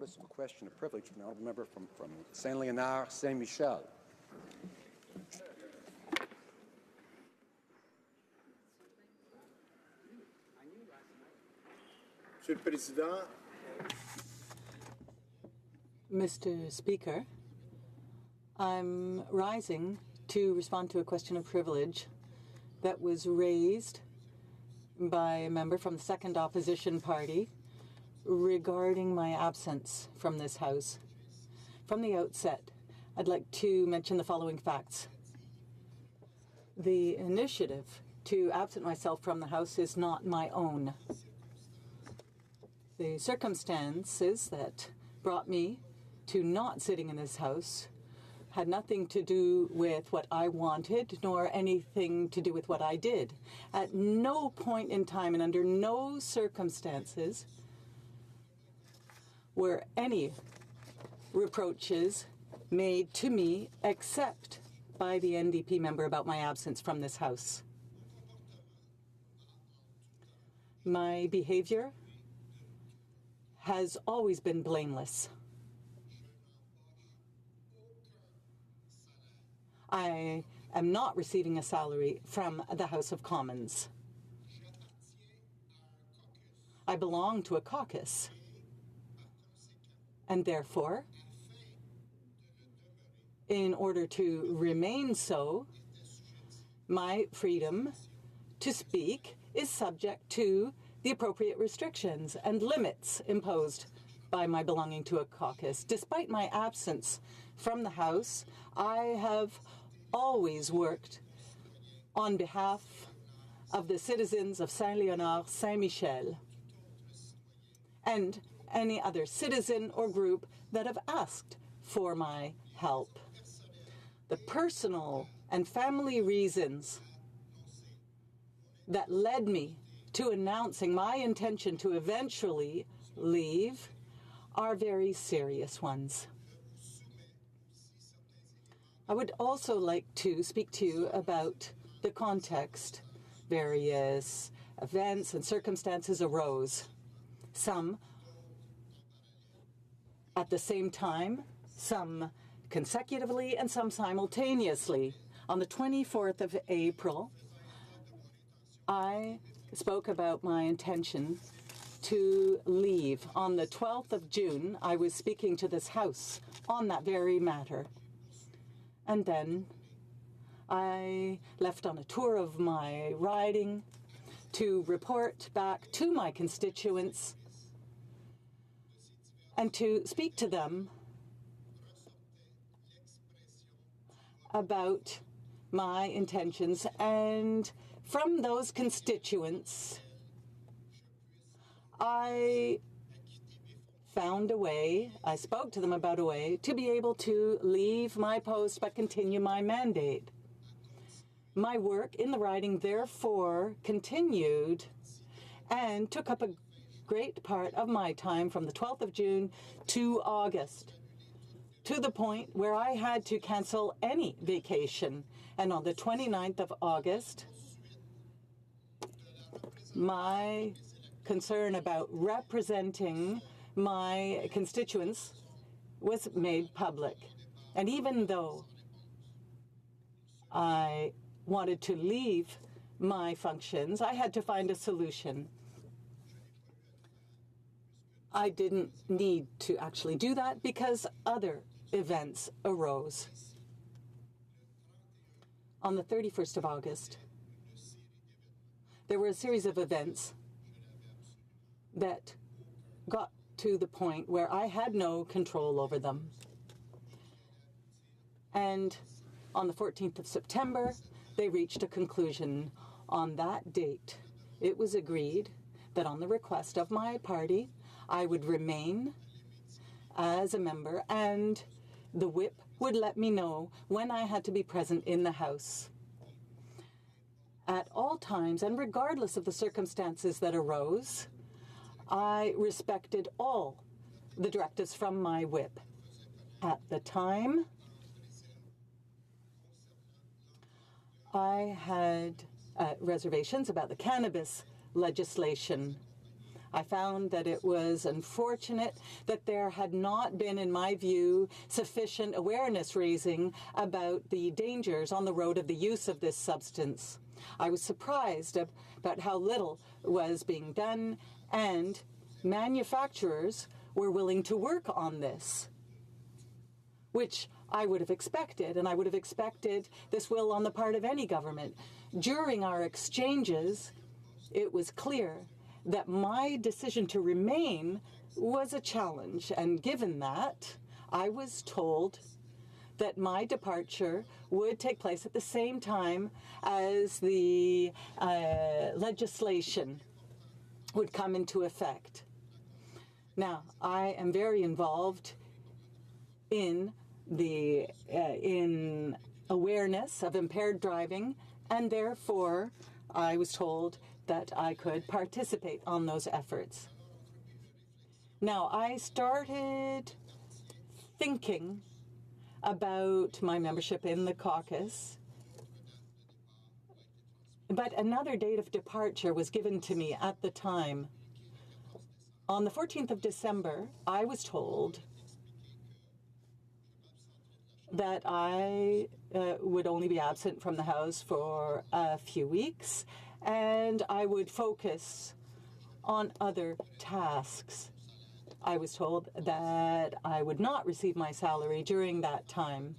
notice of a question of privilege from the honourable member from Saint-Léonard, Saint-Michel. Monsieur le Président, Mr. Speaker, I'm rising to respond to a question of privilege that was raised by a member from the second opposition party regarding my absence from this House. From the outset, I'd like to mention the following facts. The initiative to absent myself from the House is not my own. The circumstances that brought me to not sitting in this House had nothing to do with what I wanted, nor anything to do with what I did. At no point in time and under no circumstances were any reproaches made to me except by the NDP member about my absence from this House. My behavior has always been blameless. I am not receiving a salary from the House of Commons. I belong to a caucus, and therefore, in order to remain so, my freedom to speak is subject to the appropriate restrictions and limits imposed by my belonging to a caucus. Despite my absence from the House, I have always worked on behalf of the citizens of Saint-Léonard, Saint-Michel, and any other citizen or group that have asked for my help. The personal and family reasons that led me to announcing my intention to eventually leave are very serious ones. I would also like to speak to you about the context. Various events and circumstances arose, some at the same time, some consecutively, and some simultaneously. On the 24th of April, I spoke about my intention to leave. On the 12th of June, I was speaking to this House on that very matter. And then I left on a tour of my riding to report back to my constituents and to speak to them about my intentions. And from those constituents, I found a way, I spoke to them about a way to be able to leave my post but continue my mandate. My work in the riding, therefore, continued and took up a great part of my time from the 12th of June to August, to the point where I had to cancel any vacation. And on the 29th of August, my concern about representing my constituents was made public. And even though I wanted to leave my functions, I had to find a solution. I didn't need to actually do that because other events arose. On the 31st of August, there were a series of events that got to the point where I had no control over them. And on the 14th of September, they reached a conclusion. On that date, it was agreed that on the request of my party, I would remain as a member, and the whip would let me know when I had to be present in the House. At all times, and regardless of the circumstances that arose, I respected all the directives from my whip. At the time, I had reservations about the cannabis legislation. I found that it was unfortunate that there had not been, in my view, sufficient awareness raising about the dangers on the road of the use of this substance. I was surprised about how little was being done, and manufacturers were willing to work on this, which I would have expected, and I would have expected this will on the part of any government. During our exchanges, it was clear that my decision to remain was a challenge, and given that, I was told that my departure would take place at the same time as the legislation would come into effect. Now, I am very involved in the in awareness of impaired driving, and therefore I was told that I could participate on those efforts. Now, I started thinking about my membership in the caucus, but another date of departure was given to me at the time. On the 14th of December, I was told that I would only be absent from the House for a few weeks, and I would focus on other tasks. I was told that I would not receive my salary during that time,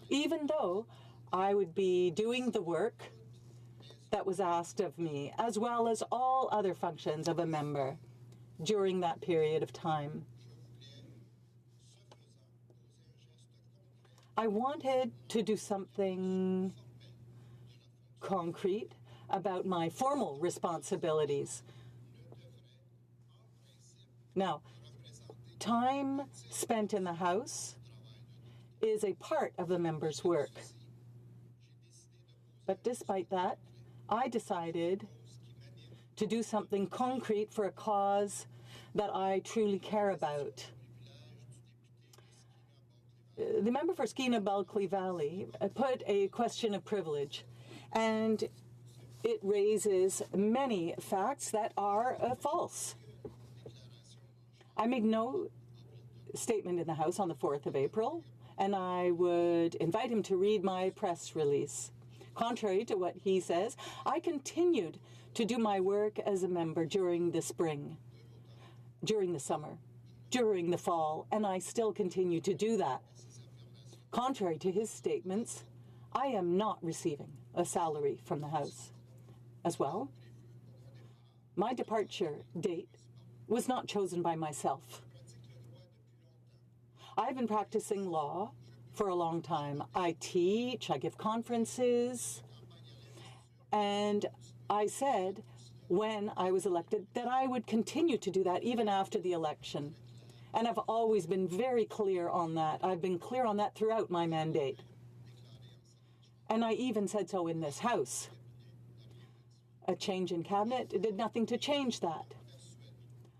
even though I would be doing the work that was asked of me, as well as all other functions of a member during that period of time. I wanted to do something concrete about my formal responsibilities. Now, time spent in the House is a part of the member's work. But despite that, I decided to do something concrete for a cause that I truly care about. The member for Skeena-Balclay Valley put a question of privilege, and it raises many facts that are false. I made no statement in the House on the 4th of April, and I would invite him to read my press release. Contrary to what he says, I continued to do my work as a member during the spring, during the summer, during the fall, and I still continue to do that. Contrary to his statements, I am not receiving a salary from the House. As well, my departure date was not chosen by myself. I've been practicing law for a long time. I teach, I give conferences, and I said when I was elected that I would continue to do that even after the election. And I've always been very clear on that. I've been clear on that throughout my mandate. And I even said so in this House. A change in cabinet did nothing to change that.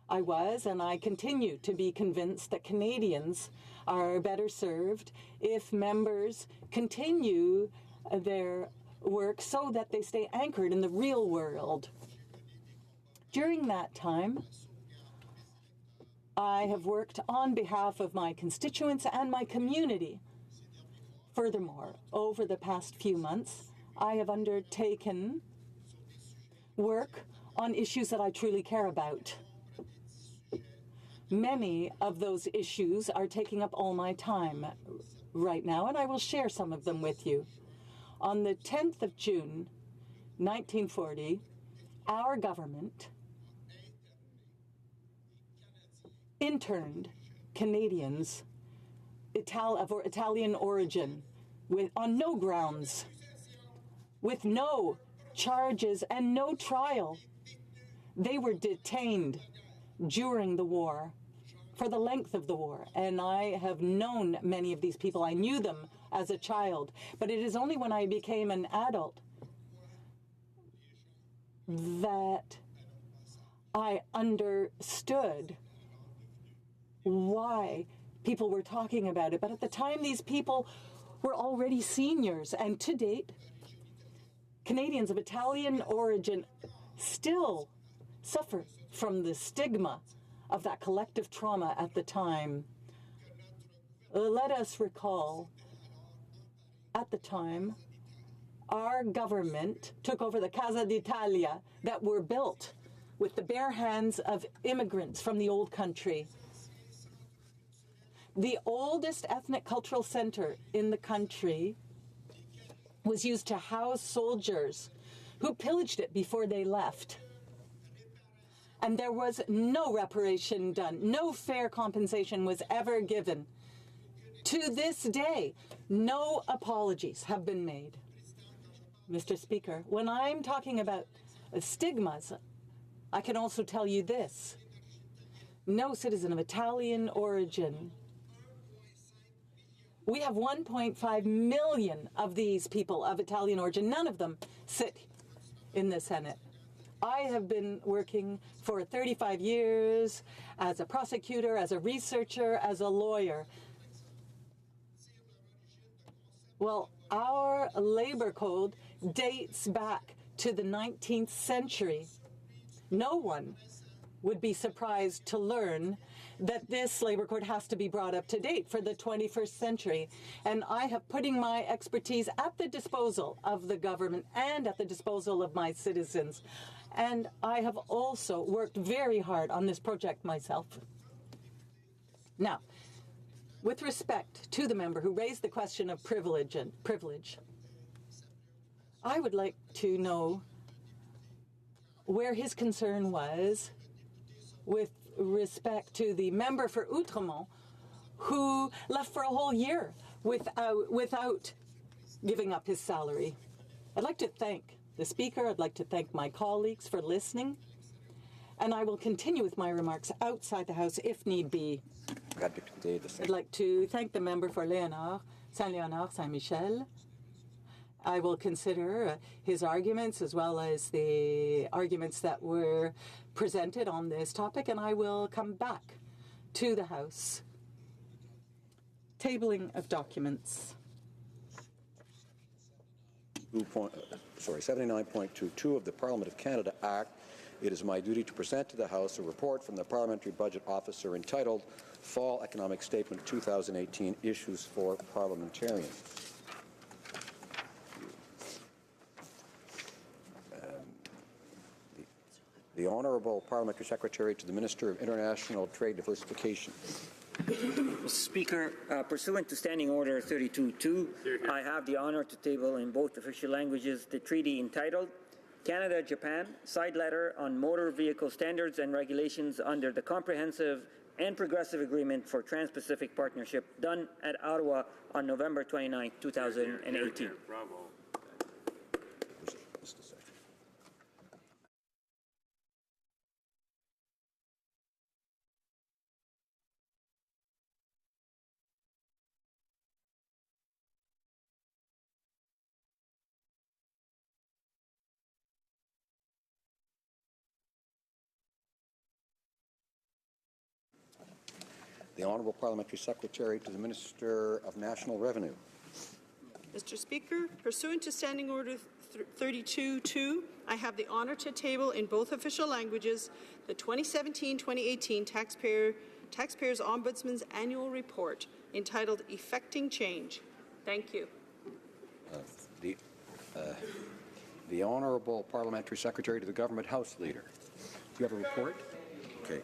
I was, and I continue to be convinced that Canadians are better served if members continue their work so that they stay anchored in the real world. During that time, I have worked on behalf of my constituents and my community. Furthermore, over the past few months, I have undertaken work on issues that I truly care about. Many of those issues are taking up all my time right now, and I will share some of them with you. On the 10th of June, 1940, our government interned Canadians of Italian origin on no grounds, with no charges and no trial. They were detained during the war, for the length of the war, and I have known many of these people. I knew them as a child, but it is only when I became an adult that I understood why people were talking about it. But at the time, these people were already seniors, and to date, Canadians of Italian origin still suffer from the stigma of that collective trauma at the time. Let us recall, at the time, our government took over the Casa d'Italia that were built with the bare hands of immigrants from the old country. The oldest ethnic cultural center in the country was used to house soldiers who pillaged it before they left. And there was no reparation done. No fair compensation was ever given. To this day, no apologies have been made. Mr. Speaker, when I'm talking about stigmas, I can also tell you this. No citizen of Italian origin. We have 1.5 million of these people of Italian origin. None of them sit in the Senate. I have been working for 35 years as a prosecutor, as a researcher, as a lawyer. Well, our labor code dates back to the 19th century. No one would be surprised to learn that this labor code has to be brought up to date for the 21st century. And I have putting my expertise at the disposal of the government and at the disposal of my citizens. And I have also worked very hard on this project myself. Now, with respect to the member who raised the question of privilege, I would like to know where his concern was with respect to the member for Outremont who left for a whole year without giving up his salary. I'd like to thank the Speaker. I'd like to thank my colleagues for listening. And I will continue with my remarks outside the House if need be. I'd like to thank the member for Saint-Léonard, Saint-Michel. I will consider his arguments as well as the arguments that were presented on this topic, and I will come back to the House. Tabling of documents. 79.22 of the Parliament of Canada Act. It is my duty to present to the House a report from the Parliamentary Budget Officer entitled Fall Economic Statement 2018 Issues for Parliamentarians. The Honourable Parliamentary Secretary to the Minister of International Trade Diversification. Mr. Speaker, pursuant to Standing Order 32.2, I have the honour to table in both official languages the treaty entitled Canada-Japan Side Letter on Motor Vehicle Standards and Regulations under the Comprehensive and Progressive Agreement for Trans-Pacific Partnership, done at Ottawa on November 29, 2018. Bravo. The Honourable Parliamentary Secretary to the Minister of National Revenue. Mr. Speaker, pursuant to Standing Order 32.2, I have the honour to table in both official languages the 2017-2018 Taxpayers Ombudsman's Annual Report entitled Effecting Change. Thank you. The Honourable Parliamentary Secretary to the Government House Leader. Do you have a report? Okay.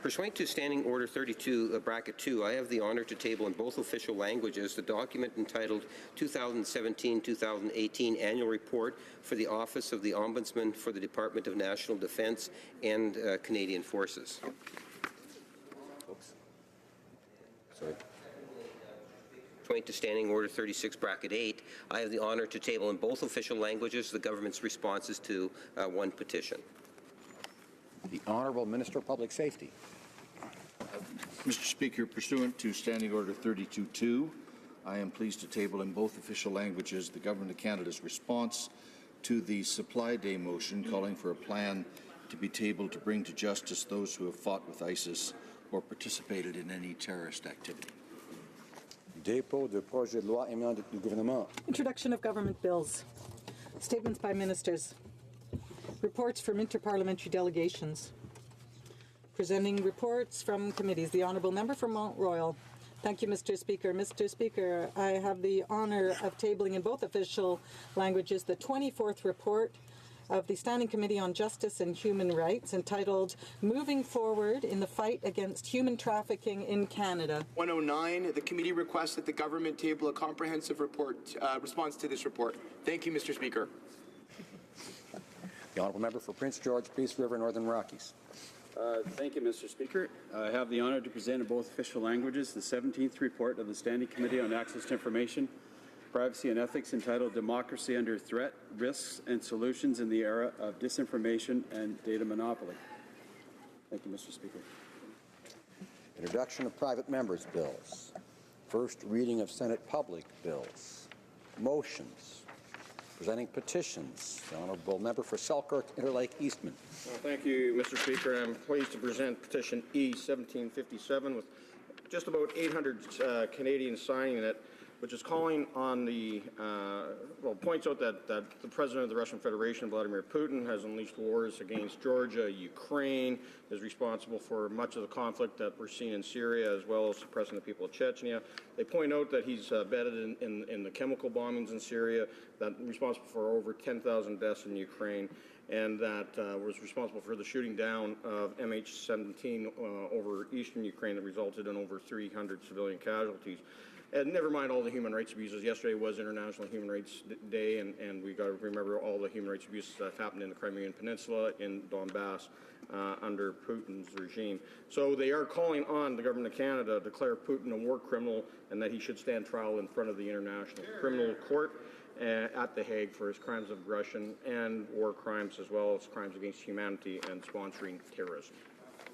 Pursuant to Standing Order 32, Bracket 2, I have the honour to table in both official languages the document entitled 2017-2018 Annual Report for the Office of the Ombudsman for the Department of National Defence and Canadian Forces. Oops. Sorry. Pursuant to Standing Order 36, Bracket 8, I have the honour to table in both official languages the government's responses to one petition. The Honourable Minister of Public Safety. Mr. Speaker, pursuant to Standing Order 32.2, I am pleased to table in both official languages the Government of Canada's response to the Supply Day motion calling for a plan to be tabled to bring to justice those who have fought with ISIS or participated in any terrorist activity. Dépôt de projet de loi émanant du gouvernement. Introduction of government bills. Statements by ministers. Reports from interparliamentary delegations. Presenting reports from committees. The Honourable Member for Mount Royal. Thank you, Mr. Speaker. Mr. Speaker, I have the honour of tabling in both official languages the 24th report of the Standing Committee on Justice and Human Rights, entitled Moving Forward in the Fight Against Human Trafficking in Canada. 109, the committee requests that the government table a comprehensive response to this report. Thank you, Mr. Speaker. The Honourable Member for Prince George, Peace River, Northern Rockies. Thank you, Mr. Speaker. I have the honour to present in both official languages the 17th report of the Standing Committee on Access to Information, Privacy and Ethics, entitled Democracy Under Threat, Risks and Solutions in the Era of Disinformation and Data Monopoly. Thank you, Mr. Speaker. Introduction of private members' bills. First reading of Senate public bills. Motions. Presenting petitions. The Honourable Member for Selkirk, Interlake, Eastman. Well, thank you, Mr. Speaker. I'm pleased to present petition E-1757 with just about 800 Canadians signing it, which is calling on the, points out that the President of the Russian Federation, Vladimir Putin, has unleashed wars against Georgia, Ukraine, is responsible for much of the conflict that we're seeing in Syria, as well as suppressing the people of Chechnya. They point out that he's bedded in the chemical bombings in Syria, that responsible for over 10,000 deaths in Ukraine, and that was responsible for the shooting down of MH17 over eastern Ukraine that resulted in over 300 civilian casualties. And never mind all the human rights abuses. Yesterday was International Human Rights Day, and we got to remember all the human rights abuses that happened in the Crimean Peninsula, in Donbass, under Putin's regime. So they are calling on the government of Canada to declare Putin a war criminal and that he should stand trial in front of the International Criminal Court at The Hague for his crimes of aggression and war crimes, as well as crimes against humanity and sponsoring terrorism.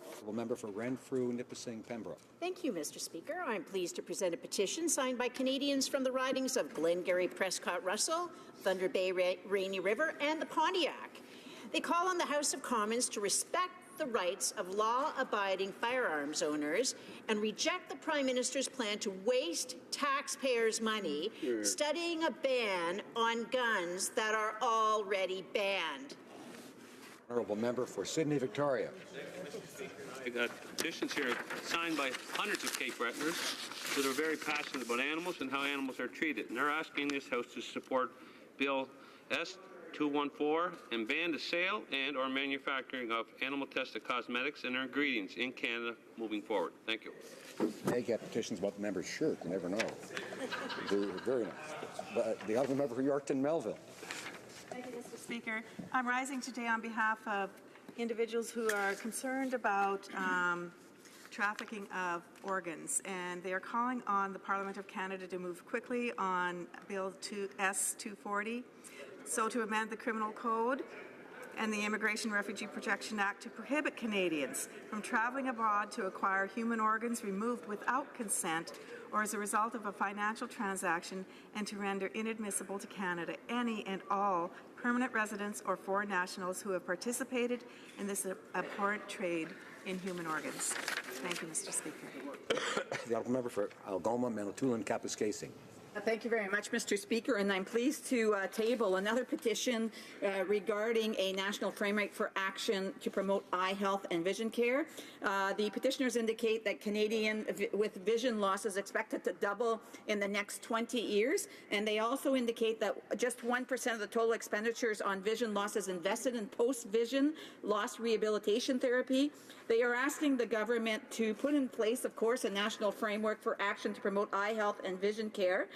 Honourable Member for Renfrew, Nipissing, Pembroke. Thank you, Mr. Speaker. I'm pleased to present a petition signed by Canadians from the ridings of Glengarry, Prescott, Russell, Thunder Bay, Rainy River, and the Pontiac. They call on the House of Commons to respect the rights of law-abiding firearms owners and reject the Prime Minister's plan to waste taxpayers' money studying a ban on guns that are already banned. Honourable Member for Sydney, Victoria. I got petitions here signed by hundreds of Cape Bretoners that are very passionate about animals and how animals are treated. And they're asking this House to support Bill S-214 and ban the sale and or manufacturing of animal-tested cosmetics and their ingredients in Canada moving forward. Thank you. They get petitions about the member's shirt. You never know. They're very nice. But the Honourable Member for Yorkton, Melville. Thank you, Mr. Speaker. I'm rising today on behalf of individuals who are concerned about trafficking of organs, and they are calling on the Parliament of Canada to move quickly on Bill S-240, so to amend the Criminal Code and the Immigration Refugee Protection Act to prohibit Canadians from travelling abroad to acquire human organs removed without consent or as a result of a financial transaction, and to render inadmissible to Canada any and all permanent residents or foreign nationals who have participated in this abhorrent trade in human organs. Thank you, Mr. Speaker. The Honourable Member for Algoma, Manitoulin, Kapuskasing. Thank you very much, Mr. Speaker, and I'm pleased to table another petition regarding a national framework for action to promote eye health and vision care. The petitioners indicate that Canadians with vision loss is expected to double in the next 20 years, and they also indicate that just 1% of the total expenditures on vision loss is invested in post-vision loss rehabilitation therapy. They are asking the government to put in place, of course, a national framework for action to promote eye health and vision care,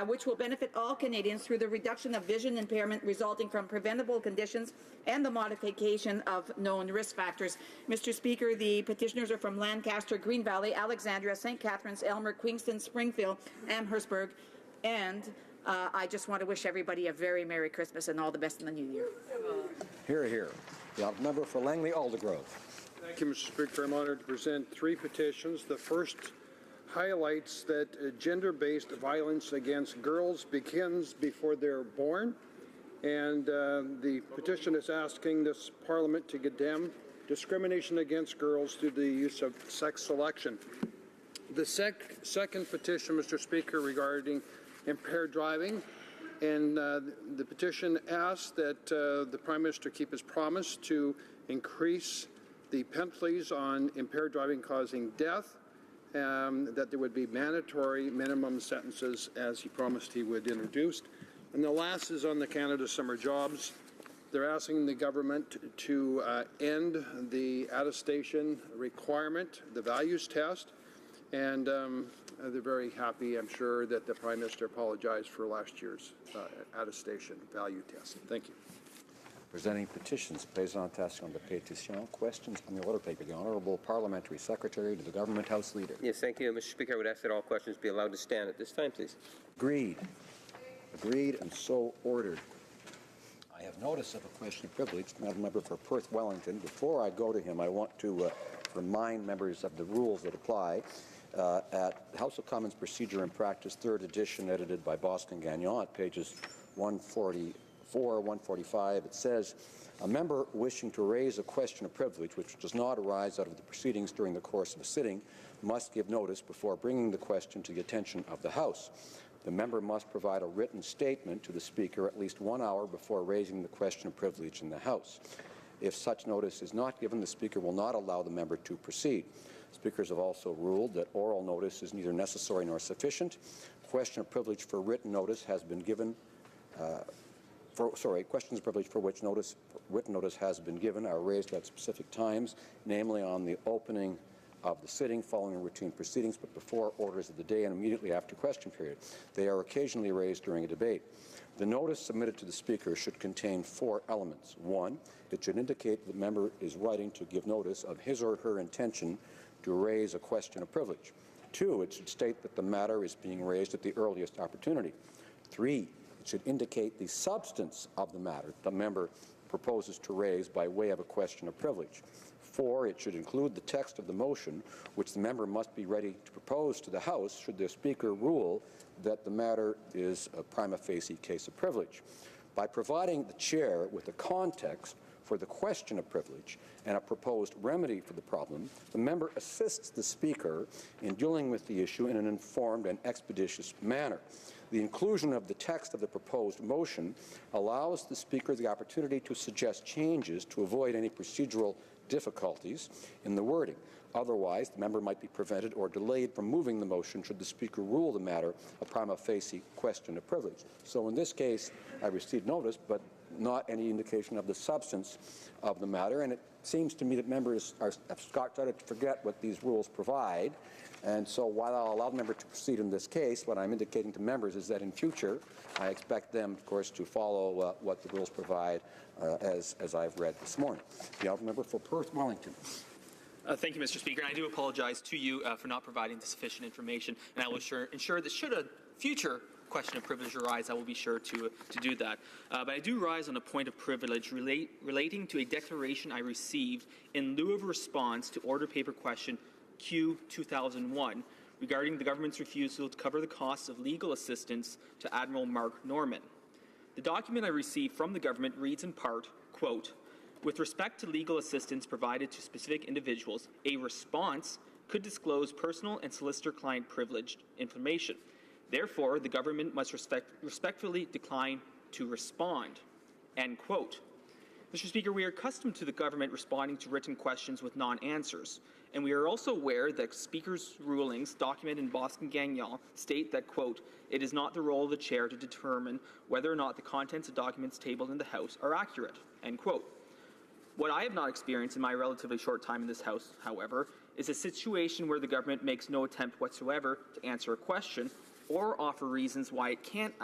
which will benefit all Canadians through the reduction of vision impairment resulting from preventable conditions and the modification of known risk factors. Mr. Speaker, the petitioners are from Lancaster, Green Valley, Alexandria, St. Catharines, Elmer, Queenston, Springfield, Amherstburg, and I just want to wish everybody a very Merry Christmas and all the best in the new year. Hear, hear. The Honourable Member for Langley, Aldergrove. Thank you, Mr. Speaker. I'm honoured to present three petitions. The first highlights that gender-based violence against girls begins before they're born, and the petition is asking this Parliament to condemn discrimination against girls through the use of sex selection. The second petition, Mr. Speaker, regarding impaired driving. And the petition asks that the Prime Minister keep his promise to increase the penalties on impaired driving causing death, that there would be mandatory minimum sentences as he promised he would introduce. And the last is on the Canada Summer Jobs. They're asking the government to end the attestation requirement, the values test, and they're very happy, I'm sure, that the Prime Minister apologized for last year's attestation value test. Thank you. Presenting petitions, présentation de pétitions, questions on the order paper. The Honourable Parliamentary Secretary to the Government House Leader. Yes, thank you, Mr. Speaker. I would ask that all questions be allowed to stand at this time, please. Agreed. Agreed and so ordered. I have notice of a question of privilege. Madam Member for Perth Wellington. Before I go to him, I want to remind members of the rules that apply. At House of Commons Procedure and Practice, 3rd edition, edited by Boston Gagnon, at pages 144, 145, it says, a member wishing to raise a question of privilege which does not arise out of the proceedings during the course of a sitting must give notice before bringing the question to the attention of the House. The member must provide a written statement to the Speaker at least 1 hour before raising the question of privilege in the House. If such notice is not given, the Speaker will not allow the member to proceed. Speakers have also ruled that oral notice is neither necessary nor sufficient. Question of privilege for written notice has been given. Questions of privilege for which written notice has been given are raised at specific times, namely on the opening of the sitting following routine proceedings, but before orders of the day and immediately after question period. They are occasionally raised during a debate. The notice submitted to the Speaker should contain 4 elements. 1, it should indicate the member is writing to give notice of his or her intention to raise a question of privilege. 2, it should state that the matter is being raised at the earliest opportunity. 3, it should indicate the substance of the matter the member proposes to raise by way of a question of privilege. 4, it should include the text of the motion, which the member must be ready to propose to the House should the Speaker rule that the matter is a prima facie case of privilege. By providing the Chair with the context for the question of privilege and a proposed remedy for the problem, the member assists the Speaker in dealing with the issue in an informed and expeditious manner. The inclusion of the text of the proposed motion allows the Speaker the opportunity to suggest changes to avoid any procedural difficulties in the wording. Otherwise, the member might be prevented or delayed from moving the motion should the Speaker rule the matter a prima facie question of privilege. So in this case, I received notice, but not any indication of the substance of the matter, and it seems to me that members have started to forget what these rules provide. And so while I'll allow the member to proceed in this case, what I'm indicating to members is that in future, I expect them, of course, to follow what the rules provide as I've read this morning. The honourable member for Perth Wellington. Thank you, Mr. Speaker. And I do apologize to you for not providing the sufficient information, and I will ensure that should a future question of privilege arise, I will be sure to do that. But I do rise on a point of privilege relating to a declaration I received in lieu of a response to Order Paper Question Q 2001 regarding the government's refusal to cover the costs of legal assistance to Admiral Mark Norman. The document I received from the government reads in part, quote, with respect to legal assistance provided to specific individuals, a response could disclose personal and solicitor-client privileged information. Therefore, the government must respectfully decline to respond, end quote. Mr. Speaker, we are accustomed to the government responding to written questions with non-answers, and we are also aware that Speaker's rulings documented in Boston Gagnon state that, quote, it is not the role of the Chair to determine whether or not the contents of documents tabled in the House are accurate, end quote. What I have not experienced in my relatively short time in this House, however, is a situation where the government makes no attempt whatsoever to answer a question or offer reasons why it can't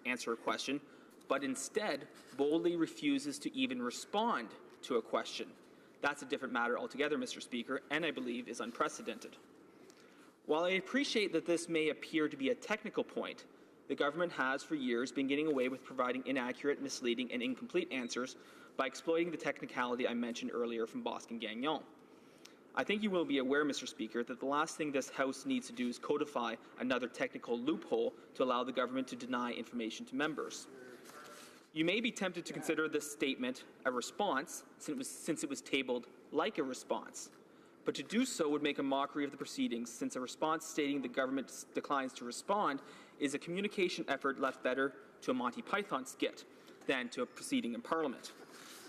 answer a question, but instead boldly refuses to even respond to a question. That's a different matter altogether, Mr. Speaker, and I believe is unprecedented. While I appreciate that this may appear to be a technical point, the government has for years been getting away with providing inaccurate, misleading, and incomplete answers by exploiting the technicality I mentioned earlier from Boston Gagnon. I think you will be aware, Mr. Speaker, that the last thing this House needs to do is codify another technical loophole to allow the government to deny information to members. You may be tempted to consider this statement a response since it was tabled like a response. but to do so would make a mockery of the proceedings, since a response stating the government declines to respond is a communication effort left better to a Monty Python skit than to a proceeding in Parliament.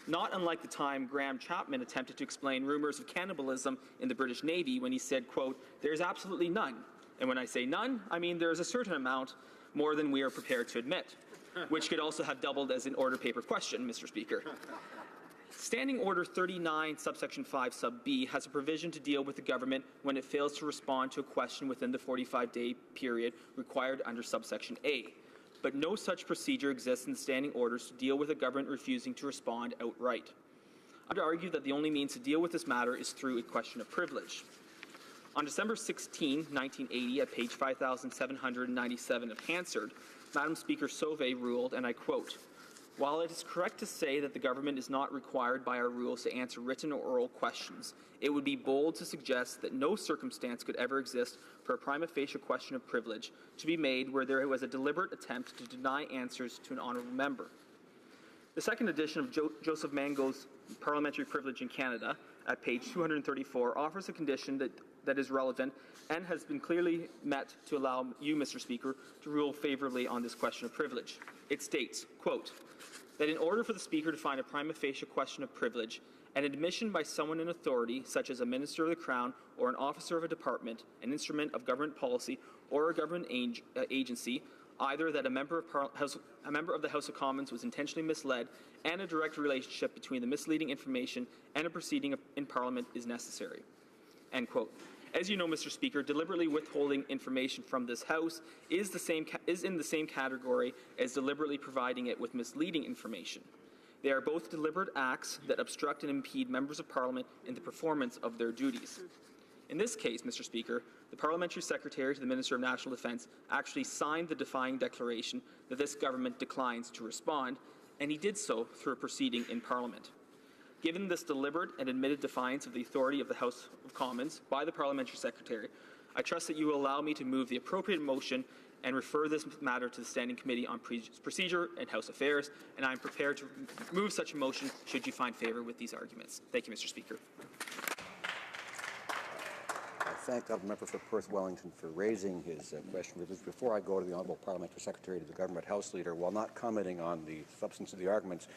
Not unlike the time Graham Chapman attempted to explain rumors of cannibalism in the British Navy when he said, quote, "There's absolutely none. And when I say none, I mean there's a certain amount, more than we are prepared to admit," which could also have doubled as an order paper question, Mr. Speaker. Standing Order 39, subsection 5, sub B, has a provision to deal with the government when it fails to respond to a question within the 45-day period required under subsection A. But no such procedure exists in the standing orders to deal with a government refusing to respond outright. I would argue that the only means to deal with this matter is through a question of privilege. On December 16, 1980, at page 5797 of Hansard, Madam Speaker Sauvé ruled, and I quote, "While it is correct to say that the government is not required by our rules to answer written or oral questions, it would be bold to suggest that no circumstance could ever exist for a prima facie question of privilege to be made where there was a deliberate attempt to deny answers to an honourable member." The second edition of Joseph Mango's Parliamentary Privilege in Canada, at page 234, offers a condition that is relevant and has been clearly met to allow you, Mr. Speaker, to rule favourably on this question of privilege. It states, quote, that in order for the Speaker to find a prima facie question of privilege, an admission by someone in authority, such as a Minister of the Crown or an officer of a department, an instrument of government policy, or a government agency, either that a member of the House of Commons was intentionally misled and a direct relationship between the misleading information and a proceeding in Parliament is necessary. End quote. As you know, Mr. Speaker, deliberately withholding information from this House is in the same category as deliberately providing it with misleading information. They are both deliberate acts that obstruct and impede members of Parliament in the performance of their duties. In this case, Mr. Speaker, the Parliamentary Secretary to the Minister of National Defence actually signed the defying declaration that this government declines to respond, and he did so through a proceeding in Parliament. Given this deliberate and admitted defiance of the authority of the House of Commons by the Parliamentary Secretary, I trust that you will allow me to move the appropriate motion and refer this matter to the Standing Committee on Procedure and House Affairs, and I am prepared to move such a motion should you find favour with these arguments. Thank you, Mr. Speaker. I thank the member for Perth Wellington for raising his question. Before I go to the Honourable Parliamentary Secretary to the Government House Leader, while not commenting on the substance of the arguments,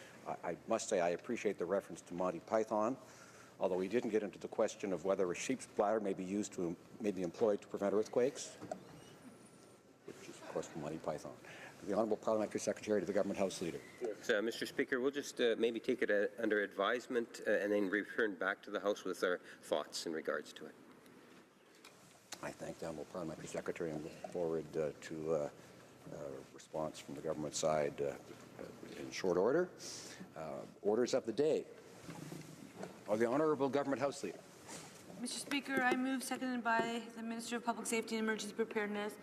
I must say I appreciate the reference to Monty Python, although he didn't get into the question of whether a sheep's bladder may be employed to prevent earthquakes, which is, of course, from Monty Python. The Honourable Parliamentary Secretary to the Government House Leader. Mr. Speaker, we'll just maybe take it under advisement and then return back to the House with our thoughts in regards to it. I thank the Honourable Parliamentary Secretary and look forward to a response from the government side in short order. Orders of the day. The Honourable Government House Leader. Mr. Speaker, I move, seconded by the Minister of Public Safety and Emergency Preparedness,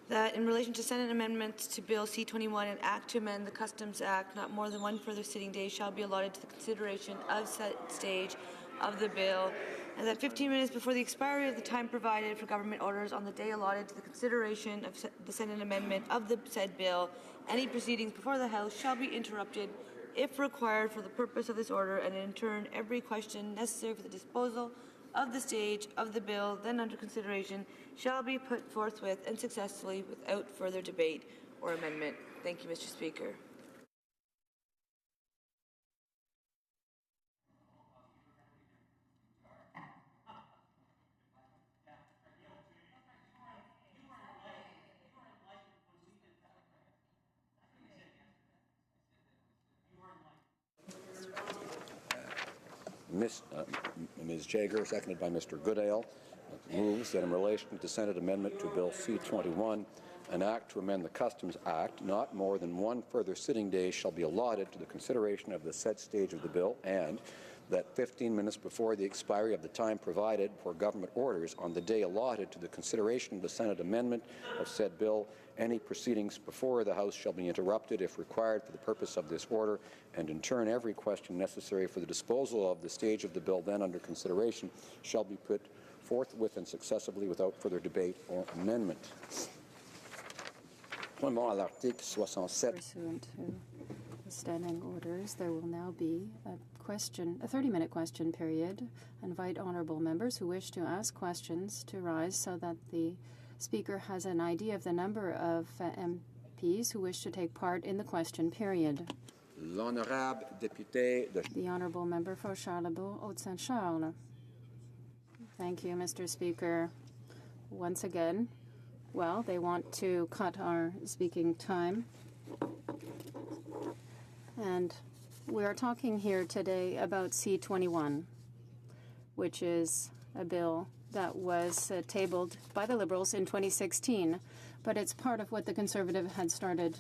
that in relation to Senate amendments to Bill C-21 and Act to amend the Customs Act, not more than one further sitting day shall be allotted to the consideration of said stage of the bill, and that 15 minutes before the expiry of the time provided for government orders on the day allotted to the consideration of the Senate amendment of the said bill, any proceedings before the House shall be interrupted if required for the purpose of this order, and in turn every question necessary for the disposal of the stage of the bill then under consideration shall be put forthwith and successfully without further debate or amendment. Thank you, Mr. Speaker. Ms. Jager, seconded by Mr. Goodale, moves that in relation to the Senate amendment to Bill C-21, an act to amend the Customs Act, not more than one further sitting day shall be allotted to the consideration of the said stage of the bill, and that 15 minutes before the expiry of the time provided for government orders on the day allotted to the consideration of the Senate amendment of said bill, any proceedings before the House shall be interrupted if required for the purpose of this order, and in turn every question necessary for the disposal of the stage of the bill then under consideration shall be put forthwith and successively without further debate or amendment. Pursuant to the standing orders, there will now be a a 30-minute question period. Invite honourable members who wish to ask questions to rise so that the Speaker has an idea of the number of MPs who wish to take part in the question period. L'honorable député de... The honourable member for Charlebourg, Haute-Saint-Charles. Thank you, Mr. Speaker. Once again, well, they want to cut our speaking time. And we are talking here today about C-21, which is a bill that was tabled by the Liberals in 2016, but it's part of what the Conservative had started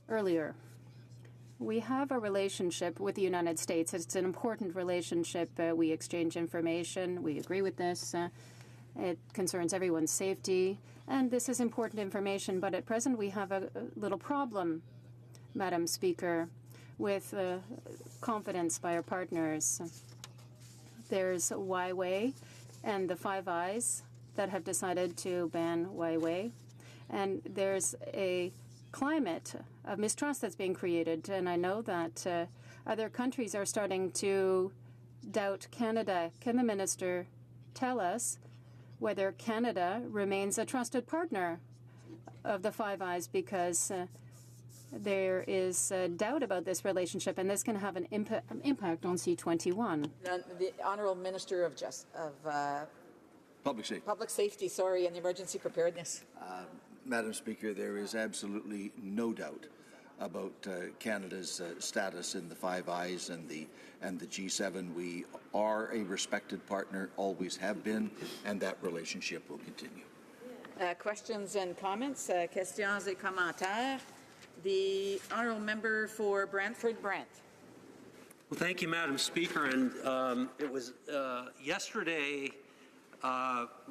earlier. We have a relationship with the United States. It's an important relationship. We exchange information. We agree with this. It concerns everyone's safety, and this is important information, but at present we have a little problem, Madam Speaker, with confidence by our partners. There's Huawei and the Five Eyes that have decided to ban Huawei, and there's a climate of mistrust that's being created, and I know that other countries are starting to doubt Canada. Can the minister tell us whether Canada remains a trusted partner of the Five Eyes, because there is doubt about this relationship, and this can have an impact on C-21. The Honourable Minister of Public Safety, and Emergency Preparedness. Madam Speaker, there is absolutely no doubt about Canada's status in the Five Eyes and the G7. We are a respected partner, always have been, and that relationship will continue. Questions and comments? Questions et commentaires. The Honourable Member for Brantford-Brant. Well, thank you, Madam Speaker. And it was yesterday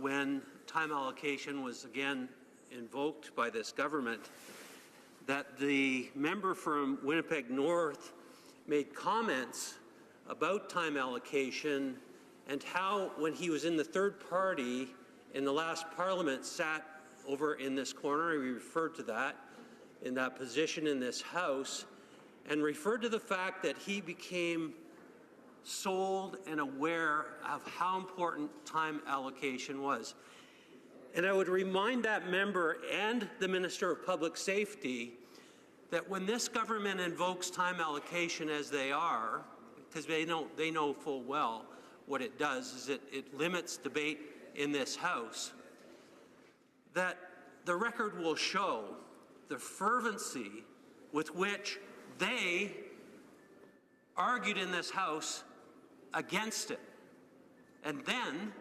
when time allocation was again invoked by this government that the member from Winnipeg North made comments about time allocation and how, when he was in the third party in the last Parliament, sat over in this corner, he referred to that, in that position in this House, and referred to the fact that he became sold and aware of how important time allocation was. And I would remind that member and the Minister of Public Safety that when this government invokes time allocation as they are, because they know full well what it does is it limits debate in this House, that the record will show the fervency with which they argued in this House against it. And then,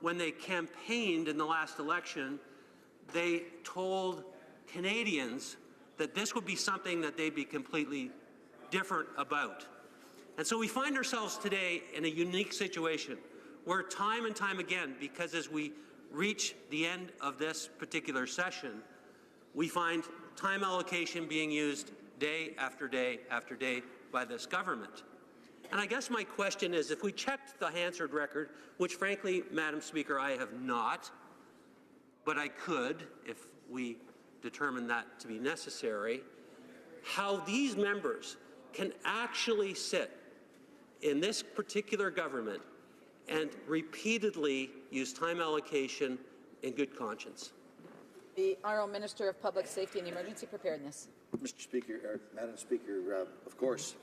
when they campaigned in the last election, they told Canadians that this would be something that they'd be completely different about. And so we find ourselves today in a unique situation where time and time again, because as we reach the end of this particular session, we find time allocation being used day after day after day by this government. And I guess my question is, if we checked the Hansard record, which frankly, Madam Speaker, I have not, but I could if we determine that to be necessary, how these members can actually sit in this particular government and repeatedly use time allocation in good conscience. The Honourable Minister of Public Safety and Emergency Preparedness. Mr. Speaker, Madam Speaker, of course,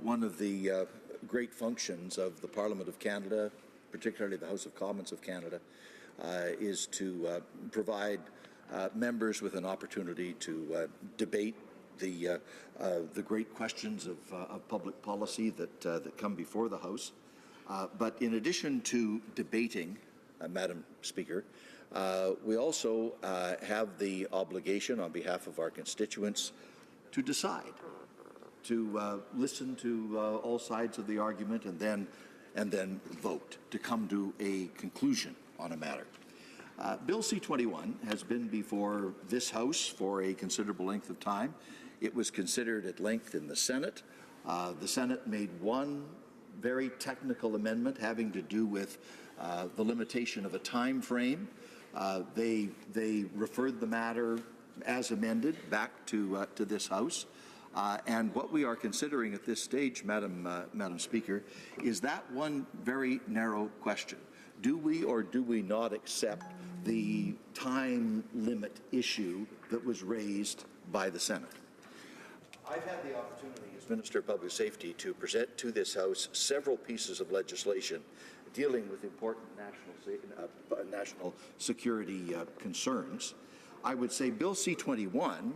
one of the great functions of the Parliament of Canada, particularly the House of Commons of Canada, is to provide members with an opportunity to debate the great questions of public policy that come before the House. But in addition to debating, Madam Speaker, we also have the obligation on behalf of our constituents to decide, to listen to all sides of the argument and then vote to come to a conclusion on a matter. Bill C-21 has been before this House for a considerable length of time. It was considered at length in the Senate. The Senate made one very technical amendment having to do with the limitation of a time frame. They referred the matter as amended back to this House. And what we are considering at this stage, Madam Speaker, is that one very narrow question. Do we or do we not accept the time limit issue that was raised by the Senate? I've had the opportunity as Minister of Public Safety to present to this House several pieces of legislation dealing with important national security concerns. I would say Bill C-21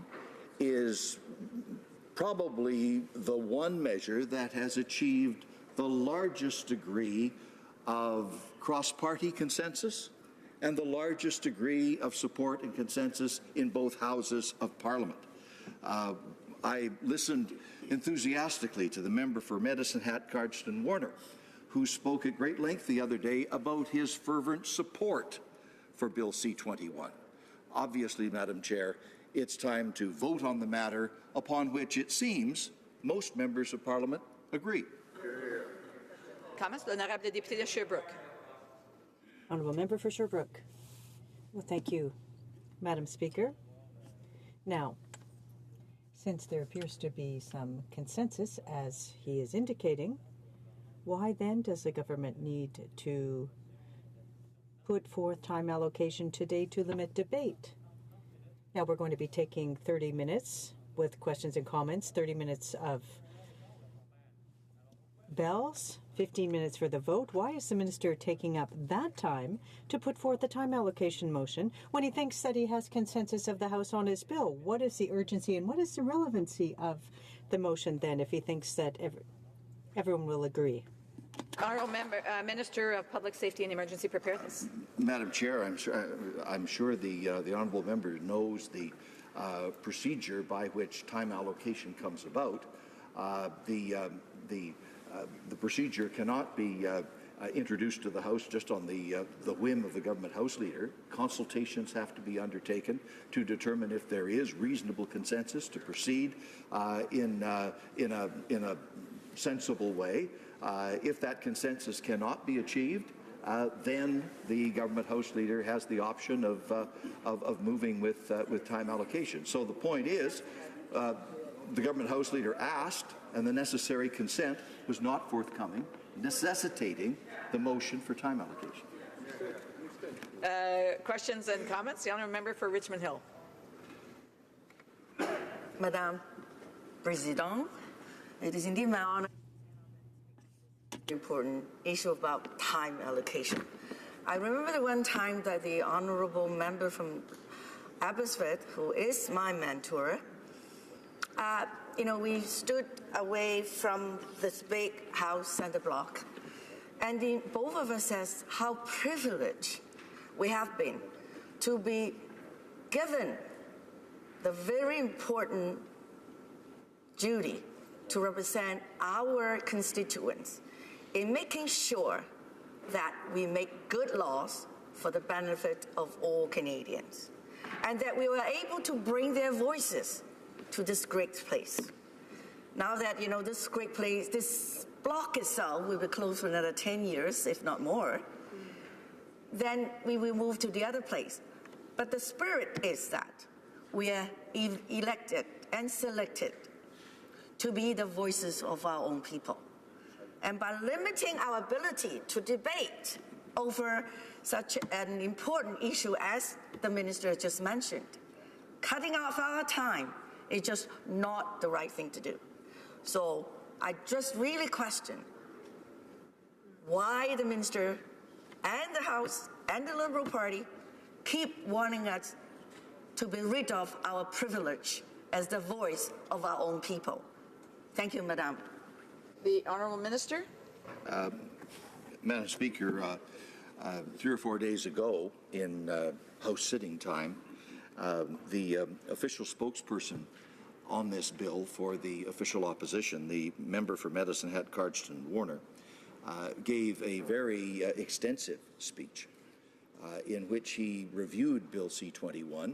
is probably the one measure that has achieved the largest degree of cross-party consensus and the largest degree of support and consensus in both houses of Parliament. I listened enthusiastically to the member for Medicine Hat, Cardston Warner, who spoke at great length the other day about his fervent support for Bill C-21. Obviously, Madam Chair, it's time to vote on the matter upon which it seems most members of Parliament agree. Comments? L'honorable député de Sherbrooke. Honourable Member for Sherbrooke. Well, thank you, Madam Speaker. Now, since there appears to be some consensus, as he is indicating, why then does the government need to put forth time allocation today to limit debate? Now we're going to be taking 30 minutes with questions and comments, 30 minutes of bells, 15 minutes for the vote. Why is the minister taking up that time to put forth the time allocation motion when he thinks that he has consensus of the House on his bill? What is the urgency and what is the relevancy of the motion then if he thinks that everyone will agree? Honourable Member, Minister of Public Safety and Emergency Preparedness. Madam Chair, I'm sure the honourable member knows the procedure by which time allocation comes about. The procedure cannot be introduced to the House just on the whim of the government House Leader. Consultations have to be undertaken to determine if there is reasonable consensus to proceed in a sensible way. If that consensus cannot be achieved, then the government House Leader has the option of moving with time allocation. So the point is, the government House Leader asked, and the necessary consent was not forthcoming, necessitating the motion for time allocation. Questions and comments? The honourable member for Richmond Hill. Madame President, it is indeed my honor. Important issue about time allocation. I remember the one time that the honourable member from Abbotsford, who is my mentor, we stood away from this big house center block, and both of us says how privileged we have been to be given the very important duty to represent our constituents in making sure that we make good laws for the benefit of all Canadians, and that we were able to bring their voices to this great place. Now that, this great place, this block itself will be closed for another 10 years, if not more, then we will move to the other place. But the spirit is that we are elected and selected to be the voices of our own people. And by limiting our ability to debate over such an important issue as the minister just mentioned, cutting off our time is just not the right thing to do. So I just really question why the minister and the House and the Liberal Party keep wanting us to be rid of our privilege as the voice of our own people. Thank you, Madam. The Honourable Minister. Madam Speaker, 3 or 4 days ago in House sitting time, the official spokesperson on this bill for the official opposition, the member for Medicine Hat, Cardston Warner, gave a very extensive speech in which he reviewed Bill C-21,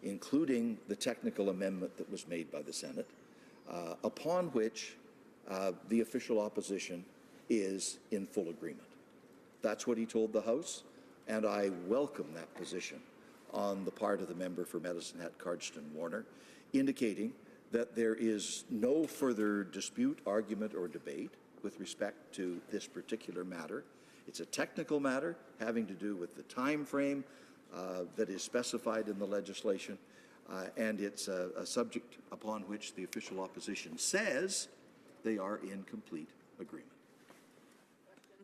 including the technical amendment that was made by the Senate, upon which the official opposition is in full agreement. That's what he told the House, and I welcome that position on the part of the member for Medicine Hat, Cardston Warner, indicating that there is no further dispute, argument, or debate with respect to this particular matter. It's a technical matter having to do with the time frame that is specified in the legislation, and it's a subject upon which the official opposition says they are in complete agreement.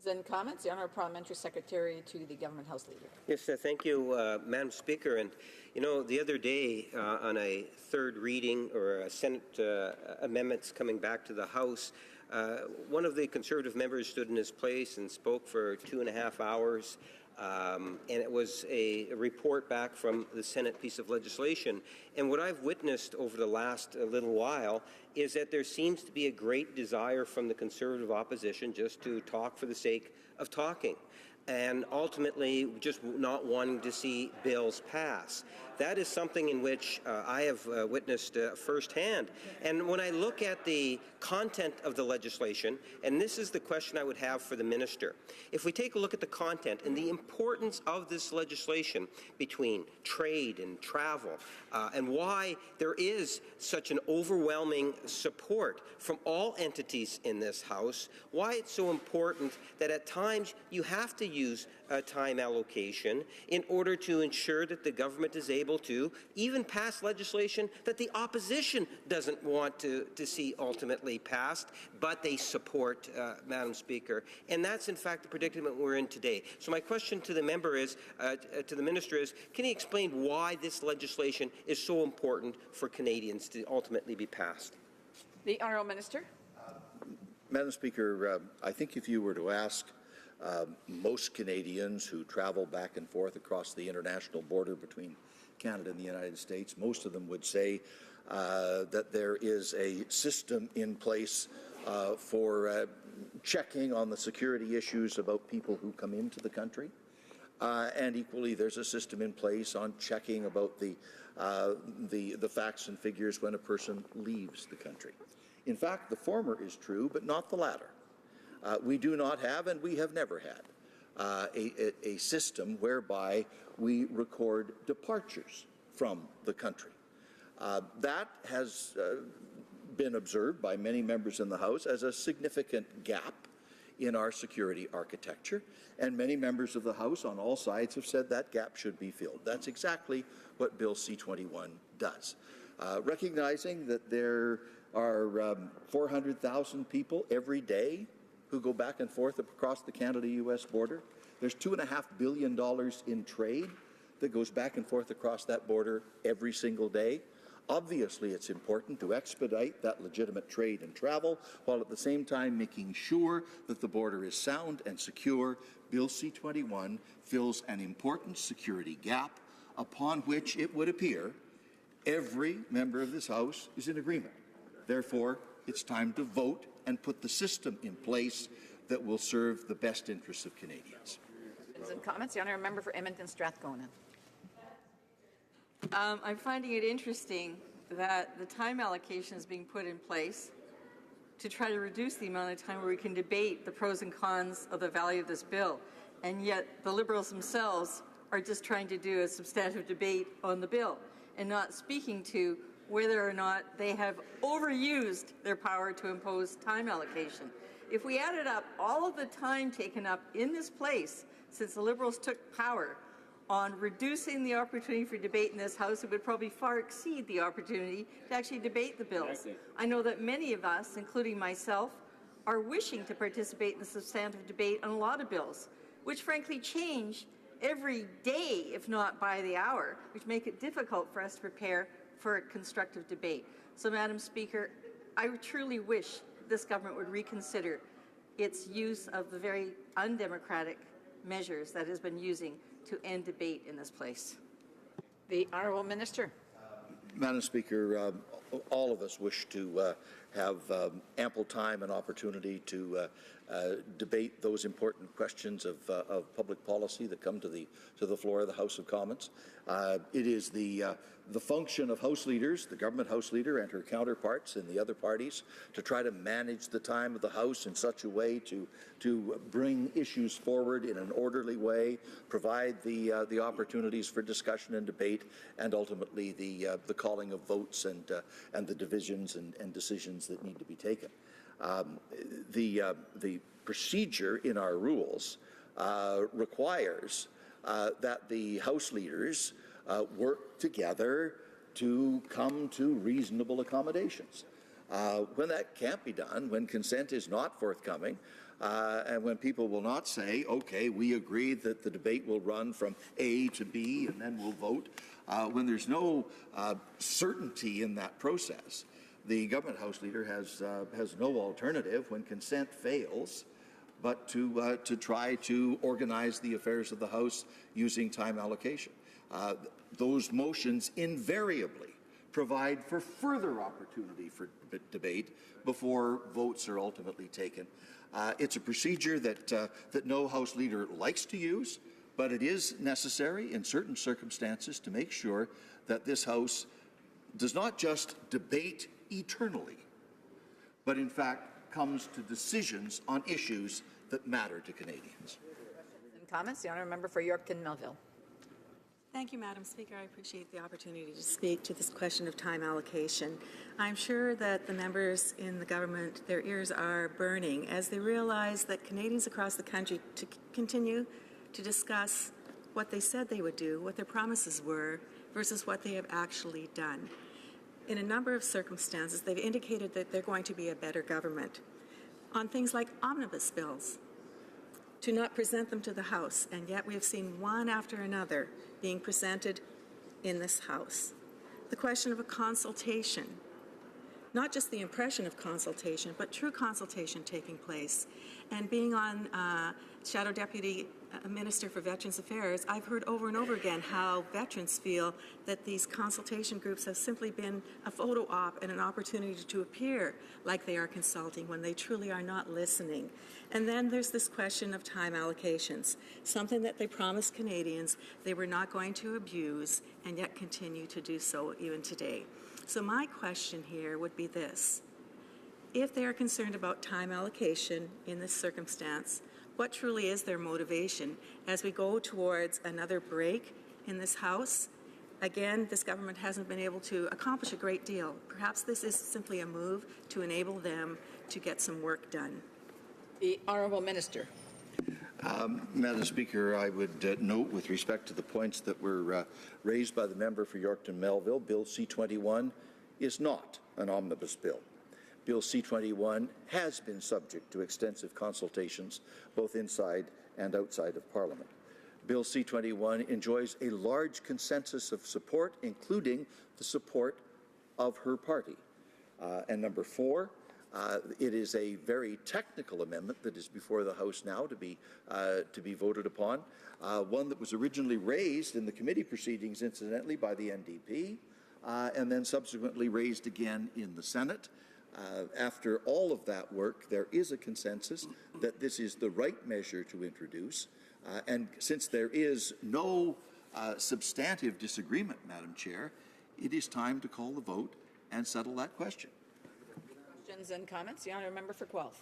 And comments. The Honourable Parliamentary Secretary to the Government House Leader. Yes, thank you, Madam Speaker. And, you know, the other day on a third reading or a Senate amendments coming back to the House, one of the Conservative members stood in his place and spoke for 2.5 hours. And it was a report back from the Senate piece of legislation. And what I've witnessed over the last little while is that there seems to be a great desire from the Conservative opposition just to talk for the sake of talking, and ultimately just not wanting to see bills pass. That is something in which I have witnessed firsthand. And when I look at the content of the legislation, and this is the question I would have for the minister, if we take a look at the content and the importance of this legislation between trade and travel, and why there is such an overwhelming support from all entities in this House, why it's so important that at times you have to use time allocation in order to ensure that the government is able to even pass legislation that the opposition doesn't want to see ultimately passed, but they support, Madam Speaker. And that's, in fact, the predicament we're in today. So my question to the member is, to the minister is, can he explain why this legislation is so important for Canadians to ultimately be passed? The Honourable Minister. Madam Speaker, I think if you were to ask most Canadians who travel back and forth across the international border between Canada and the United States, most of them would say that there is a system in place for checking on the security issues about people who come into the country. And equally, there's a system in place on checking about the facts and figures when a person leaves the country. In fact, the former is true, but not the latter. We do not have, and we have never had, a system whereby we record departures from the country. That has been observed by many members in the House as a significant gap in our security architecture, and many members of the House on all sides have said that gap should be filled. That's exactly what Bill C-21 does. Recognizing that there are 400,000 people every day who go back and forth across the Canada-U.S. border. There's $2.5 billion in trade that goes back and forth across that border every single day. Obviously, it's important to expedite that legitimate trade and travel, while at the same time making sure that the border is sound and secure. Bill C-21 fills an important security gap upon which it would appear every member of this House is in agreement. Therefore, it's time to vote and put the system in place that will serve the best interests of Canadians. And comments. The Honourable Member for Edmonton Strathcona. I'm finding it interesting that the time allocation is being put in place to try to reduce the amount of time where we can debate the pros and cons of the value of this bill, and yet the Liberals themselves are just trying to do a substantive debate on the bill and not speaking to whether or not they have overused their power to impose time allocation. If we added up all of the time taken up in this place since the Liberals took power on reducing the opportunity for debate in this House, it would probably far exceed the opportunity to actually debate the bills. Exactly. I know that many of us, including myself, are wishing to participate in the substantive debate on a lot of bills, which frankly change every day, if not by the hour, which make it difficult for us to prepare for a constructive debate. So, Madam Speaker, I truly wish this government would reconsider its use of the very undemocratic measures that it has been using to end debate in this place. The Honourable Minister. Madam Speaker, all of us wish to have ample time and opportunity to debate those important questions of public policy that come to the floor of the House of Commons. It is the the function of House leaders, the government House leader and her counterparts in the other parties, to try to manage the time of the House in such a way to bring issues forward in an orderly way, provide the opportunities for discussion and debate, and ultimately the calling of votes and the divisions and decisions that need to be taken. The procedure in our rules requires that the House leaders work together to come to reasonable accommodations. When that can't be done, when consent is not forthcoming, and when people will not say, okay, we agree that the debate will run from A to B and then we'll vote, when there's no certainty in that process, the government House leader has no alternative when consent fails but to try to organize the affairs of the House using time allocation. Those motions invariably provide for further opportunity for debate before votes are ultimately taken. It's a procedure that no House leader likes to use, but it is necessary in certain circumstances to make sure that this House does not just debate eternally, but in fact comes to decisions on issues that matter to Canadians. Comments? The honourable member for Yorkton Melville. Thank you, Madam Speaker. I appreciate the opportunity to speak to this question of time allocation. I'm sure that the members in the government, their ears are burning as they realize that Canadians across the country continue to discuss what they said they would do, what their promises were, versus what they have actually done. In a number of circumstances, they've indicated that they're going to be a better government. On things like omnibus bills, to not present them to the House, and yet we have seen one after another being presented in this House. The question of a consultation, not just the impression of consultation, but true consultation taking place. And being on Shadow Deputy Minister for Veterans Affairs, I've heard over and over again how veterans feel that these consultation groups have simply been a photo op and an opportunity to appear like they are consulting when they truly are not listening. And then there's this question of time allocations, something that they promised Canadians they were not going to abuse and yet continue to do so even today. So my question here would be this. If they are concerned about time allocation in this circumstance, what truly is their motivation as we go towards another break in this House? Again, this government hasn't been able to accomplish a great deal. Perhaps this is simply a move to enable them to get some work done. The Honourable Minister. Madam Speaker, I would note with respect to the points that were raised by the member for Yorkton Melville, Bill C-21 is not an omnibus bill. Bill C-21 has been subject to extensive consultations both inside and outside of Parliament. Bill C-21 enjoys a large consensus of support, including the support of her party. And number 4, it is a very technical amendment that is before the House now to be voted upon, one that was originally raised in the committee proceedings, incidentally, by the NDP, and then subsequently raised again in the Senate. After all of that work, there is a consensus that this is the right measure to introduce. And since there is no substantive disagreement, Madam Chair, it is time to call the vote and settle that question. Questions and comments? The honourable member for Guelph.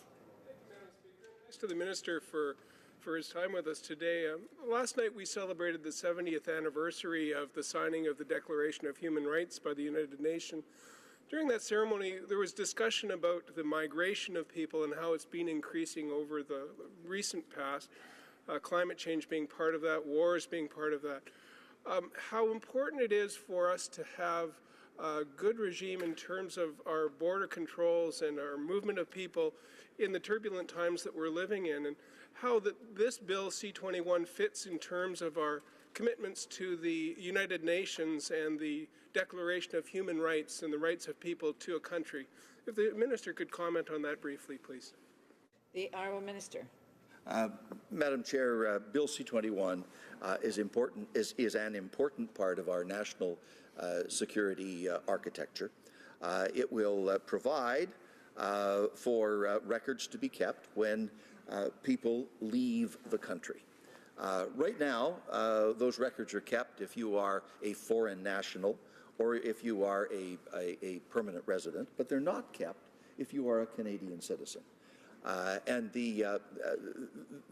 Thanks to the Minister for his time with us today. Last night we celebrated the 70th anniversary of the signing of the Declaration of Human Rights by the United Nations. During that ceremony, there was discussion about the migration of people and how it's been increasing over the recent past, climate change being part of that, wars being part of that. How important it is for us to have a good regime in terms of our border controls and our movement of people in the turbulent times that we're living in, and how this bill C-21 fits in terms of our commitments to the United Nations and the Declaration of Human Rights and the rights of people to a country. If the Minister could comment on that briefly, please. The Honourable Minister. Madam Chair, Bill C-21 is an important part of our national security architecture. It will provide for records to be kept when people leave the country. Right now, those records are kept if you are a foreign national or if you are a permanent resident, but they're not kept if you are a Canadian citizen. And the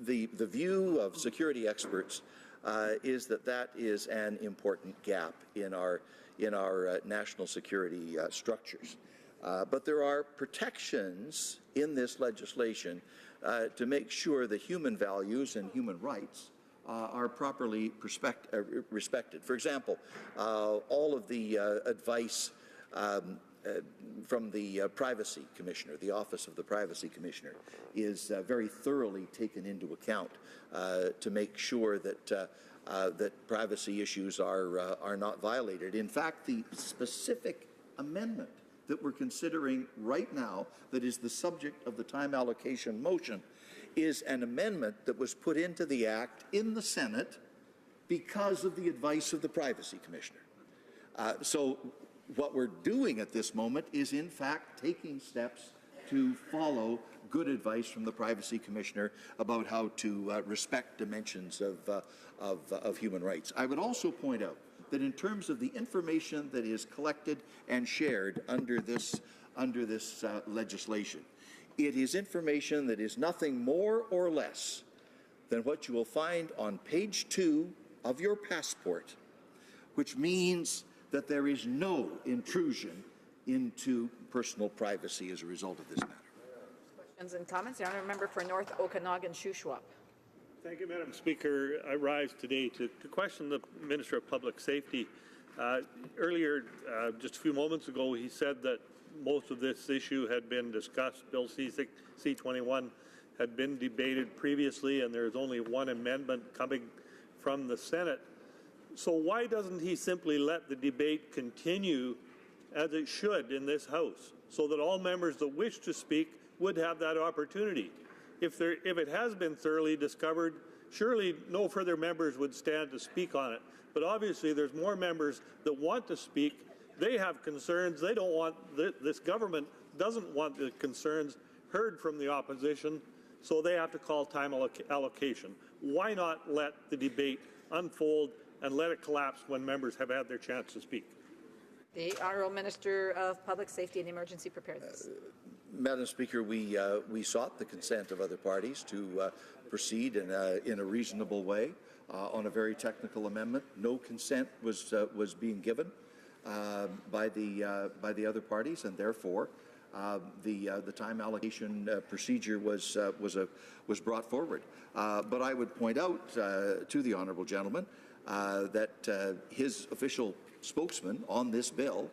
view of security experts is that is an important gap in our national security structures. But there are protections in this legislation to make sure that human values and human rights are properly respected. For example, all of the advice from the Privacy Commissioner, the Office of the Privacy Commissioner, is very thoroughly taken into account to make sure that that privacy issues are not violated. In fact, the specific amendment that we're considering right now, that is the subject of the time allocation motion, is an amendment that was put into the Act in the Senate because of the advice of the Privacy Commissioner. So what we're doing at this moment is, in fact, taking steps to follow good advice from the Privacy Commissioner about how to respect dimensions of human rights. I would also point out that in terms of the information that is collected and shared under this legislation, it is information that is nothing more or less than what you will find on page 2 of your passport, which means that there is no intrusion into personal privacy as a result of this matter. Questions and comments? The honourable member for North Okanagan-Shuswap. Thank you, Madam Speaker. I rise today to question the Minister of Public Safety. Earlier, just a few moments ago, he said that most of this issue had been discussed. Bill C-21 had been debated previously, and there's only one amendment coming from the Senate. So why doesn't he simply let the debate continue as it should in this House, so that all members that wish to speak would have that opportunity? If it has been thoroughly discovered, surely no further members would stand to speak on it. But obviously there's more members that want to speak. They have concerns. They don't want, this government doesn't want the concerns heard from the opposition, so they have to call time allocation. Why not let the debate unfold and let it collapse when members have had their chance to speak? The Honourable Minister of Public Safety and Emergency Preparedness. Madam Speaker, we sought the consent of other parties to proceed in a reasonable way on a very technical amendment. No consent was being given by the other parties, and therefore the time allocation procedure was brought forward. But I would point out to the honourable gentleman that his official spokesman on this bill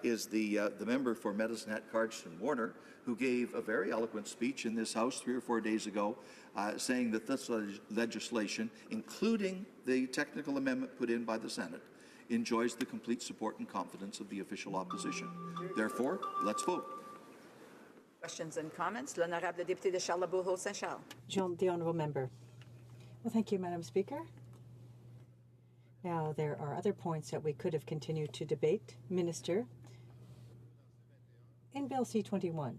is the member for Medicine Hat Cardston Warner, who gave a very eloquent speech in this House 3 or 4 days ago, saying that this legislation, including the technical amendment put in by the Senate, enjoys the complete support and confidence of the official opposition. Therefore, let's vote. Questions and comments? L'honorable député de Charlebourg-Saint-Charles. Jean, the honourable member. Well, thank you, Madam Speaker. Now, there are other points that we could have continued to debate, Minister. In Bill C-21,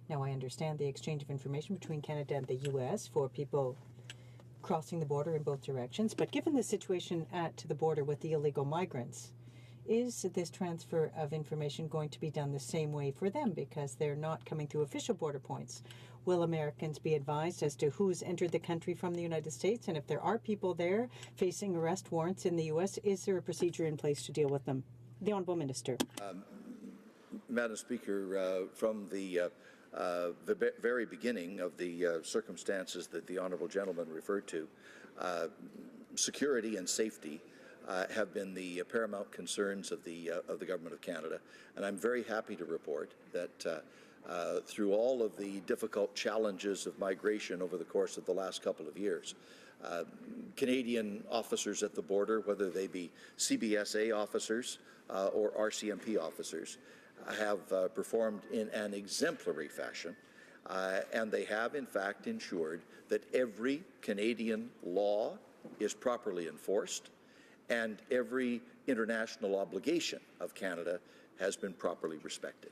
now I understand the exchange of information between Canada and the U.S. for people crossing the border in both directions, but given the situation at the border with the illegal migrants, is this transfer of information going to be done the same way for them because they're not coming through official border points? Will Americans be advised as to who's entered the country from the United States? And if there are people there facing arrest warrants in the U.S., is there a procedure in place to deal with them? The Honourable Minister. Madam Speaker, from the very beginning of the circumstances that the honourable gentleman referred to, security and safety have been the paramount concerns of the Government of Canada, and I'm very happy to report that through all of the difficult challenges of migration over the course of the last couple of years, Canadian officers at the border, whether they be CBSA officers or RCMP officers, have performed in an exemplary fashion, and they have in fact ensured that every Canadian law is properly enforced and every international obligation of Canada has been properly respected.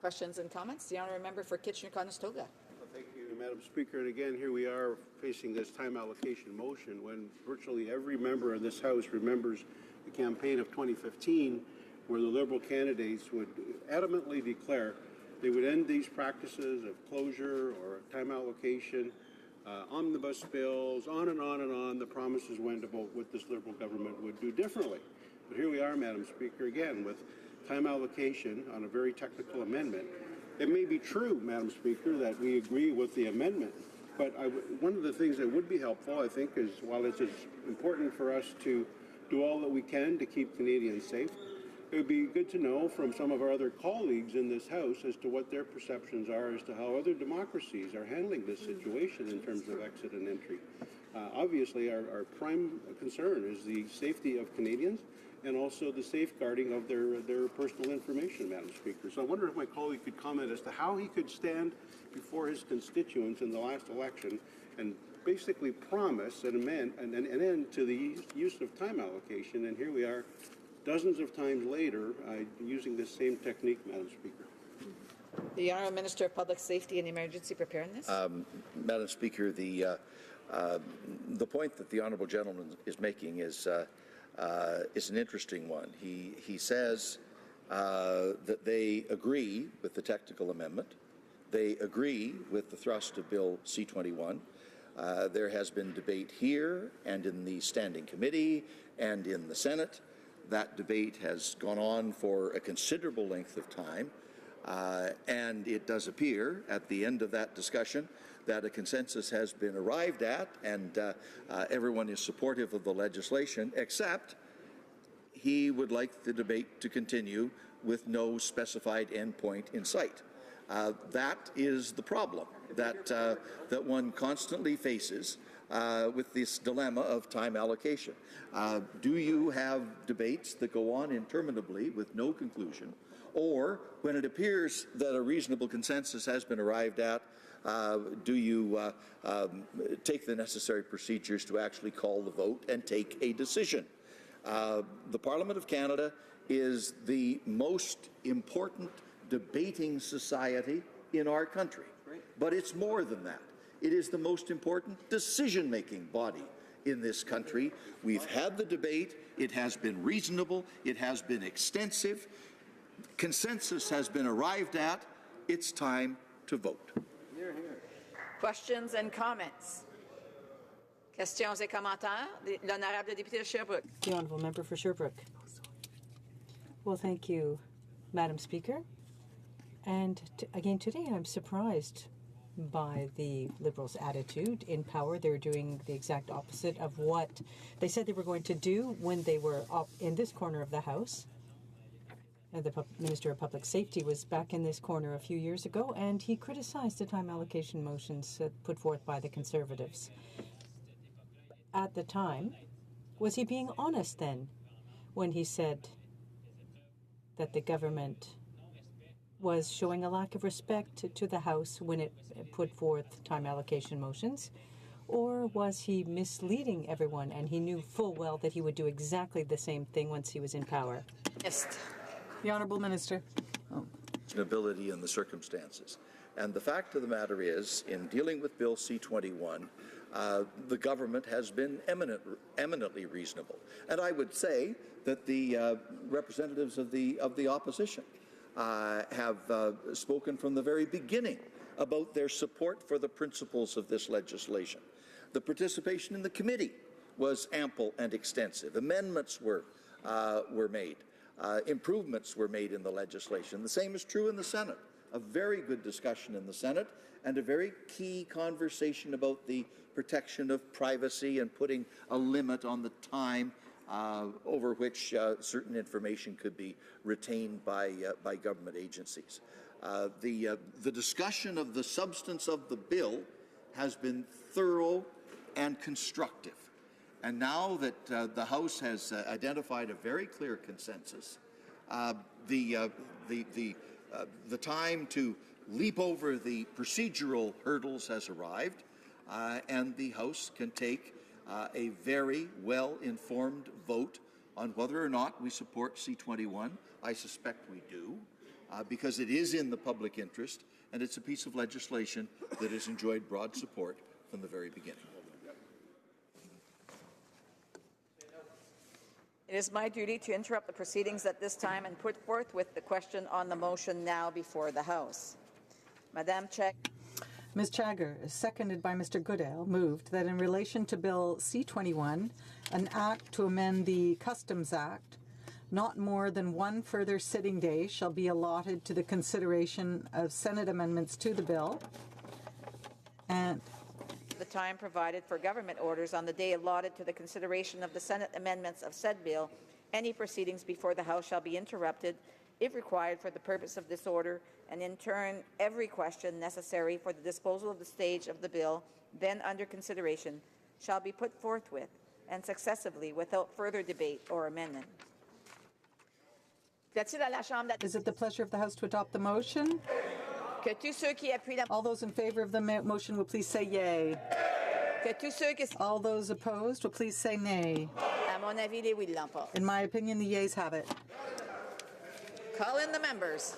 Questions and comments? The honourable member for Kitchener-Conestoga. Thank you, Madam Speaker. And again, here we are facing this time allocation motion when virtually every member of this House remembers the campaign of 2015, where the Liberal candidates would adamantly declare they would end these practices of closure or time allocation, omnibus bills, on and on and on. The promises went about what this Liberal government would do differently. But here we are, Madam Speaker, again with time allocation on a very technical amendment. It may be true, Madam Speaker, that we agree with the amendment, but one of the things that would be helpful, I think, is while it's important for us to do all that we can to keep Canadians safe, it would be good to know from some of our other colleagues in this House as to what their perceptions are as to how other democracies are handling this situation in terms of exit and entry. Obviously, our prime concern is the safety of Canadians and also the safeguarding of their personal information, Madam Speaker. So I wonder if my colleague could comment as to how he could stand before his constituents in the last election and basically promise an end to the use of time allocation. And here we are, dozens of times later, using this same technique, Madam Speaker. The Honourable Minister of Public Safety and Emergency Preparedness. Madam Speaker, the point that the honourable gentleman is making is an interesting one. He says that they agree with the technical amendment. They agree with the thrust of Bill C-21. There has been debate here and in the Standing Committee and in the Senate. That debate has gone on for a considerable length of time, and it does appear at the end of that discussion that a consensus has been arrived at, and everyone is supportive of the legislation, except he would like the debate to continue with no specified endpoint in sight. That is the problem that one constantly faces with this dilemma of time allocation. Do you have debates that go on interminably with no conclusion, or when it appears that a reasonable consensus has been arrived at, do you take the necessary procedures to actually call the vote and take a decision? The Parliament of Canada is the most important debating society in our country, but it's more than that. It is the most important decision-making body in this country. We've had the debate. It has been reasonable. It has been extensive. Consensus has been arrived at. It's time to vote. Questions and comments? Questions et commentaires? L'honorable député de Sherbrooke. The honourable member for Sherbrooke. Well, thank you, Madam Speaker. And again, today I'm surprised by the Liberals' attitude in power. They're doing the exact opposite of what they said they were going to do when they were up in this corner of the House. And the Minister of Public Safety was back in this corner a few years ago, and he criticized the time allocation motions put forth by the Conservatives. At the time, was he being honest then when he said that the government was showing a lack of respect to the House when it put forth time allocation motions? Or was he misleading everyone and he knew full well that he would do exactly the same thing once he was in power? Yes. The Honourable Minister. Ability and the circumstances. And the fact of the matter is, in dealing with Bill C-21, the government has been eminently reasonable. And I would say that the representatives of the opposition have spoken from the very beginning about their support for the principles of this legislation. The participation in the committee was ample and extensive. Amendments were made. Improvements were made in the legislation. The same is true in the Senate. A very good discussion in the Senate and a very key conversation about the protection of privacy and putting a limit on the time over which certain information could be retained by government agencies. The discussion of the substance of the bill has been thorough and constructive. And now that the House has identified a very clear consensus, the time to leap over the procedural hurdles has arrived, and the House can take a very well-informed vote on whether or not we support C-21. I suspect we do, because it is in the public interest, and it's a piece of legislation that has enjoyed broad support from the very beginning. It is my duty to interrupt the proceedings at this time and put forth with the question on the motion now before the House. Madam Chair. Ms. Chagger, seconded by Mr. Goodale, moved that in relation to Bill C-21, an act to amend the Customs Act, not more than one further sitting day shall be allotted to the consideration of Senate amendments to the bill, and the time provided for government orders on the day allotted to the consideration of the Senate amendments of said bill, any proceedings before the House shall be interrupted if required for the purpose of this order, and in turn every question necessary for the disposal of the stage of the bill then under consideration shall be put forthwith and successively without further debate or amendment. Is it the pleasure of the House to adopt the motion? All those in favor of the motion will please say yay. All those opposed will please say nay. In my opinion, the yeas have it. Call in the members.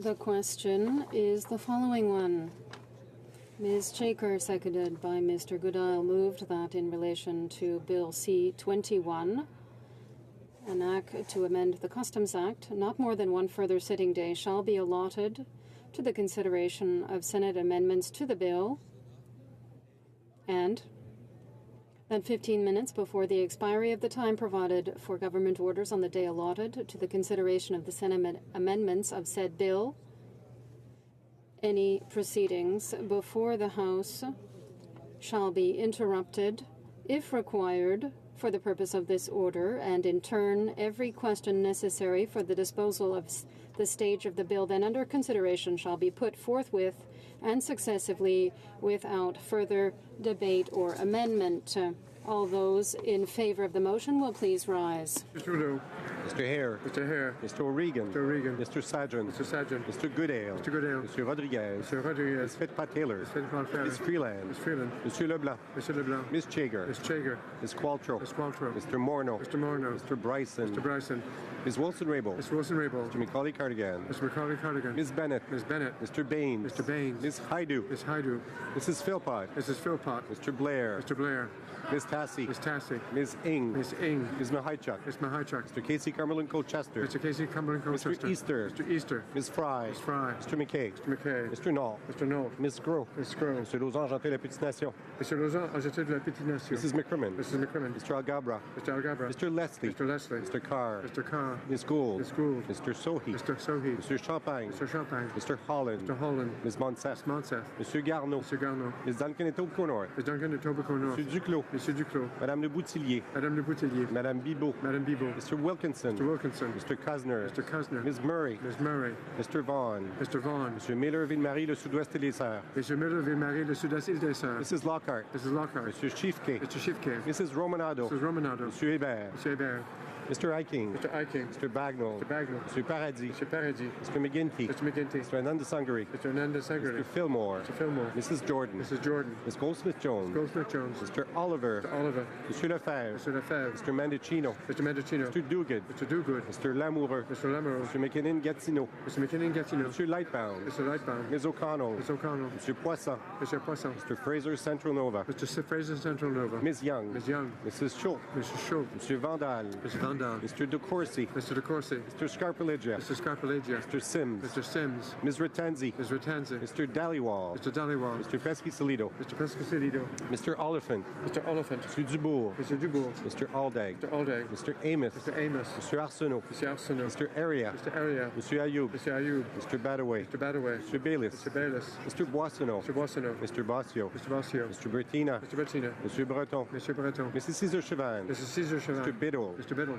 The question is the following one. Ms. Chaker, seconded by Mr. Goodile, moved that in relation to Bill C-21, an act to amend the Customs Act, not more than one further sitting day shall be allotted to the consideration of Senate amendments to the bill, and that 15 minutes before the expiry of the time provided for government orders on the day allotted to the consideration of the Senate amendments of said bill, any proceedings before the House shall be interrupted, if required, for the purpose of this order, and in turn, every question necessary for the disposal of the stage of the bill then under consideration shall be put forthwith and successively without further debate or amendment. All those in favor of the motion will please rise. Mr. Trudeau. Mr. Hare. Mr. Hare. Mr. O'Regan. Mr. O'Regan. Mr. Sajjan. Mr. Sajjan. Mr. Goodale. Mr. Goodale. Mr. Rodriguez. Mr. Rodriguez. Ms. Fitzpatrick. Ms. Fitzpatrick. Ms. Freeland. Ms. Freeland. Monsieur Leblanc. Monsieur Leblanc. Ms. Chager. Ms. Chager. Ms. Qualtrough. Ms. Qualtrough. Mr. Morneau. Mr. Morneau. Mr. Bryson. Mr. Bryson. Ms. Wilson-Raybould. Ms. Wilson-Raybould. Mr. Macaulay Cardigan. Mr. Macaulay Cardigan. Ms. Bennett. Ms. Bennett. Mr. Baines. Mr. Baines. Ms. Haidu. Ms. Haidu. Mrs. Philpott. Mrs. Philpott. Mr. Blair. Mr. Blair. Ms. Tassie. Ms. Tassie. Ms. Ing. Ms. Ing. Ms. Mahichuk. Ms. Mahichuk. Mr. Casey Cumberland Colchester. Mr. Casey Cumberland Colchester. Mr. Easter. Mr. Easter. Ms. Fry. Ms. Fry. Mr. McKay. Mr. McKay. Mr. Knoll. Mr. Knoll. Ms. Groh. Ms. Groh. Mr. Lauzon, jeté la petite nation. Mr. Lauzon, jeté de la petite nation. Mrs. McCrimmon. Mrs. McCrimmon. Mr. Algabra. Mr. Algabra. Mr. Leslie. Mr. Leslie. Mr. Carr. Mr. Carr. Ms. Gould. Ms. Gould. Mr. Sohi. Mr. Sohi. Mr. Champagne. Mr. Champagne. Mr. Holland. Mr. Holland. Ms. Monsef. Monsef. Mr. Garneau. Mr. Garneau. Ms. Duncan Etobicoke-North. Ms. Duncan Etobicoke-North. Mr. Duclos. Mr. Duclos. Madame Le Boutillier. Madame Le Boutillier. Madame Bibeau. Madame Bibeau. Mr. Wilkinson. Mr. Wilkinson. Mr. Cosner. Mr. Cosner. Ms. Murray. Ms. Murray. Mr. Vaughan. Mr. Vaughan. Mr. Miller-Ville-Marie, le Sud-Ouest et les Serres. Mr. Miller-Ville-Marie, le Sud-Ouest et les Serres. Mrs. Lockhart. Mrs. Lockhart. Mr. Chiefke. Mr. Chiefke. Mrs. Romanado. Mrs. Romanado. Monsieur Hébert. Monsieur Hébert. Mr. Eiking. Mr. Eiking. Mr. Bagnall. Mr. Bagnall. Mr. Paradis. Mr. Paradis. Mr. McGinty. Mr. McGinty. Mr. Ananda Sangari. Mr. Ananda Sangari. Mr. Fillmore. Mr. Fillmore. Mrs. Jordan. Mrs. Jordan. Ms. Goldsmith-Jones. Goldsmith-Jones. Mr. Oliver. Mr. Oliver. Mr. Lefebvre. Mr. Lefebvre. Mr. Mendicino. Mr. Mendicino. Mr. Duguid. Mr. Duguid. Mr. Lamoureux. Mr. Lamoureux. Mr. McKinnon-Gatineau. Mr. McKinnon-Gatineau. Mr. Lightbound. Mr. Lightbound. Ms. O'Connell. Ms. O'Connell. Mr. Poisson. Mr. Poisson. Mr. Fraser Central Nova. Mr. Fraser Central Nova. Ms. Young. Ms. Young. Mrs. Schultz. Mrs. Schultz. Mr. Vandal. Mr. Vandal. Mr. De Courcy. Mr. De Courcy. Mr. Scarpellegia. Mr. Scarpellegia. Mr. Sims. Mr. Sims. Ms. Ratanzi. Ms. Ratanzi. Mr. Dhaliwal. Mr. Dhaliwal. Mr. Pescasolido. Mr. Pescasolido. Mr. Oliphant. Mr. Oliphant. Mr. Dubourg. Mr. Dubourg. Mr. Aldag. Mr. Aldag. Mr. Amos. Mr. Amos. Mr. Arsenault. Mr. Arsenault. Mr. Area. Mr. Area. Mr. Ayoub. Mr. Ayoub. Mr. Badaway. Mr. Badaway. Mr. Bayliss. Mr. Bayliss. Mr. Boissonneau. Mr. Boissonneau. Mr. Bossio. Mr. Bossio. Mr. Bertina. Mr. Bertina. Mr. Breton. Mr. Breton. Mrs. Cesar Chavan. Mrs. Cesar Chavan. Mr. Biddle. Mr. Biddle.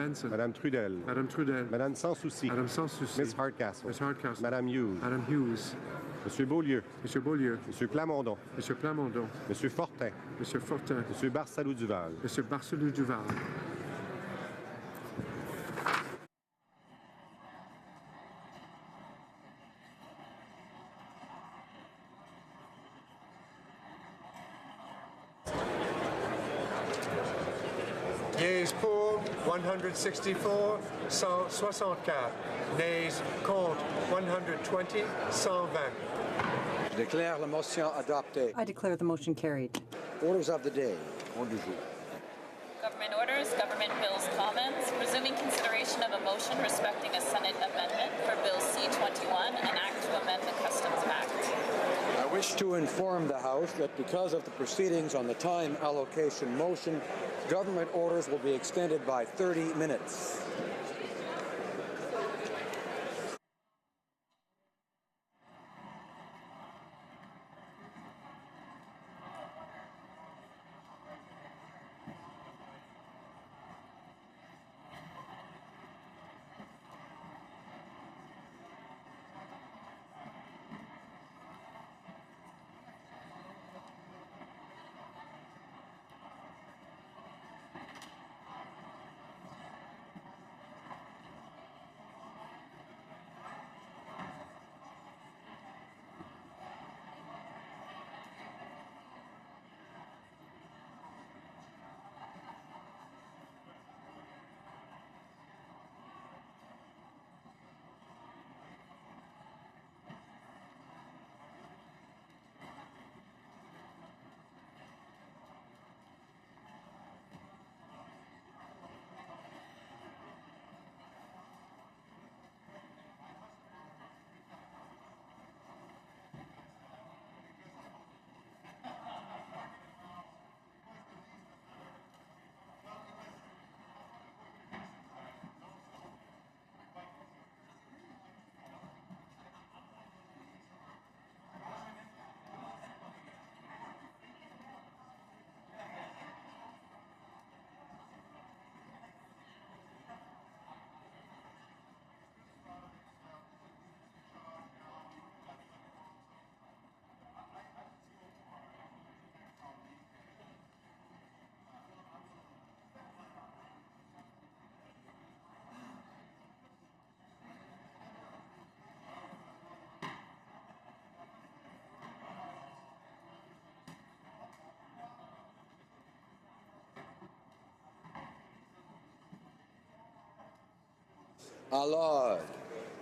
Benson. Madame Trudel. Madame Trudel. Madame Sanssouci. Madame Sanssouci. Miss Hardcastle. Miss Hardcastle. Madame Hughes. Madame Hughes. Monsieur Beaulieu. Monsieur Beaulieu. Monsieur Plamondon. Monsieur Plamondon. Monsieur Fortin. Monsieur Fortin. Monsieur Barsalou-Duval. Monsieur Barsalou-Duval. Yeas pour 164, 164. Nays contre 120, 120. Je déclare la motion adoptée. I declare the motion carried. Orders of the day. Ordre du jour. Government orders, government bills comments, resuming consideration of a motion respecting a Senate amendment for Bill C-21, an act to amend the Customs Act. I wish to inform the House that because of the proceedings on the time allocation motion, government orders will be extended by 30 minutes. Alors,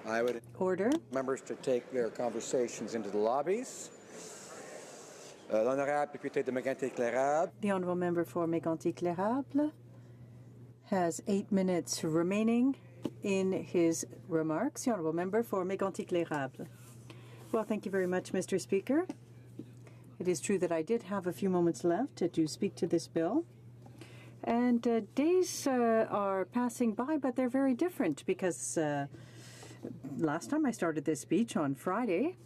I would order members to take their conversations into the lobbies. L'honorable député de Mégantic-L'Érable. The honourable member for Mégantic-L'Érable has 8 minutes remaining in his remarks. The honourable member for Mégantic-L'Érable. Well, thank you very much, Mr. Speaker. It is true that I did have a few moments left to speak to this bill. And days are passing by, but they're very different because last time I started this speech on Friday,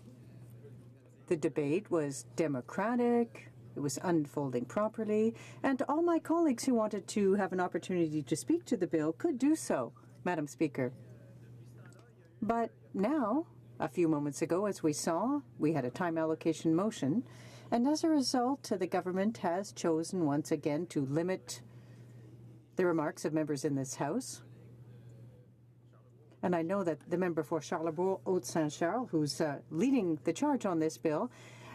the debate was democratic, it was unfolding properly, and all my colleagues who wanted to have an opportunity to speak to the bill could do so, Madam Speaker. But now, a few moments ago, as we saw, we had a time allocation motion, and as a result, the government has chosen once again to limit the remarks of members in this House. And I know that the member for Charlebourg-Haute-Saint-Charles, who's leading the charge on this bill,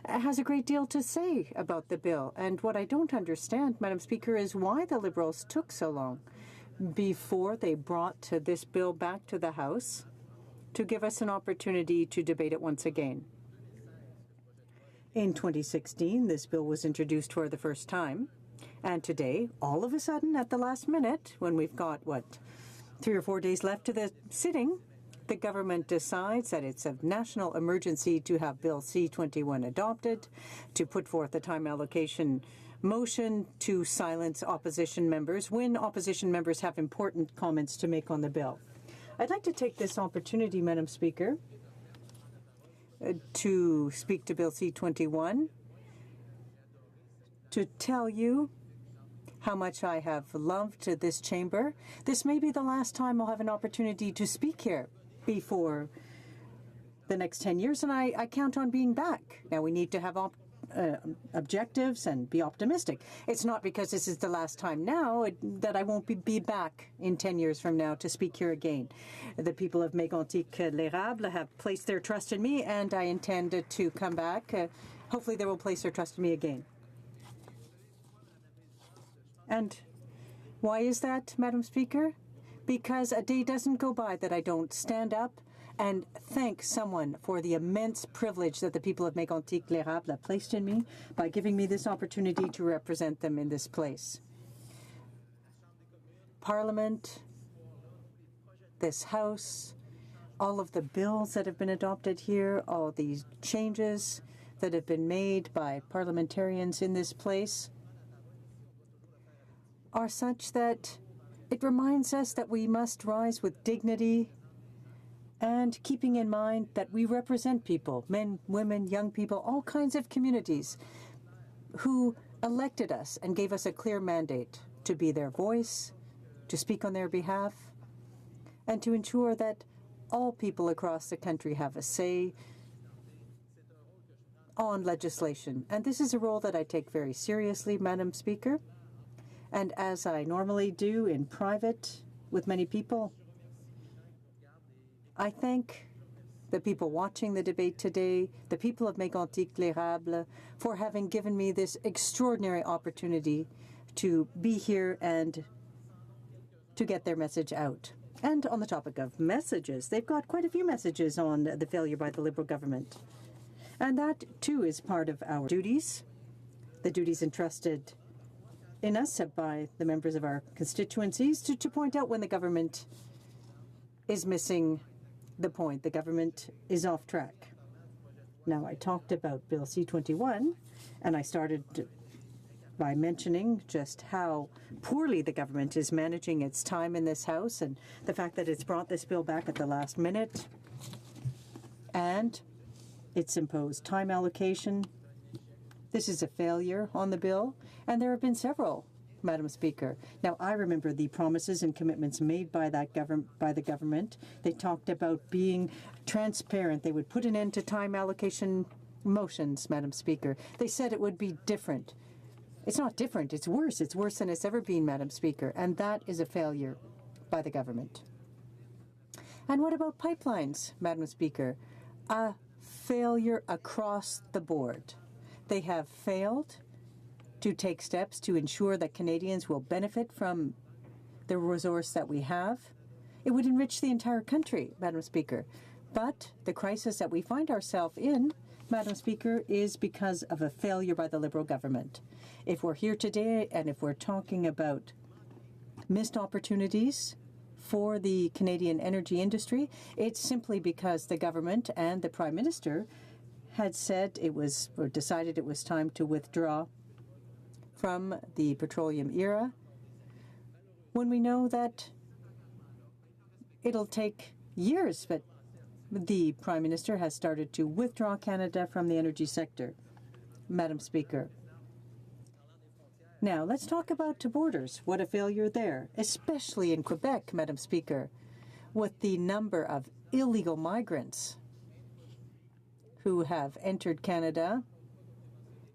has a great deal to say about the bill. And what I don't understand, Madam Speaker, is why the Liberals took so long before they brought this bill back to the House to give us an opportunity to debate it once again. In 2016, this bill was introduced for the first time. And today, all of a sudden, at the last minute, when we've got, 3 or 4 days left to the sitting, the government decides that it's a national emergency to have Bill C-21 adopted, to put forth a time allocation motion to silence opposition members when opposition members have important comments to make on the bill. I'd like to take this opportunity, Madam Speaker, to speak to Bill C-21, to tell you how much I have loved this chamber. This may be the last time I'll have an opportunity to speak here before the next 10 years, and I count on being back. Now, we need to have objectives and be optimistic. It's not because this is the last time now that I won't be back in 10 years from now to speak here again. The people of Mégantic-L'Érable have placed their trust in me, and I intend to come back. Hopefully they will place their trust in me again. And Why is that, Madam Speaker? Because a day doesn't go by that I don't stand up and thank someone for the immense privilege that the people of Mégantic-L'Érable have placed in me by giving me this opportunity to represent them in this place. Parliament, this House, all of the bills that have been adopted here, all these changes that have been made by parliamentarians in this place are such that it reminds us that we must rise with dignity and keeping in mind that we represent people, men, women, young people, all kinds of communities who elected us and gave us a clear mandate to be their voice, to speak on their behalf, and to ensure that all people across the country have a say on legislation. And this is a role that I take very seriously, Madam Speaker. And as I normally do in private with many people, I thank the people watching the debate today, the people of Mégantic-L'Érable, for having given me this extraordinary opportunity to be here and to get their message out. And on the topic of messages, they've got quite a few messages on the failure by the Liberal government. And that, too, is part of our duties, the duties entrusted in us by the members of our constituencies to point out when the government is missing the point. The government is off track. Now, I talked about Bill C-21, and I started by mentioning just how poorly the government is managing its time in this House and the fact that it's brought this bill back at the last minute and it's imposed time allocation. This is a failure on the bill, and there have been several, Madam Speaker. Now, I remember the promises and commitments made by the government. They talked about being transparent. They would put an end to time allocation motions, Madam Speaker. They said it would be different. It's not different. It's worse. It's worse than it's ever been, Madam Speaker, and that is a failure by the government. And what about pipelines, Madam Speaker? A failure across the board. They have failed to take steps to ensure that Canadians will benefit from the resource that we have. It would enrich the entire country, Madam Speaker. But the crisis that we find ourselves in, Madam Speaker, is because of a failure by the Liberal government. If we're here today and if we're talking about missed opportunities for the Canadian energy industry, it's simply because the government and the Prime Minister had said it was, or decided it was time to withdraw from the petroleum era, when we know that it'll take years, but the Prime Minister has started to withdraw Canada from the energy sector, Madam Speaker. Now, let's talk about borders. What a failure there, especially in Quebec, Madam Speaker, with the number of illegal migrants who have entered Canada,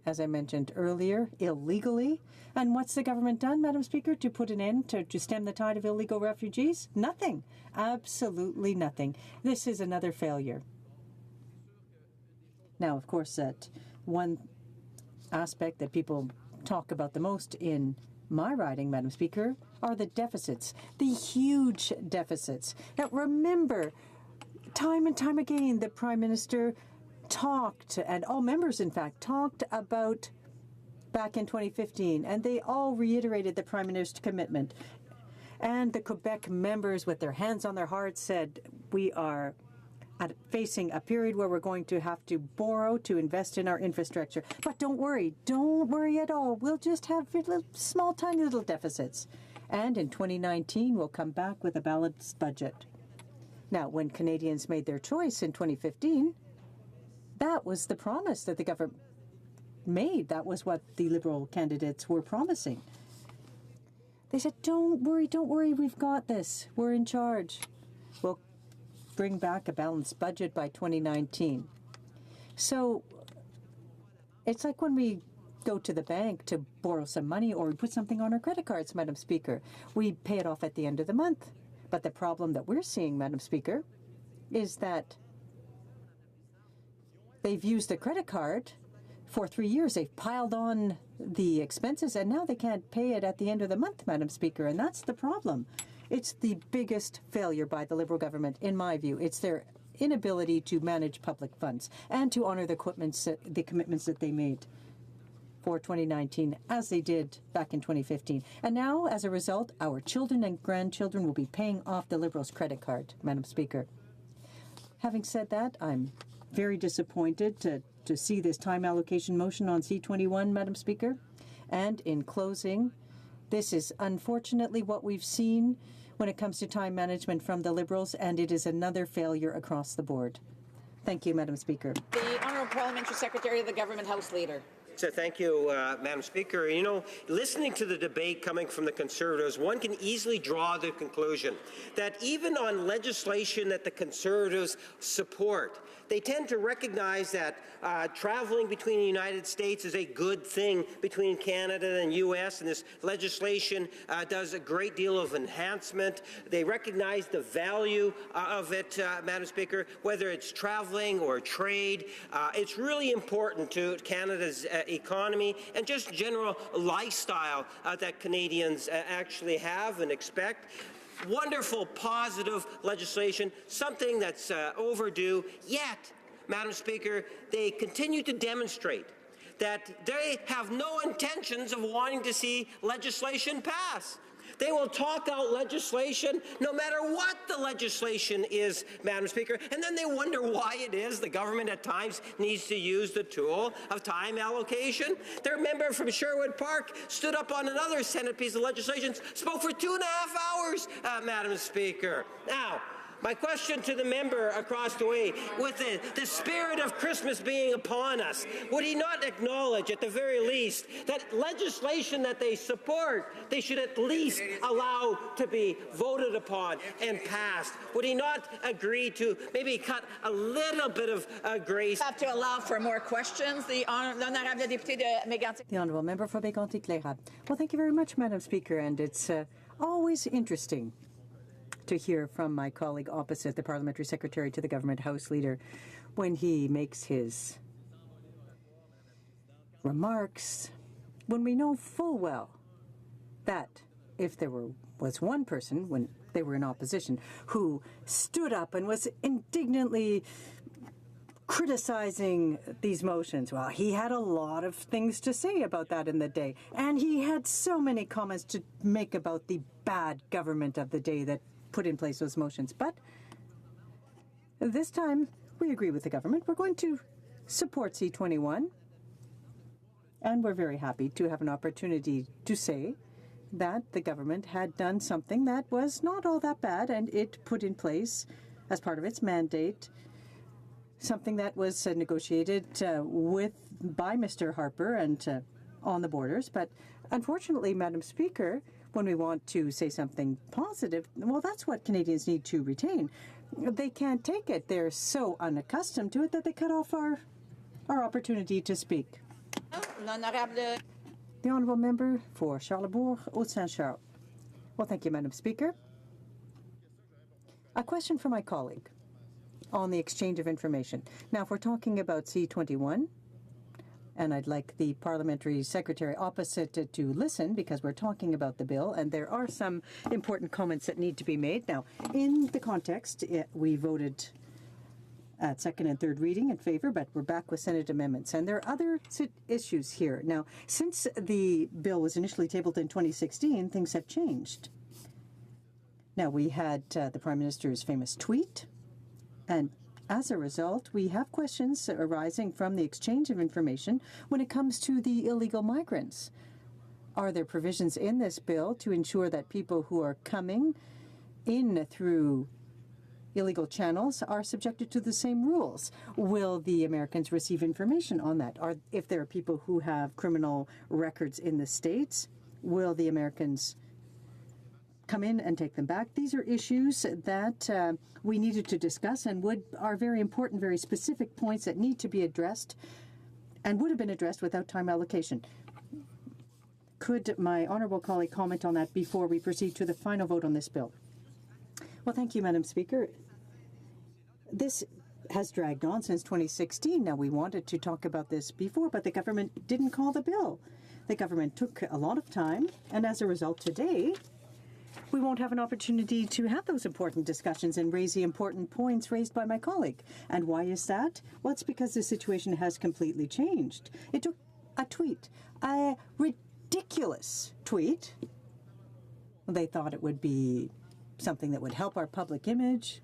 as I mentioned earlier, illegally. And what's the government done, Madam Speaker, to put an end to stem the tide of illegal refugees? Nothing. Absolutely nothing. This is another failure. Now, of course, that one aspect that people talk about the most in my riding, Madam Speaker, are the deficits, the huge deficits. Now, remember, time and time again, the Prime Minister talked, and all members, in fact, talked about back in 2015, and they all reiterated the Prime Minister's commitment. And the Quebec members, with their hands on their hearts, said, we are facing a period where we're going to have to borrow to invest in our infrastructure. But don't worry at all. We'll just have small, tiny little deficits. And in 2019, we'll come back with a balanced budget. Now, when Canadians made their choice in 2015, that was the promise that the government made. That was what the Liberal candidates were promising. They said, don't worry, we've got this. We're in charge. We'll bring back a balanced budget by 2019. So it's like when we go to the bank to borrow some money or we put something on our credit cards, Madam Speaker. We pay it off at the end of the month. But the problem that we're seeing, Madam Speaker, is that they've used the credit card For 3 years, they've piled on the expenses, and now they can't pay it at the end of the month, Madam Speaker, and that's the problem. It's the biggest failure by the Liberal government, in my view. It's their inability to manage public funds and to honour the commitments that they made for 2019, as they did back in 2015. And now, as a result, our children and grandchildren will be paying off the Liberals' credit card, Madam Speaker. Having said that, I'm very disappointed to see this time allocation motion on C21, Madam Speaker. And in closing, this is unfortunately what we've seen when it comes to time management from the Liberals, and it is another failure across the board. Thank you, Madam Speaker. The Honourable Parliamentary Secretary of the Government House Leader. So thank you, Madam Speaker. You know, listening to the debate coming from the Conservatives, one can easily draw the conclusion that even on legislation that the Conservatives support, they tend to recognize that traveling between the United States is a good thing between Canada and U.S., and this legislation does a great deal of enhancement. They recognize the value of it, Madam Speaker, whether it's traveling or trade. It's really important to Canada's economy and just general lifestyle that Canadians actually have and expect. Wonderful, positive legislation, something that's overdue, yet, Madam Speaker, they continue to demonstrate that they have no intentions of wanting to see legislation pass. They will talk out legislation no matter what the legislation is, Madam Speaker, and then they wonder why it is the government at times needs to use the tool of time allocation. Their member from Sherwood Park stood up on another Senate piece of legislation, spoke for 2.5 hours, Madam Speaker. Now, my question to the member across the way, with the spirit of Christmas being upon us, would he not acknowledge at the very least that legislation that they support, they should at least allow to be voted upon and passed? Would he not agree to maybe cut a little bit of grace? Have to allow for more questions. The Honourable Député de Mégantic. The Honourable Member for Mégantic-Lérable. Well, thank you very much, Madam Speaker, and it's always interesting to hear from my colleague opposite, the Parliamentary Secretary to the Government House Leader, when he makes his remarks, when we know full well that if there was one person, when they were in opposition, who stood up and was indignantly criticizing these motions. Well, he had a lot of things to say about that in the day, and he had so many comments to make about the bad government of the day that put in place those motions. But this time, we agree with the government. We're going to support C21, and we're very happy to have an opportunity to say that the government had done something that was not all that bad, and it put in place, as part of its mandate, something that was negotiated by Mr. Harper and on the borders. But unfortunately, Madam Speaker, when we want to say something positive, well, that's what Canadians need to retain. They can't take it. They're so unaccustomed to it that they cut off our opportunity to speak. The Honourable Member for Charlesbourg, Haute-Saint-Charles. Well, thank you, Madam Speaker. A question for my colleague on the exchange of information. Now, if we're talking about C21, and I'd like the Parliamentary Secretary opposite to listen, because we're talking about the bill, and there are some important comments that need to be made. Now, in the context, we voted at second and third reading in favour, but we're back with Senate amendments. And there are other issues here. Now, since the bill was initially tabled in 2016, things have changed. Now, we had the Prime Minister's famous tweet, and as a result, we have questions arising from the exchange of information when it comes to the illegal migrants. Are there provisions in this bill to ensure that people who are coming in through illegal channels are subjected to the same rules? Will the Americans receive information on that? If there are people who have criminal records in the States, will the Americans come in and take them back? These are issues that we needed to discuss and are very important, very specific points that need to be addressed and would have been addressed without time allocation. Could my honourable colleague comment on that before we proceed to the final vote on this bill? Well, thank you, Madam Speaker. This has dragged on since 2016. Now, we wanted to talk about this before, but the government didn't call the bill. The government took a lot of time, and as a result, today, we won't have an opportunity to have those important discussions and raise the important points raised by my colleague. And why is that? Well, it's because the situation has completely changed. It took a tweet, a ridiculous tweet. They thought it would be something that would help our public image.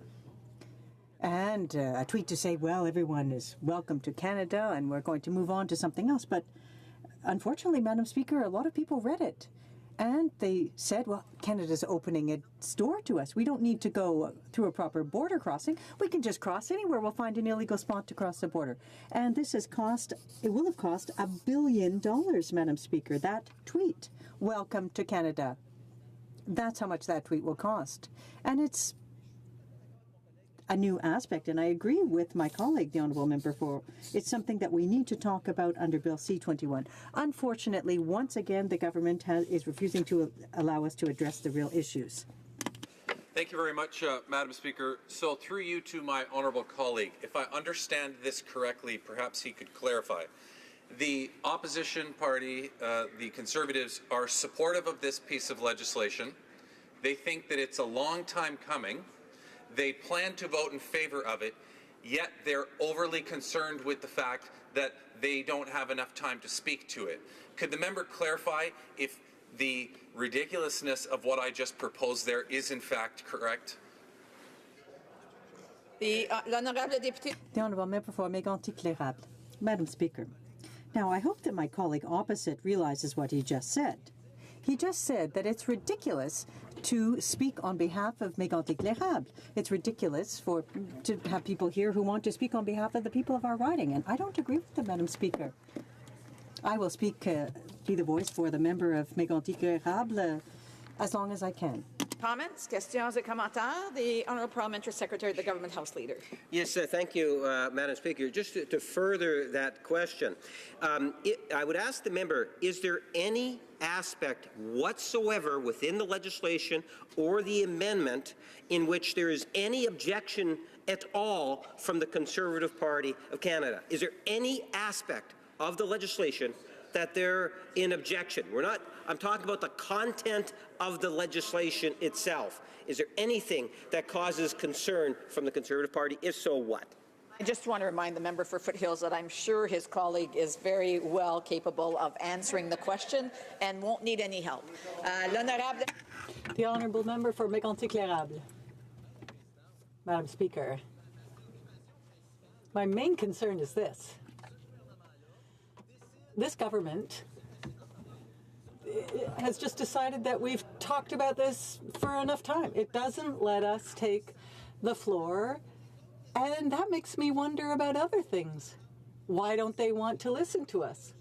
And a tweet to say, well, everyone is welcome to Canada and we're going to move on to something else. But unfortunately, Madam Speaker, a lot of people read it. And they said, well, Canada's opening its door to us. We don't need to go through a proper border crossing. We can just cross anywhere. We'll find an illegal spot to cross the border. And this has cost, it will have cost $1 billion, Madam Speaker, that tweet. Welcome to Canada. That's how much that tweet will cost. And it's a new aspect, and I agree with my colleague, the Honourable Member for, it's something that we need to talk about under Bill C-21. Unfortunately, once again, the government is refusing to allow us to address the real issues. Thank you very much, Madam Speaker. So through you to my honourable colleague, if I understand this correctly, perhaps he could clarify. The opposition party, the Conservatives, are supportive of this piece of legislation. They think that it's a long time coming. They plan to vote in favor of it, yet they're overly concerned with the fact that they don't have enough time to speak to it. Could the member clarify if the ridiculousness of what I just proposed there is in fact correct? The Honourable Member for Mégantic-Lérable. Madam Speaker, now I hope that my colleague opposite realizes what he just said. He just said that it's ridiculous to speak on behalf of Mégantic-Lérable. It's ridiculous to have people here who want to speak on behalf of the people of our riding, and I don't agree with them, Madam Speaker. I will be the voice for the member of Mégantic-Lérable as long as I can. Comments, questions et commentaires? The Honourable Parliamentary Secretary, the Government House Leader. Yes, thank you, Madam Speaker. Just to further that question, I would ask the member, is there any aspect whatsoever within the legislation or the amendment in which there is any objection at all from the Conservative Party of Canada? Is there any aspect of the legislation that they're in objection? I'm talking about the content of the legislation itself. Is there anything that causes concern from the Conservative Party? If so, what? I just want to remind the member for Foothills that I'm sure his colleague is very well capable of answering the question and won't need any help. The Honourable Member for Mégantic-Lérable. Madam Speaker, my main concern is this. This government has just decided that we've talked about this for enough time. It doesn't let us take the floor, and that makes me wonder about other things. Why don't they want to listen to us?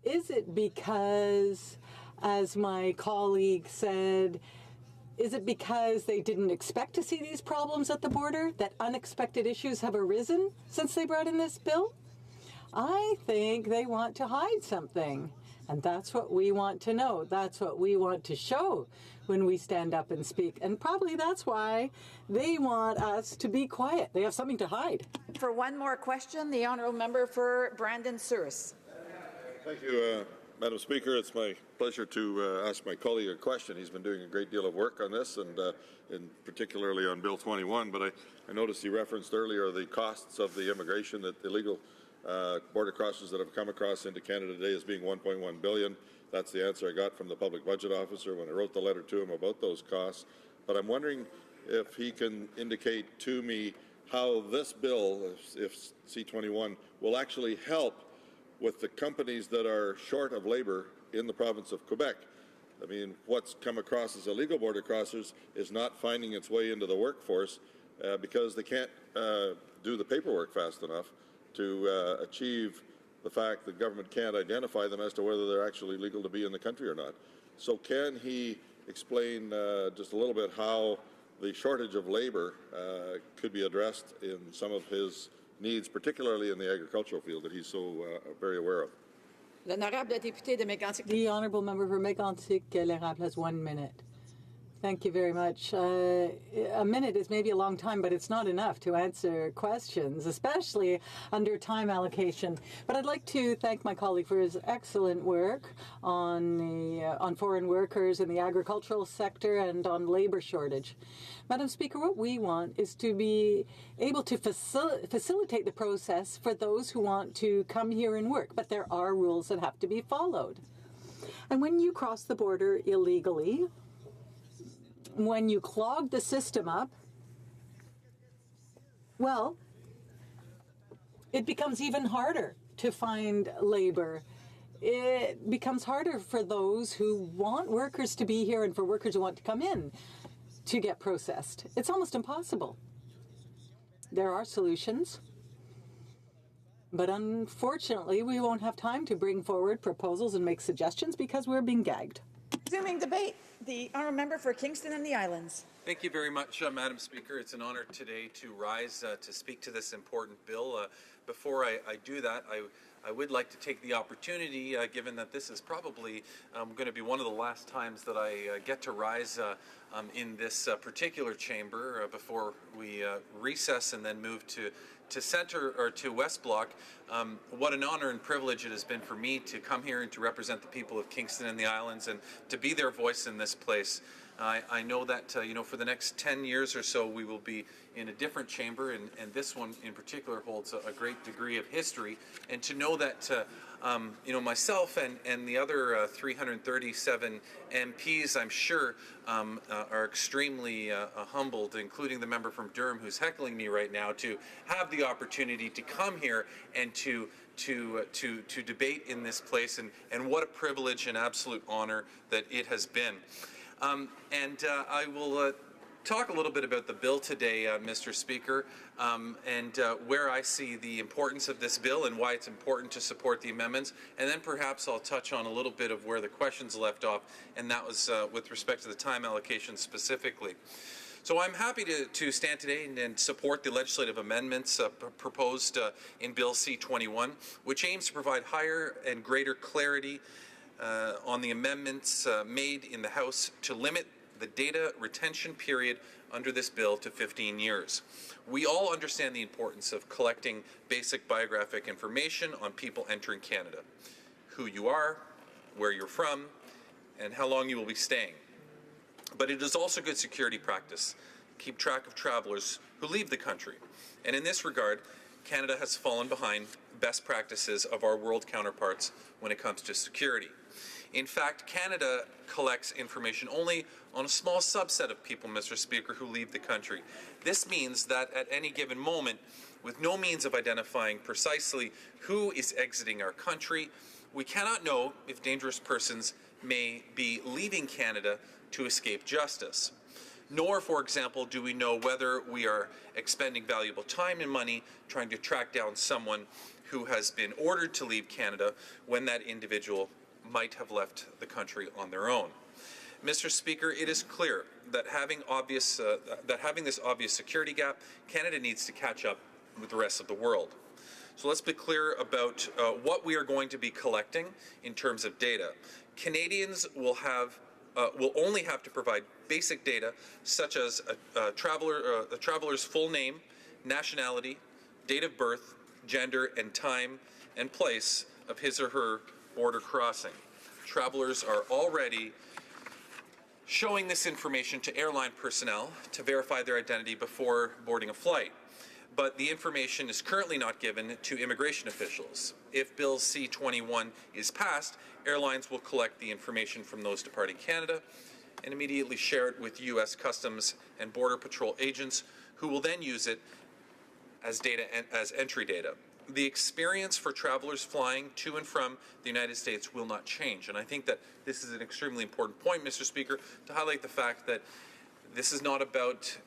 Is it because, as my colleague said, is it because they didn't expect to see these problems at the border, that unexpected issues have arisen since they brought in this bill? I think they want to hide something. And that's what we want to know. That's what we want to show when we stand up and speak. And probably that's why they want us to be quiet. They have something to hide. For one more question, the Honourable Member for Brandon Souris. Thank you, Madam Speaker. It's my pleasure to ask my colleague a question. He's been doing a great deal of work on this, and particularly on Bill 21. But I noticed he referenced earlier the costs of the immigration, that illegal border crossings that have come across into Canada today as being $1.1 billion. That's the answer I got from the public budget officer when I wrote the letter to him about those costs. But I'm wondering if he can indicate to me how this bill, if C-21, will actually help with the companies that are short of labor in the province of Quebec. I mean, what's come across as illegal border crossers is not finding its way into the workforce because they can't do the paperwork fast enough to achieve the fact that government can't identify them as to whether they're actually legal to be in the country or not. So can he explain just a little bit how the shortage of labor could be addressed in some of his needs, particularly in the agricultural field that he's so very aware of? The Honourable Member for Mégantic-Lérable has 1 minute. Thank you very much. A minute is maybe a long time, but it's not enough to answer questions, especially under time allocation. But I'd like to thank my colleague for his excellent work on foreign workers in the agricultural sector and on labor shortage. Madam Speaker, what we want is to be able to facilitate the process for those who want to come here and work, but there are rules that have to be followed. And when you cross the border illegally, when you clog the system up, well, it becomes even harder to find labor. It becomes harder for those who want workers to be here and for workers who want to come in to get processed. It's almost impossible. There are solutions, but unfortunately, we won't have time to bring forward proposals and make suggestions because we're being gagged. Resuming debate, the honourable member for Kingston and the Islands. Thank you very much, Madam Speaker. It's an honor today to rise to speak to this important bill. Before I do that, I would like to take the opportunity, given that this is probably going to be one of the last times that I get to rise in this particular chamber before we recess and then move to Centre or to West Block. What an honor and privilege it has been for me to come here and to represent the people of Kingston and the Islands and to be their voice in this place. I know that for the next 10 years or so we will be in a different chamber, and this one in particular holds a great degree of history. And to know that myself and the other 337 MPs, I'm sure, are extremely humbled, including the member from Durham who's heckling me right now, to have the opportunity to come here and to debate in this place, and what a privilege and absolute honor that it has been. I will talk a little bit about the bill today, Mr. Speaker, and where I see the importance of this bill and why it's important to support the amendments, and then perhaps I'll touch on a little bit of where the questions left off, and that was with respect to the time allocation specifically. So I'm happy to stand today and support the legislative amendments proposed in Bill C-21, which aims to provide higher and greater clarity on the amendments made in the House to limit the data retention period under this bill to 15 years. We all understand the importance of collecting basic biographic information on people entering Canada: who you are, where you're from, and how long you will be staying. But it is also good security practice to keep track of travelers who leave the country. And in this regard, Canada has fallen behind best practices of our world counterparts when it comes to security. In fact, Canada collects information only on a small subset of people, Mr. Speaker, who leave the country. This means that at any given moment, with no means of identifying precisely who is exiting our country, we cannot know if dangerous persons may be leaving Canada to escape justice. Nor, for example, do we know whether we are expending valuable time and money trying to track down someone who has been ordered to leave Canada when that individual might have left the country on their own. Mr. Speaker, it is clear that having this obvious security gap, Canada needs to catch up with the rest of the world. So let's be clear about what we are going to be collecting in terms of data. Canadians will only have to provide basic data such as a traveler's full name, nationality, date of birth, gender, and time and place of his or her border crossing. Travelers are already showing this information to airline personnel to verify their identity before boarding a flight. But the information is currently not given to immigration officials. If Bill C-21 is passed, airlines will collect the information from those departing Canada and immediately share it with U.S. Customs and Border Patrol agents, who will then use it as entry data. The experience for travelers flying to and from the United States will not change. And I think that this is an extremely important point, Mr. Speaker, to highlight the fact that this is not about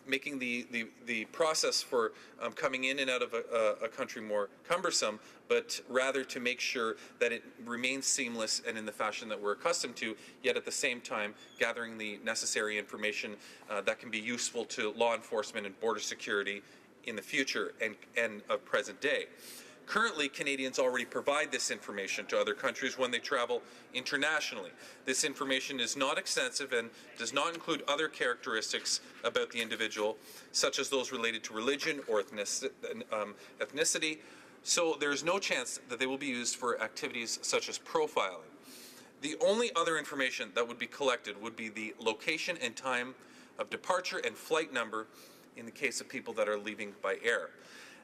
making the process for coming in and out of a country more cumbersome, but rather to make sure that it remains seamless and in the fashion that we're accustomed to, yet at the same time gathering the necessary information that can be useful to law enforcement and border security in the future and of present day. Currently, Canadians already provide this information to other countries when they travel internationally. This information is not extensive and does not include other characteristics about the individual, such as those related to religion or ethnicity, so there is no chance that they will be used for activities such as profiling. The only other information that would be collected would be the location and time of departure and flight number in the case of people that are leaving by air.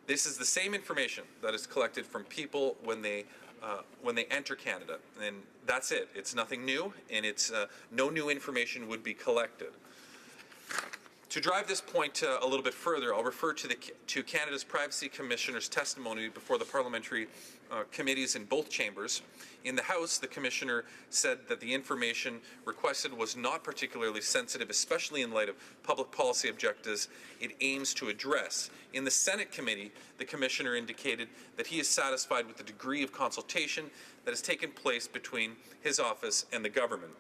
This is the same information that is collected from people when they enter Canada, and that's it. It's nothing new, and it's no new information would be collected. To drive this point a little bit further, I'll refer to Canada's Privacy Commissioner's testimony before the parliamentary committees in both chambers. In the House, the Commissioner said that the information requested was not particularly sensitive, especially in light of public policy objectives it aims to address. In the Senate committee, the Commissioner indicated that he is satisfied with the degree of consultation that has taken place between his office and the government.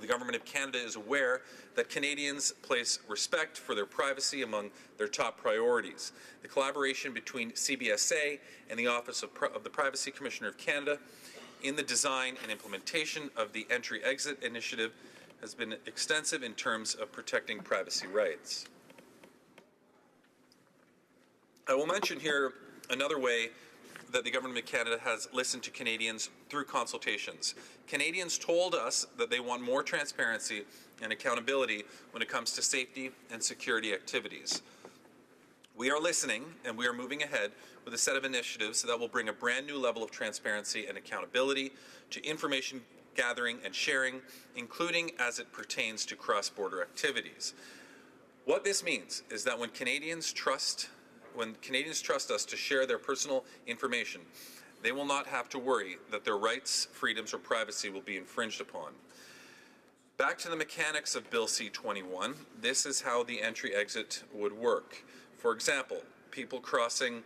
The Government of Canada is aware that Canadians place respect for their privacy among their top priorities. The collaboration between CBSA and the Office of the Privacy Commissioner of Canada in the design and implementation of the Entry-Exit Initiative has been extensive in terms of protecting privacy rights. I will mention here another way that the Government of Canada has listened to Canadians through consultations. Canadians told us that they want more transparency and accountability when it comes to safety and security activities. We are listening, and we are moving ahead with a set of initiatives that will bring a brand new level of transparency and accountability to information gathering and sharing, including as it pertains to cross-border activities. What this means is that when Canadians trust us to share their personal information, they will not have to worry that their rights, freedoms, or privacy will be infringed upon. Back to the mechanics of Bill C-21, this is how the entry-exit would work. For example, people crossing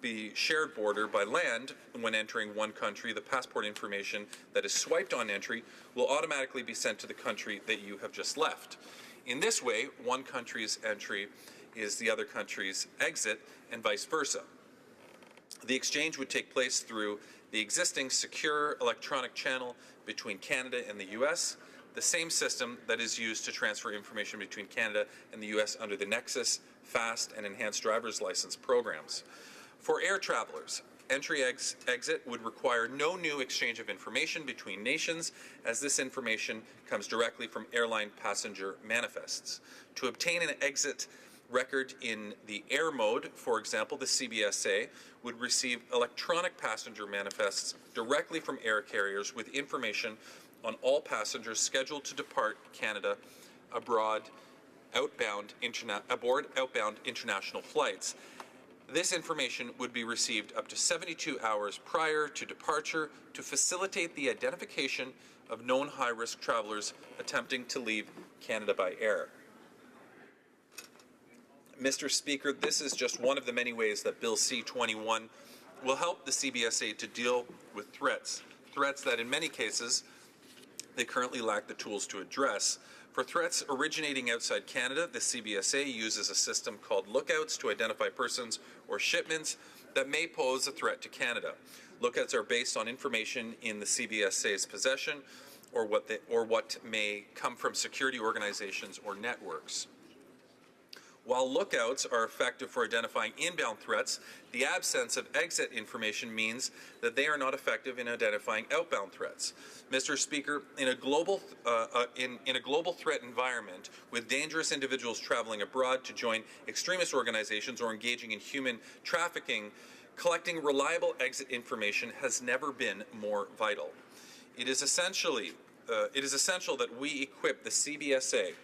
the shared border by land when entering one country, the passport information that is swiped on entry will automatically be sent to the country that you have just left. In this way, one country's entry is the other country's exit, and vice versa. The exchange would take place through the existing secure electronic channel between Canada and the U.S., the same system that is used to transfer information between Canada and the U.S. under the Nexus, FAST, and Enhanced Driver's License programs. For air travelers, entry-exit would require no new exchange of information between nations, as this information comes directly from airline passenger manifests. To obtain an exit record in the air mode, for example, the CBSA would receive electronic passenger manifests directly from air carriers with information on all passengers scheduled to depart Canada aboard outbound international flights. This information would be received up to 72 hours prior to departure to facilitate the identification of known high-risk travelers attempting to leave Canada by air. Mr. Speaker, this is just one of the many ways that Bill C-21 will help the CBSA to deal with threats that in many cases they currently lack the tools to address. For threats originating outside Canada, the CBSA uses a system called Lookouts to identify persons or shipments that may pose a threat to Canada. Lookouts are based on information in the CBSA's possession or what may come from security organizations or networks. While lookouts are effective for identifying inbound threats, the absence of exit information means that they are not effective in identifying outbound threats. Mr. Speaker, in a global threat environment with dangerous individuals traveling abroad to join extremist organizations or engaging in human trafficking, collecting reliable exit information has never been more vital. It is essential that we equip the CBSA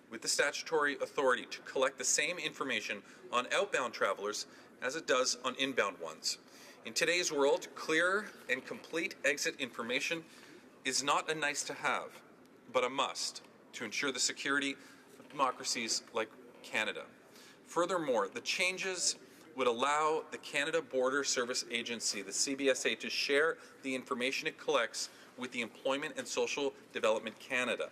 with the statutory authority to collect the same information on outbound travelers as it does on inbound ones. In today's world, clear and complete exit information is not a nice to have, but a must to ensure the security of democracies like Canada. Furthermore, the changes would allow the Canada Border Service Agency, the CBSA, to share the information it collects with the Employment and Social Development Canada,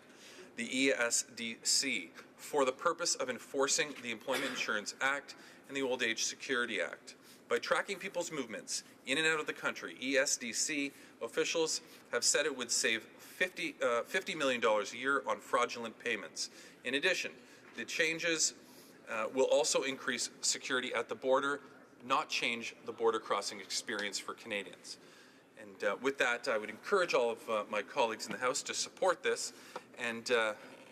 the ESDC, for the purpose of enforcing the Employment Insurance Act and the Old Age Security Act. By by tracking people's movements in and out of the country, ESDC officials have said it would save $50 million a year on fraudulent payments. In addition, the changes will also increase security at the border, not change the border crossing experience for Canadians. And with that, I would encourage all of my colleagues in the House to support this. And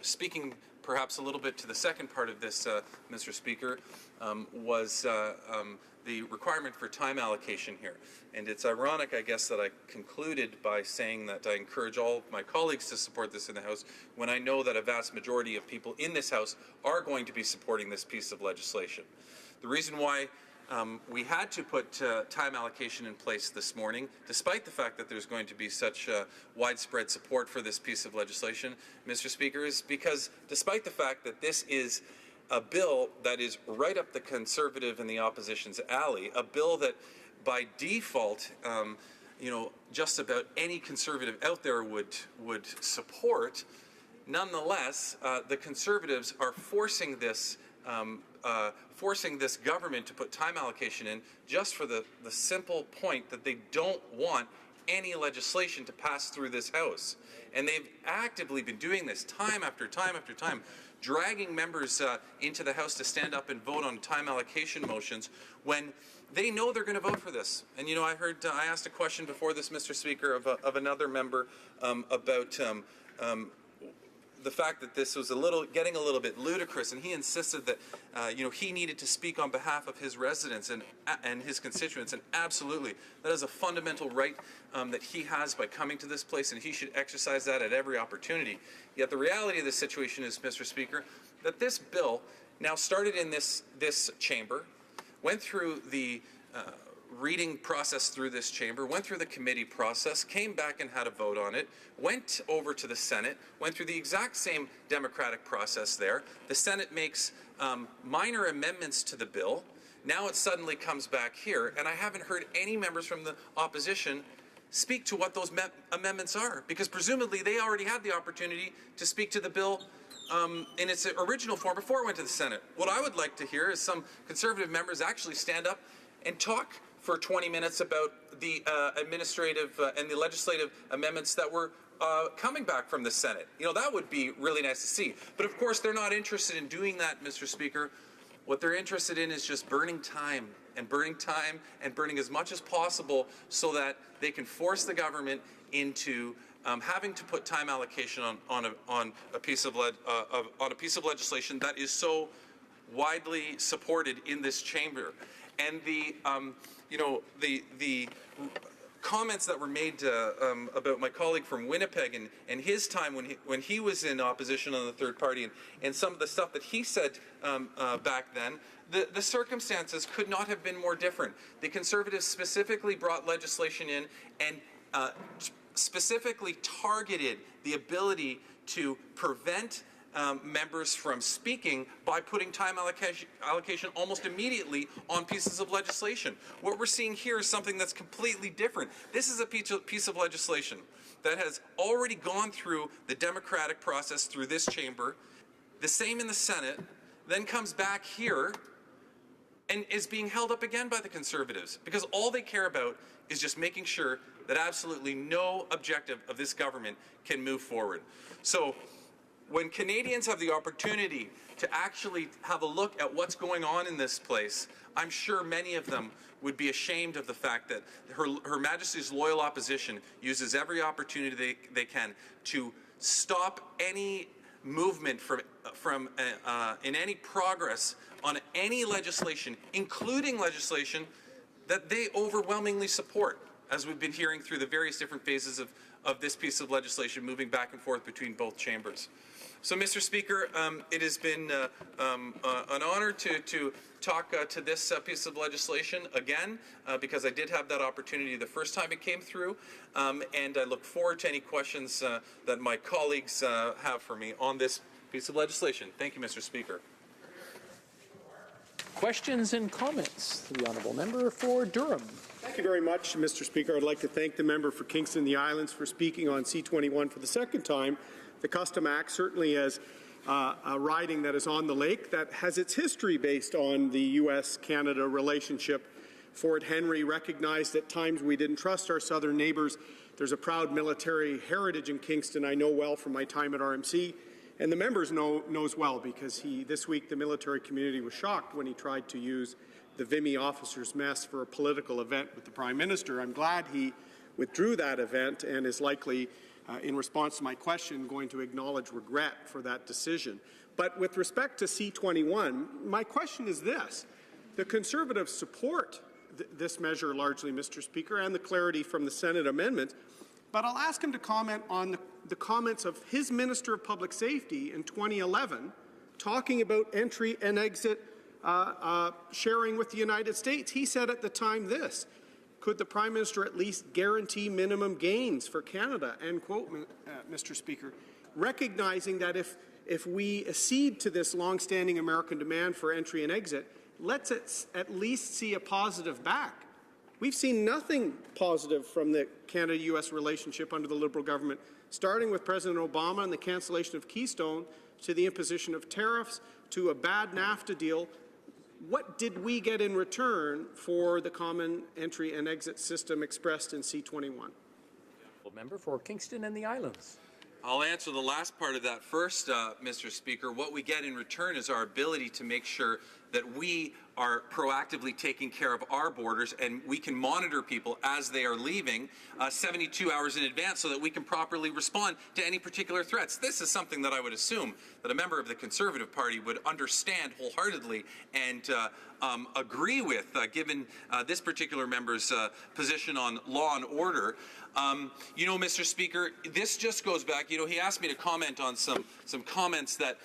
speaking perhaps a little bit to the second part of this, Mr. Speaker, was the requirement for time allocation here. And it's ironic, I guess, that I concluded by saying that I encourage all of my colleagues to support this in the House when I know that a vast majority of people in this House are going to be supporting this piece of legislation. The reason why we had to put time allocation in place this morning, despite the fact that there's going to be such widespread support for this piece of legislation, Mr. Speaker, is because despite the fact that this is a bill that is right up the Conservative and the Opposition's alley, a bill that by default, just about any Conservative out there would support, nonetheless, the Conservatives are forcing this government to put time allocation in just for the simple point that they don't want any legislation to pass through this House. And they've actively been doing this time after time after time, dragging members into the House to stand up and vote on time allocation motions when they know they're going to vote for this. And I asked a question before this, Mr. Speaker, of another member about the fact that this was getting a little bit ludicrous, and he insisted that he needed to speak on behalf of his residents and his constituents, and absolutely, that is a fundamental right that he has by coming to this place, and he should exercise that at every opportunity. Yet the reality of the situation is, Mr. Speaker, that this bill now started in this chamber, went through the reading process through this chamber, went through the committee process, came back and had a vote on it, went over to the Senate, went through the exact same democratic process there. The Senate makes minor amendments to the bill. Now it suddenly comes back here, and I haven't heard any members from the opposition speak to what those amendments are, because presumably they already had the opportunity to speak to the bill in its original form before it went to the Senate. What I would like to hear is some Conservative members actually stand up and talk for 20 minutes about the administrative and the legislative amendments that were coming back from the Senate. That would be really nice to see. But of course, they're not interested in doing that, Mr. Speaker. What they're interested in is just burning time and burning as much as possible so that they can force the government into having to put time allocation on a piece of legislation that is so widely supported in this chamber. And the comments that were made about my colleague from Winnipeg and his time when he was in opposition on the third party and some of the stuff that he said back then, the circumstances could not have been more different. The Conservatives specifically brought legislation in and specifically targeted the ability to prevent members from speaking by putting time allocation almost immediately on pieces of legislation. What we're seeing here is something that's completely different. This is a piece of legislation that has already gone through the democratic process through this chamber, the same in the Senate, then comes back here and is being held up again by the Conservatives, because all they care about is just making sure that absolutely no objective of this government can move forward. So when Canadians have the opportunity to actually have a look at what's going on in this place, I'm sure many of them would be ashamed of the fact that Her Majesty's loyal opposition uses every opportunity they can to stop any movement in any progress on any legislation, including legislation that they overwhelmingly support, as we've been hearing through the various different phases of this piece of legislation moving back and forth between both chambers. So, Mr. Speaker, it has been an honor to talk to this piece of legislation again, because I did have that opportunity the first time it came through, and I look forward to any questions that my colleagues have for me on this piece of legislation. Thank you, Mr. Speaker. Questions and comments? The Honourable Member for Durham. Thank you very much, Mr. Speaker. I'd like to thank the member for Kingston and the Islands for speaking on C-21 for the second time. The Custom Act certainly is a riding that is on the lake that has its history based on the U.S.-Canada relationship Fort Henry recognized at times we didn't trust our southern neighbours. There's a proud military heritage in Kingston I know well from my time at RMC, and the members knows well because this week the military community was shocked when he tried to use the Vimy officers' mess for a political event with the Prime Minister. I'm glad he withdrew that event and is likely, in response to my question, going to acknowledge regret for that decision. But with respect to C-21, my question is this. The Conservatives support this measure largely, Mr. Speaker, and the clarity from the Senate amendment, but I'll ask him to comment on the comments of his Minister of Public Safety in 2011 talking about entry and exit sharing with the United States. He said at the time this: could the Prime Minister at least guarantee minimum gains for Canada, end quote, Mr. Speaker, recognizing that if we accede to this long-standing American demand for entry and exit, let's at least see a positive back. We've seen nothing positive from the Canada-U.S. relationship under the Liberal government, starting with President Obama and the cancellation of Keystone, to the imposition of tariffs, to a bad NAFTA deal. What did we get in return for the common entry and exit system expressed in C-21? Member for Kingston and the Islands. I'll answer the last part of that first, Mr. Speaker. What we get in return is our ability to make sure that we are proactively taking care of our borders, and we can monitor people as they are leaving 72 hours in advance so that we can properly respond to any particular threats. This is something that I would assume that a member of the Conservative Party would understand wholeheartedly and agree with, given this particular member's position on law and order. You know, Mr. Speaker, this just goes back, you know, he asked me to comment on some comments that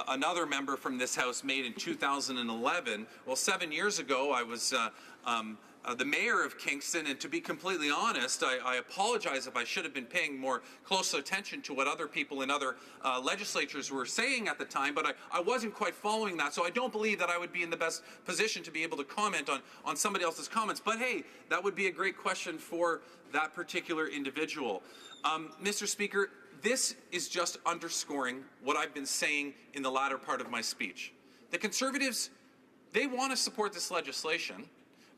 another member from this House made in 2011. Well, 7 years ago, I was the mayor of Kingston, and to be completely honest, I apologize if I should have been paying more close attention to what other people in other legislatures were saying at the time, but I wasn't quite following that, so I don't believe that I would be in the best position to be able to comment on somebody else's comments. But hey, that would be a great question for that particular individual. Mr. Speaker, this is just underscoring what I've been saying in the latter part of my speech. The Conservatives, they want to support this legislation,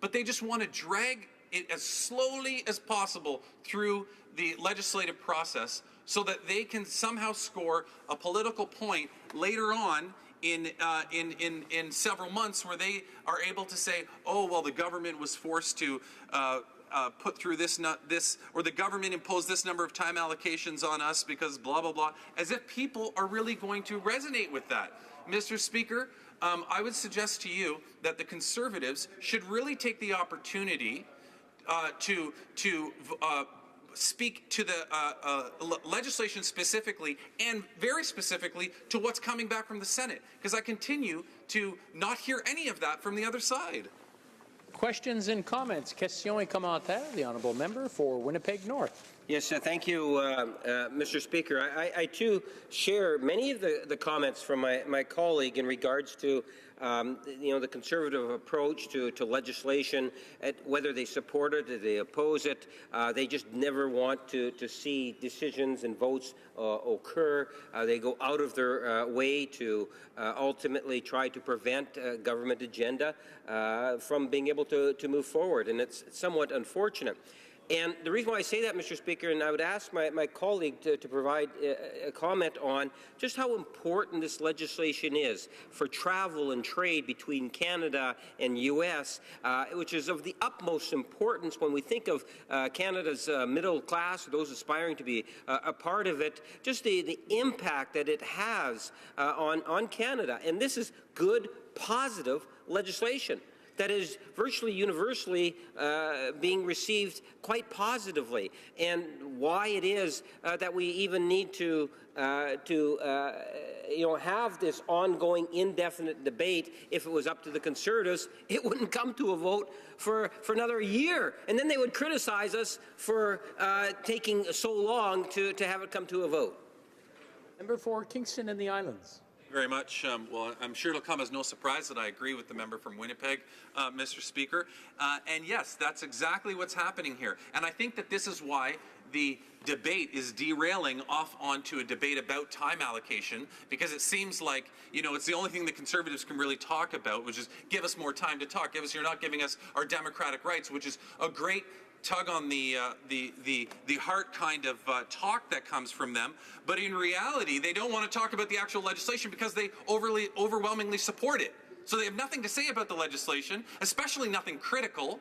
but they just want to drag it as slowly as possible through the legislative process so that they can somehow score a political point later on in several months, where they are able to say, oh, well, the government was forced to put through this, or the government imposed this number of time allocations on us because blah, blah, blah, as if people are really going to resonate with that. Mr. Speaker, I would suggest to you that the Conservatives should really take the opportunity to speak to the legislation specifically, and very specifically to what's coming back from the Senate, because I continue to not hear any of that from the other side. Questions and comments. Questions et commentaires. The honourable member for Winnipeg North. Yes, thank you, Mr. Speaker. I too share many of the comments from my colleague in regards to the Conservative approach to legislation, whether they support it or they oppose it. They just never want to see decisions and votes occur. They go out of their way to ultimately try to prevent government agenda from being able to move forward, and it's somewhat unfortunate. And the reason why I say that, Mr. Speaker, and I would ask my colleague to provide a comment on just how important this legislation is for travel and trade between Canada and U.S., which is of the utmost importance when we think of Canada's middle class, or those aspiring to be a part of it, just the impact that it has on Canada. And this is good, positive legislation that is virtually universally being received quite positively, and why it is that we even need to have this ongoing indefinite debate. If it was up to the Conservatives, it wouldn't come to a vote for another year, and then they would criticize us for taking so long to have it come to a vote. Member for Kingston and the Islands. Very much. Well, I'm sure it'll come as no surprise that I agree with the member from Winnipeg, Mr. Speaker. And yes, that's exactly what's happening here. And I think that this is why the debate is derailing off onto a debate about time allocation, because it seems like, you know, it's the only thing the Conservatives can really talk about, which is give us more time to talk. You're not giving us our democratic rights, which is a great tug on the heart kind of talk that comes from them. But in reality, they don't want to talk about the actual legislation because they overwhelmingly support it. So they have nothing to say about the legislation, especially nothing critical.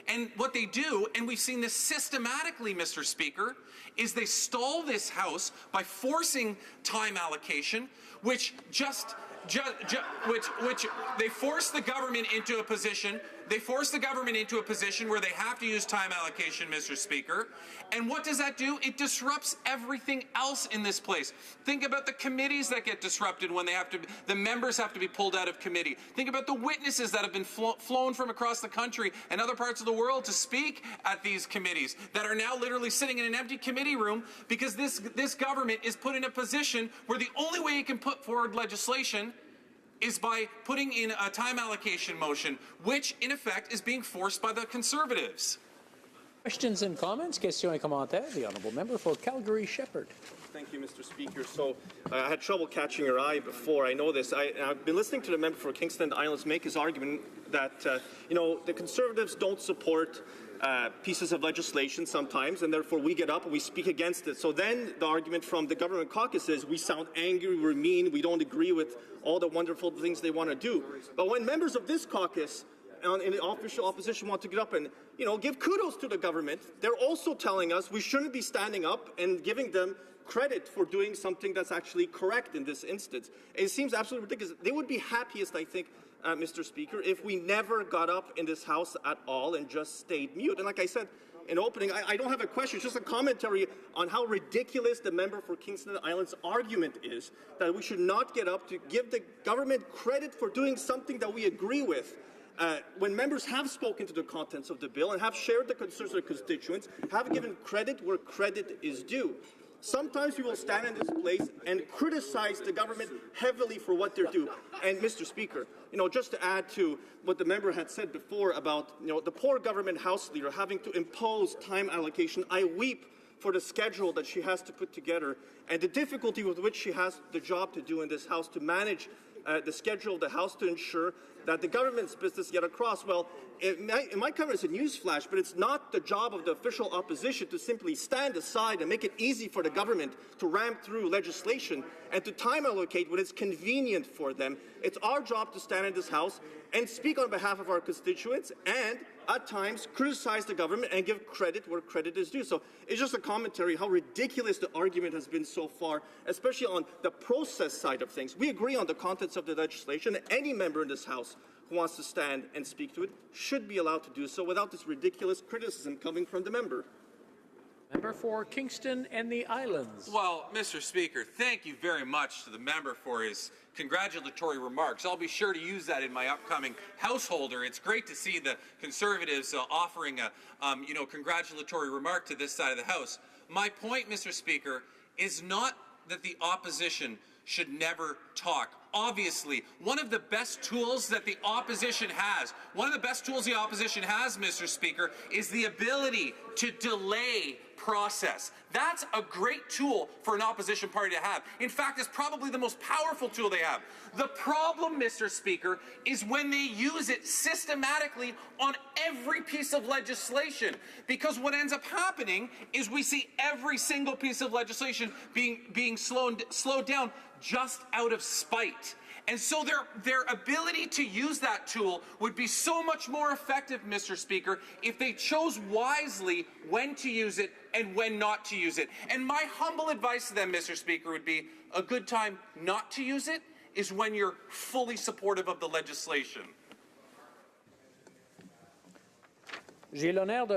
And what they do, and we've seen this systematically, Mr. Speaker, is they stall this House by forcing time allocation, which they force the government into a position. They force the government into a position where they have to use time allocation, Mr. Speaker. And what does that do? It disrupts everything else in this place. Think about the committees that get disrupted when the members have to be pulled out of committee. Think about the witnesses that have been flown from across the country and other parts of the world to speak at these committees that are now literally sitting in an empty committee room because this government is put in a position where the only way it can put forward legislation is by putting in a time allocation motion, which in effect is being forced by the Conservatives. Questions and comments? Questions et commentaires. The honourable member for Calgary-Shepherd. Thank you, Mr. Speaker. So I had trouble catching your eye before. I know this. I've been listening to the member for Kingston and Islands make his argument that, the Conservatives don't support pieces of legislation sometimes, and therefore we get up and we speak against it. So then the argument from the government caucus is we sound angry, we're mean, we don't agree with all the wonderful things they want to do. But when members of this caucus in the official opposition want to get up and, give kudos to the government, they're also telling us we shouldn't be standing up and giving them credit for doing something that's actually correct in this instance. It seems absolutely ridiculous. They would be happiest, I think, Mr. Speaker, if we never got up in this House at all and just stayed mute. And like I said in opening, I don't have a question, it's just a commentary on how ridiculous the member for Kingston and Islands argument is, that we should not get up to give the government credit for doing something that we agree with. When members have spoken to the contents of the bill and have shared the concerns of their constituents, have given credit where credit is due. Sometimes we will stand in this place and criticize the government heavily for what they're doing. And, Mr. Speaker, just to add to what the member had said before about, the poor government House leader having to impose time allocation, I weep for the schedule that she has to put together and the difficulty with which she has the job to do in this House to manage the schedule of the House to ensure that the government's business get across. Well, it might come as a newsflash, but it's not the job of the official opposition to simply stand aside and make it easy for the government to ram through legislation and to time allocate when it's convenient for them. It's our job to stand in this House and speak on behalf of our constituents and, at times, criticize the government and give credit where credit is due. So it's just a commentary how ridiculous the argument has been so far, especially on the process side of things. We agree on the contents of the legislation. Any member in this House who wants to stand and speak to it should be allowed to do so without this ridiculous criticism coming from the member. Member for Kingston and the Islands. Well, Mr. Speaker, thank you very much to the member for his congratulatory remarks. I'll be sure to use that in my upcoming householder. It's great to see the Conservatives offering a congratulatory remark to this side of the House. My point, Mr. Speaker, is not that the opposition should never talk. Obviously, one of the best tools that the opposition has, Mr. Speaker, is the ability to delay process. That's a great tool for an opposition party to have. In fact, it's probably the most powerful tool they have. The problem, Mr. Speaker, is when they use it systematically on every piece of legislation. Because what ends up happening is we see every single piece of legislation being slowed down just out of spite. And so their ability to use that tool would be so much more effective, Mr. Speaker, if they chose wisely when to use it and when not to use it. And my humble advice to them, Mr. Speaker, would be a good time not to use it is when you're fully supportive of the legislation. I have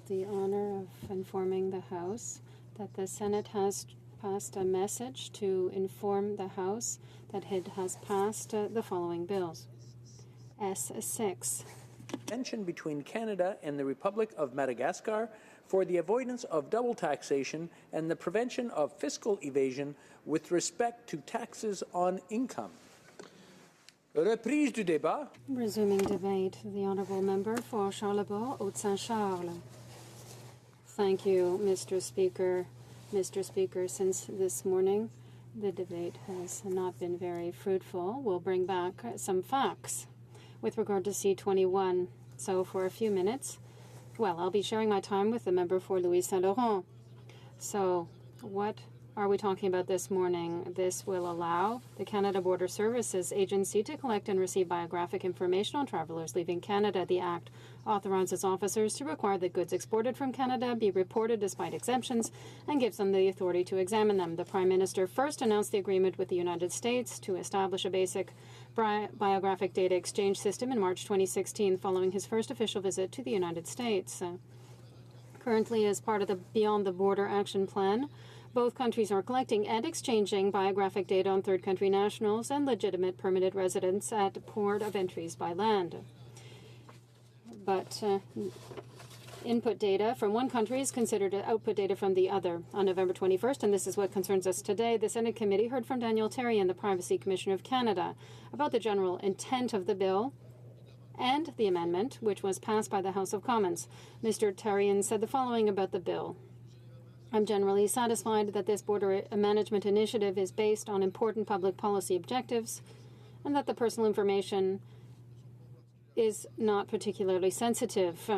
the honor of informing the House that the Senate has passed a message to inform the House that it has passed the following bills. S6. Convention between Canada and the Republic of Madagascar for the avoidance of double taxation and the prevention of fiscal evasion with respect to taxes on income. Reprise du débat. Resuming debate, the honourable member for Charlebourg, Haute-Saint-Charles. Thank you, Mr. Speaker. Mr. Speaker, since this morning, the debate has not been very fruitful. We'll bring back some facts with regard to C-21. So for a few minutes, well, I'll be sharing my time with the member for Louise Saint-Laurent. So what are we talking about this morning? This will allow the Canada Border Services Agency to collect and receive biographic information on travelers leaving Canada. The Act authorizes officers to require that goods exported from Canada be reported despite exemptions and gives them the authority to examine them. The Prime Minister first announced the agreement with the United States to establish a basic biographic data exchange system in March 2016, following his first official visit to the United States. Currently, as part of the Beyond the Border Action Plan, both countries are collecting and exchanging biographic data on third country nationals and legitimate permanent residents at port of entries by land. But input data from one country is considered output data from the other. On November 21st, and this is what concerns us today, the Senate committee heard from Daniel Therrien, the Privacy Commissioner of Canada, about the general intent of the bill and the amendment, which was passed by the House of Commons. Mr. Therrien said the following about the bill. I'm generally satisfied that this border management initiative is based on important public policy objectives and that the personal information is not particularly sensitive.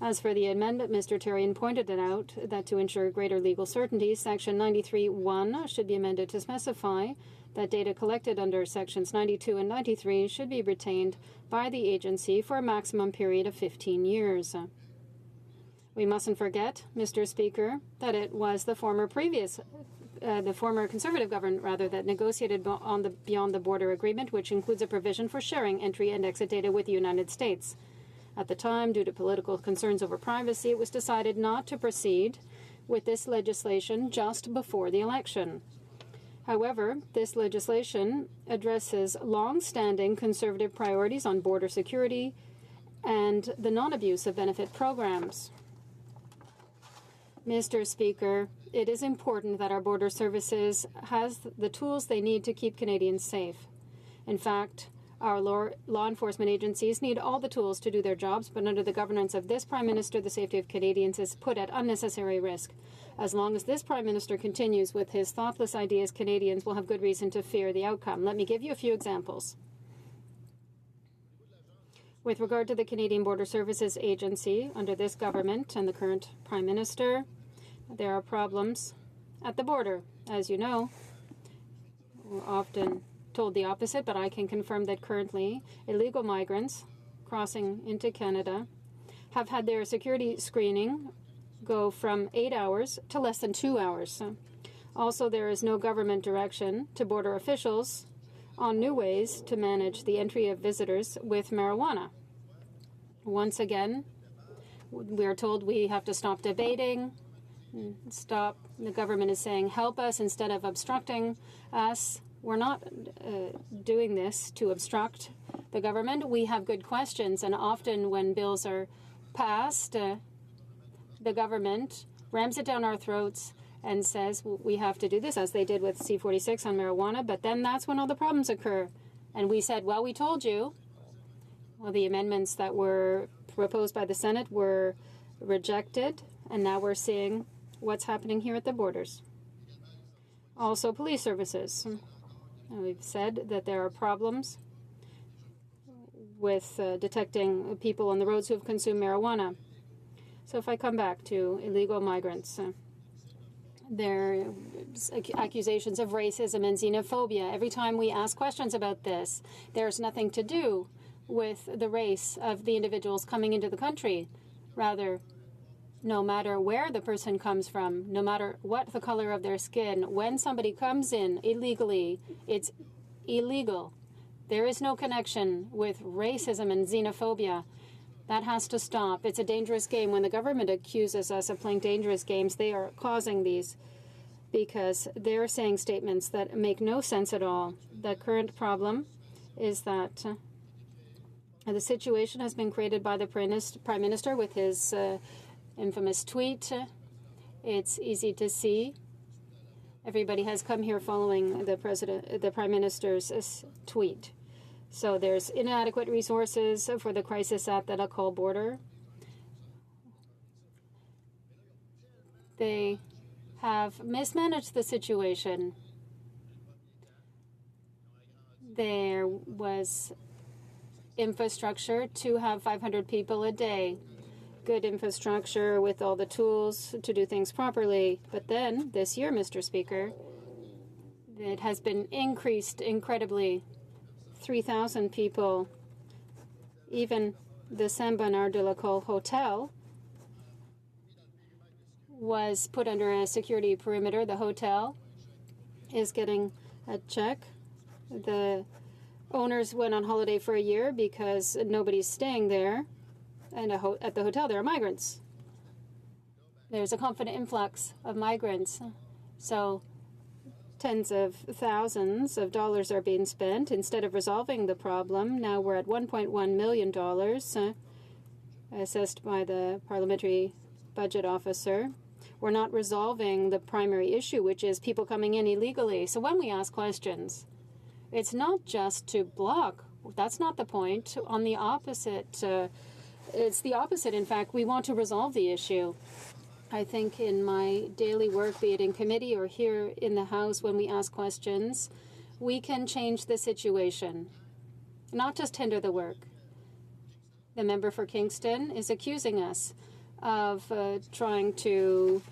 As for the amendment, Mr. Therrien pointed it out that to ensure greater legal certainty, Section 93(1) should be amended to specify that data collected under Sections 92 and 93 should be retained by the agency for a maximum period of 15 years. We mustn't forget, Mr. Speaker, that it was the former Conservative government, that negotiated on the Beyond the Border Agreement, which includes a provision for sharing entry and exit data with the United States. At the time, due to political concerns over privacy, it was decided not to proceed with this legislation just before the election. However, this legislation addresses long-standing Conservative priorities on border security and the non-abuse of benefit programs. Mr. Speaker, it is important that our border services has the tools they need to keep Canadians safe. In fact, our law enforcement agencies need all the tools to do their jobs, but under the governance of this Prime Minister, the safety of Canadians is put at unnecessary risk. As long as this Prime Minister continues with his thoughtless ideas, Canadians will have good reason to fear the outcome. Let me give you a few examples. With regard to the Canadian Border Services Agency, under this government and the current Prime Minister, there are problems at the border. As you know, we're often told the opposite, but I can confirm that currently illegal migrants crossing into Canada have had their security screening go from 8 hours to less than 2 hours. Also, there is no government direction to border officials on new ways to manage the entry of visitors with marijuana. Once again, we are told we have to stop debating, stop. The government is saying, help us instead of obstructing us. We're not doing this to obstruct the government. We have good questions, and often when bills are passed, the government rams it down our throats and says we have to do this, as they did with C-46 on marijuana, but then that's when all the problems occur. And we said, well, we told you. Well, the amendments that were proposed by the Senate were rejected, and now we're seeing what's happening here at the borders. Also, police services. We've said that there are problems with detecting people on the roads who have consumed marijuana. So if I come back to illegal migrants, there are accusations of racism and xenophobia. Every time we ask questions about this, there's nothing to do with the race of the individuals coming into the country. Rather, no matter where the person comes from, no matter what the color of their skin, when somebody comes in illegally, it's illegal. There is no connection with racism and xenophobia. That has to stop. It's a dangerous game. When the government accuses us of playing dangerous games, they are causing these because they're saying statements that make no sense at all. The current problem is that the situation has been created by the Prime Minister with his infamous tweet. It's easy to see. Everybody has come here following the Prime Minister's tweet. So there's inadequate resources for the crisis at the Lacolle border. They have mismanaged the situation. There was infrastructure to have 500 people a day. Good infrastructure with all the tools to do things properly. But then, this year, Mr. Speaker, it has been increased incredibly. 3,000 people. Even the Saint Bernard de la Colle Hotel was put under a security perimeter. The hotel is getting a check. The owners went on holiday for a year because nobody's staying there. And at the hotel, there are migrants. There's a confident influx of migrants. So tens of thousands of dollars are being spent instead of resolving the problem. Now we're at $1.1 million assessed by the parliamentary budget officer. We're not resolving the primary issue, which is people coming in illegally. So when we ask questions, it's not just to block. That's not the point. On the opposite, it's the opposite. In fact, we want to resolve the issue. I think in my daily work, be it in committee or here in the House, when we ask questions, we can change the situation, not just hinder the work. The member for Kingston is accusing us of trying to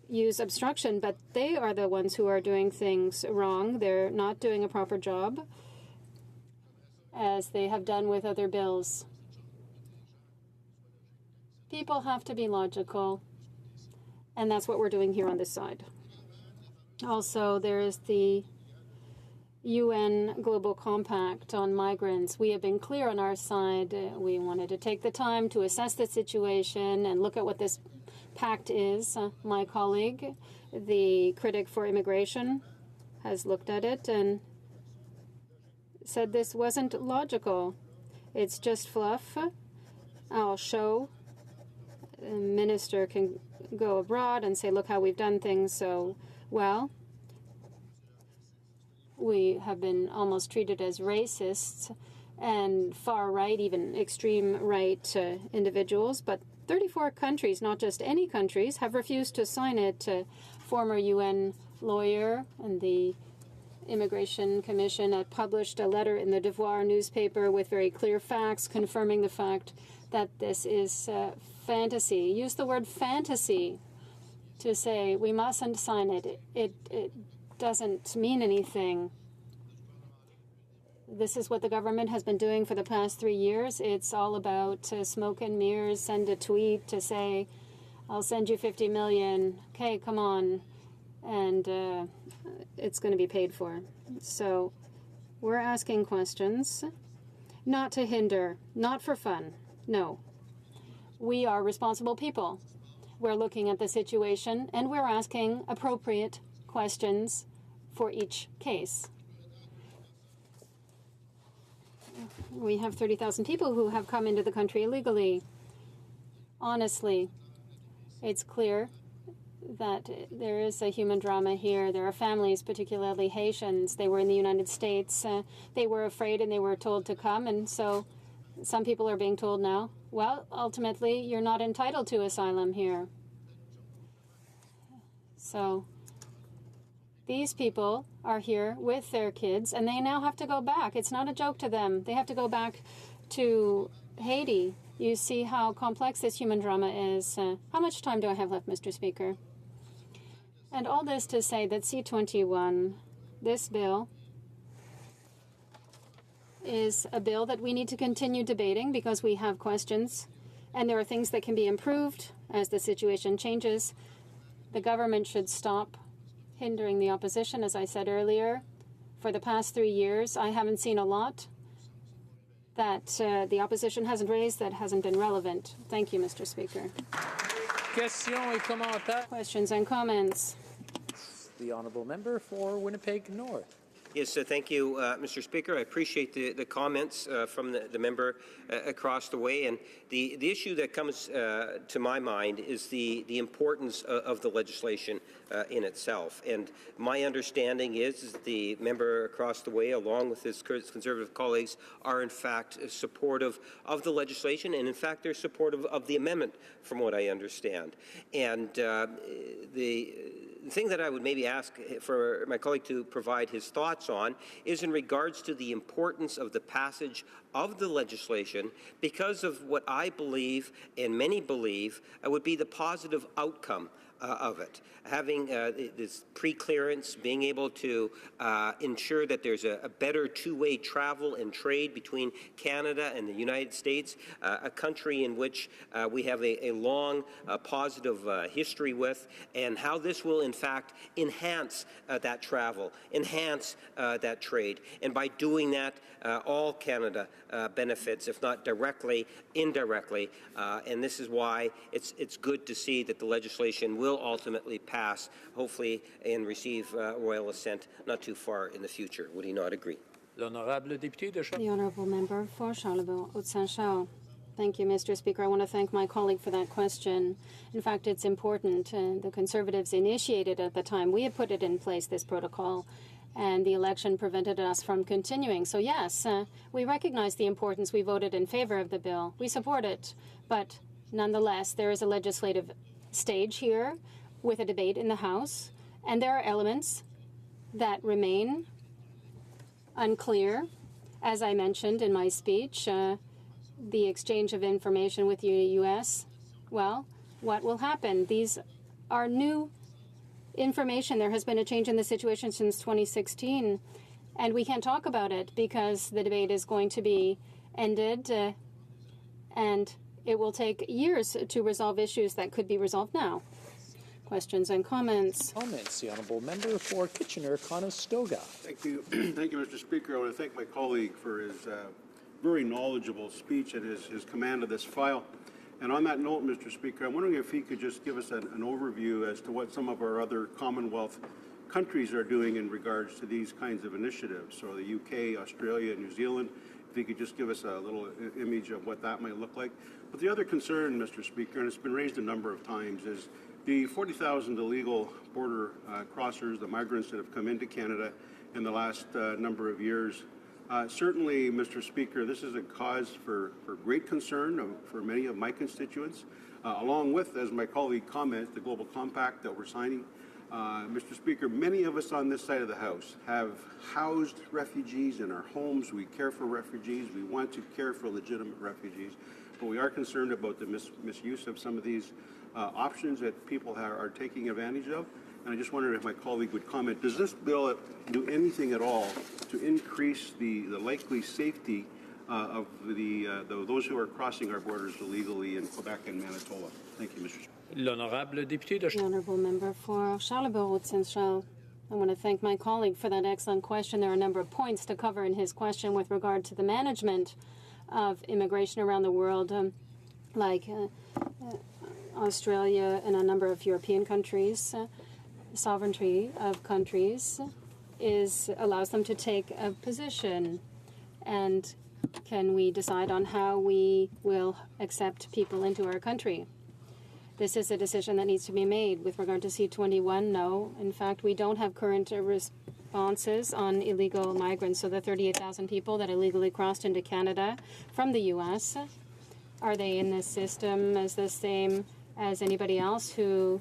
use obstruction, but they are the ones who are doing things wrong. They're not doing a proper job, as they have done with other bills. People have to be logical, and that's what we're doing here on this side. Also, there is the UN Global Compact on migrants. We have been clear on our side. We wanted to take the time to assess the situation and look at what this pact is. My colleague, the critic for immigration, has looked at it and said this wasn't logical. It's just fluff. I'll show. A minister can go abroad and say, look how we've done things so well. We have been almost treated as racists and far right, even extreme right individuals. But 34 countries, not just any countries, have refused to sign it. Former UN lawyer and the Immigration Commission had published a letter in the Devoir newspaper with very clear facts confirming the fact that this is fantasy. Use the word fantasy to say we mustn't sign it. It doesn't mean anything. This is what the government has been doing for the past 3 years. It's all about smoke and mirrors. Send a tweet to say, I'll send you 50 million. Okay, come on. And it's going to be paid for. So we're asking questions, not to hinder, not for fun. No. We are responsible people. We're looking at the situation, and we're asking appropriate questions for each case. We have 30,000 people who have come into the country illegally. Honestly, it's clear that there is a human drama here. There are families, particularly Haitians. They were in the United States. They were afraid and they were told to come, and so some people are being told now, well, ultimately, you're not entitled to asylum here. So these people are here with their kids, and they now have to go back. It's not a joke to them. They have to go back to Haiti. You see how complex this human drama is. How much time do I have left, Mr. Speaker? And all this to say that C-21, this bill, is a bill that we need to continue debating because we have questions and there are things that can be improved as the situation changes. The government should stop hindering the opposition, as I said earlier. For the past 3 years, I haven't seen a lot that the opposition hasn't raised that hasn't been relevant. Thank you, Mr. Speaker. Questions and comments. The honourable member for Winnipeg North. Yes, thank you, Mr. Speaker. I appreciate the comments from the member across the way. And the issue that comes to my mind is the importance of the legislation in itself. And my understanding is that the member across the way, along with his Conservative colleagues, are in fact supportive of the legislation, and in fact they're supportive of the amendment, from what I understand. And the thing that I would maybe ask for my colleague to provide his thoughts on is in regards to the importance of the passage of the legislation because of what I believe and many believe would be the positive outcome of it. Having this pre-clearance, being able to ensure that there's a better two-way travel and trade between Canada and the United States, a country in which we have a long positive history with, and how this will in fact enhance that travel, enhance that trade. And by doing that, all Canada benefits, if not directly, indirectly. And this is why it's good to see that the legislation will ultimately pass, hopefully, and receive royal assent not too far in the future. Would he not agree? The honourable member for Charlebourg-Haute-Saint-Charles. Thank you, Mr. Speaker. I want to thank my colleague for that question. In fact, it's important. The Conservatives initiated at the time. We had put it in place, this protocol, and the election prevented us from continuing. So yes, we recognize the importance. We voted in favor of the bill. We support it. But nonetheless, there is a legislative stage here with a debate in the House, and there are elements that remain unclear. As I mentioned in my speech, the exchange of information with the U.S., well, what will happen? These are new information. There has been a change in the situation since 2016, and we can't talk about it because the debate is going to be ended, and it will take years to resolve issues that could be resolved now. Questions and comments? Comments. The honourable member for Kitchener-Conestoga. Thank you. Thank you, Mr. Speaker. I want to thank my colleague for his very knowledgeable speech and his command of this file. And on that note, Mr. Speaker, I'm wondering if he could just give us an overview as to what some of our other Commonwealth countries are doing in regards to these kinds of initiatives. So the UK, Australia, New Zealand, if he could just give us a little image of what that might look like. But the other concern, Mr. Speaker, and it's been raised a number of times, is the 40,000 illegal border crossers, the migrants that have come into Canada in the last number of years. Certainly, Mr. Speaker, this is a cause for great concern for many of my constituents, along with, as my colleague comments, the Global Compact that we're signing. Mr. Speaker, many of us on this side of the House have housed refugees in our homes. We care for refugees. We want to care for legitimate refugees. But we are concerned about the misuse of some of these options that people are taking advantage of. And I just wondered if my colleague would comment, does this bill do anything at all to increase the likely safety of those who are crossing our borders illegally in Quebec and Manitoba? Thank you, Mr. Speaker. The honourable member for Charlebourg-Haute-Saint-Charles. I want to thank my colleague for that excellent question. There are a number of points to cover in his question with regard to the management of immigration around the world, like Australia and a number of European countries. Sovereignty of countries allows them to take a position, and can we decide on how we will accept people into our country? This is a decision that needs to be made. With regard to C-21, no. In fact, we don't have current responses on illegal migrants. So the 38,000 people that illegally crossed into Canada from the U.S., are they in this system as the same as anybody else who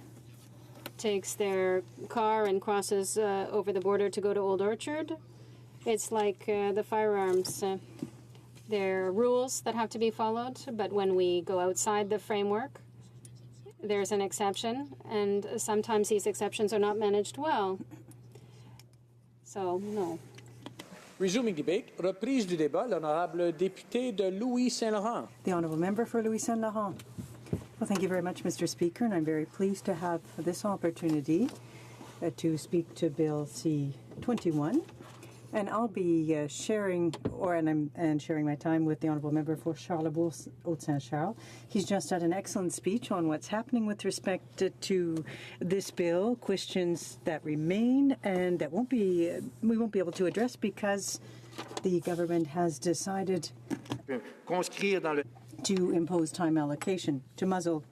takes their car and crosses over the border to go to Old Orchard? It's like the firearms. There are rules that have to be followed, but when we go outside the framework, there's an exception, and sometimes these exceptions are not managed well. So, no. Resuming debate, reprise du débat, l'honorable député de Louis-Saint-Laurent. The honourable member for Louis-Saint-Laurent. Well, thank you very much, Mr. Speaker, and I'm very pleased to have this opportunity to speak to Bill C-21. And I'll be sharing my time with the Honourable Member for Charlebourg-Haute-Saint-Charles. He's just had an excellent speech on what's happening with respect to this bill, questions that remain and that we won't be able to address because the government has decided to impose time allocation to muzzle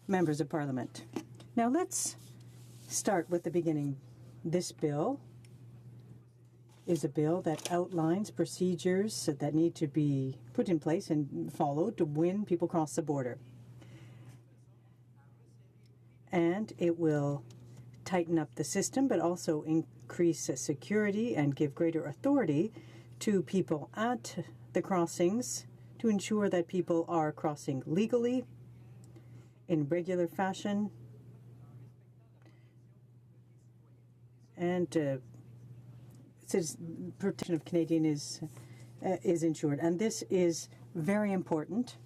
members of Parliament. Now let's start with the beginning. This bill is a bill that outlines procedures that need to be put in place and followed when people cross the border. And it will tighten up the system, but also increase security and give greater authority to people at the crossings to ensure that people are crossing legally, in regular fashion, and protection of Canadian is ensured. And this is very important.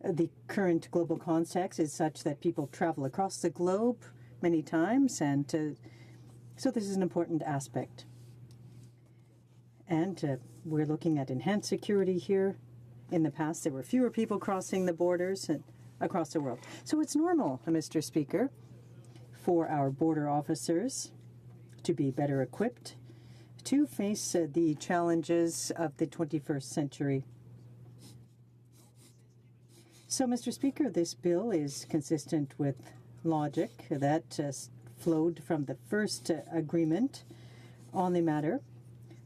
The current global context is such that people travel across the globe many times, and so this is an important aspect. And we're looking at enhanced security here. In the past, there were fewer people crossing the borders across the world. So it's normal, Mr. Speaker, for our border officers to be better equipped to face the challenges of the 21st century. So, Mr. Speaker, this bill is consistent with logic that flowed from the first agreement on the matter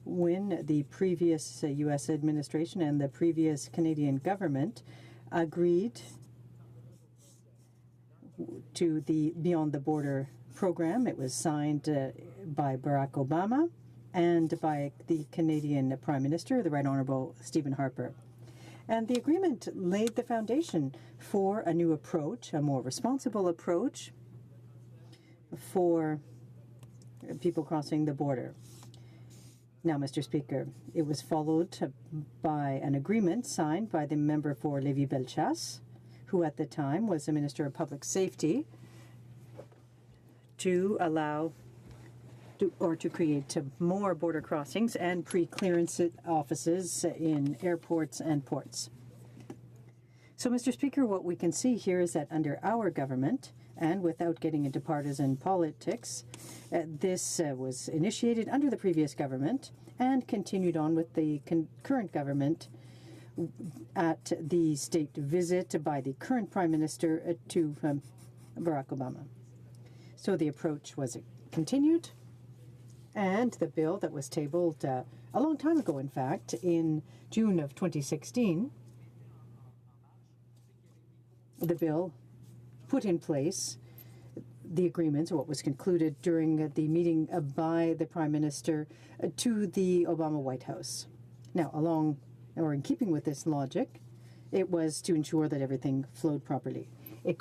when the previous U.S. administration and the previous Canadian government agreed to the Beyond the Border program. It was signed by Barack Obama and by the Canadian Prime Minister, the Right Honourable Stephen Harper. And the agreement laid the foundation for a new approach, a more responsible approach for people crossing the border. Now, Mr. Speaker, it was followed by an agreement signed by the member for Lévis-Bellechasse, who at the time was the Minister of Public Safety, to allow to create more border crossings and pre-clearance offices in airports and ports. So, Mr. Speaker, what we can see here is that under our government, and without getting into partisan politics, this was initiated under the previous government and continued on with the current government at the state visit by the current Prime Minister to Barack Obama. So the approach was continued, and the bill that was tabled a long time ago, in fact, in June of 2016, the bill put in place the agreements, or what was concluded during the meeting by the Prime Minister to the Obama White House. Now, in keeping with this logic, it was to ensure that everything flowed properly. It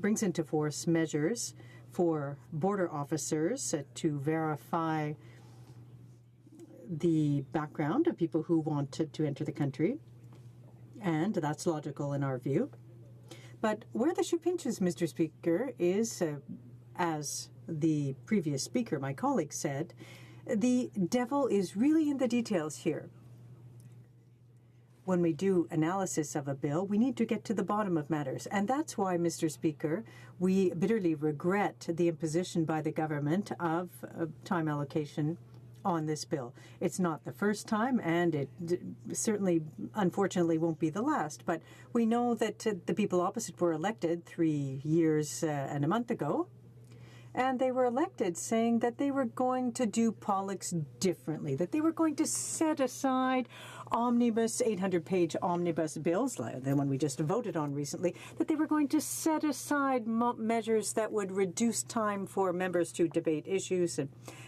brings into force measures for border officers to verify the background of people who want to enter the country, and that's logical in our view. But where the shoe pinches, Mr. Speaker, is, as the previous speaker, my colleague, said, the devil is really in the details here. When we do analysis of a bill, we need to get to the bottom of matters. And that's why, Mr. Speaker, we bitterly regret the imposition by the government of time allocation on this bill. It's not the first time, and it certainly, unfortunately, won't be the last. But we know that the people opposite were elected 3 years and a month ago, and they were elected saying that they were going to do politics differently, that they were going to set aside omnibus, 800-page omnibus bills, like the one we just voted on recently, that they were going to set aside measures that would reduce time for members to debate issues.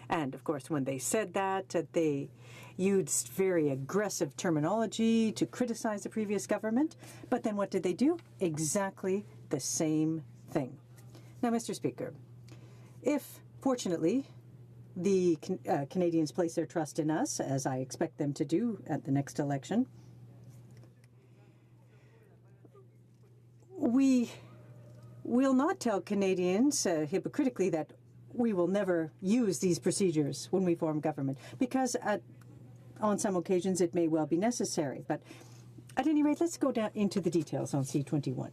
And of course, when they said that, they used very aggressive terminology to criticize the previous government. But then what did they do? Exactly the same thing. Now, Mr. Speaker, if, fortunately, the Canadians place their trust in us, as I expect them to do at the next election, we will not tell Canadians hypocritically that we will never use these procedures when we form government, because on some occasions it may well be necessary. But at any rate, let's go down into the details on C-21,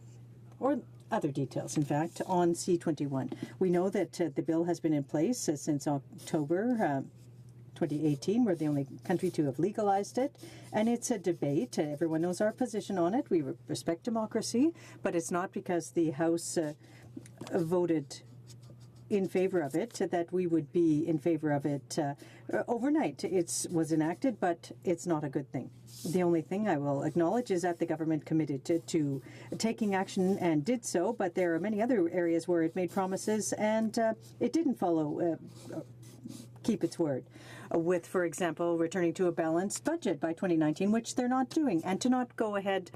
or other details, in fact, on C-21. We know that the bill has been in place since October 2018. We're the only country to have legalized it, and it's a debate. Everyone knows our position on it. We respect democracy, but it's not because the House voted in favor of it that we would be in favor of it overnight. It was enacted, but it's not a good thing. The only thing I will acknowledge is that the government committed to taking action and did so, but there are many other areas where it made promises and it didn't keep its word. With, for example, returning to a balanced budget by 2019, which they're not doing, and to not go ahead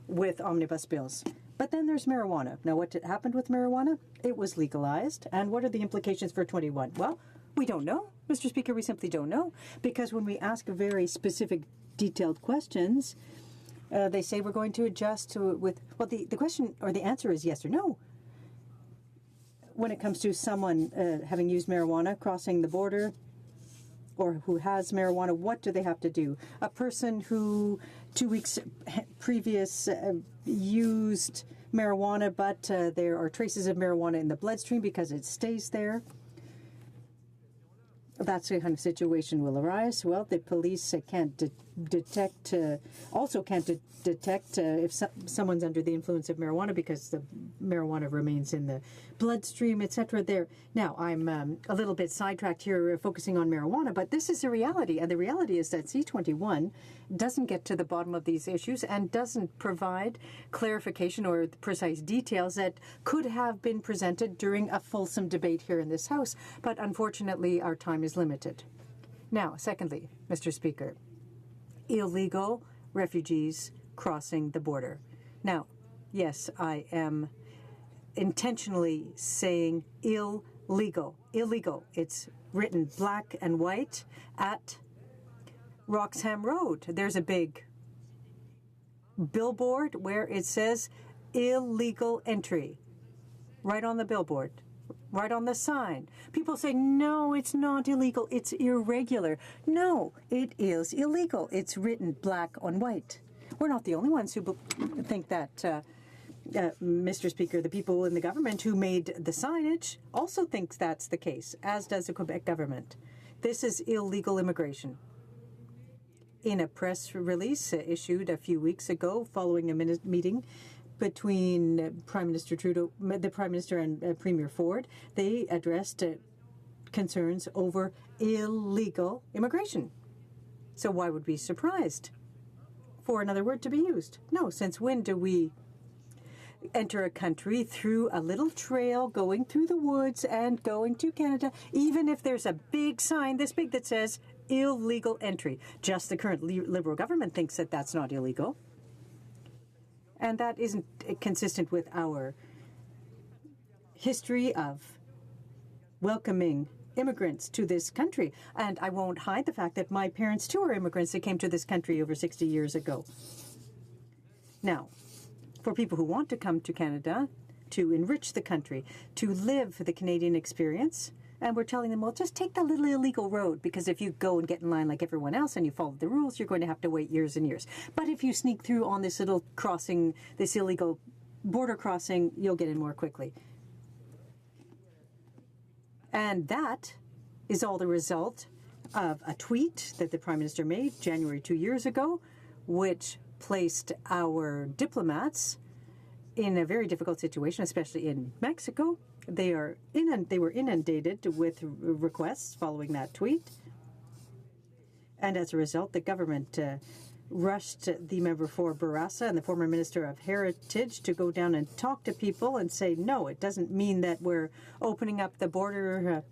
with omnibus bills. But then there's marijuana. Now, what happened with marijuana? It was legalized. And what are the implications for 21? Well, we don't know, Mr. Speaker. We simply don't know. Because when we ask very specific, detailed questions, they say we're going to adjust to it with, well, the question or the answer is yes or no. When it comes to someone having used marijuana, crossing the border, or who has marijuana, what do they have to do? A person who 2 weeks previous used marijuana, but there are traces of marijuana in the bloodstream because it stays there. That's the kind of situation will arise. Well, the police can't detect if someone's under the influence of marijuana because the marijuana remains in the bloodstream, etc. There. Now, I'm a little bit sidetracked here focusing on marijuana, but this is a reality, and the reality is that C-21 doesn't get to the bottom of these issues and doesn't provide clarification or precise details that could have been presented during a fulsome debate here in this House, but unfortunately our time is limited. Now, secondly, Mr. Speaker, illegal refugees crossing the border. Now, yes, I am intentionally saying illegal. Illegal. It's written black and white at Roxham Road. There's a big billboard where it says illegal entry. Right on the billboard. Right on the sign. People say, no, it's not illegal. It's irregular. No, it is illegal. It's written black on white. We're not the only ones who think that, Mr. Speaker. The people in the government who made the signage also thinks that's the case, as does the Quebec government. This is illegal immigration. In a press release issued a few weeks ago following a meeting between Prime Minister Trudeau, the Prime Minister and Premier Ford, they addressed concerns over illegal immigration. So why would we be surprised for another word to be used? No, since when do we enter a country through a little trail, going through the woods and going to Canada, even if there's a big sign this big that says illegal entry? Just the current Liberal government thinks that that's not illegal. And that isn't consistent with our history of welcoming immigrants to this country. And I won't hide the fact that my parents, too, are immigrants that came to this country over 60 years ago. Now, for people who want to come to Canada to enrich the country, to live the Canadian experience, and we're telling them, well, just take that little illegal road, because if you go and get in line like everyone else and you follow the rules, you're going to have to wait years and years. But if you sneak through on this little crossing, this illegal border crossing, you'll get in more quickly. And that is all the result of a tweet that the Prime Minister made January 2 years ago, which placed our diplomats in a very difficult situation, especially in Mexico. They were inundated with requests following that tweet. And as a result, the government rushed the member for Bourassa and the former Minister of Heritage to go down and talk to people and say, no, it doesn't mean that we're opening up the border.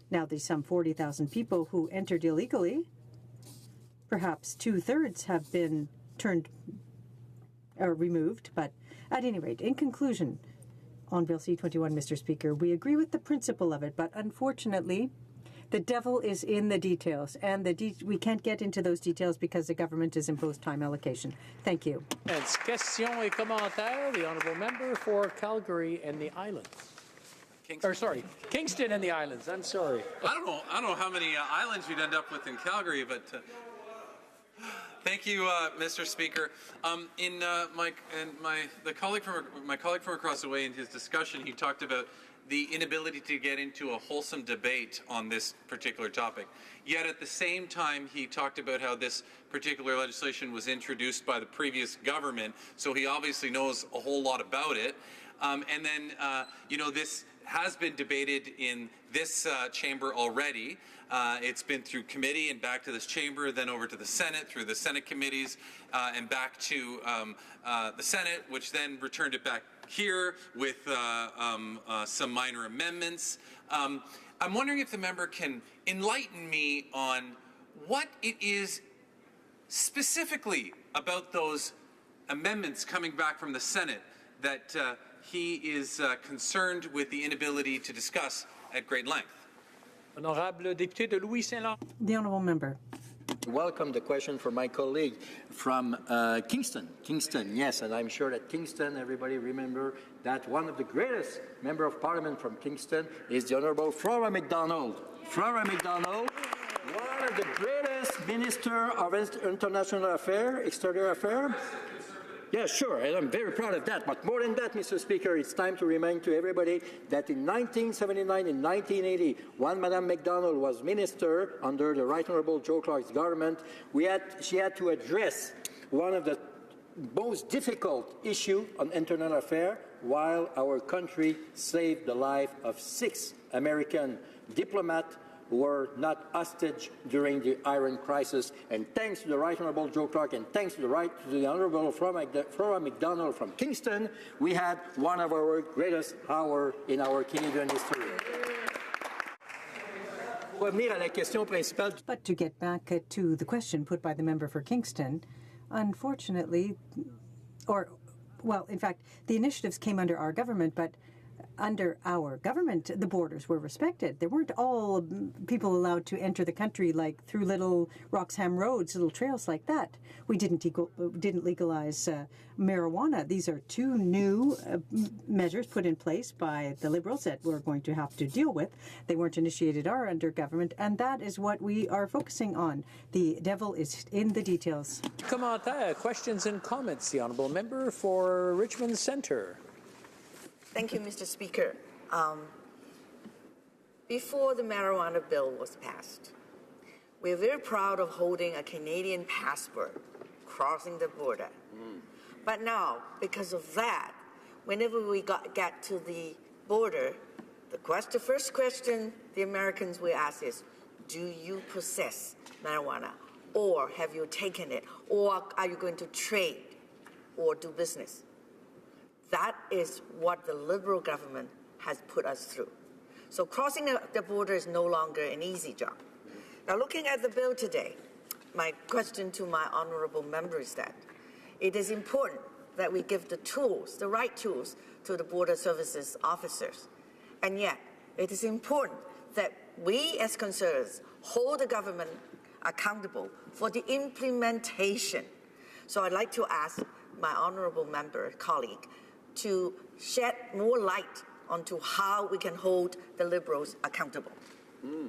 Now, there's some 40,000 people who entered illegally. Perhaps 2/3 have been removed. But at any rate, in conclusion, on Bill C-21, Mr. Speaker, we agree with the principle of it, but unfortunately, the devil is in the details, and we can't get into those details because the government has imposed time allocation. Thank you. And questions et commentaires, the honourable member for Calgary and the Islands. Kingston and the islands. I'm sorry. I don't know how many islands you'd end up with in Calgary, but thank you, Mr. Speaker. My colleague from across the way, in his discussion, he talked about the inability to get into a wholesome debate on this particular topic. Yet at the same time, he talked about how this particular legislation was introduced by the previous government, so he obviously knows a whole lot about it. And then, this has been debated in this chamber already. It's been through committee and back to this chamber, then over to the Senate, through the Senate committees, and back to the Senate, which then returned it back here with some minor amendments. I'm wondering if the member can enlighten me on what it is specifically about those amendments coming back from the Senate that he is concerned with the inability to discuss at great length. Honorable député de Louis Saint-Laurent. The honourable member. Welcome the question from my colleague from Kingston. Kingston, yes, and I'm sure that Kingston, everybody remember that one of the greatest member of parliament from Kingston is the Honourable Flora MacDonald. Flora MacDonald, one of the greatest minister of international affairs, external affairs. Yeah, sure, and I'm very proud of that. But more than that, Mr. Speaker, it's time to remind to everybody that in 1979 and 1980, when Madame MacDonald was minister under the Right Honourable Joe Clark's government, she had to address one of the most difficult issues on internal affairs while our country saved the life of 6 American diplomats who were not hostage during the Iran crisis. And thanks to the Right Honourable Joe Clark and thanks to the Honourable Flora MacDonald from Kingston, we had one of our greatest hours in our Canadian history. But to get back to the question put by the member for Kingston, unfortunately, in fact, the initiatives came under our government, but under our government, the borders were respected. There weren't all people allowed to enter the country like through little Roxham roads, little trails like that. We didn't legalize marijuana. These are 2 new measures put in place by the Liberals that we're going to have to deal with. They weren't initiated under government, and that is what we are focusing on. The devil is in the details. Commentaire, questions and comments. The honourable member for Richmond Centre. Thank you, Mr. Speaker. Before the marijuana bill was passed, we're very proud of holding a Canadian passport crossing the border. But now, because of that, whenever we get to the border, the first question the Americans will ask is, do you possess marijuana? Or have you taken it? Or are you going to trade or do business? That is what the Liberal government has put us through. So crossing the border is no longer an easy job. Now, looking at the bill today, my question to my honourable member is that it is important that we give the right tools to the border services officers. And yet, it is important that we as Conservatives hold the government accountable for the implementation. So I'd like to ask my honourable member colleague to shed more light onto how we can hold the Liberals accountable.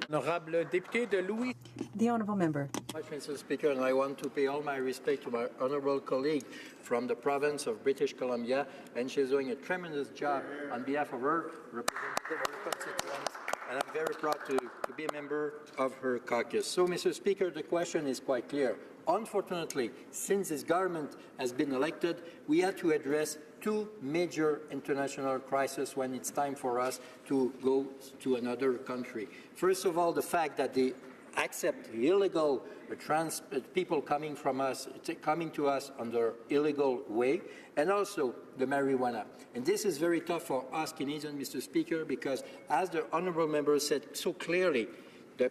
Honorable député de Louis. The honourable member. Mr. Speaker, and I want to pay all my respect to my honourable colleague from the province of British Columbia, and she's doing a tremendous job on behalf of her representative of her constituents, and I'm very proud to be a member of her caucus. So, Mr. Speaker, the question is quite clear. Unfortunately, since this government has been elected, we had to address 2 major international crises when it's time for us to go to another country. First of all, the fact that they accept illegal people coming to us under illegal way, and also the marijuana. And this is very tough for us Canadians, Mr. Speaker, because as the honourable member said so clearly, the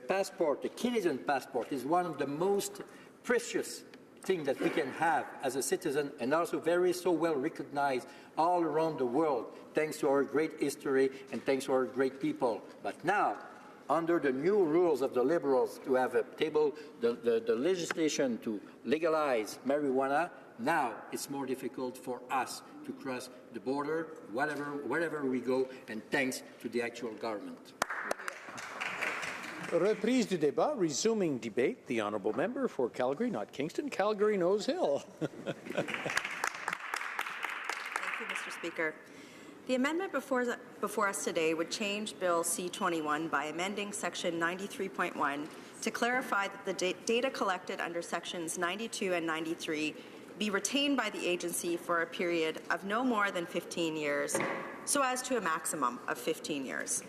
Canadian passport, is one of the most precious thing that we can have as a citizen, and also so well recognized all around the world, thanks to our great history and thanks to our great people. But now, under the new rules of the Liberals to have a table, the legislation to legalize marijuana, Now it's more difficult for us to cross the border, wherever we go, and thanks to the actual government. Reprise du débat, resuming debate. The honourable member for Calgary, not Kingston, Calgary Nose Hill. Thank you, Mr. Speaker. The amendment before us today would change Bill C-21 by amending Section 93.1 to clarify that the data collected under Sections 92 and 93 be retained by the agency for a period of no more than 15 years, so as to a maximum of 15 years.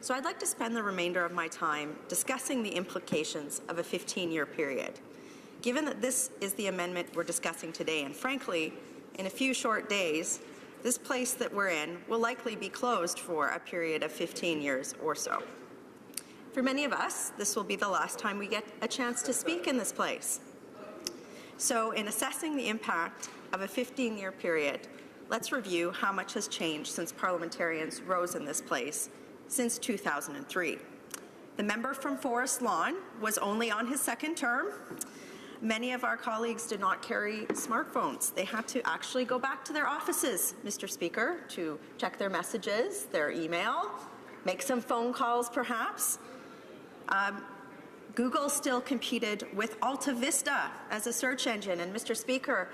So I'd like to spend the remainder of my time discussing the implications of a 15-year period. Given that this is the amendment we're discussing today, and frankly, in a few short days, this place that we're in will likely be closed for a period of 15 years or so. For many of us, this will be the last time we get a chance to speak in this place. So in assessing the impact of a 15-year period, let's review how much has changed since parliamentarians rose in this place since 2003. The member from Forest Lawn was only on his second term. Many of our colleagues did not carry smartphones. They had to actually go back to their offices, Mr. Speaker, to check their messages, their email, make some phone calls perhaps. Google still competed with Alta Vista as a search engine. And Mr. Speaker,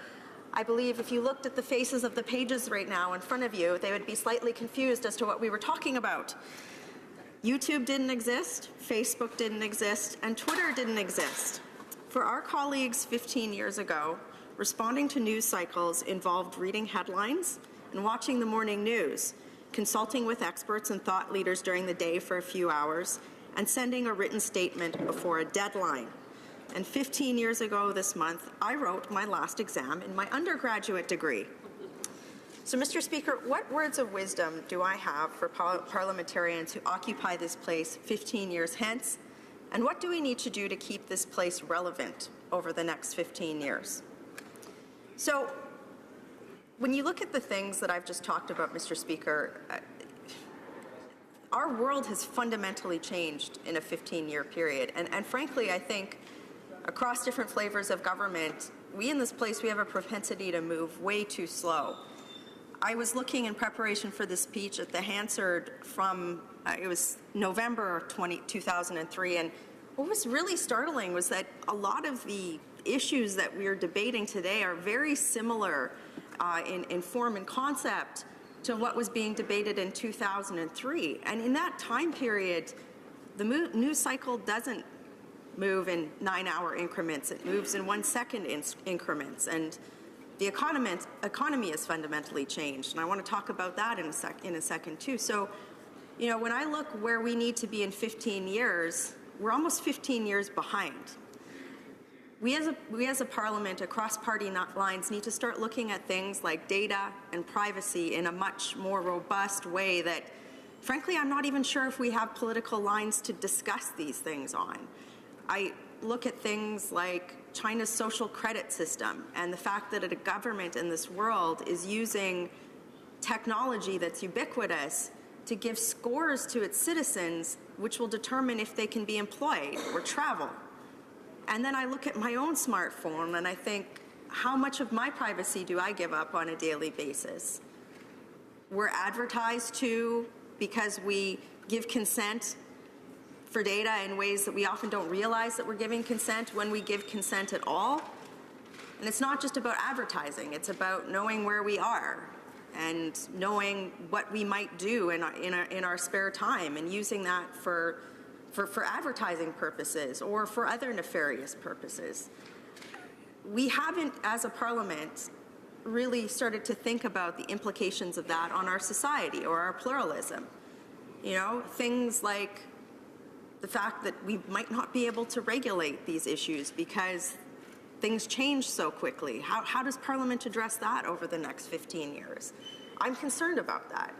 I believe if you looked at the faces of the pages right now in front of you, they would be slightly confused as to what we were talking about. YouTube didn't exist, Facebook didn't exist, and Twitter didn't exist. For our colleagues 15 years ago, responding to news cycles involved reading headlines and watching the morning news, consulting with experts and thought leaders during the day for a few hours, and sending a written statement before a deadline. And 15 years ago this month, I wrote my last exam in my undergraduate degree. So, Mr. Speaker, what words of wisdom do I have for parliamentarians who occupy this place 15 years hence? And what do we need to do to keep this place relevant over the next 15 years? So, when you look at the things that I've just talked about, Mr. Speaker, our world has fundamentally changed in a 15-year period. And frankly, I think across different flavors of government, we in this place, we have a propensity to move way too slow. I was looking in preparation for this speech at the Hansard from, it was November 2003, and what was really startling was that a lot of the issues that we're debating today are very similar in form and concept to what was being debated in 2003. And in that time period, the news cycle doesn't move in 9-hour increments. It moves in 1 second increments. And the economy has fundamentally changed. And I want to talk about that in a second too. So, you know, when I look where we need to be in 15 years, we're almost 15 years behind. We as a parliament across party lines need to start looking at things like data and privacy in a much more robust way that, frankly, I'm not even sure if we have political lines to discuss these things on. I look at things like China's social credit system and the fact that a government in this world is using technology that's ubiquitous to give scores to its citizens which will determine if they can be employed or travel. And then I look at my own smartphone and I think, how much of my privacy do I give up on a daily basis? We're advertised to because we give consent for data in ways that we often don't realize that we're giving consent when we give consent at all. And it's not just about advertising, it's about knowing where we are and knowing what we might do in our spare time and using that for advertising purposes or for other nefarious purposes. We haven't, as a parliament, really started to think about the implications of that on our society or our pluralism. You know, things like the fact that we might not be able to regulate these issues because things change so quickly. How does Parliament address that over the next 15 years? I'm concerned about that.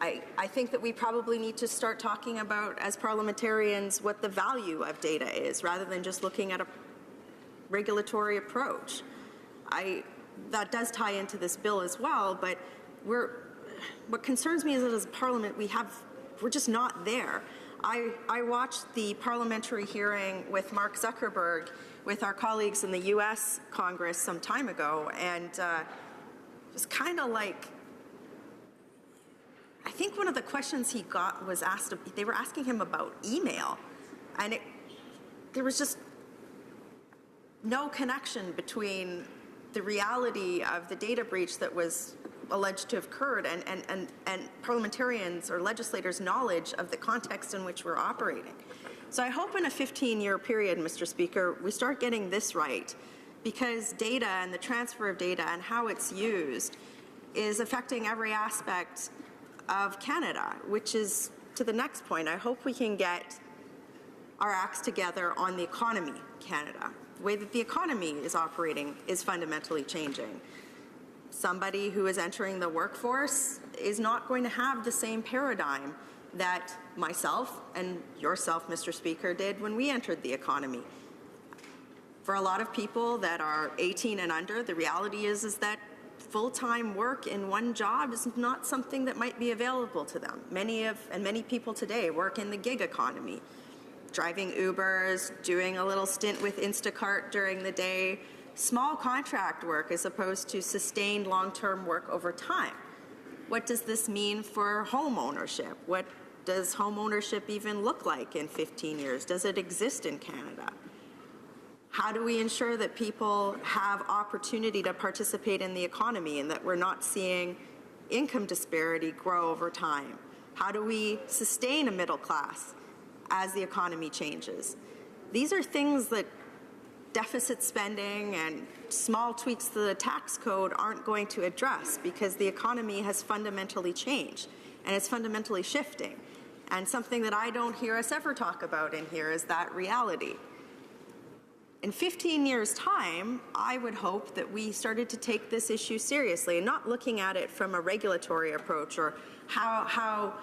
I think that we probably need to start talking about, as parliamentarians, what the value of data is, rather than just looking at a regulatory approach. That does tie into this bill as well, but what concerns me is that as a parliament, we're just not there. I watched the parliamentary hearing with Mark Zuckerberg with our colleagues in the U.S. Congress some time ago, and it was kind of like, I think one of the questions he got was asked, they were asking him about email, and there was just no connection between the reality of the data breach that was alleged to have occurred and parliamentarians or legislators' knowledge of the context in which we're operating. So I hope in a 15-year period, Mr. Speaker, we start getting this right, because data and the transfer of data and how it's used is affecting every aspect of Canada, which is to the next point. I hope we can get our acts together on the economy, Canada. The way that the economy is operating is fundamentally changing. Somebody who is entering the workforce is not going to have the same paradigm that myself and yourself, Mr. Speaker, did when we entered the economy. For a lot of people that are 18 and under, the reality is that full-time work in one job is not something that might be available to them. Many people today work in the gig economy, driving Ubers, doing a little stint with Instacart during the day, small contract work as opposed to sustained long-term work over time. What does this mean for home ownership? What does home ownership even look like in 15 years? Does it exist in Canada? How do we ensure that people have opportunity to participate in the economy and that we're not seeing income disparity grow over time? How do we sustain a middle class as the economy changes? These are things that deficit spending and small tweaks to the tax code aren't going to address, because the economy has fundamentally changed and it's fundamentally shifting. And something that I don't hear us ever talk about in here is that reality. In 15 years' time, I would hope that we started to take this issue seriously and not looking at it from a regulatory approach or how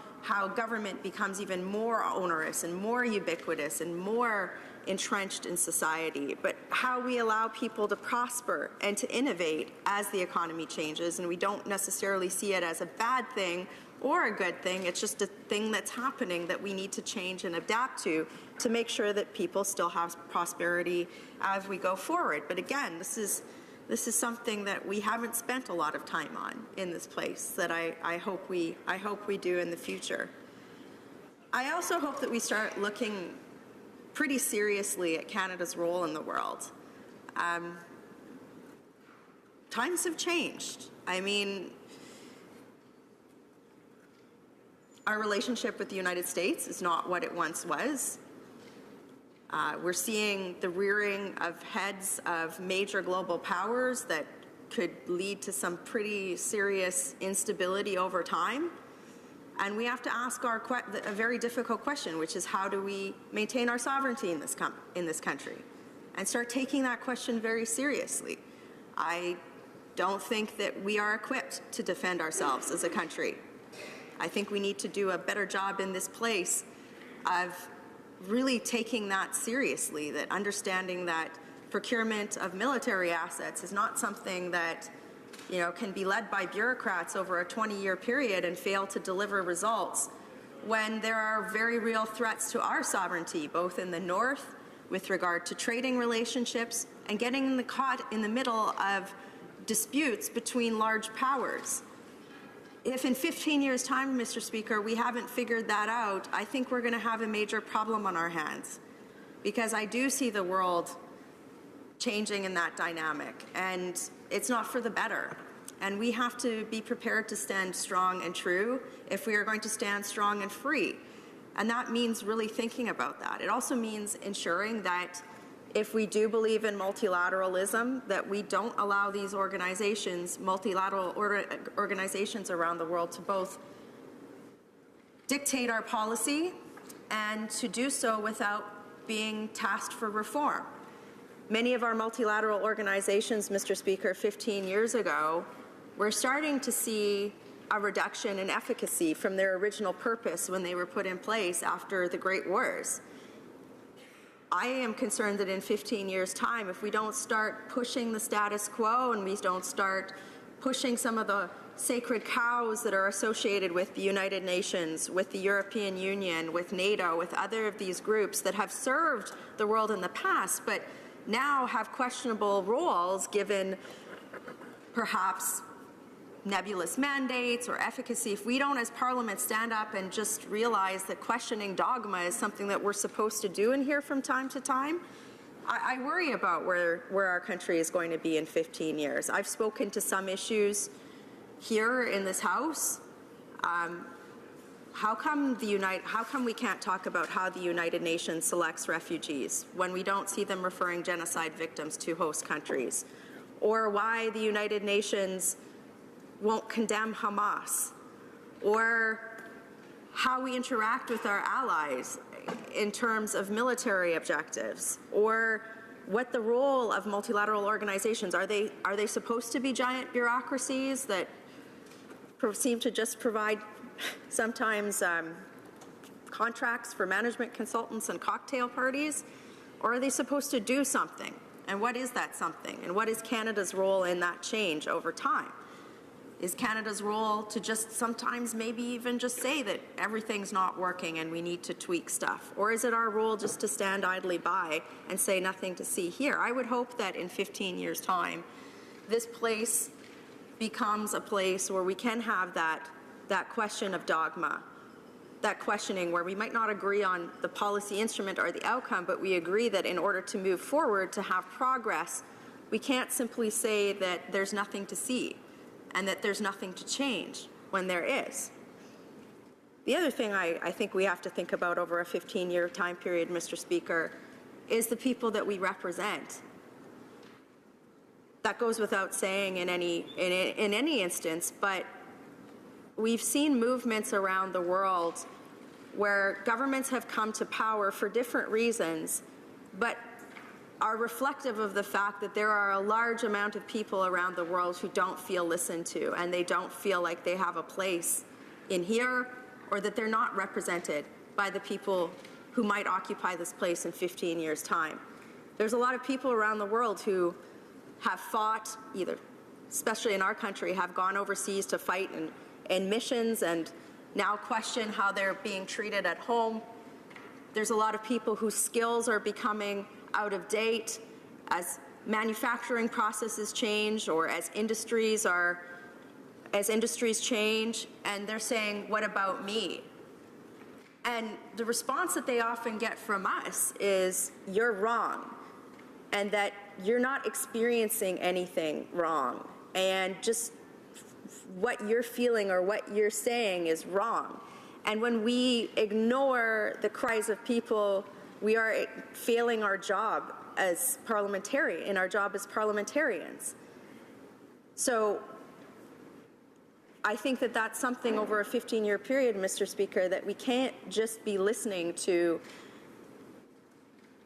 government becomes even more onerous and more ubiquitous and more entrenched in society, but how we allow people to prosper and to innovate as the economy changes. And we don't necessarily see it as a bad thing or a good thing. It's just a thing that's happening that we need to change and adapt to make sure that people still have prosperity as we go forward. But again, this is something that we haven't spent a lot of time on in this place that I hope we do in the future. I also hope that we start looking pretty seriously at Canada's role in the world. Times have changed. I mean, our relationship with the United States is not what it once was. We're seeing the rearing of heads of major global powers that could lead to some pretty serious instability over time. And we have to ask a very difficult question, which is how do we maintain our sovereignty in this country? And start taking that question very seriously. I don't think that we are equipped to defend ourselves as a country. I think we need to do a better job in this place of really taking that seriously, that understanding that procurement of military assets is not something that can be led by bureaucrats over a 20-year period and fail to deliver results, when there are very real threats to our sovereignty, both in the north with regard to trading relationships and getting caught in the middle of disputes between large powers. If in 15 years' time, Mr. Speaker, we haven't figured that out, I think we're going to have a major problem on our hands, because I do see the world changing in that dynamic, and it's not for the better. And we have to be prepared to stand strong and true if we are going to stand strong and free. And that means really thinking about that. It also means ensuring that if we do believe in multilateralism, that we don't allow these organizations, multilateral organizations around the world, to both dictate our policy and to do so without being tasked for reform. Many of our multilateral organizations, Mr. Speaker, 15 years ago, we're starting to see a reduction in efficacy from their original purpose when they were put in place after the Great Wars. I am concerned that in 15 years' time, if we don't start pushing the status quo and we don't start pushing some of the sacred cows that are associated with the United Nations, with the European Union, with NATO, with other of these groups that have served the world in the past, but now have questionable roles given perhaps nebulous mandates or efficacy. If we don't as Parliament stand up and just realize that questioning dogma is something that we're supposed to do in here from time to time, I worry about where our country is going to be in 15 years. I've spoken to some issues here in this House. How come we can't talk about how the United Nations selects refugees when we don't see them referring genocide victims to host countries? Or why the United Nations won't condemn Hamas? Or how we interact with our allies in terms of military objectives? Or what the role of multilateral organizations? Are they supposed to be giant bureaucracies that seem to just provide sometimes contracts for management consultants and cocktail parties? Or are they supposed to do something? And what is that something? And what is Canada's role in that change over time? Is Canada's role to just sometimes maybe even just say that everything's not working and we need to tweak stuff? Or is it our role just to stand idly by and say nothing to see here? I would hope that in 15 years' time, this place becomes a place where we can have that question of dogma, that questioning where we might not agree on the policy instrument or the outcome, but we agree that in order to move forward, to have progress, we can't simply say that there's nothing to see and that there's nothing to change when there is. The other thing I think we have to think about over a 15-year time period, Mr. Speaker, is the people that we represent. That goes without saying in any instance, but we've seen movements around the world where governments have come to power for different reasons, but are reflective of the fact that there are a large amount of people around the world who don't feel listened to, and they don't feel like they have a place in here, or that they're not represented by the people who might occupy this place in 15 years' time. There's a lot of people around the world who have fought, either, especially in our country, have gone overseas to fight in missions and now question how they're being treated at home. There's a lot of people whose skills are becoming out of date as manufacturing processes change or as industries change, and they're saying, what about me? And the response that they often get from us is, you're wrong, and that you're not experiencing anything wrong, and just what you're feeling or what you're saying is wrong. And when we ignore the cries of people, we are failing our job as parliamentarians. So I think that that's something over a 15-year period, Mr. Speaker, that we can't just be listening to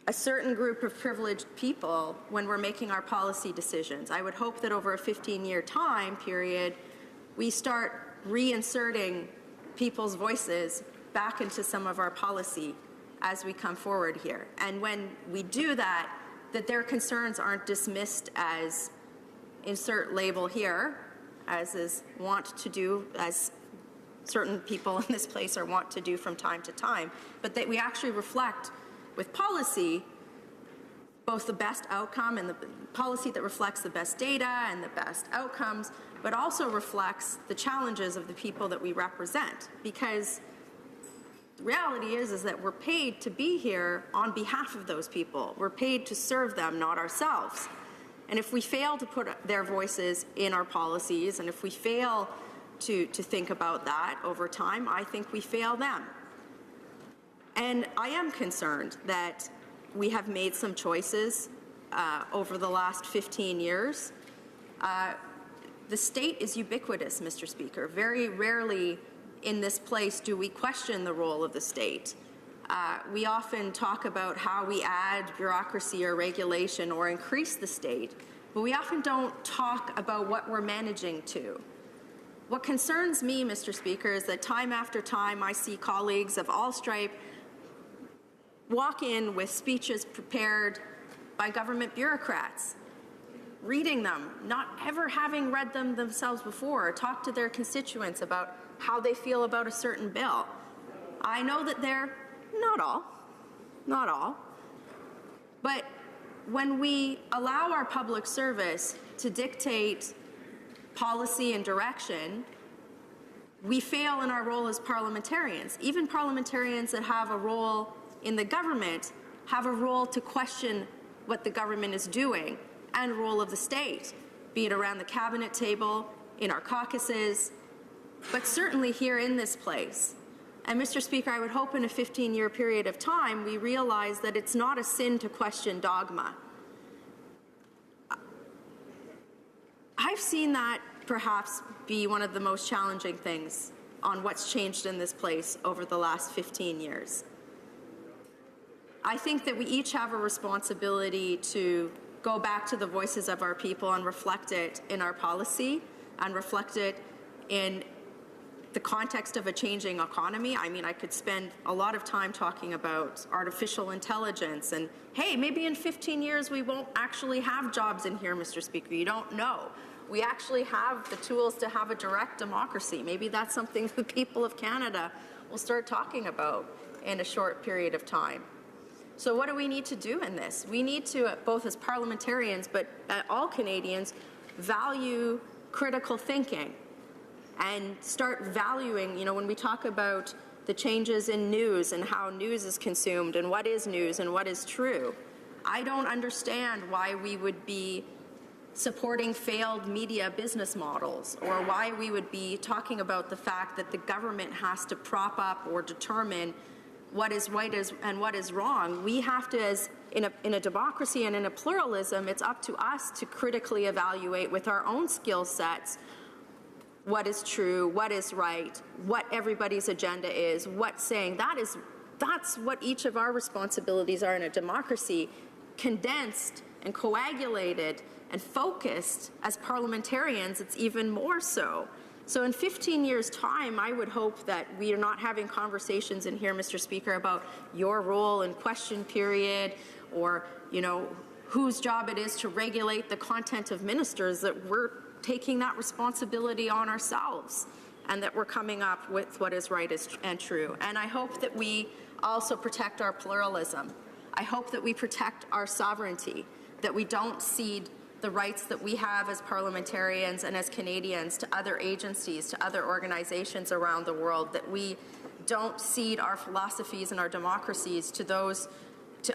a certain group of privileged people when we're making our policy decisions. I would hope that over a 15-year time period, we start reinserting people's voices back into some of our policy as we come forward here. And when we do that, that their concerns aren't dismissed as insert label here, as is wont to do, as certain people in this place are wont to do from time to time, but that we actually reflect with policy both the best outcome and the policy that reflects the best data and the best outcomes, but also reflects the challenges of the people that we represent. Because the reality is that we're paid to be here on behalf of those people. We're paid to serve them, not ourselves. And if we fail to put their voices in our policies, and if we fail to think about that over time, I think we fail them. And I am concerned that we have made some choices over the last 15 years. The state is ubiquitous, Mr. Speaker. Very rarely in this place do we question the role of the state. We often talk about how we add bureaucracy or regulation or increase the state, but we often don't talk about what we're managing to. What concerns me, Mr. Speaker, is that time after time I see colleagues of all stripe walk in with speeches prepared by government bureaucrats reading them, not ever having read them themselves before, or talked to their constituents about how they feel about a certain bill. I know that they're not all, but when we allow our public service to dictate policy and direction, we fail in our role as parliamentarians. Even parliamentarians that have a role in the government have a role to question what the government is doing and role of the state, be it around the cabinet table, in our caucuses, but certainly here in this place. And Mr. Speaker, I would hope in a 15-year period of time we realize that it's not a sin to question dogma. I've seen that perhaps be one of the most challenging things on what's changed in this place over the last 15 years. I think that we each have a responsibility to go back to the voices of our people and reflect it in our policy and reflect it in the context of a changing economy. I mean, I could spend a lot of time talking about artificial intelligence and, hey, maybe in 15 years we won't actually have jobs in here, Mr. Speaker. You don't know. We actually have the tools to have a direct democracy. Maybe that's something the people of Canada will start talking about in a short period of time. So what do we need to do in this? We need to, both as parliamentarians, but all Canadians, value critical thinking and start valuing, you know, when we talk about the changes in news and how news is consumed and what is news and what is true, I don't understand why we would be supporting failed media business models, or why we would be talking about the fact that the government has to prop up or determine what is right and what is wrong. We have to, as in a democracy and in a pluralism, it's up to us to critically evaluate with our own skill sets what is true, what is right, what everybody's agenda is, what's saying. That's what each of our responsibilities are in a democracy, condensed and coagulated and focused. As parliamentarians, it's even more so. So in 15 years' time, I would hope that we are not having conversations in here, Mr. Speaker, about your role in question period or, you know, whose job it is to regulate the content of ministers, that we're taking that responsibility on ourselves and that we're coming up with what is right and true. And I hope that we also protect our pluralism. I hope that we protect our sovereignty, that we don't cede the rights that we have as parliamentarians and as Canadians to other agencies, to other organizations around the world, that we don't cede our philosophies and our democracies to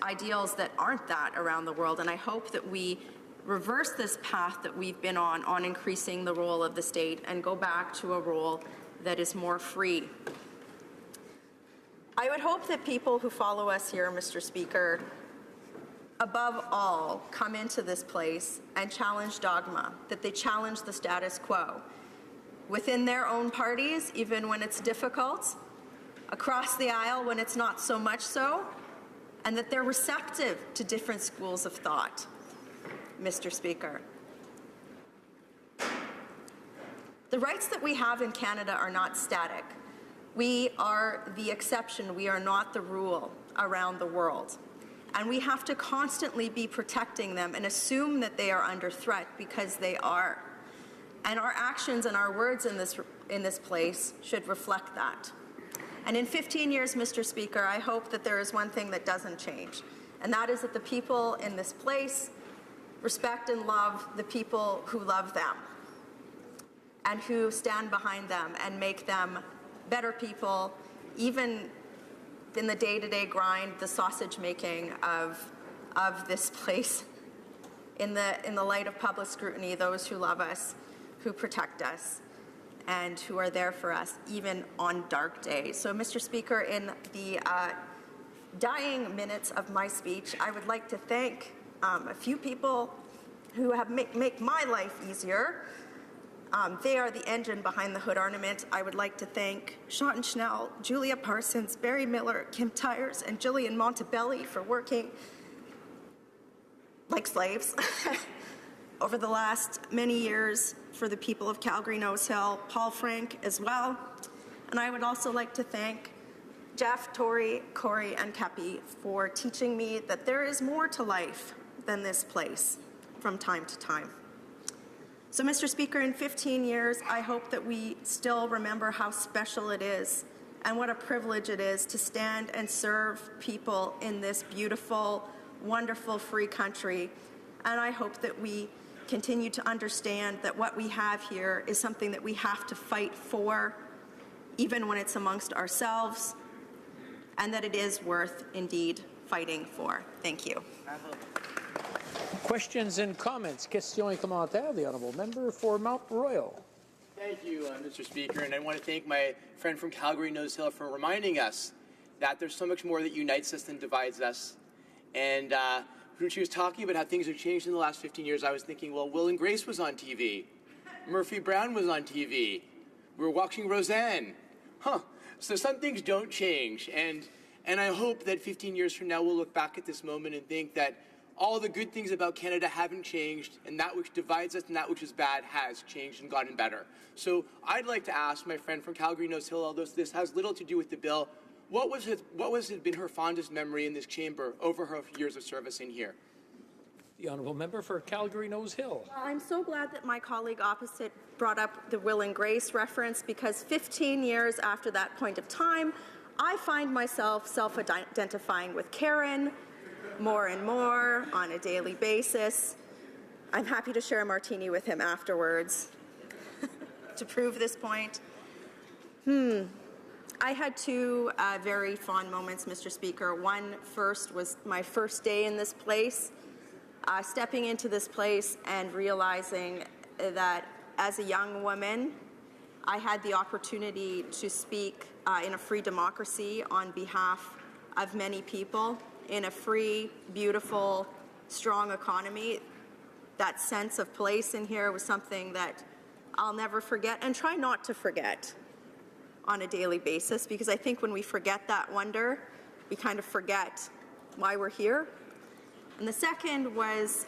ideals that aren't that around the world. And I hope that we reverse this path that we've been on increasing the role of the state and go back to a role that is more free. I would hope that people who follow us here, Mr. Speaker, above all, come into this place and challenge dogma, that they challenge the status quo within their own parties, even when it's difficult, across the aisle when it's not so much so, and that they're receptive to different schools of thought, Mr. Speaker. The rights that we have in Canada are not static. We are the exception. We are not the rule around the world. And we have to constantly be protecting them and assume that they are under threat, because they are. And our actions and our words in this place should reflect that. And in 15 years, Mr. Speaker, I hope that there is one thing that doesn't change, and that is that the people in this place respect and love the people who love them and who stand behind them and make them better people, even in the day-to-day grind, the sausage making of this place, in the light of public scrutiny, those who love us, who protect us, and who are there for us, even on dark days. So, Mr. Speaker, in the dying minutes of my speech, I would like to thank a few people who have make my life easier. They are the engine behind the hood ornament. I would like to thank Sean Schnell, Julia Parsons, Barry Miller, Kim Tyers, and Jillian Montebelli for working like slaves over the last many years for the people of Calgary Nose Hill, Paul Frank as well. And I would also like to thank Jeff, Tori, Corey, and Kepi for teaching me that there is more to life than this place. from time to time. So, Mr. Speaker, in 15 years, I hope that we still remember how special it is and what a privilege it is to stand and serve people in this beautiful, wonderful, free country. And I hope that we continue to understand that what we have here is something that we have to fight for, even when it's amongst ourselves, and that it is worth, indeed, fighting for. Thank you. Questions and comments. Questions et commentaires. The honourable member for Mount Royal. Thank you, Mr. Speaker, and I want to thank my friend from Calgary Nose Hill for reminding us that there's so much more that unites us than divides us. And when she was talking about how things have changed in the last 15 years, I was thinking, well, Will and Grace was on TV. Murphy Brown was on TV. We were watching Roseanne. So some things don't change. And I hope that 15 years from now, we'll look back at this moment and think that all the good things about Canada haven't changed, and that which divides us and that which is bad has changed and gotten better. So I'd like to ask my friend from Calgary Nose Hill, although this has little to do with the bill, what was been her fondest memory in this chamber over her years of service in here? The honourable member for Calgary Nose Hill. I'm so glad that my colleague opposite brought up the Will and Grace reference, because 15 years after that point of time, I find myself self-identifying with Karen more and more on a daily basis. I'm happy to share a martini with him afterwards to prove this point. I had two very fond moments, Mr. Speaker. One first was my first day in this place, stepping into this place and realizing that as a young woman, I had the opportunity to speak in a free democracy on behalf of many people, in a free, beautiful, strong economy. That sense of place in here was something that I'll never forget, and try not to forget on a daily basis, because I think when we forget that wonder, we kind of forget why we're here. And the second was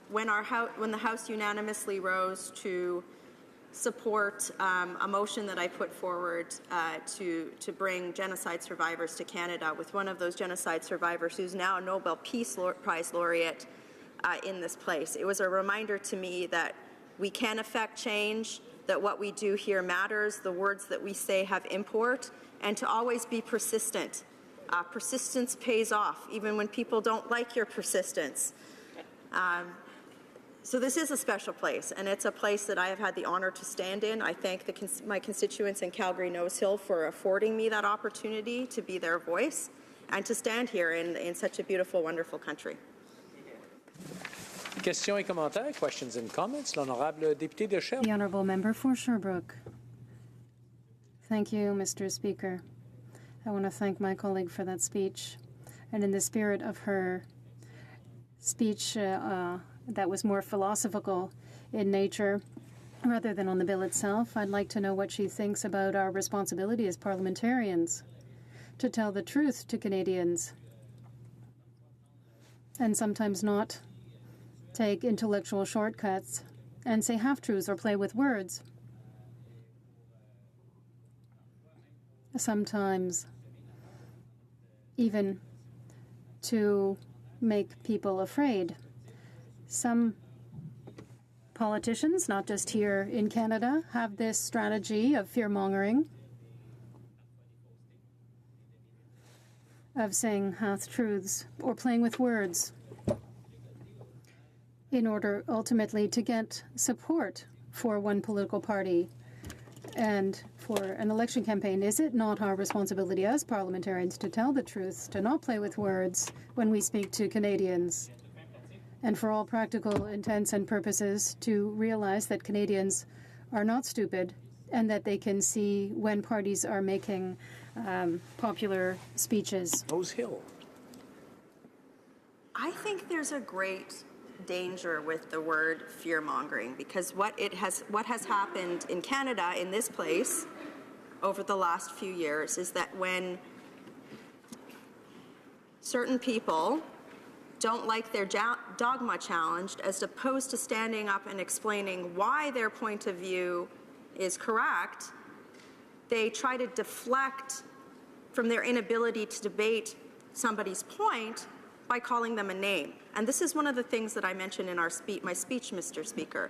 when the House unanimously rose to support a motion that I put forward to bring genocide survivors to Canada, with one of those genocide survivors who's now a Nobel Peace Prize laureate in this place. It was a reminder to me that we can affect change, that what we do here matters, the words that we say have import, and to always be persistent. Persistence pays off, even when people don't like your persistence. So this is a special place, and it's a place that I have had the honor to stand in. I thank my constituents in Calgary Nose Hill for affording me that opportunity to be their voice and to stand here in such a beautiful, wonderful country. Questions et commentaires. Questions and comments. L'honorable député de Sherbrooke. The honourable member for Sherbrooke. Thank you, Mr. Speaker. I want to thank my colleague for that speech. And in the spirit of her speech that was more philosophical in nature rather than on the bill itself, I'd like to know what she thinks about our responsibility as parliamentarians to tell the truth to Canadians and sometimes not take intellectual shortcuts and say half-truths or play with words. Sometimes even to make people afraid. Some politicians, not just here in Canada, have this strategy of fear-mongering, of saying half-truths or playing with words in order ultimately to get support for one political party and for an election campaign. Is it not our responsibility as parliamentarians to tell the truth, to not play with words when we speak to Canadians, and for all practical intents and purposes to realize that Canadians are not stupid and that they can see when parties are making popular speeches? Nose Hill. I think there's a great danger with the word fear-mongering, because what has happened in Canada, in this place, over the last few years, is that when certain people don't like their dogma challenged, as opposed to standing up and explaining why their point of view is correct, they try to deflect from their inability to debate somebody's point by calling them a name. And this is one of the things that I mentioned in my speech, Mr. Speaker.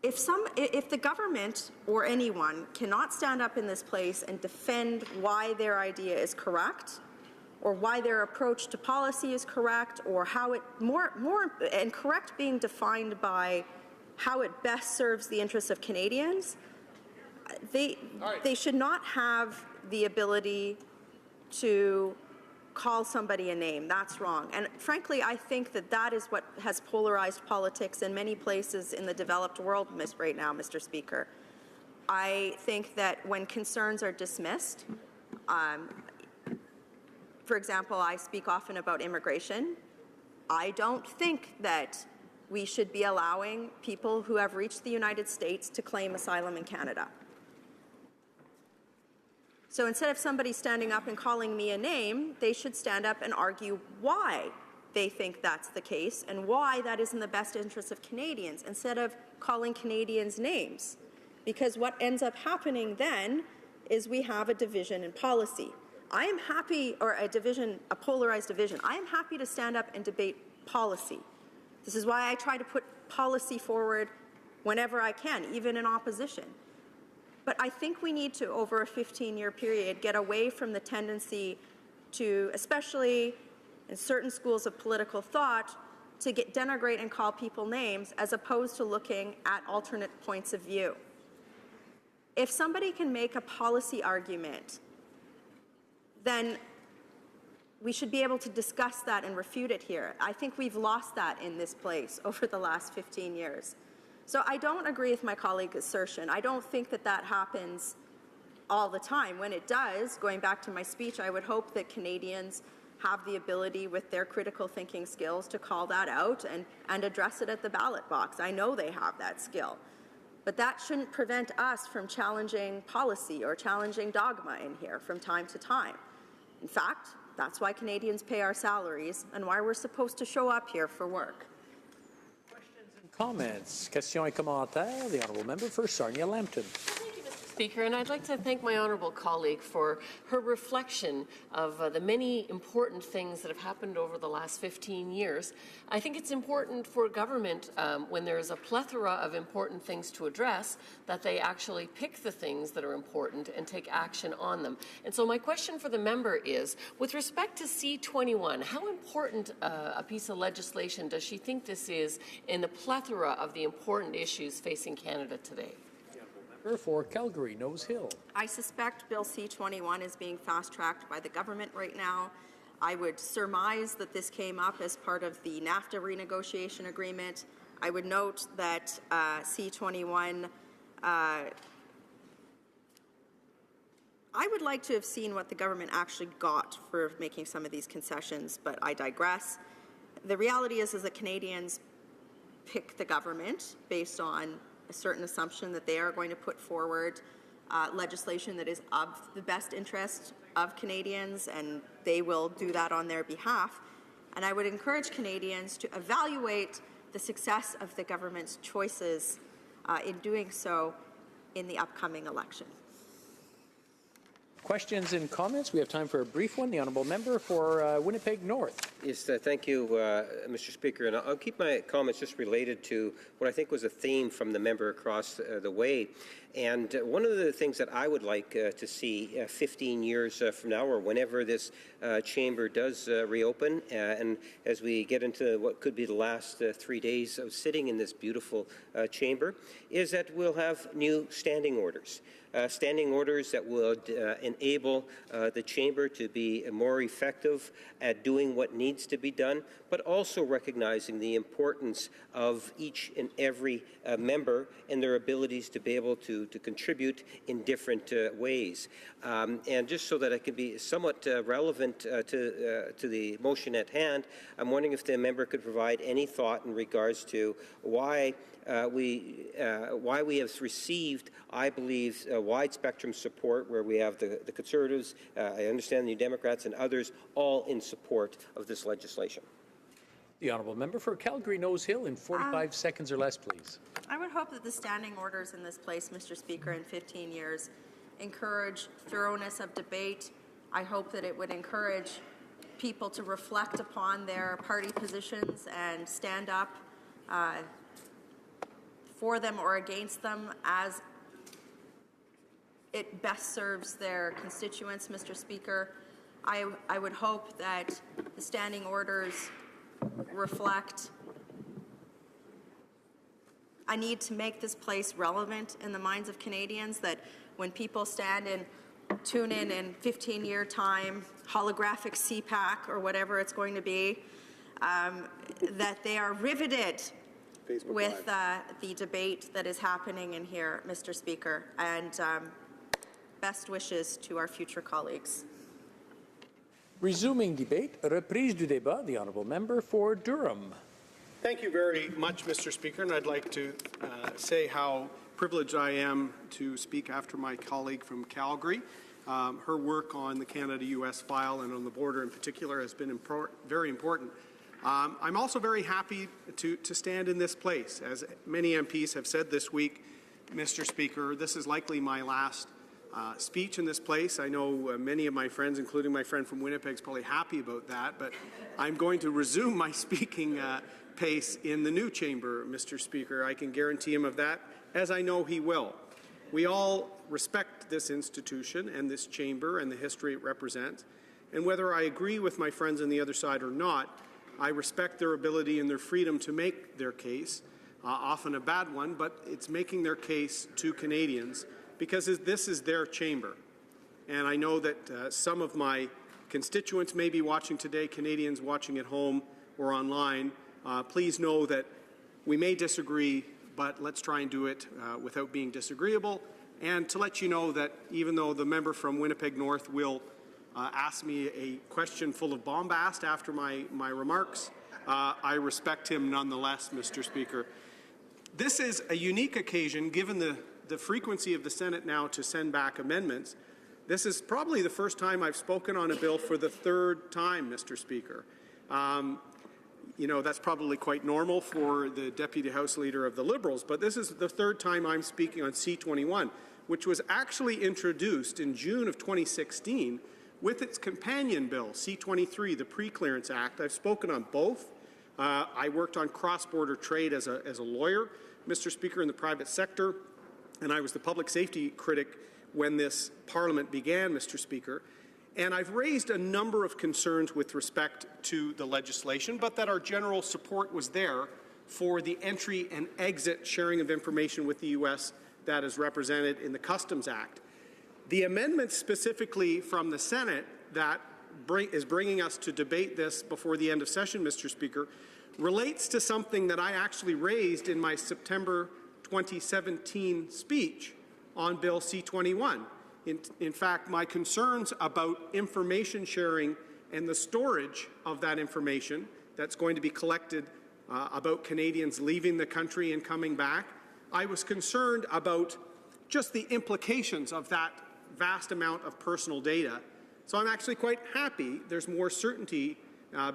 If the government or anyone cannot stand up in this place and defend why their idea is correct, or why their approach to policy is correct, or how it and correct being defined by how it best serves the interests of Canadians, they should not have the ability to call somebody a name. That's wrong. And frankly, I think that is what has polarized politics in many places in the developed world right now, Mr. Speaker. I think that when concerns are dismissed, for example, I speak often about immigration. I don't think that we should be allowing people who have reached the United States to claim asylum in Canada. So instead of somebody standing up and calling me a name, they should stand up and argue why they think that's the case and why that is in the best interest of Canadians, instead of calling Canadians names. Because what ends up happening then is we have a division in policy. I am happy, or a polarized division. I am happy to stand up and debate policy. This is why I try to put policy forward whenever I can, even in opposition. But I think we need to, over a 15-year period, get away from the tendency to, especially in certain schools of political thought, to denigrate and call people names as opposed to looking at alternate points of view. If somebody can make a policy argument, then we should be able to discuss that and refute it here. I think we've lost that in this place over the last 15 years. So I don't agree with my colleague's assertion. I don't think that happens all the time. When it does, going back to my speech, I would hope that Canadians have the ability with their critical thinking skills to call that out and address it at the ballot box. I know they have that skill. But that shouldn't prevent us from challenging policy or challenging dogma in here from time to time. In fact, that's why Canadians pay our salaries and why we're supposed to show up here for work. Comments, questions et commentaires. The honourable member for Sarnia-Lambton. Speaker, and I'd like to thank my honourable colleague for her reflection of the many important things that have happened over the last 15 years. I think it's important for government, when there's a plethora of important things to address, that they actually pick the things that are important and take action on them. And so my question for the member is, with respect to C-21, how important a piece of legislation does she think this is in the plethora of the important issues facing Canada today? For Calgary, Nose Hill. I suspect Bill C-21 is being fast-tracked by the government right now. I would surmise that this came up as part of the NAFTA renegotiation agreement. I would note that C-21, I would like to have seen what the government actually got for making some of these concessions, but I digress. The reality is that Canadians pick the government based on a certain assumption that they are going to put forward legislation that is of the best interest of Canadians, and they will do that on their behalf. And I would encourage Canadians to evaluate the success of the government's choices in doing so in the upcoming election. Questions and comments? We have time for a brief one. The honourable member for Winnipeg North. Yes, thank you, Mr. Speaker. And I'll keep my comments just related to what I think was a theme from the member across the way. And one of the things that I would like to see 15 years from now, or whenever this chamber does reopen, and as we get into what could be the last 3 days of sitting in this beautiful chamber, is that we'll have new standing orders. Standing orders that would enable the chamber to be more effective at doing what needs to be done, but also recognizing the importance of each and every member and their abilities to be able to contribute in different ways. And just so that I can be somewhat relevant to the motion at hand, I'm wondering if the member could provide any thought in regards to why we have received, I believe, wide spectrum support, where we have the Conservatives, I understand the New Democrats and others, all in support of this legislation. The honourable member for Calgary Nose Hill in 45 seconds or less, please. I would hope that the standing orders in this place, Mr. Speaker, in 15 years encourage thoroughness of debate. I hope that it would encourage people to reflect upon their party positions and stand up for them or against them as it best serves their constituents, Mr. Speaker. I would hope that the standing orders reflect a need to make this place relevant in the minds of Canadians, that when people tune in 15-year time, holographic CPAC or whatever it's going to be, that they are riveted with the debate that is happening in here, Mr. Speaker, and best wishes to our future colleagues. Resuming debate, reprise du débat, the honourable member for Durham. Thank you very much, Mr. Speaker, and I'd like to say how privileged I am to speak after my colleague from Calgary. Her work on the Canada-U.S. file and on the border in particular has been very important. I'm also very happy to stand in this place. As many MPs have said this week, Mr. Speaker, this is likely my last speech in this place. I know many of my friends, including my friend from Winnipeg, is probably happy about that, but I'm going to resume my speaking pace in the new chamber, Mr. Speaker. I can guarantee him of that, as I know he will. We all respect this institution and this chamber and the history it represents, and whether I agree with my friends on the other side or not, I respect their ability and their freedom to make their case, often a bad one, but it's making their case to Canadians because this is their chamber. And I know that some of my constituents may be watching today, Canadians watching at home or online. Please know that we may disagree, but let's try and do it without being disagreeable. And to let you know that even though the member from Winnipeg North will ask me a question full of bombast after my remarks, I respect him nonetheless, Mr. Speaker. This is a unique occasion, given the frequency of the Senate now to send back amendments. This is probably the first time I've spoken on a bill for the third time, Mr. Speaker. You know, that's probably quite normal for the Deputy House Leader of the Liberals, but this is the third time I'm speaking on C-21, which was actually introduced in June of 2016 with its companion bill, C-23, the Pre-Clearance Act. I've spoken on both. I worked on cross-border trade as a lawyer, Mr. Speaker, in the private sector, and I was the public safety critic when this Parliament began, Mr. Speaker. And I've raised a number of concerns with respect to the legislation, but that our general support was there for the entry and exit sharing of information with the U.S. that is represented in the Customs Act. The amendment specifically from the Senate that is bringing us to debate this before the end of session, Mr. Speaker, relates to something that I actually raised in my September 2017 speech on Bill C-21. In fact, my concerns about information sharing and the storage of that information that's going to be collected about Canadians leaving the country and coming back, I was concerned about just the implications of that vast amount of personal data. So I'm actually quite happy there's more certainty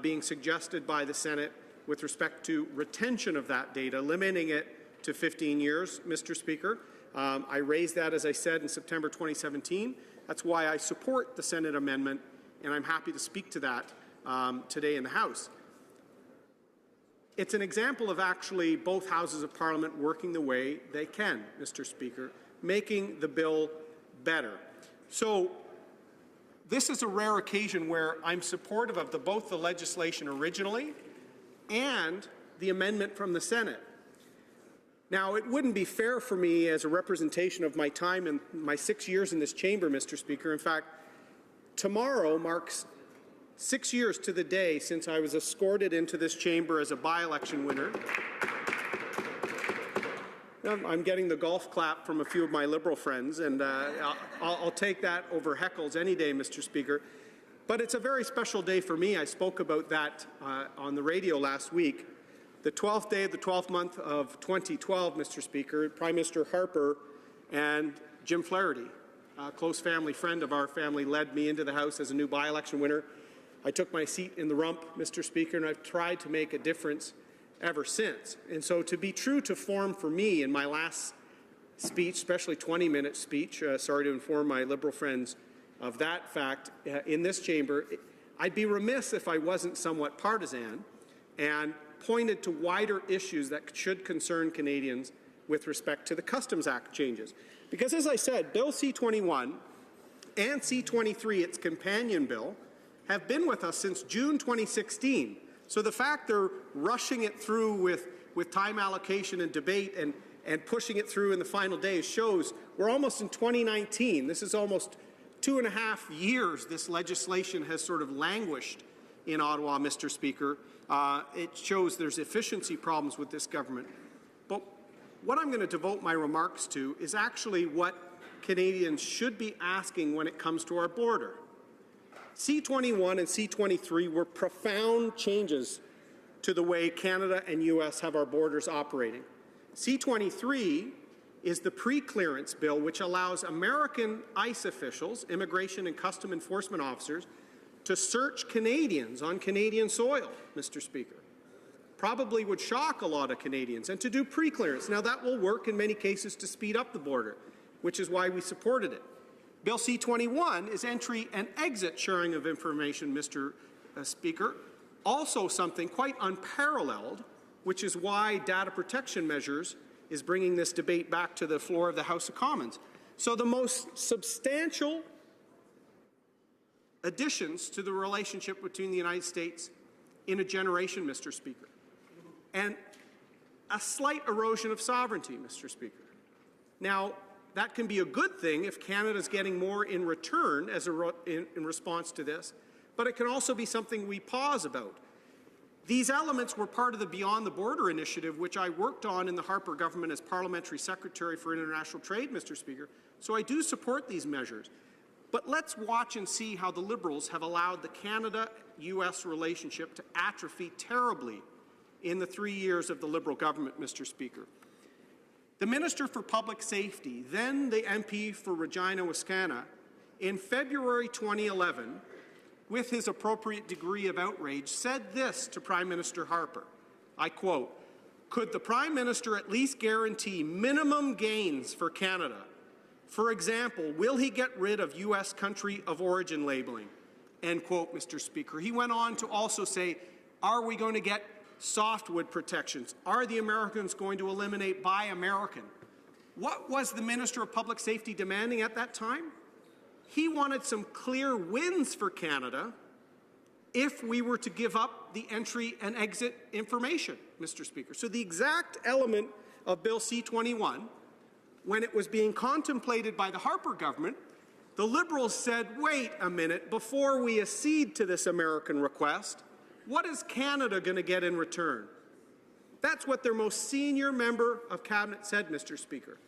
being suggested by the Senate with respect to retention of that data, limiting it to 15 years, Mr. Speaker. I raised that, as I said, in September 2017. That's why I support the Senate amendment, and I'm happy to speak to that today in the House. It's an example of actually both houses of Parliament working the way they can, Mr. Speaker, making the bill better. So this is a rare occasion where I'm supportive of both the legislation originally and the amendment from the Senate. Now, it wouldn't be fair for me as a representation of my time in my 6 years in this chamber, Mr. Speaker. In fact, tomorrow marks 6 years to the day since I was escorted into this chamber as a by-election winner. I'm getting the golf clap from a few of my Liberal friends, and I'll take that over heckles any day, Mr. Speaker. But it's a very special day for me. I spoke about that on the radio last week. The 12th day of the 12th month of 2012, Mr. Speaker, Prime Minister Harper and Jim Flaherty, a close family friend of our family, led me into the House as a new by-election winner. I took my seat in the rump, Mr. Speaker, and I've tried to make a difference ever since. And so to be true to form for me in my last speech, especially 20-minute speech, sorry to inform my Liberal friends of that fact, in this chamber, I'd be remiss if I wasn't somewhat partisan and pointed to wider issues that should concern Canadians with respect to the Customs Act changes. Because as I said, Bill C-21 and C-23, its companion bill, have been with us since June 2016. So the fact they're rushing it through with time allocation and debate and pushing it through in the final days shows we're almost in 2019. This is almost 2.5 years this legislation has sort of languished in Ottawa, Mr. Speaker. It shows there's efficiency problems with this government. But what I'm going to devote my remarks to is actually what Canadians should be asking when it comes to our border. C-21 and C-23 were profound changes to the way Canada and U.S. have our borders operating. C-23 is the pre-clearance bill which allows American ICE officials, Immigration and Custom Enforcement officers, to search Canadians on Canadian soil, Mr. Speaker. Probably would shock a lot of Canadians, and to do pre-clearance. Now, that will work in many cases to speed up the border, which is why we supported it. Bill C-21 is entry and exit sharing of information, Mr. Speaker, also something quite unparalleled, which is why data protection measures is bringing this debate back to the floor of the House of Commons. So the most substantial additions to the relationship between the United States in a generation, Mr. Speaker, and a slight erosion of sovereignty, Mr. Speaker. Now, that can be a good thing if Canada's getting more in return as in response to this, but it can also be something we pause about. These elements were part of the Beyond the Border initiative, which I worked on in the Harper government as Parliamentary Secretary for International Trade, Mr. Speaker, so I do support these measures. But let's watch and see how the Liberals have allowed the Canada-U.S. relationship to atrophy terribly in the 3 years of the Liberal government, Mr. Speaker. The Minister for Public Safety, then the MP for Regina, Wascana, in February 2011, with his appropriate degree of outrage, said this to Prime Minister Harper, I quote, "Could the Prime Minister at least guarantee minimum gains for Canada? For example, will he get rid of U.S. country of origin labeling?" End quote, Mr. Speaker. He went on to also say, are we going to get softwood protections? Are the Americans going to eliminate Buy American? What was the Minister of Public Safety demanding at that time? He wanted some clear wins for Canada if we were to give up the entry and exit information, Mr. Speaker. So the exact element of Bill C-21, when it was being contemplated by the Harper government, the Liberals said, wait a minute, before we accede to this American request, what is Canada going to get in return? That's what their most senior member of Cabinet said, Mr. Speaker.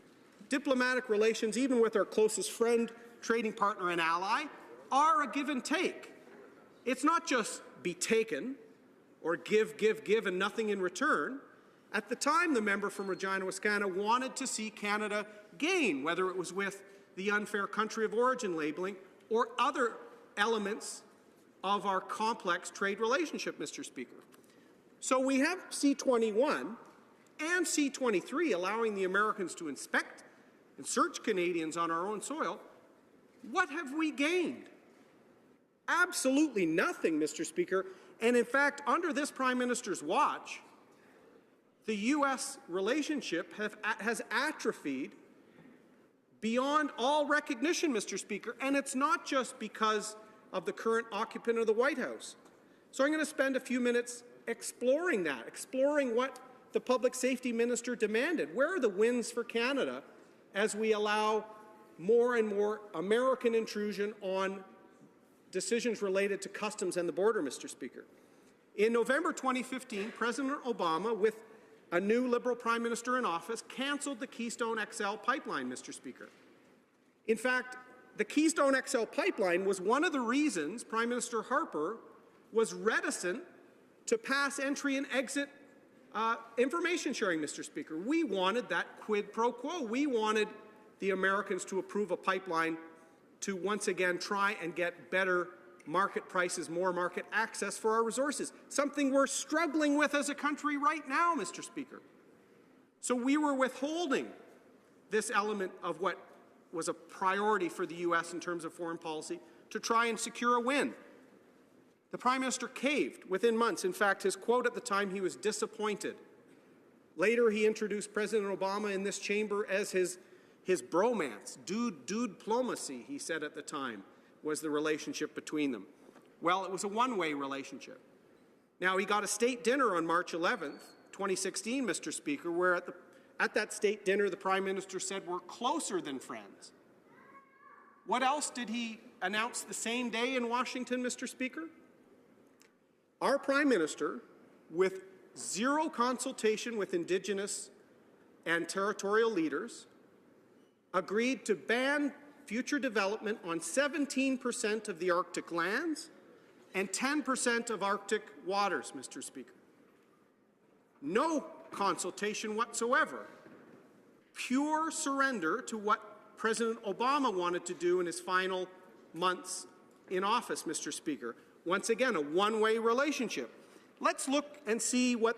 Diplomatic relations, even with our closest friend, trading partner and ally, are a give and take. It's not just be taken or give and nothing in return. At the time, the member from Regina, Wascana wanted to see Canada gain, whether it was with the unfair country of origin labeling or other elements of our complex trade relationship, Mr. Speaker. So we have C-21 and C-23 allowing the Americans to inspect and search Canadians on our own soil. What have we gained? Absolutely nothing, Mr. Speaker. And in fact, under this Prime Minister's watch, the U.S. relationship has atrophied beyond all recognition, Mr. Speaker. And it's not just because of the current occupant of the White House. So I'm going to spend a few minutes exploring that, exploring what the Public Safety Minister demanded. Where are the wins for Canada as we allow more and more American intrusion on decisions related to customs and the border, Mr. Speaker? In November 2015, President Obama, with a new Liberal Prime Minister in office, cancelled the Keystone XL pipeline, Mr. Speaker. In fact, the Keystone XL pipeline was one of the reasons Prime Minister Harper was reticent to pass entry and exit information sharing, Mr. Speaker. We wanted that quid pro quo. We wanted the Americans to approve a pipeline to once again try and get better market prices, more market access for our resources, something we're struggling with as a country right now, Mr. Speaker. So we were withholding this element of what was a priority for the U.S. in terms of foreign policy to try and secure a win. The Prime Minister caved within months. In fact, his quote at the time, he was disappointed. Later, he introduced President Obama in this chamber as his bromance. Dude-diplomacy, he said at the time, was the relationship between them. Well, it was a one-way relationship. Now, he got a state dinner on March 11th, 2016, Mr. Speaker, where at that state dinner, the Prime Minister said we're closer than friends. What else did he announce the same day in Washington, Mr. Speaker? Our Prime Minister, with zero consultation with Indigenous and territorial leaders, agreed to ban future development on 17% of the Arctic lands and 10% of Arctic waters, Mr. Speaker. No consultation whatsoever. Pure surrender to what President Obama wanted to do in his final months in office, Mr. Speaker. Once again, a one-way relationship. Let's look and see what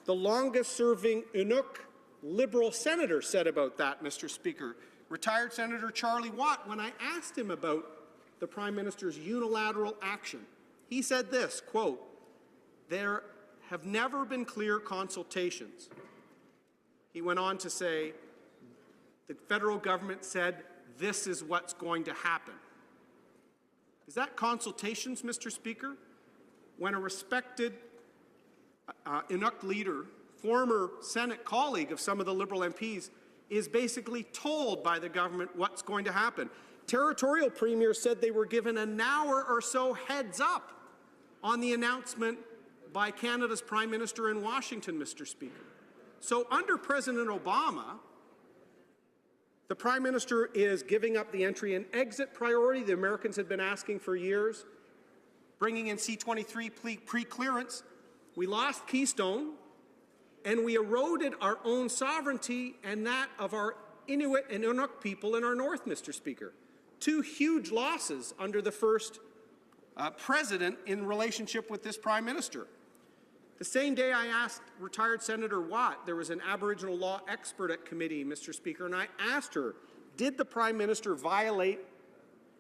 the longest-serving Inuk Liberal senator said about that, Mr. Speaker. Retired Senator Charlie Watt, when I asked him about the Prime Minister's unilateral action, he said this, quote, "There have never been clear consultations." He went on to say, the federal government said, this is what's going to happen. Is that consultations, Mr. Speaker? When a respected Inuk leader, former Senate colleague of some of the Liberal MPs, is basically told by the government what's going to happen. Territorial premiers said they were given an hour or so heads up on the announcement by Canada's Prime Minister in Washington, Mr. Speaker. So under President Obama, the Prime Minister is giving up the entry and exit priority the Americans had been asking for years, bringing in C-23 pre-clearance. We lost Keystone, and we eroded our own sovereignty and that of our Inuit and Inuk people in our north, Mr. Speaker. Two huge losses under the first president in relationship with this Prime Minister. The same day I asked retired Senator Watt, there was an Aboriginal law expert at committee, Mr. Speaker, and I asked her, did the Prime Minister violate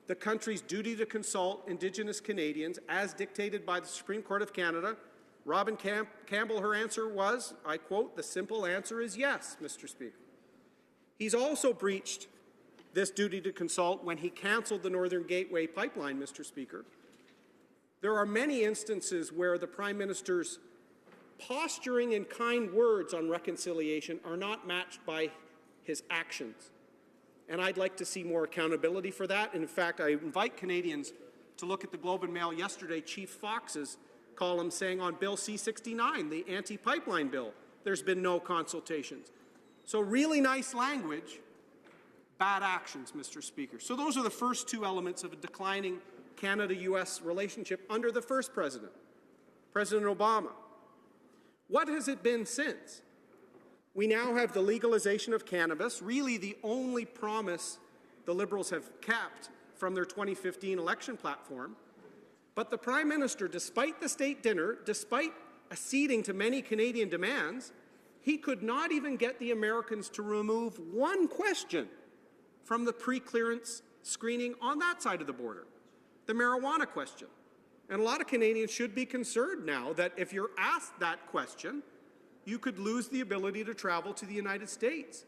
the country's duty to consult Indigenous Canadians as dictated by the Supreme Court of Canada? Robin Campbell, her answer was, I quote, "The simple answer is yes, Mr. Speaker." He's also breached this duty to consult when he cancelled the Northern Gateway pipeline, Mr. Speaker. There are many instances where the Prime Minister's posturing and kind words on reconciliation are not matched by his actions. And I'd like to see more accountability for that. And in fact, I invite Canadians to look at the Globe and Mail yesterday, Chief Fox's column saying on Bill C-69, the anti-pipeline bill, there's been no consultations. So really nice language, bad actions, Mr. Speaker. So those are the first two elements of a declining Canada-U.S. relationship under the first president, President Obama. What has it been since? We now have the legalization of cannabis, really the only promise the Liberals have kept from their 2015 election platform. But the Prime Minister, despite the state dinner, despite acceding to many Canadian demands, he could not even get the Americans to remove one question from the pre-clearance screening on that side of the border, the marijuana question. And a lot of Canadians should be concerned now that if you're asked that question, you could lose the ability to travel to the United States,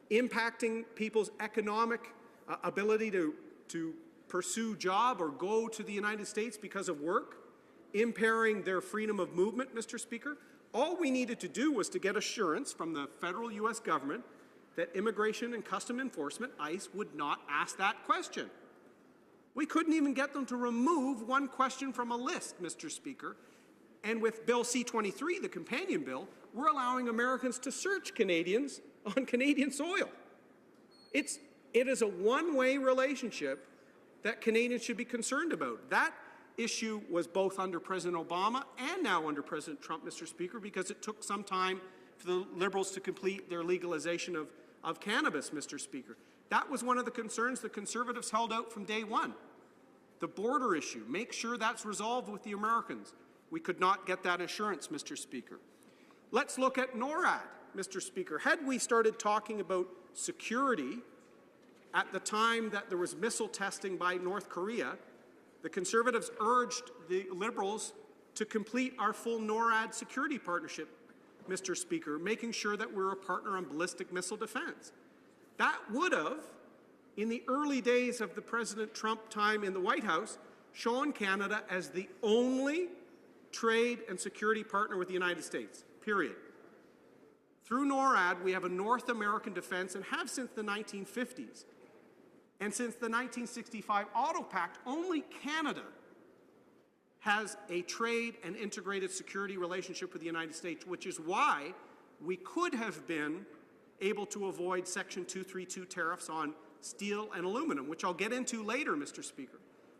impacting people's economic ability to pursue job or go to the United States because of work, impairing their freedom of movement, Mr. Speaker. All we needed to do was to get assurance from the federal U.S. government that Immigration and Customs Enforcement, ICE, would not ask that question. We couldn't even get them to remove one question from a list, Mr. Speaker. And with Bill C-23, the companion bill, we're allowing Americans to search Canadians on Canadian soil. It is a one-way relationship that Canadians should be concerned about. That issue was both under President Obama and now under President Trump, Mr. Speaker, because it took some time for the Liberals to complete their legalization of cannabis, Mr. Speaker. That was one of the concerns the Conservatives held out from day one. The border issue, make sure that's resolved with the Americans. We could not get that assurance, Mr. Speaker. Let's look at NORAD, Mr. Speaker. Had we started talking about security at the time that there was missile testing by North Korea, The Conservatives urged the Liberals to complete our full NORAD security partnership, Mr. Speaker, making sure that we're a partner on ballistic missile defense. That would have, in the early days of the President Trump time in the White House, shown Canada as the only trade and security partner with the United States, period. Through NORAD, we have a North American defense and have since the 1950s. And since the 1965 Auto Pact, only Canada has a trade and integrated security relationship with the United States, which is why we could have been able to avoid Section 232 tariffs on steel and aluminum, which I'll get into later, Mr. Speaker.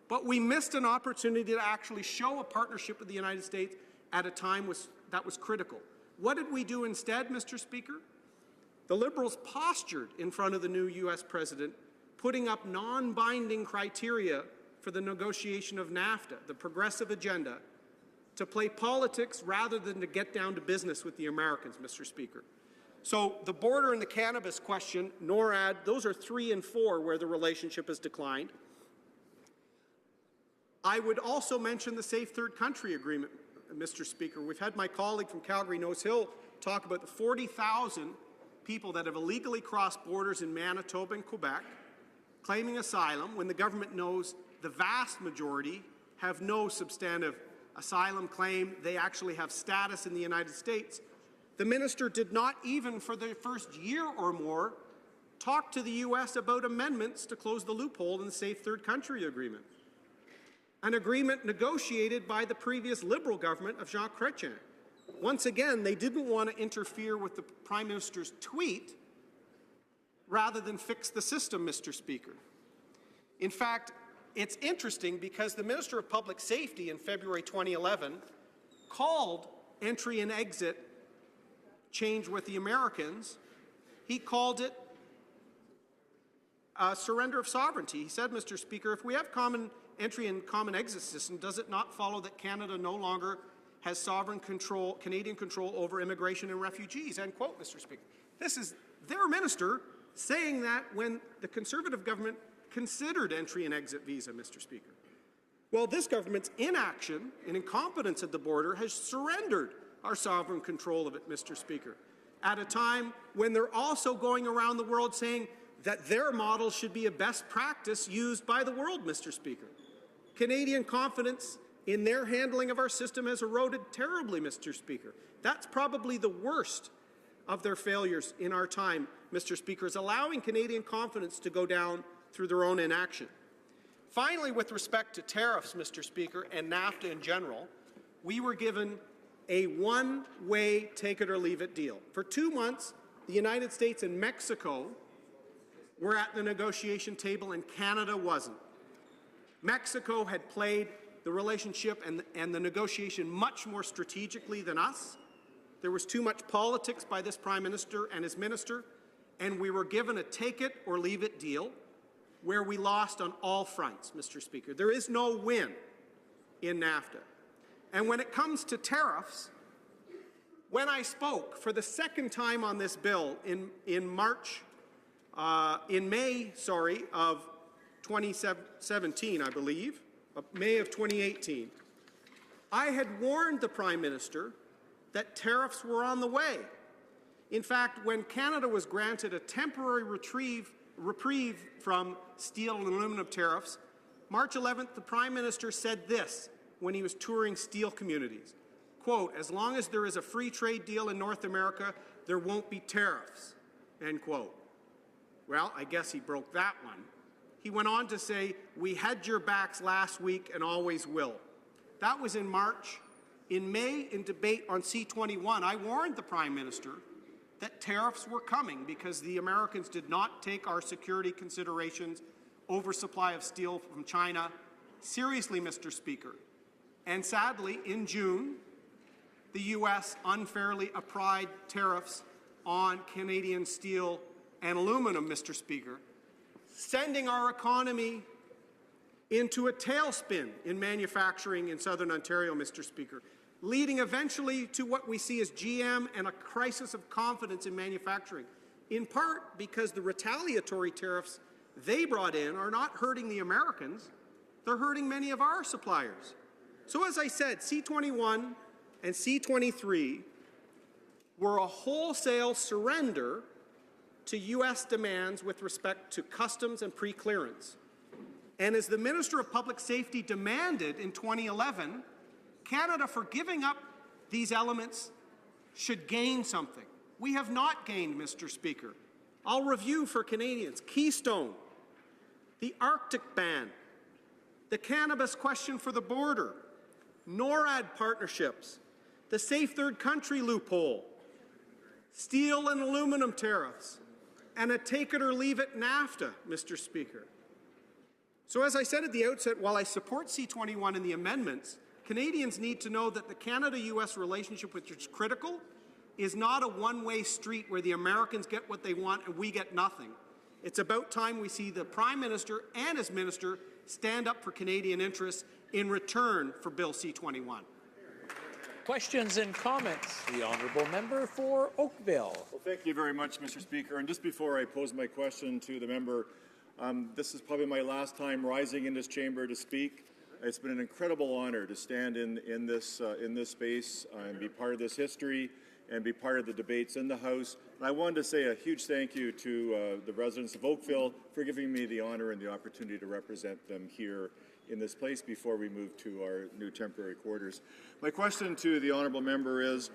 But we missed an opportunity to actually show a partnership with the United States at a time that was critical. What did we do instead, Mr. Speaker? The Liberals postured in front of the new U.S. President, putting up non-binding criteria for the negotiation of NAFTA, the progressive agenda, to play politics rather than to get down to business with the Americans, Mr. Speaker. So the border and the cannabis question, NORAD, those are 3 and 4 where the relationship has declined. I would also mention the Safe Third Country Agreement, Mr. Speaker. We've had my colleague from Calgary Nose Hill talk about the 40,000 people that have illegally crossed borders in Manitoba and Quebec, claiming asylum when the government knows the vast majority have no substantive asylum claim. They actually have status in the United States. The minister did not even, for the first year or more, talk to the U.S. about amendments to close the loophole in the Safe Third Country Agreement, an agreement negotiated by the previous Liberal government of Jean Chrétien. Once again, they didn't want to interfere with the Prime Minister's tweet rather than fix the system, Mr. Speaker. In fact, it's interesting because the Minister of Public Safety in February 2011 called entry and exit change with the Americans. He called it a surrender of sovereignty. He said, Mr. Speaker, if we have common entry and common exit system, does it not follow that Canada no longer has sovereign control, Canadian control over immigration and refugees? End quote, Mr. Speaker. This is their minister saying that when the Conservative government considered entry and exit visa, Mr. Speaker. Well, this government's inaction and incompetence at the border has surrendered our sovereign control of it, Mr. Speaker, at a time when they're also going around the world saying that their model should be a best practice used by the world, Mr. Speaker. Canadian confidence in their handling of our system has eroded terribly, Mr. Speaker. That's probably the worst of their failures in our time, Mr. Speaker, is allowing Canadian confidence to go down through their own inaction. Finally, with respect to tariffs, Mr. Speaker, and NAFTA in general, we were given a one-way take-it-or-leave-it deal. For 2 months, the United States and Mexico were at the negotiation table and Canada wasn't. Mexico had played the relationship and the negotiation much more strategically than us. There was too much politics by this Prime Minister and his minister, and we were given a take-it-or-leave-it deal where we lost on all fronts, Mr. Speaker. There is no win in NAFTA. And when it comes to tariffs, when I spoke for the second time on this bill in May of 2017, I believe, May of 2018, I had warned the Prime Minister that tariffs were on the way. In fact, when Canada was granted a temporary reprieve from steel and aluminum tariffs, March 11th, the Prime Minister said this when he was touring steel communities, quote, "As long as there is a free trade deal in North America, there won't be tariffs," end quote. Well, I guess he broke that one. He went on to say, "We had your backs last week and always will." That was in March. In May, in debate on C-21, I warned the Prime Minister that tariffs were coming because the Americans did not take our security considerations, oversupply of steel from China, seriously, Mr. Speaker. And sadly, in June, the U.S. unfairly applied tariffs on Canadian steel and aluminum, Mr. Speaker, sending our economy into a tailspin in manufacturing in Southern Ontario, Mr. Speaker, leading eventually to what we see as GM and a crisis of confidence in manufacturing, in part because the retaliatory tariffs they brought in are not hurting the Americans, they're hurting many of our suppliers. So as I said, C-21 and C-23 were a wholesale surrender to U.S. demands with respect to customs and pre-clearance. And as the Minister of Public Safety demanded in 2011, Canada, for giving up these elements, should gain something. We have not gained, Mr. Speaker. I'll review for Canadians: Keystone, the Arctic ban, the cannabis question for the border, NORAD partnerships, the Safe Third Country loophole, steel and aluminum tariffs, and a take-it-or-leave-it NAFTA, Mr. Speaker. So as I said at the outset, while I support C-21 and the amendments, Canadians need to know that the Canada-U.S. relationship, which is critical, is not a one-way street where the Americans get what they want and we get nothing. It's about time we see the Prime Minister and his minister stand up for Canadian interests in return for Bill C-21. Questions and comments. The honourable member for Oakville. Well, thank you very much, Mr. Speaker. And just before I pose my question to the member, this is probably my last time rising in this chamber to speak. It's been an incredible honour to stand in this space and be part of this history and be part of the debates in the House. And I wanted to say a huge thank you to the residents of Oakville for giving me the honour and the opportunity to represent them here in this place before we move to our new temporary quarters. My question to the honourable member is,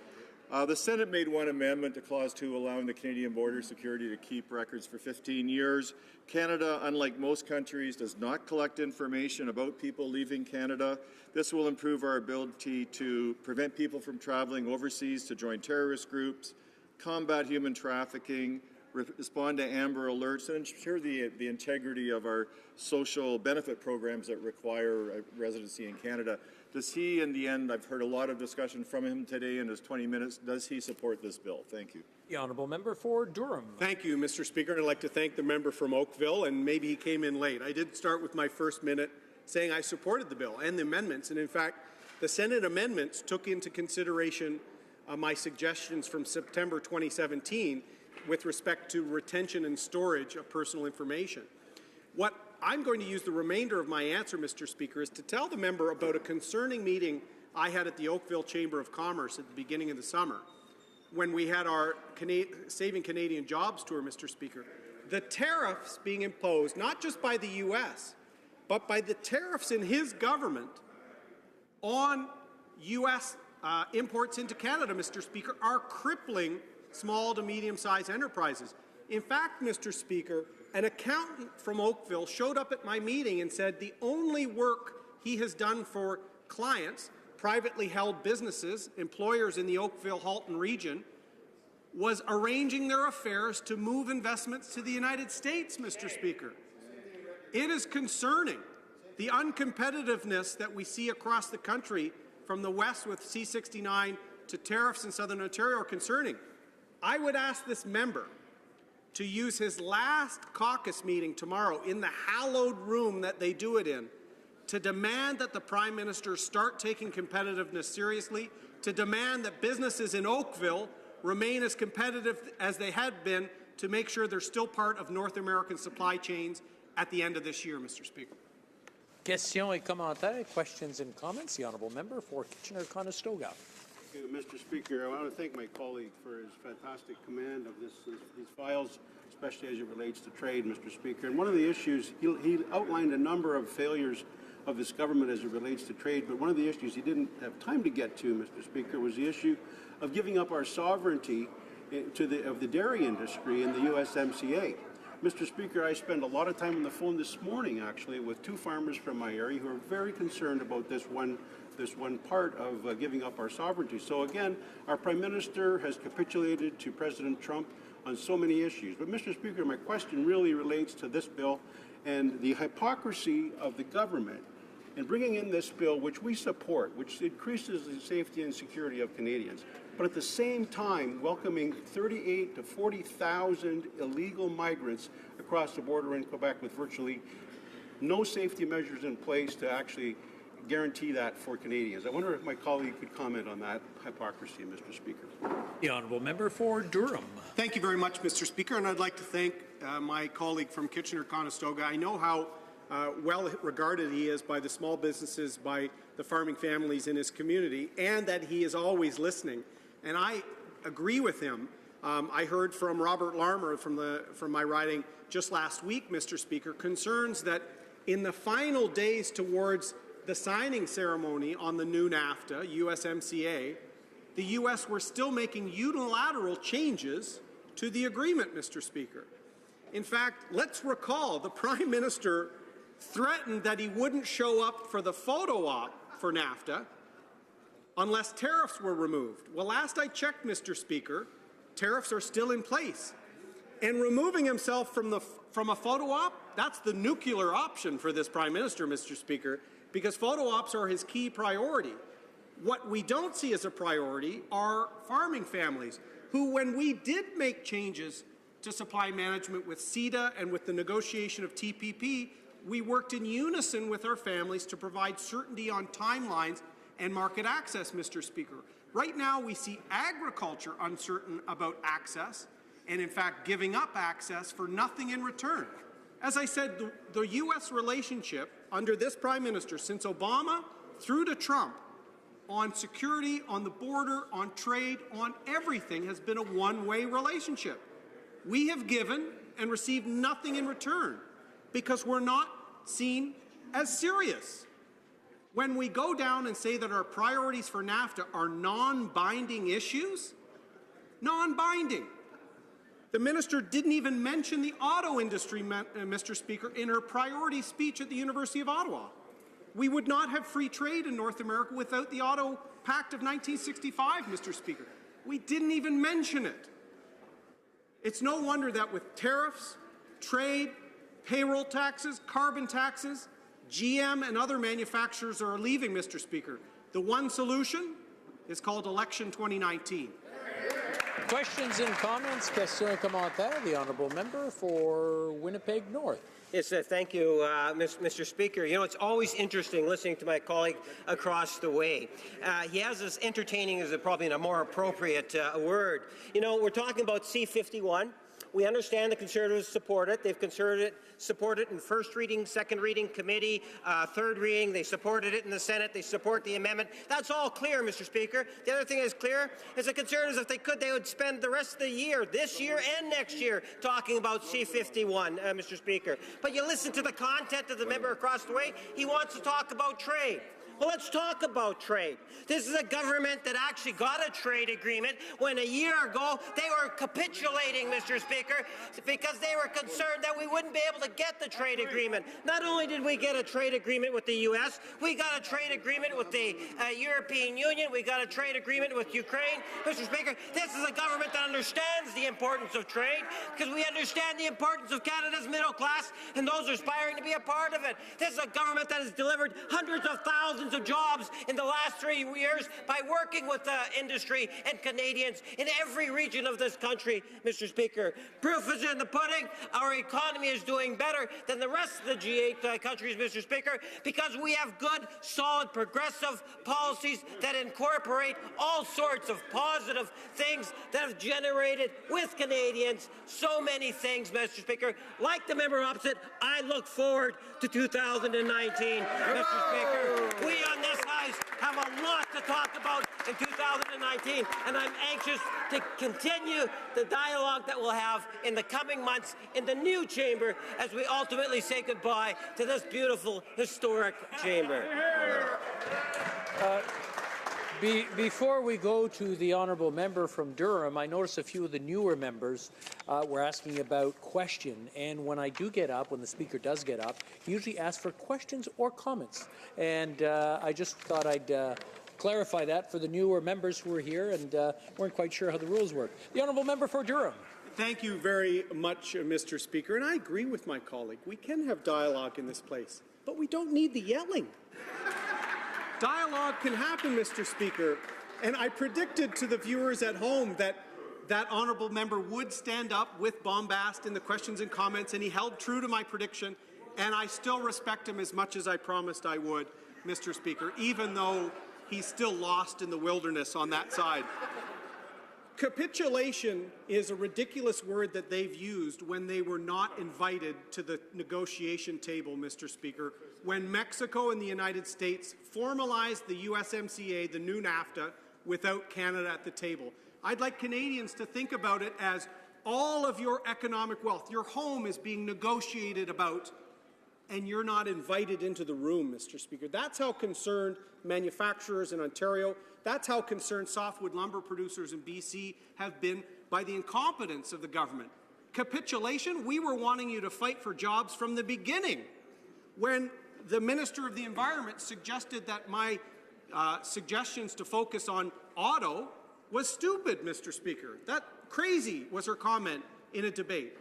the Senate made one amendment to Clause 2 allowing the Canadian Border Security to keep records for 15 years. Canada, unlike most countries, does not collect information about people leaving Canada. This will improve our ability to prevent people from traveling overseas to join terrorist groups, combat human trafficking, respond to Amber Alerts, and ensure the integrity of our social benefit programs that require residency in Canada. Does he, in the end, I've heard a lot of discussion from him today in his 20 minutes, does he support this bill? Thank you. The honourable member for Durham. Thank you, Mr. Speaker. And I'd like to thank the member from Oakville, and maybe he came in late. I did start with my first minute saying I supported the bill and the amendments, and in fact, the Senate amendments took into consideration my suggestions from September 2017 with respect to retention and storage of personal information. What I'm going to use the remainder of my answer, Mr. Speaker, is to tell the member about a concerning meeting I had at the Oakville Chamber of Commerce at the beginning of the summer when we had our Saving Canadian Jobs tour, Mr. Speaker. The tariffs being imposed, not just by the U.S., but by the tariffs in his government on U.S. Imports into Canada, Mr. Speaker, are crippling small to medium-sized enterprises. In fact, Mr. Speaker, an accountant from Oakville showed up at my meeting and said the only work he has done for clients, privately held businesses, employers in the Oakville-Halton region, was arranging their affairs to move investments to the United States, Mr. Speaker. It is concerning. The uncompetitiveness that we see across the country from the west with C-69 to tariffs in Southern Ontario are concerning. I would ask this member to use his last caucus meeting tomorrow in the hallowed room that they do it in to demand that the Prime Minister start taking competitiveness seriously, to demand that businesses in Oakville remain as competitive as they had been, to make sure they're still part of North American supply chains at the end of this year, Mr. Speaker. Questions et commentaires, questions and comments. The honourable member for Kitchener-Conestoga. Mr. Speaker, I want to thank my colleague for his fantastic command of these files, especially as it relates to trade, Mr. Speaker. And one of the issues, he outlined a number of failures of this government as it relates to trade, but one of the issues he didn't have time to get to, Mr. Speaker, was the issue of giving up our sovereignty of the dairy industry in the USMCA. Mr. Speaker, I spent a lot of time on the phone this morning, actually, with two farmers from my area who are very concerned about this one part of giving up our sovereignty. So again, our Prime Minister has capitulated to President Trump on so many issues. But Mr. Speaker, my question really relates to this bill and the hypocrisy of the government in bringing in this bill, which we support, which increases the safety and security of Canadians, but at the same time welcoming 38,000 to 40,000 illegal migrants across the border in Quebec with virtually no safety measures in place to actually guarantee that for Canadians. I wonder if my colleague could comment on that hypocrisy, Mr. Speaker. The honourable member for Durham. Thank you very much, Mr. Speaker, and I'd like to thank my colleague from Kitchener-Conestoga. I know how well regarded he is by the small businesses, by the farming families in his community, and that he is always listening. And I agree with him. I heard from Robert Larmer from my riding just last week, Mr. Speaker, concerns that in the final days towards the signing ceremony on the new NAFTA, USMCA, the U.S. were still making unilateral changes to the agreement, Mr. Speaker. In fact, let's recall the Prime Minister threatened that he wouldn't show up for the photo op for NAFTA unless tariffs were removed. Well, last I checked, Mr. Speaker, tariffs are still in place. And removing himself from a photo op, that's the nuclear option for this Prime Minister, Mr. Speaker, because photo ops are his key priority. What we don't see as a priority are farming families who, when we did make changes to supply management with CETA and with the negotiation of TPP, we worked in unison with our families to provide certainty on timelines and market access, Mr. Speaker. Right now, we see agriculture uncertain about access and, in fact, giving up access for nothing in return. As I said, the U.S. relationship under this Prime Minister, since Obama through to Trump, on security, on the border, on trade, on everything, has been a one-way relationship. We have given and received nothing in return because we're not seen as serious. When we go down and say that our priorities for NAFTA are non-binding issues, non-binding. The minister didn't even mention the auto industry, Mr. Speaker, in her priority speech at the University of Ottawa. We would not have free trade in North America without the Auto Pact of 1965, Mr. Speaker. We didn't even mention it. It's no wonder that with tariffs, trade, payroll taxes, carbon taxes, GM and other manufacturers are leaving, Mr. Speaker. The one solution is called Election 2019. Questions and comments? Question and commentaire. The honourable member for Winnipeg North. Yes, thank you, Mr. Speaker. You know, it's always interesting listening to my colleague across the way. He has this entertaining is probably a more appropriate word. You know, we're talking about C-51. We understand the Conservatives support it. They've supported it in first reading, second reading, committee, third reading. They supported it in the Senate. They support the amendment. That's all clear, Mr. Speaker. The other thing is clear is the Conservatives, if they could, they would spend the rest of the year, this year and next year, talking about C-51, Mr. Speaker. But you listen to the content of the member across the way. He wants to talk about trade. Well, let's talk about trade. This is a government that actually got a trade agreement when a year ago they were capitulating, Mr. Speaker, because they were concerned that we wouldn't be able to get the trade agreement. Not only did we get a trade agreement with the U.S., we got a trade agreement with the European Union, we got a trade agreement with Ukraine. Mr. Speaker, this is a government that understands the importance of trade because we understand the importance of Canada's middle class and those aspiring to be a part of it. This is a government that has delivered hundreds of thousands of jobs in the last 3 years by working with the industry and Canadians in every region of this country, Mr. Speaker. Proof is in the pudding. Our economy is doing better than the rest of the G8 countries, Mr. Speaker, because we have good, solid, progressive policies that incorporate all sorts of positive things that have generated with Canadians so many things, Mr. Speaker. Like the member opposite, I look forward to 2019, Mr. Speaker. We on this House have a lot to talk about in 2019, and I'm anxious to continue the dialogue that we'll have in the coming months in the new chamber as we ultimately say goodbye to this beautiful, historic chamber. Before we go to the honourable member from Durham, I notice a few of the newer members were asking about question. And when I do get up, when the speaker does get up, he usually asks for questions or comments. And I just thought I'd clarify that for the newer members who are here and weren't quite sure how the rules work. The honourable member for Durham. Thank you very much, Mr. Speaker. And I agree with my colleague. We can have dialogue in this place, but we don't need the yelling. Dialogue can happen, Mr. Speaker, and I predicted to the viewers at home that that honourable member would stand up with bombast in the questions and comments, and he held true to my prediction, and I still respect him as much as I promised I would, Mr. Speaker, even though he's still lost in the wilderness on that side. Capitulation is a ridiculous word that they've used when they were not invited to the negotiation table, Mr. Speaker, when Mexico and the United States formalized the USMCA, the new NAFTA, without Canada at the table. I'd like Canadians to think about it as all of your economic wealth, your home is being negotiated about, and you're not invited into the room, Mr. Speaker. That's how concerned manufacturers in Ontario, that's how concerned softwood lumber producers in BC have been by the incompetence of the government. Capitulation? We were wanting you to fight for jobs from the beginning. When the Minister of the Environment suggested that my suggestions to focus on auto was stupid, Mr. Speaker. That crazy was her comment in a debate.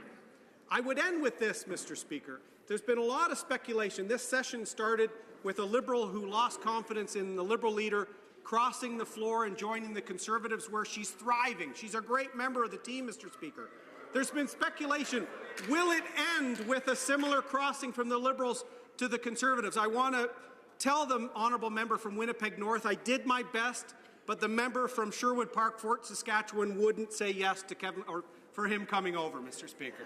I would end with this, Mr. Speaker. There's been a lot of speculation. This session started with a Liberal who lost confidence in the Liberal leader crossing the floor and joining the Conservatives where she's thriving. She's a great member of the team, Mr. Speaker. There's been speculation. Will it end with a similar crossing from the Liberals to the Conservatives? I want to tell the honourable member from Winnipeg North I did my best, but the member from Sherwood Park, Fort Saskatchewan wouldn't say yes to Kevin or for him coming over, Mr. Speaker.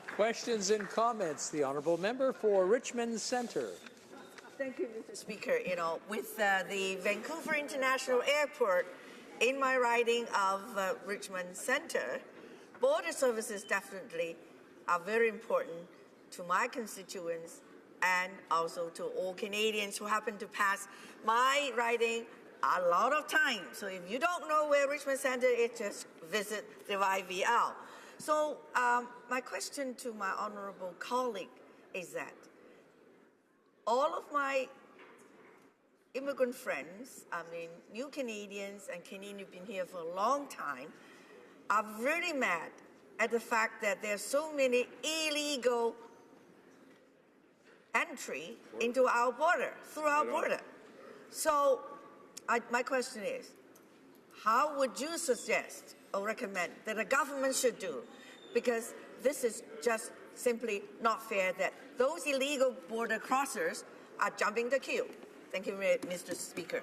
Questions and comments. The honourable member for Richmond Centre. Thank you, Mr. Speaker. You know, with the Vancouver International Airport in my riding of Richmond Centre, border services definitely are very important to my constituents and also to all Canadians who happen to pass my riding a lot of time. So if you don't know where Richmond Centre is, just visit the IVL. So my question to my honourable colleague is that all of my immigrant friends, I mean, new Canadians and Canadians who've been here for a long time, are really mad at the fact that there are so many illegal entry into our border, through our border. So my question is, how would you suggest or recommend that the government should do? Because this is just simply not fair that those illegal border crossers are jumping the queue. Thank you, Mr. Speaker.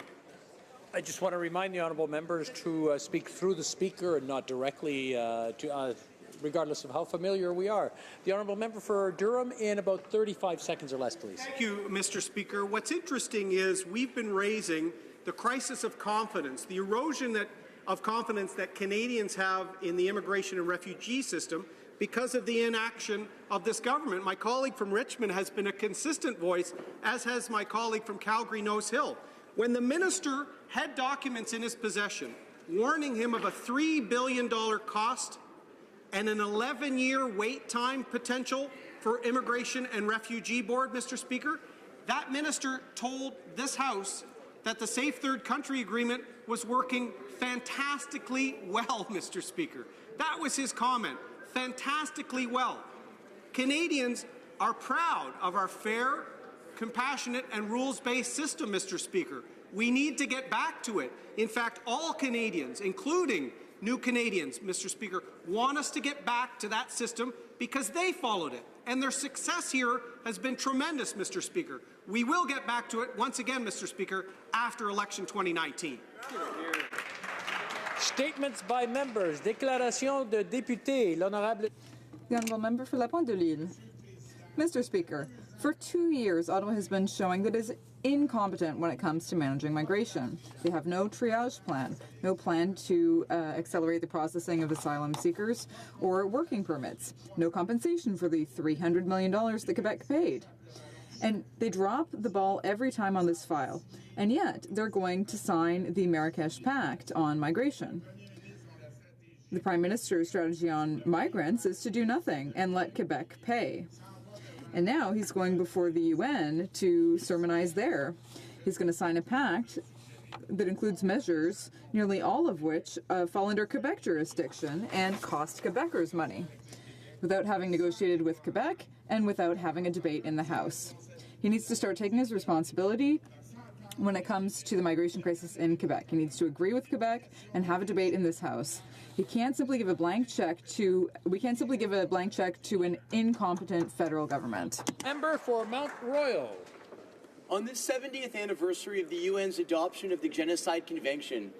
I just want to remind the honourable members to speak through the speaker and not directly to regardless of how familiar we are. The honourable member for Durham in about 35 seconds or less, please. Thank you, Mr. Speaker. What's interesting is we've been raising the crisis of confidence, the erosion of confidence that Canadians have in the immigration and refugee system because of the inaction of this government. My colleague from Richmond has been a consistent voice, as has my colleague from Calgary Nose Hill. When the minister had documents in his possession warning him of a $3 billion cost and an 11-year wait time potential for Immigration and Refugee Board, Mr. Speaker, that minister told this House that the Safe Third Country Agreement was working fantastically well, Mr. Speaker. That was his comment, fantastically well. Canadians are proud of our fair, compassionate and rules-based system, Mr. Speaker. We need to get back to it. In fact, all Canadians, including new Canadians, Mr. Speaker, want us to get back to that system because they followed it. And their success here has been tremendous, Mr. Speaker. We will get back to it once again, Mr. Speaker, after election 2019. Statements by members. Déclaration de député. L'honorable. The honourable member for La Pointe de l'Île. Mr. Speaker, for 2 years, Ottawa has been showing that it is incompetent when it comes to managing migration. They have no triage plan, no plan to accelerate the processing of asylum seekers or working permits, no compensation for the $300 million that Quebec paid. And they drop the ball every time on this file, and yet they're going to sign the Marrakesh Pact on migration. The Prime Minister's strategy on migrants is to do nothing and let Quebec pay. And now he's going before the UN to sermonize there. He's going to sign a pact that includes measures, nearly all of which fall under Quebec jurisdiction and cost Quebecers money, without having negotiated with Quebec and without having a debate in the House. He needs to start taking his responsibility when it comes to the migration crisis in Quebec. He needs to agree with Quebec and have a debate in this House. He can't simply give a blank check to, we can't simply give a blank check to an incompetent federal government. Member for Mount Royal. On the 70th anniversary of the UN's adoption of the Genocide Convention,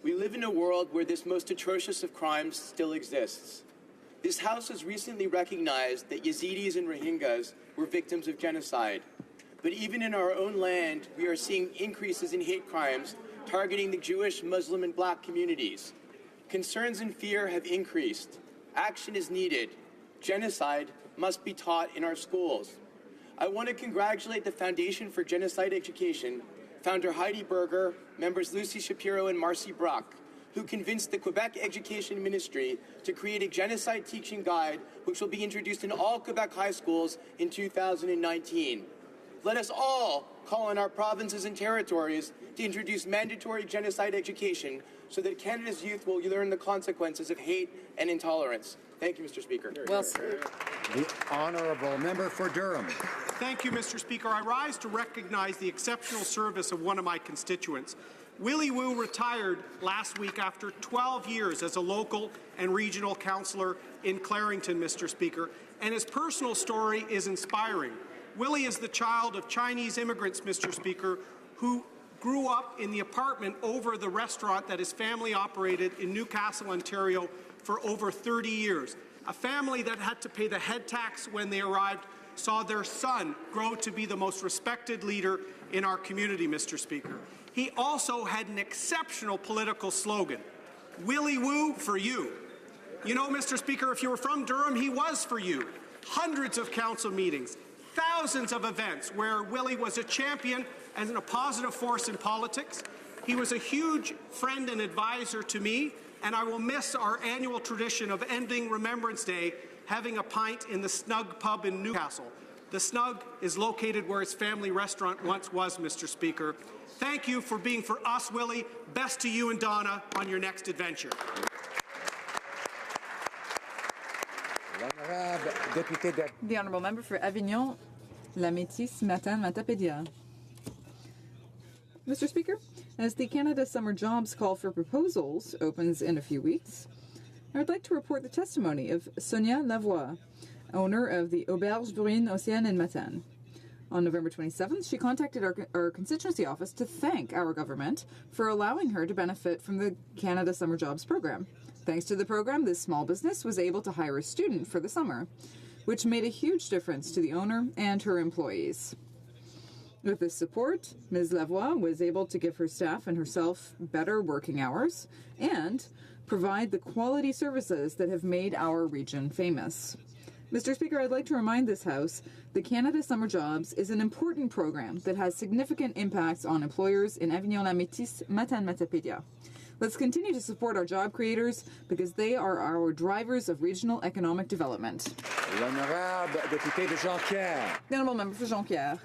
We live in a world where this most atrocious of crimes still exists. This House has recently recognized that Yazidis and Rohingyas were victims of genocide. But even in our own land, we are seeing increases in hate crimes targeting the Jewish, Muslim, and Black communities. Concerns and fear have increased. Action is needed. Genocide must be taught in our schools. I want to congratulate the Foundation for Genocide Education, founder Heidi Berger, members Lucy Shapiro and Marcy Brock, who convinced the Quebec Education Ministry to create a genocide teaching guide which will be introduced in all Quebec high schools in 2019. Let us all call on our provinces and territories to introduce mandatory genocide education so that Canada's youth will learn the consequences of hate and intolerance. Thank you, Mr. Speaker. Well said. The honourable member for Durham. Thank you, Mr. Speaker. I rise to recognize the exceptional service of one of my constituents. Willie Woo retired last week after 12 years as a local and regional councillor in Clarington, Mr. Speaker, and his personal story is inspiring. Willie is the child of Chinese immigrants, Mr. Speaker, who grew up in the apartment over the restaurant that his family operated in Newcastle, Ontario for over 30 years. A family that had to pay the head tax when they arrived saw their son grow to be the most respected leader in our community, Mr. Speaker. He also had an exceptional political slogan, Willie Woo for you. You know, Mr. Speaker, if you were from Durham, he was for you. Hundreds of council meetings, thousands of events where Willie was a champion and a positive force in politics. He was a huge friend and advisor to me, and I will miss our annual tradition of ending Remembrance Day having a pint in the Snug pub in Newcastle. The Snug is located where his family restaurant once was, Mr. Speaker. Thank you for being for us, Willie. Best to you and Donna on your next adventure. The honourable member for Avignon, La Métis, Matane, Matapédia. Mr. Speaker, as the Canada Summer Jobs Call for Proposals opens in a few weeks, I would like to report the testimony of Sonia Lavoie, owner of the Auberge Brune Océane in Matane. On November 27th, she contacted our constituency office to thank our government for allowing her to benefit from the Canada Summer Jobs Program. Thanks to the program, this small business was able to hire a student for the summer, which made a huge difference to the owner and her employees. With this support, Ms. Lavoie was able to give her staff and herself better working hours and provide the quality services that have made our region famous. Mr. Speaker, I'd like to remind this House that Canada Summer Jobs is an important program that has significant impacts on employers in Avignon, La Métis, Matane, Matapédia. Let's continue to support our job creators because they are our drivers of regional economic development. L'honorable député de Jean-Pierre. The honourable member for Jean-Pierre.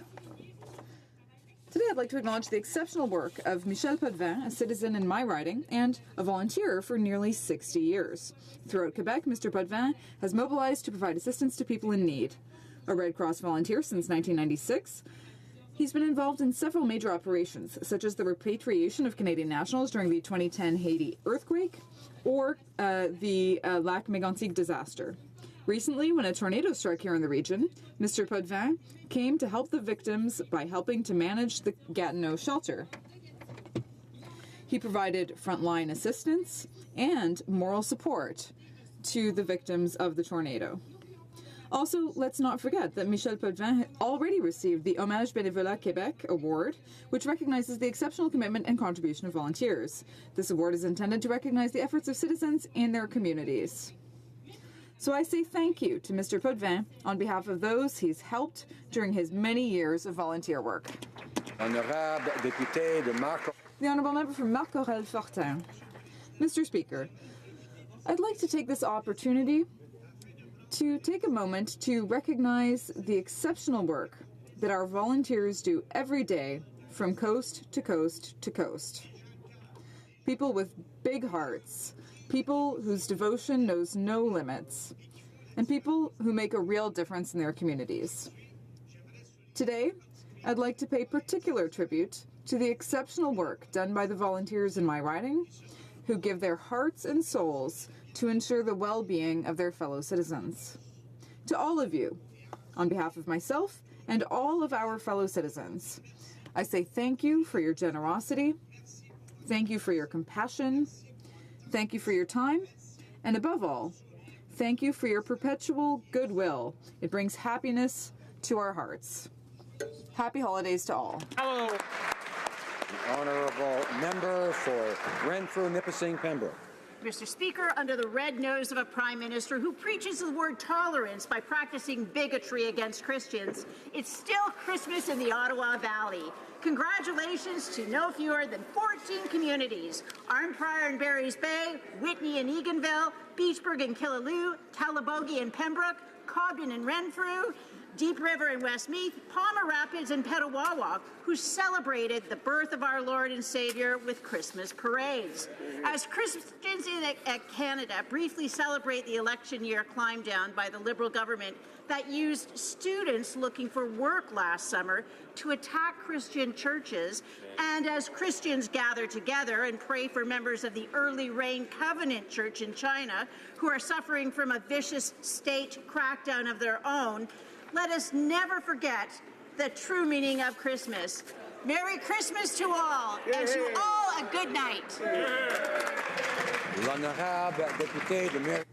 Today I'd like to acknowledge the exceptional work of Michel Potvin, a citizen in my riding and a volunteer for nearly 60 years. Throughout Quebec, Mr. Potvin has mobilized to provide assistance to people in need. A Red Cross volunteer since 1996, he's been involved in several major operations, such as the repatriation of Canadian nationals during the 2010 Haiti earthquake or the Lac Mégantic disaster. Recently, when a tornado struck here in the region, Mr. Potvin came to help the victims by helping to manage the Gatineau shelter. He provided frontline assistance and moral support to the victims of the tornado. Also, let's not forget that Michel Potvin already received the Hommage Bénévolat Québec Award, which recognizes the exceptional commitment and contribution of volunteers. This award is intended to recognize the efforts of citizens in their communities. So I say thank you to Mr. Potvin on behalf of those he's helped during his many years of volunteer work. Honorable député de Marc. The honourable member from Marc-Aurèle Fortin. Mr. Speaker, I'd like to take this opportunity to take a moment to recognize the exceptional work that our volunteers do every day from coast to coast to coast. People with big hearts, people whose devotion knows no limits, and people who make a real difference in their communities. Today, I'd like to pay particular tribute to the exceptional work done by the volunteers in my riding, who give their hearts and souls to ensure the well-being of their fellow citizens. To all of you, on behalf of myself and all of our fellow citizens, I say thank you for your generosity, Thank you for your compassion. Thank you for your time. And above all, thank you for your perpetual goodwill. It brings happiness to our hearts. Happy holidays to all. Hello. The honourable member for Renfrew-Nipissing Pembroke. Mr. Speaker, under the red nose of a prime minister who preaches the word tolerance by practicing bigotry against Christians, it's still Christmas in the Ottawa Valley. Congratulations to no fewer than 14 communities: Arnprior and Barry's Bay, Whitney and Eganville, Beachburg and Killaloe, Calabogie and Pembroke, Cobden and Renfrew, Deep River and Westmeath, Palmer Rapids and Petawawa, who celebrated the birth of our Lord and Savior with Christmas parades. As Christians in Canada briefly celebrate the election year climb down by the Liberal government that used students looking for work last summer to attack Christian churches, and as Christians gather together and pray for members of the Early Rain Covenant Church in China who are suffering from a vicious state crackdown of their own, let us never forget the true meaning of Christmas. Merry Christmas to all, and to all a good night. The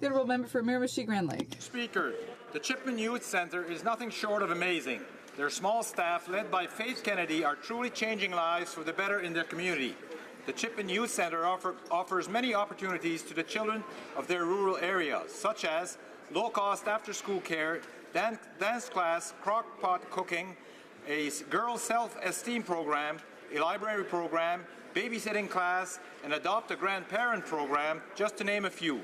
honourable member for Miramichi-Grand Lake. Speaker, the Chipman Youth Centre is nothing short of amazing. Their small staff, led by Faith Kennedy, are truly changing lives for the better in their community. The Chipman Youth Centre offers many opportunities to the children of their rural areas, such as low-cost after-school care, dance class, crock-pot cooking, a girls' self-esteem program, a library program, babysitting class, an adopt-a-grandparent program, just to name a few.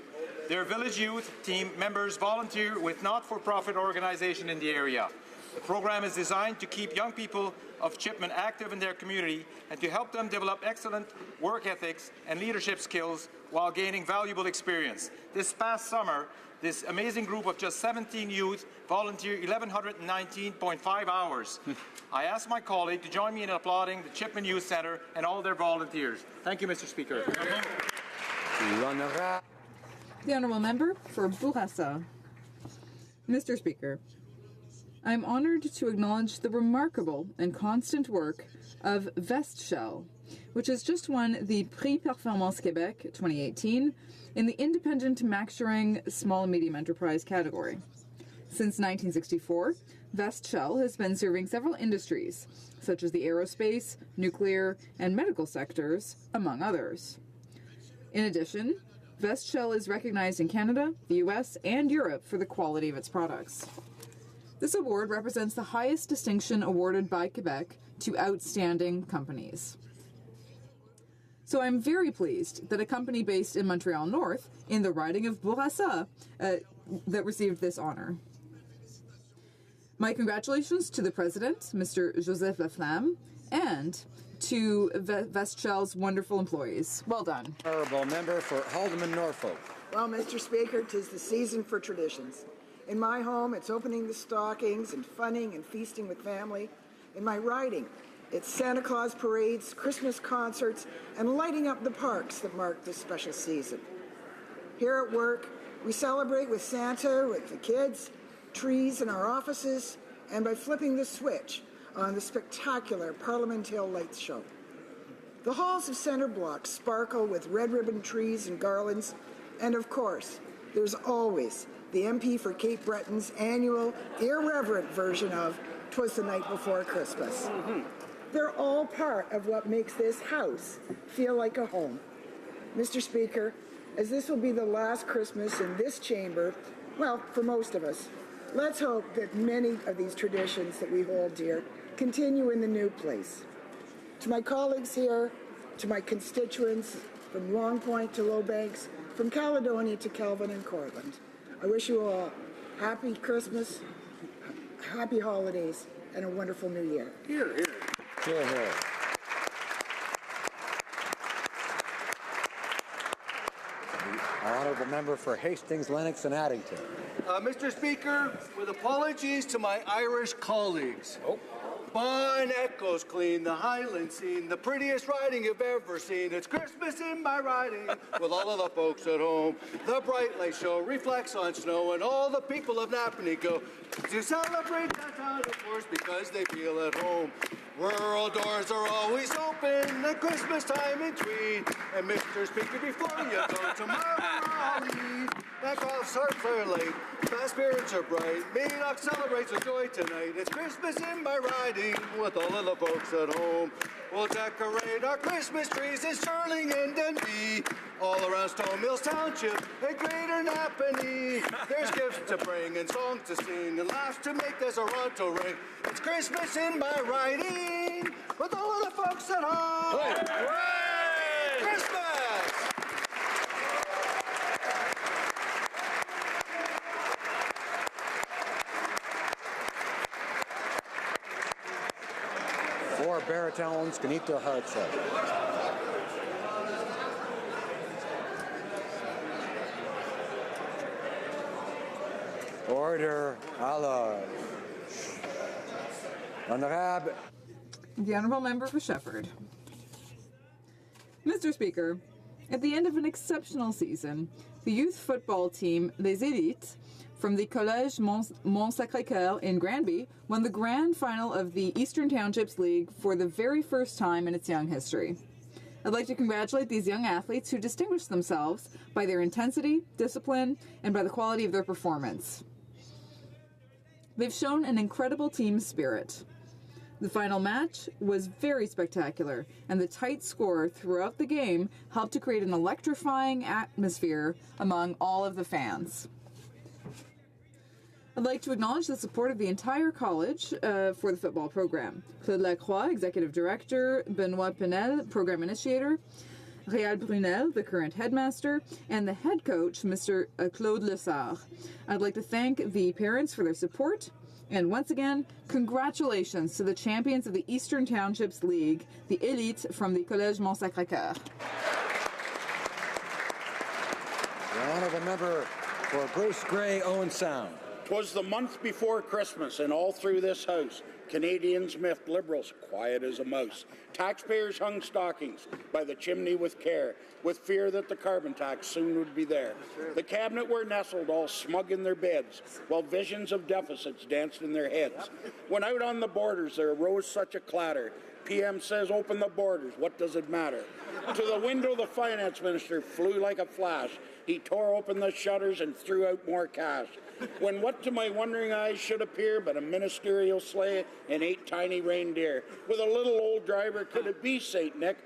Their village youth team members volunteer with not-for-profit organizations in the area. The program is designed to keep young people of Chipman active in their community and to help them develop excellent work ethics and leadership skills while gaining valuable experience. This past summer, this amazing group of just 17 youth volunteered 1,119.5 hours. I ask my colleague to join me in applauding the Chipman Youth Centre and all their volunteers. Thank you, Mr. Speaker. The honourable member for Bourassa. Mr. Speaker, I am honoured to acknowledge the remarkable and constant work of Vestshell, which has just won the Prix Performance Québec 2018 in the Independent Manufacturing Small and Medium Enterprise category. Since 1964, Vestshell has been serving several industries, such as the aerospace, nuclear, and medical sectors, among others. In addition, Vestshell is recognized in Canada, the US, and Europe for the quality of its products. This award represents the highest distinction awarded by Quebec to outstanding companies. So I'm very pleased that a company based in Montreal North, in the riding of Bourassa, that received this honor. My congratulations to the President, Mr. Joseph Laflamme, and to Vestshell's wonderful employees. Well done. Honourable member for Haldimand Norfolk. Well, Mr. Speaker, 'tis the season for traditions. In my home, it's opening the stockings and funning and feasting with family. In my riding, it's Santa Claus parades, Christmas concerts, and lighting up the parks that mark this special season. Here at work, we celebrate with Santa, with the kids, trees in our offices, and by flipping the switch on the spectacular Parliament Hill Lights Show. The halls of Centre Block sparkle with red ribbon trees and garlands, and of course, there's always the MP for Cape Breton's annual irreverent version of 'Twas the Night Before Christmas. They're all part of what makes this house feel like a home. Mr. Speaker, as this will be the last Christmas in this chamber, well, for most of us, let's hope that many of these traditions that we hold dear continue in the new place. To my colleagues here, to my constituents from Long Point to Lowbanks, from Caledonia to Kelvin and Cortland, I wish you all happy Christmas, happy holidays, and a wonderful new year. Hear, hear. Hear, hear. The honourable member for Hastings, Lennox and Addington. Mr. Speaker, with apologies to my Irish colleagues. Bon echoes clean the Highland scene, the prettiest riding you've ever seen. It's Christmas in my riding with all of the folks at home. The bright light show reflects on snow, and all the people of Napanee go to celebrate that town, of course, because they feel at home. Rural doors are always open at Christmas time in Tweed. And Mr. Speaker, before you go tomorrow, I'll leave. Back off, hearts are late, fast spirits are bright. Medoc celebrates with joy tonight. It's Christmas in my riding with all of the folks at home. We'll decorate our Christmas trees in Sterling and Dundee. All around Stone Mills Township and Greater Napanee. There's gifts to bring and songs to sing and laughs to make this Toronto ring. It's Christmas in my riding with all of the folks at home. Hooray! Christmas! For baritowns, Ganita Hartzell. Order à la Honorable. The Honourable Member for Shepherd. Mr. Speaker, at the end of an exceptional season, the youth football team Les Élites from the Collège Mont-Sacré-Cœur in Granby won the grand final of the Eastern Townships League for the very first time in its young history. I'd like to congratulate these young athletes who distinguished themselves by their intensity, discipline, and by the quality of their performance. They've shown an incredible team spirit. The final match was very spectacular, and the tight score throughout the game helped to create an electrifying atmosphere among all of the fans. I'd like to acknowledge the support of the entire college for the football program. Claude Lacroix, Executive Director, Benoit Pinel, Program Initiator, Réal Brunel, the current headmaster, and the head coach, Mr. Claude Lessard. I'd like to thank the parents for their support, and once again, congratulations to the champions of the Eastern Townships League, the Élites from the Collège Mont-Sacré-Cœur. The Honourable Member for Bruce Grey, Owen Sound. 'Twas the month before Christmas, and all through this house, Canadians miffed Liberals quiet as a mouse. Taxpayers hung stockings by the chimney with care, with fear that the carbon tax soon would be there. The cabinet were nestled all smug in their beds, while visions of deficits danced in their heads. When out on the borders there arose such a clatter, PM says, open the borders, what does it matter? To the window the finance minister flew like a flash. He tore open the shutters and threw out more cash. When what to my wondering eyes should appear but a ministerial sleigh and 8 tiny reindeer, with a little old driver, could it be St. Nick?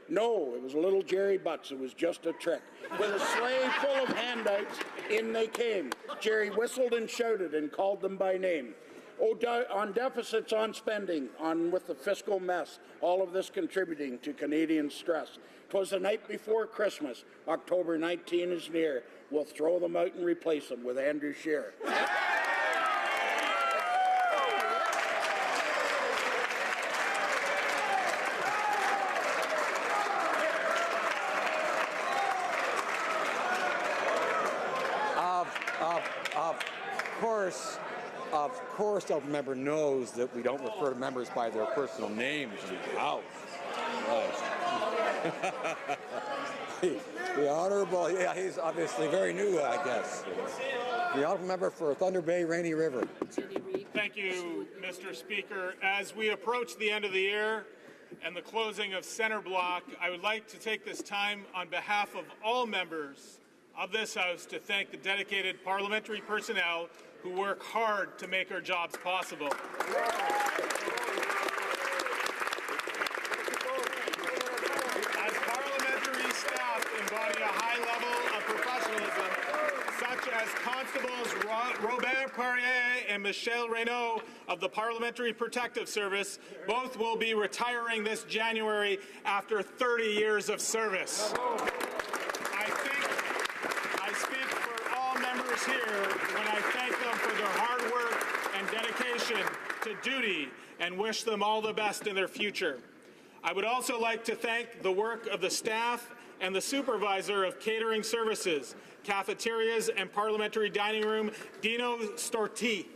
No, it was little Jerry Butts. It was just a trick. With a sleigh full of handouts, in they came. Jerry whistled and shouted and called them by name. On deficits, on spending, on with the fiscal mess, all of this contributing to Canadian stress. 'Twas the night before Christmas, October 19 is near. We'll throw them out and replace them with Andrew Scheer. Of course, the member knows that we don't refer to members by their personal names in the House. The Honourable, yeah, he's obviously very new, I guess. The Honourable Member for Thunder Bay, Rainy River. Thank you, Mr. Speaker. As we approach the end of the year and the closing of Centre Block, I would like to take this time on behalf of all members of this House to thank the dedicated parliamentary personnel who work hard to make our jobs possible. As parliamentary staff embody a high level of professionalism, such as Constables Robert Poirier and Michelle Reynaud of the Parliamentary Protective Service, both will be retiring this January after 30 years of service. I speak for all members here when I thank them for their hard work and dedication to duty and wish them all the best in their future. I would also like to thank the work of the staff and the supervisor of catering services, cafeterias, and parliamentary dining room, Dino Storti.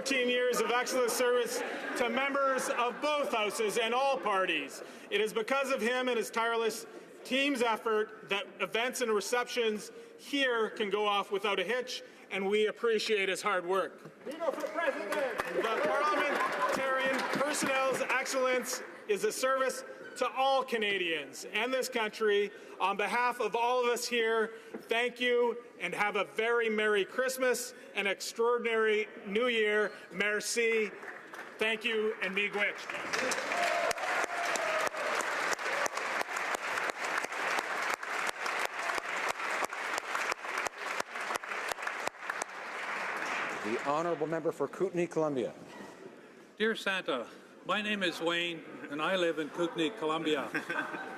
14 years of excellent service to members of both houses and all parties. It is because of him and his tireless team's effort that events and receptions here can go off without a hitch, and we appreciate his hard work. The parliamentarian personnel's excellence is a service to all Canadians and this country. On behalf of all of us here, thank you and have a very Merry Christmas and extraordinary New Year. Merci. Thank you and miigwech. The honourable member for Kootenay, Columbia. Dear Santa, my name is Wayne, and I live in Kootenay, Columbia.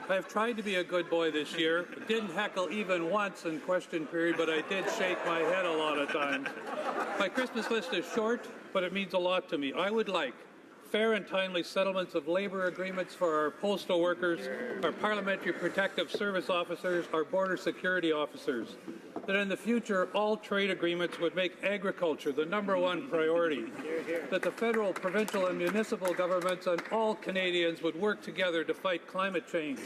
I have tried to be a good boy this year. I didn't heckle even once in question period, but I did shake my head a lot of times. My Christmas list is short, but it means a lot to me. I would like fair and timely settlements of labor agreements for our postal workers, our parliamentary protective service officers, our border security officers. That in the future, all trade agreements would make agriculture the #1 priority. That the federal, provincial, and municipal governments and all Canadians would work together to fight climate change.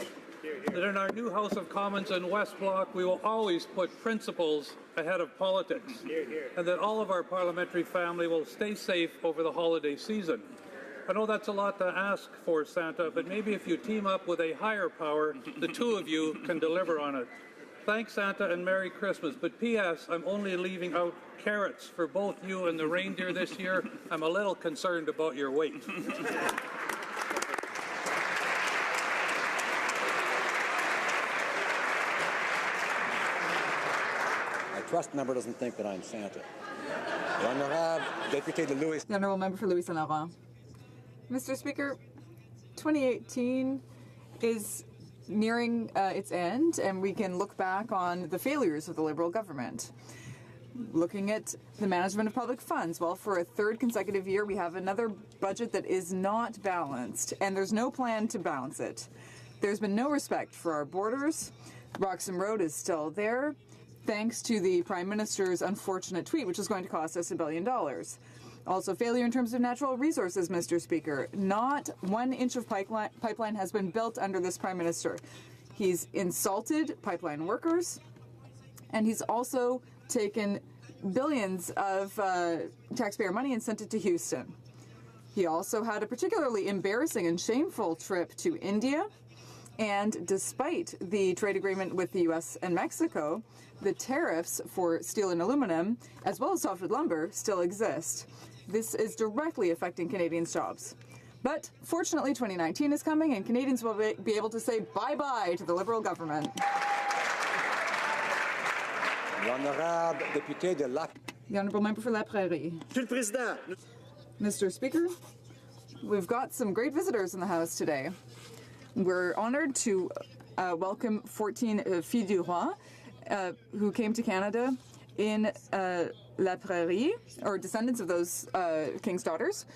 That in our new House of Commons and West Block, we will always put principles ahead of politics. And that all of our parliamentary family will stay safe over the holiday season. I know that's a lot to ask for, Santa, but maybe if you team up with a higher power, the two of you can deliver on it. Thanks, Santa, and Merry Christmas. But P.S., I'm only leaving out carrots for both you and the reindeer this year. I'm a little concerned about your weight. I trust the member doesn't think that I'm Santa. The honourable député de Louis. The honourable member for Louis Saint Laurent. Mr. Speaker, 2018 is nearing its end, and we can look back on the failures of the Liberal government. Looking at the management of public funds, well, for a third consecutive year, we have another budget that is not balanced, and there's no plan to balance it. There's been no respect for our borders. Roxham Road is still there, thanks to the Prime Minister's unfortunate tweet, which is going to cost us $1 billion. Also, failure in terms of natural resources, Mr. Speaker. Not 1 inch of pipeline has been built under this Prime Minister. He's insulted pipeline workers, and he's also taken billions of taxpayer money and sent it to Houston. He also had a particularly embarrassing and shameful trip to India, and despite the trade agreement with the U.S. and Mexico, the tariffs for steel and aluminum, as well as softwood lumber, still exist. This is directly affecting Canadians' jobs. But fortunately, 2019 is coming, and Canadians will be able to say bye-bye to the Liberal government. The honourable member for La Prairie. Mr. Speaker, we've got some great visitors in the House today. We're honoured to welcome 14 filles du roi who came to Canada in La Prairie, or descendants of those king's daughters.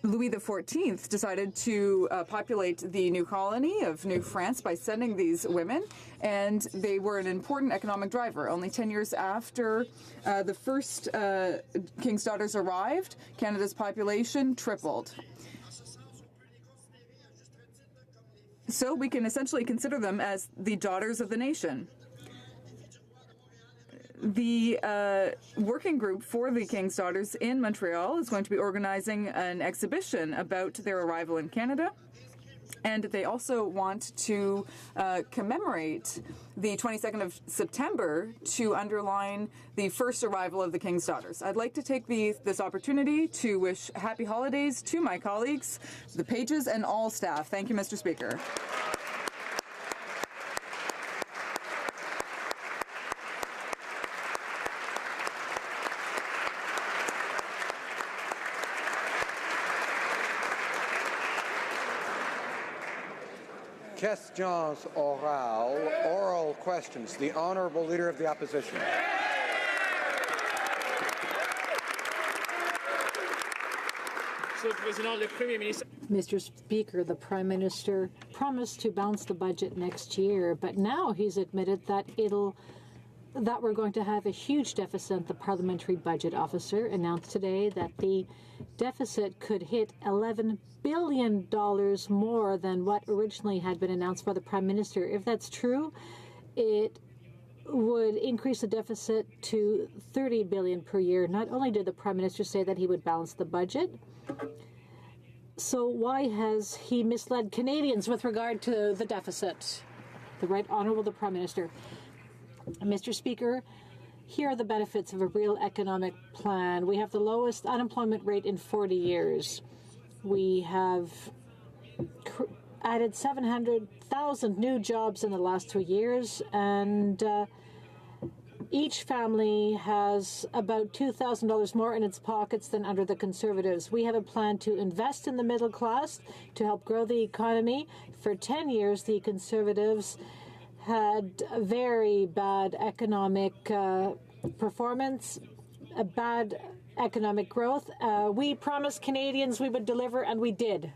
Louis XIV decided to populate the new colony of New France by sending these women, and they were an important economic driver. Only 10 years after the first king's daughters arrived, Canada's population tripled. So we can essentially consider them as the daughters of the nation. The working group for the King's Daughters in Montreal is going to be organizing an exhibition about their arrival in Canada. And they also want to commemorate the 22nd of September to underline the first arrival of the King's Daughters. I'd like to take this opportunity to wish happy holidays to my colleagues, the pages, and all staff. Thank you, Mr. Speaker. Questions orales, oral questions. The Honourable Leader of the Opposition. Mr. Speaker, the Prime Minister promised to balance the budget next year, but now he's admitted that it'll that we're going to have a huge deficit. The parliamentary budget officer announced today that the deficit could hit $11 billion more than what originally had been announced by the Prime Minister. If that's true, it would increase the deficit to $30 billion per year. Not only did the Prime Minister say that he would balance the budget, so why has he misled Canadians with regard to the deficit? The Right Honourable the Prime Minister. Mr. Speaker, here are the benefits of a real economic plan. We have the lowest unemployment rate in 40 years. We have added 700,000 new jobs in the last 2 years, and each family has about $2,000 more in its pockets than under the Conservatives. We have a plan to invest in the middle class to help grow the economy. For 10 years, the Conservatives had very bad economic performance, a bad economic growth. We promised Canadians we would deliver, and we did.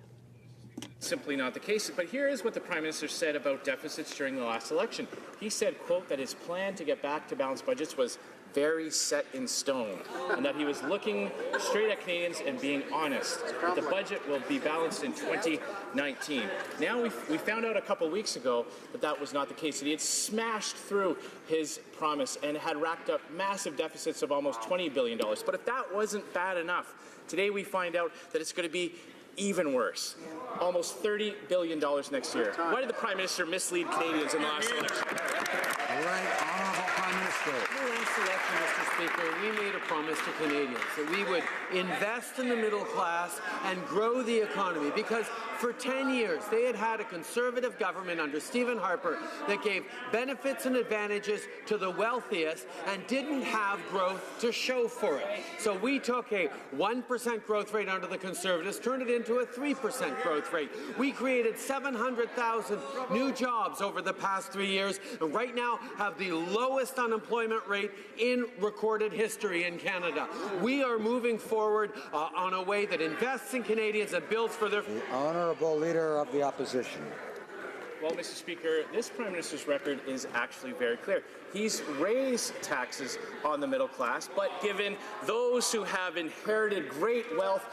Simply not the case. But here is what the Prime Minister said about deficits during the last election. He said, quote, that his plan to get back to balanced budgets was very set in stone, and that he was looking straight at Canadians and being honest. That the budget will be balanced in 2019. Now we found out a couple weeks ago that that was not the case, that he had smashed through his promise and had racked up massive deficits of almost $20 billion. But if that wasn't bad enough, today we find out that it's going to be even worse. Almost $30 billion next year. Why did the Prime Minister mislead Canadians in the last election? Right, Honourable Prime Minister. In the last election, Mr. Speaker, we made a promise to Canadians that we would invest in the middle class and grow the economy, because for 10 years they had had a Conservative government under Stephen Harper that gave benefits and advantages to the wealthiest and didn't have growth to show for it. So we took a 1% growth rate under the Conservatives, turned it into a 3% growth rate. We created 700,000 new jobs over the past 3 years, and right now have the lowest unemployment rate in recorded history in Canada. We are moving forward on a way that invests in Canadians and builds for their... The Honourable Leader of the Opposition. Well, Mr. Speaker, this Prime Minister's record is actually very clear. He's raised taxes on the middle class, but given those who have inherited great wealth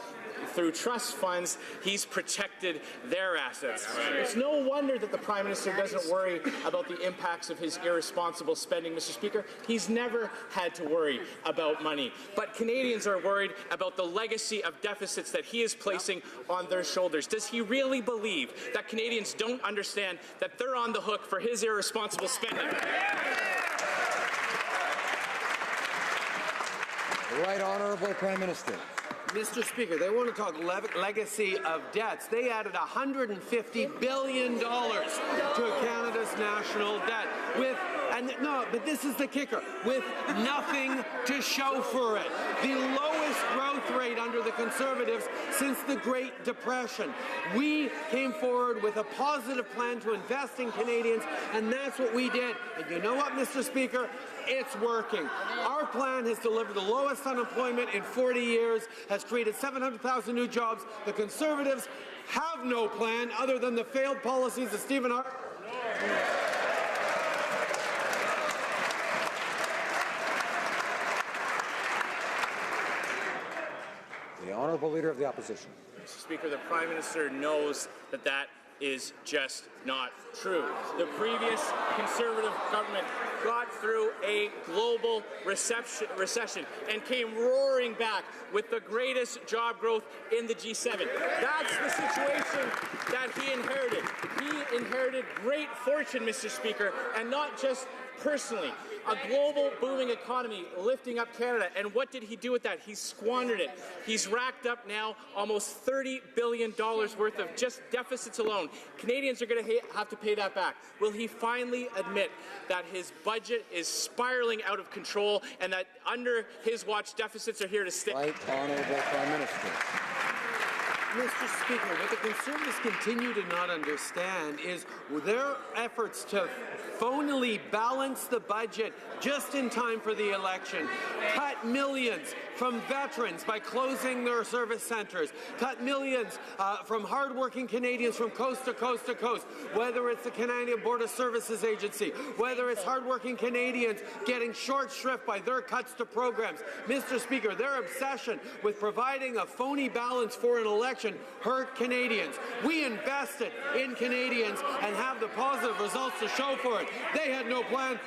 through trust funds, he's protected their assets. It's no wonder that the Prime Minister doesn't worry about the impacts of his irresponsible spending, Mr. Speaker. He's never had to worry about money. But Canadians are worried about the legacy of deficits that he is placing on their shoulders. Does he really believe that Canadians don't understand that they're on the hook for his irresponsible spending? The Right Honourable Prime Minister. Mr. Speaker, they want to talk legacy of debts. They added $150 billion to Canada's national debt but this is the kicker, with nothing to show for it. The lowest growth rate under the Conservatives since the Great Depression. We came forward with a positive plan to invest in Canadians, and that's what we did. And you know what, Mr. Speaker? It's working. Our plan has delivered the lowest unemployment in 40 years, has created 700,000 new jobs. The Conservatives have no plan other than the failed policies of Stephen Harper. The Honourable Leader of the Opposition. Mr. Speaker, the Prime Minister knows that that is just not true. The previous Conservative government got through a global recession and came roaring back with the greatest job growth in the G7. That's the situation that he inherited. He inherited great fortune, Mr. Speaker, and not just personally. A global booming economy lifting up Canada. And what did he do with that? He squandered it. He's racked up now almost $30 billion worth of just deficits alone. Canadians are going to have to pay that back. Will he finally admit that his budget is spiraling out of control and that under his watch deficits are here to stay? Right Honourable Prime Minister. Mr. Speaker, what the Conservatives continue to not understand is their efforts to phonily balance the budget just in time for the election, cut millions from veterans by closing their service centres, cut millions from hardworking Canadians from coast to coast to coast, whether it's the Canadian Border Services Agency, whether it's hardworking Canadians getting short shrift by their cuts to programs. Mr. Speaker, their obsession with providing a phony balance for an election hurt Canadians. We invested in Canadians and have the positive results to show for it. They had no plan.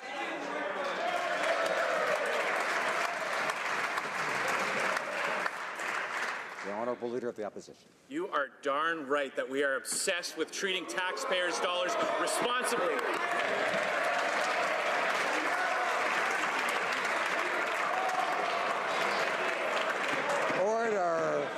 The Honourable Leader of the Opposition. You are darn right that we are obsessed with treating taxpayers' dollars responsibly. Order.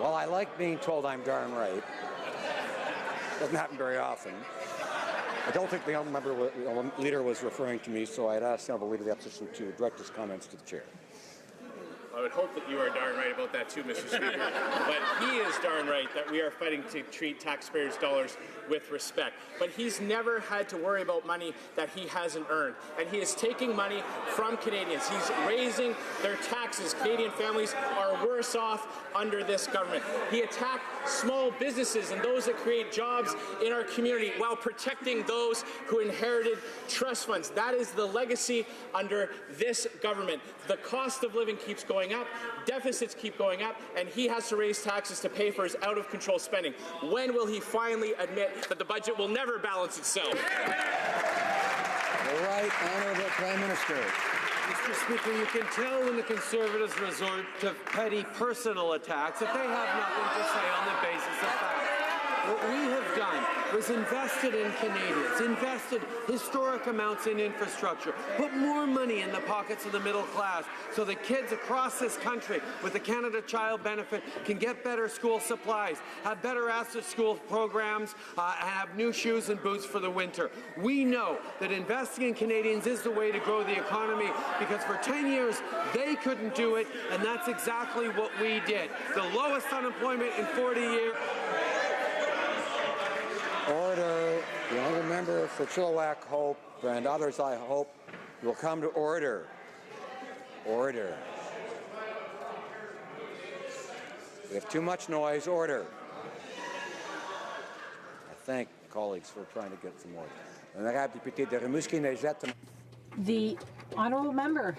Well, I like being told I'm darn right. Doesn't happen very often. I don't think the Honourable Leader was referring to me, so I'd ask the Honourable Leader of the Opposition to direct his comments to the Chair. I would hope that you are darn right about that too, Mr. Speaker. But he is darn right that we are fighting to treat taxpayers' dollars with respect. But he's never had to worry about money that he hasn't earned. And he is taking money from Canadians. He's raising their taxes. Canadian families are worse off under this government. He attacked small businesses and those that create jobs in our community while protecting those who inherited trust funds. That is the legacy under this government. The cost of living keeps going up, deficits keep going up, and he has to raise taxes to pay for his out-of-control spending. When will he finally admit that the budget will never balance itself? The Right Honourable Prime Minister. Mr. Speaker, you can tell when the Conservatives resort to petty personal attacks that they have nothing to say on the basis of fact. What we have done was invested in Canadians, invested historic amounts in infrastructure, put more money in the pockets of the middle class so that kids across this country with the Canada Child Benefit can get better school supplies, have better after-school programs, have new shoes and boots for the winter. We know that investing in Canadians is the way to grow the economy because for 10 years they couldn't do it, and that's exactly what we did. The lowest unemployment in 40 years. Order. The Honourable Member for Chilliwack Hope and others, I hope, will come to order. Order. We have too much noise. Order. I thank colleagues for trying to get some order. The Honourable Member.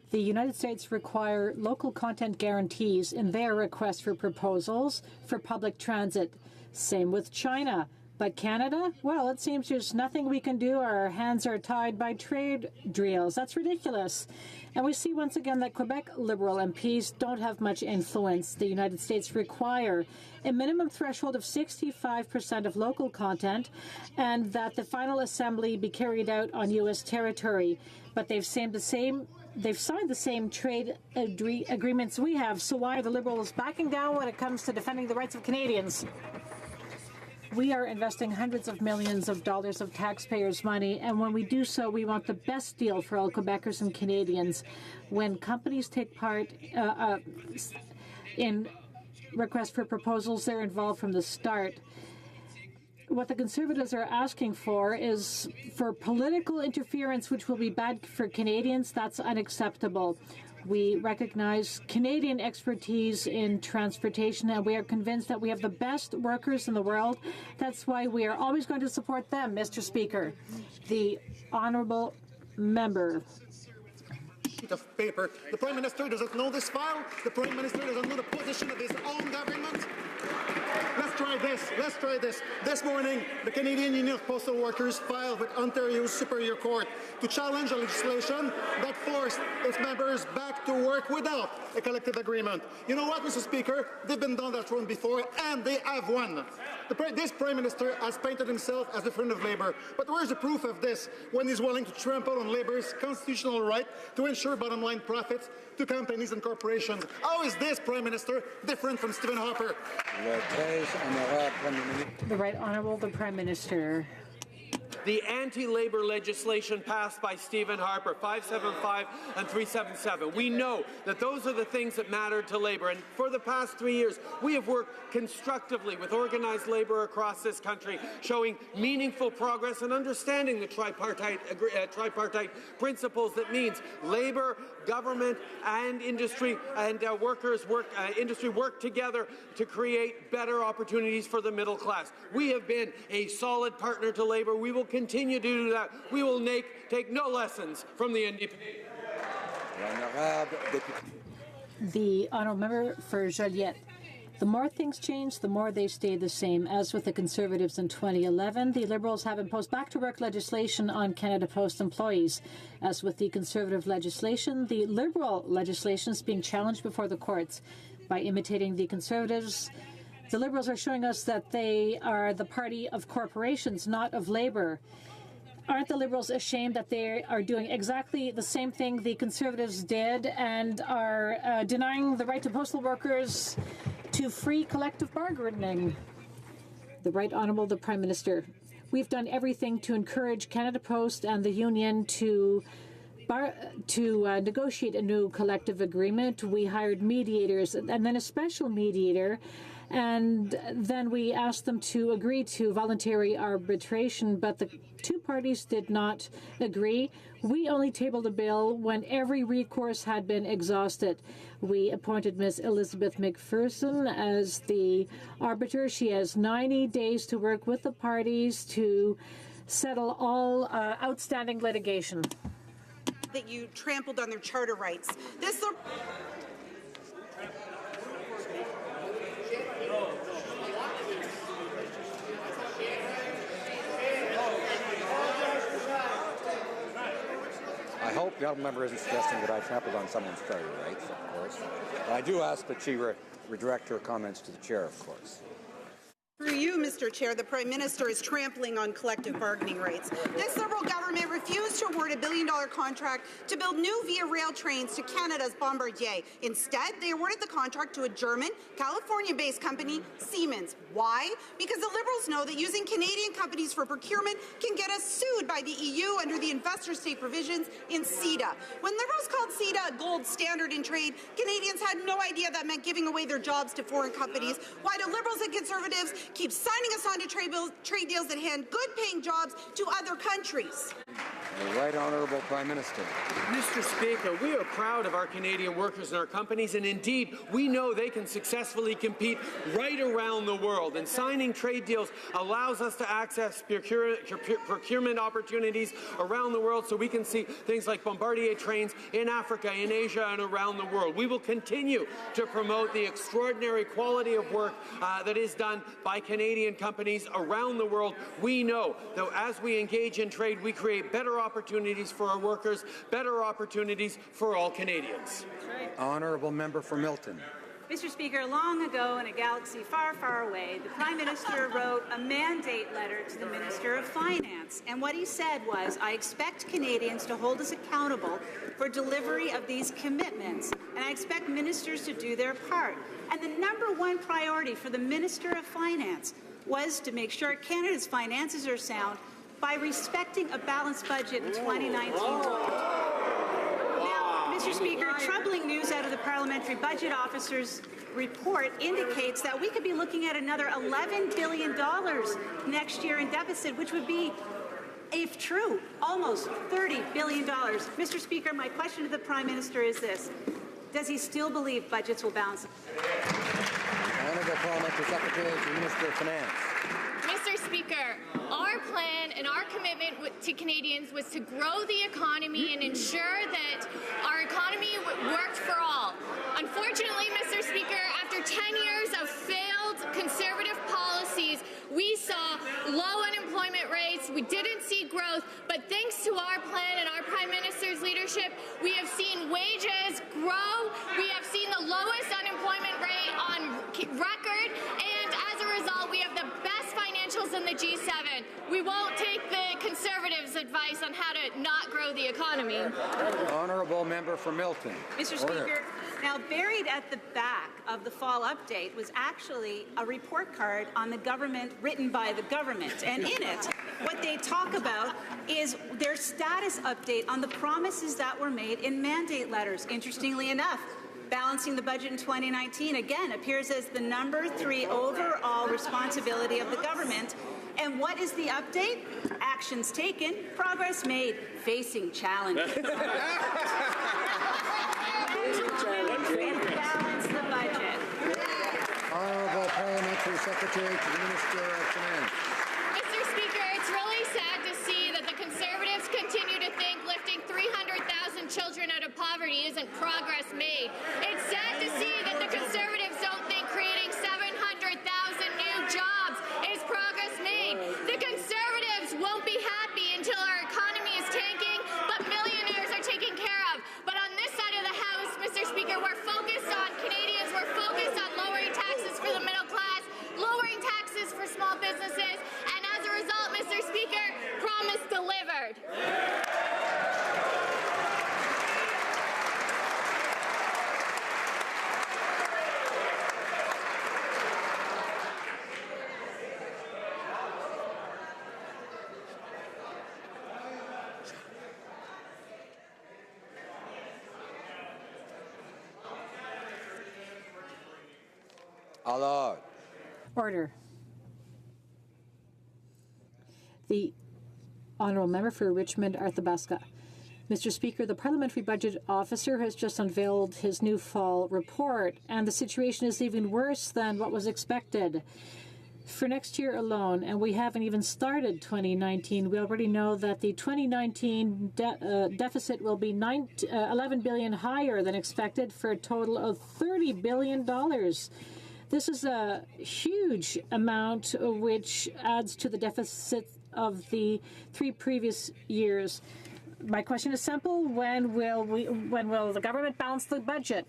The United States require local content guarantees in their request for proposals for public transit. Same with China. But Canada? Well, it seems there's nothing we can do. Our hands are tied by trade deals. That's ridiculous. And we see once again that Quebec Liberal MPs don't have much influence. The United States require a minimum threshold of 65% of local content and that the final assembly be carried out on U.S. territory. But they've signed the same trade agreements we have, so why are the Liberals backing down when it comes to defending the rights of Canadians? We are investing hundreds of millions of dollars of taxpayers' money, and when we do so, we want the best deal for all Quebecers and Canadians. When companies take part in requests for proposals, they're involved from the start. What the Conservatives are asking for is for political interference, which will be bad for Canadians. That's unacceptable. We recognize Canadian expertise in transportation, and we are convinced that we have the best workers in the world. That's why we are always going to support them, Mr. Speaker. The Honourable Member. Of paper. The Prime Minister doesn't know this file. The Prime Minister doesn't know the position of his own government. Mr. try this. Let's try this. This morning, the Canadian Union of Postal Workers filed with Ontario's Superior Court to challenge a legislation that forced its members back to work without a collective agreement. You know what, Mr. Speaker? They've been done that wrong before, and they have won. This Prime Minister has painted himself as a friend of Labour, but where's the proof of this when he's willing to trample on Labour's constitutional right to ensure bottom-line profits to companies and corporations? How is this, Prime Minister, different from Stephen Harper? The Right Honourable the Prime Minister. The anti-labor legislation passed by Stephen Harper, 575 and 377. We know that those are the things that matter to labor. And for the past 3 years, we have worked constructively with organized labor across this country, showing meaningful progress and understanding the tripartite principles that means labor, government, and industry and industry work together to create better opportunities for the middle class. We have been a solid partner to labor. We will continue to do that. We will take no lessons from the NDP. The honourable member for Joliette. The more things change, the more they stay the same. As with the Conservatives in 2011, the Liberals have imposed back-to-work legislation on Canada Post employees. As with the Conservative legislation, the Liberal legislation is being challenged before the courts. By imitating the Conservatives, the Liberals are showing us that they are the party of corporations, not of Labour. Aren't the Liberals ashamed that they are doing exactly the same thing the Conservatives did and are denying the right to postal workers to free collective bargaining? The Right Honourable the Prime Minister. We've done everything to encourage Canada Post and the union to negotiate a new collective agreement. We hired mediators and then a special mediator, and then we asked them to agree to voluntary arbitration, but the two parties did not agree. We only tabled a bill when every recourse had been exhausted. We appointed Ms. Elizabeth McPherson as the arbiter. She has 90 days to work with the parties to settle all outstanding litigation. That you trampled on their charter rights. I hope the honourable member isn't suggesting that I trampled on someone's charter rights, of course. But I do ask that she redirect her comments to the chair, of course. Through you, Mr. Chair, the Prime Minister is trampling on collective bargaining rights. This Liberal government refused to award a $1 billion contract to build new Via Rail trains to Canada's Bombardier. Instead, they awarded the contract to a German, California-based company, Siemens. Why? Because the Liberals know that using Canadian companies for procurement can get us sued by the EU under the investor state provisions in CETA. When Liberals called CETA a gold standard in trade, Canadians had no idea that meant giving away their jobs to foreign companies. Why do Liberals and Conservatives keep signing us on to trade deals that hand good-paying jobs to other countries? The Right Honourable Prime Minister. Mr. Speaker, we are proud of our Canadian workers and our companies, and indeed, we know they can successfully compete right around the world. And signing trade deals allows us to access procurement opportunities around the world so we can see things like Bombardier trains in Africa, in Asia, and around the world. We will continue to promote the extraordinary quality of work that is done by Canadian companies around the world. We know that as we engage in trade, we create better opportunities for our workers, better opportunities for all Canadians. Honourable member for Milton. Mr. Speaker, long ago in a galaxy far, far away, the Prime Minister wrote a mandate letter to the Minister of Finance. And what he said was, I expect Canadians to hold us accountable for delivery of these commitments, and I expect ministers to do their part. And the #1 priority for the Minister of Finance was to make sure Canada's finances are sound by respecting a balanced budget in 2019. Mr. Speaker, troubling news out of the Parliamentary Budget Officer's report indicates that we could be looking at another $11 billion next year in deficit, which would be, if true, almost $30 billion. Mr. Speaker, my question to the Prime Minister is this. Does he still believe budgets will balance? Honourable Parliamentary Secretary to the Minister of Finance. Mr. Speaker, our plan and our commitment to Canadians was to grow the economy and ensure that our economy worked for all. Unfortunately, Mr. Speaker, after 10 years of failed Conservative policy, we saw low unemployment rates, we didn't see growth, but thanks to our plan and our Prime Minister's leadership, we have seen wages grow, we have seen the lowest unemployment rate on record, and as a result, we have the best financials in the G7. We won't take the Conservatives' advice on how to not grow the economy. Honourable member for Milton. Mr. Order. Speaker, now buried at the back of the fall update was actually a report card on the government written by the government. And in it, what they talk about is their status update on the promises that were made in mandate letters. Interestingly enough, balancing the budget in 2019 again appears as the number 3 overall responsibility of the government. And what is the update? Actions taken, progress made, facing challenges. And balance the budget. Honourable Parliamentary Secretary to the Minister of Finance. Mr. Speaker, it's really sad to see that the Conservatives continue to think lifting 300,000 children out of poverty isn't progress made. It's sad to see that the Conservatives don't think creating 700,000 new jobs is progress made. The Conservatives won't be happy until our economy is tanking, but millionaires are taken care of. But on this side of the House, Mr. Speaker, we're focused on Canadians, we're focused on lowering taxes for the middle class, lowering taxes for small businesses, and as a result, Mr. Speaker, promise delivered. Alors. Order. The Honourable Member for Richmond Arthabaska. Mr. Speaker, the Parliamentary Budget Officer has just unveiled his new fall report, and the situation is even worse than what was expected. For next year alone, and we haven't even started 2019, we already know that the 2019 deficit will be 11 billion higher than expected for a total of $30 billion. This is a huge amount, which adds to the deficit of the 3 previous years. My question is simple: when will the government balance the budget?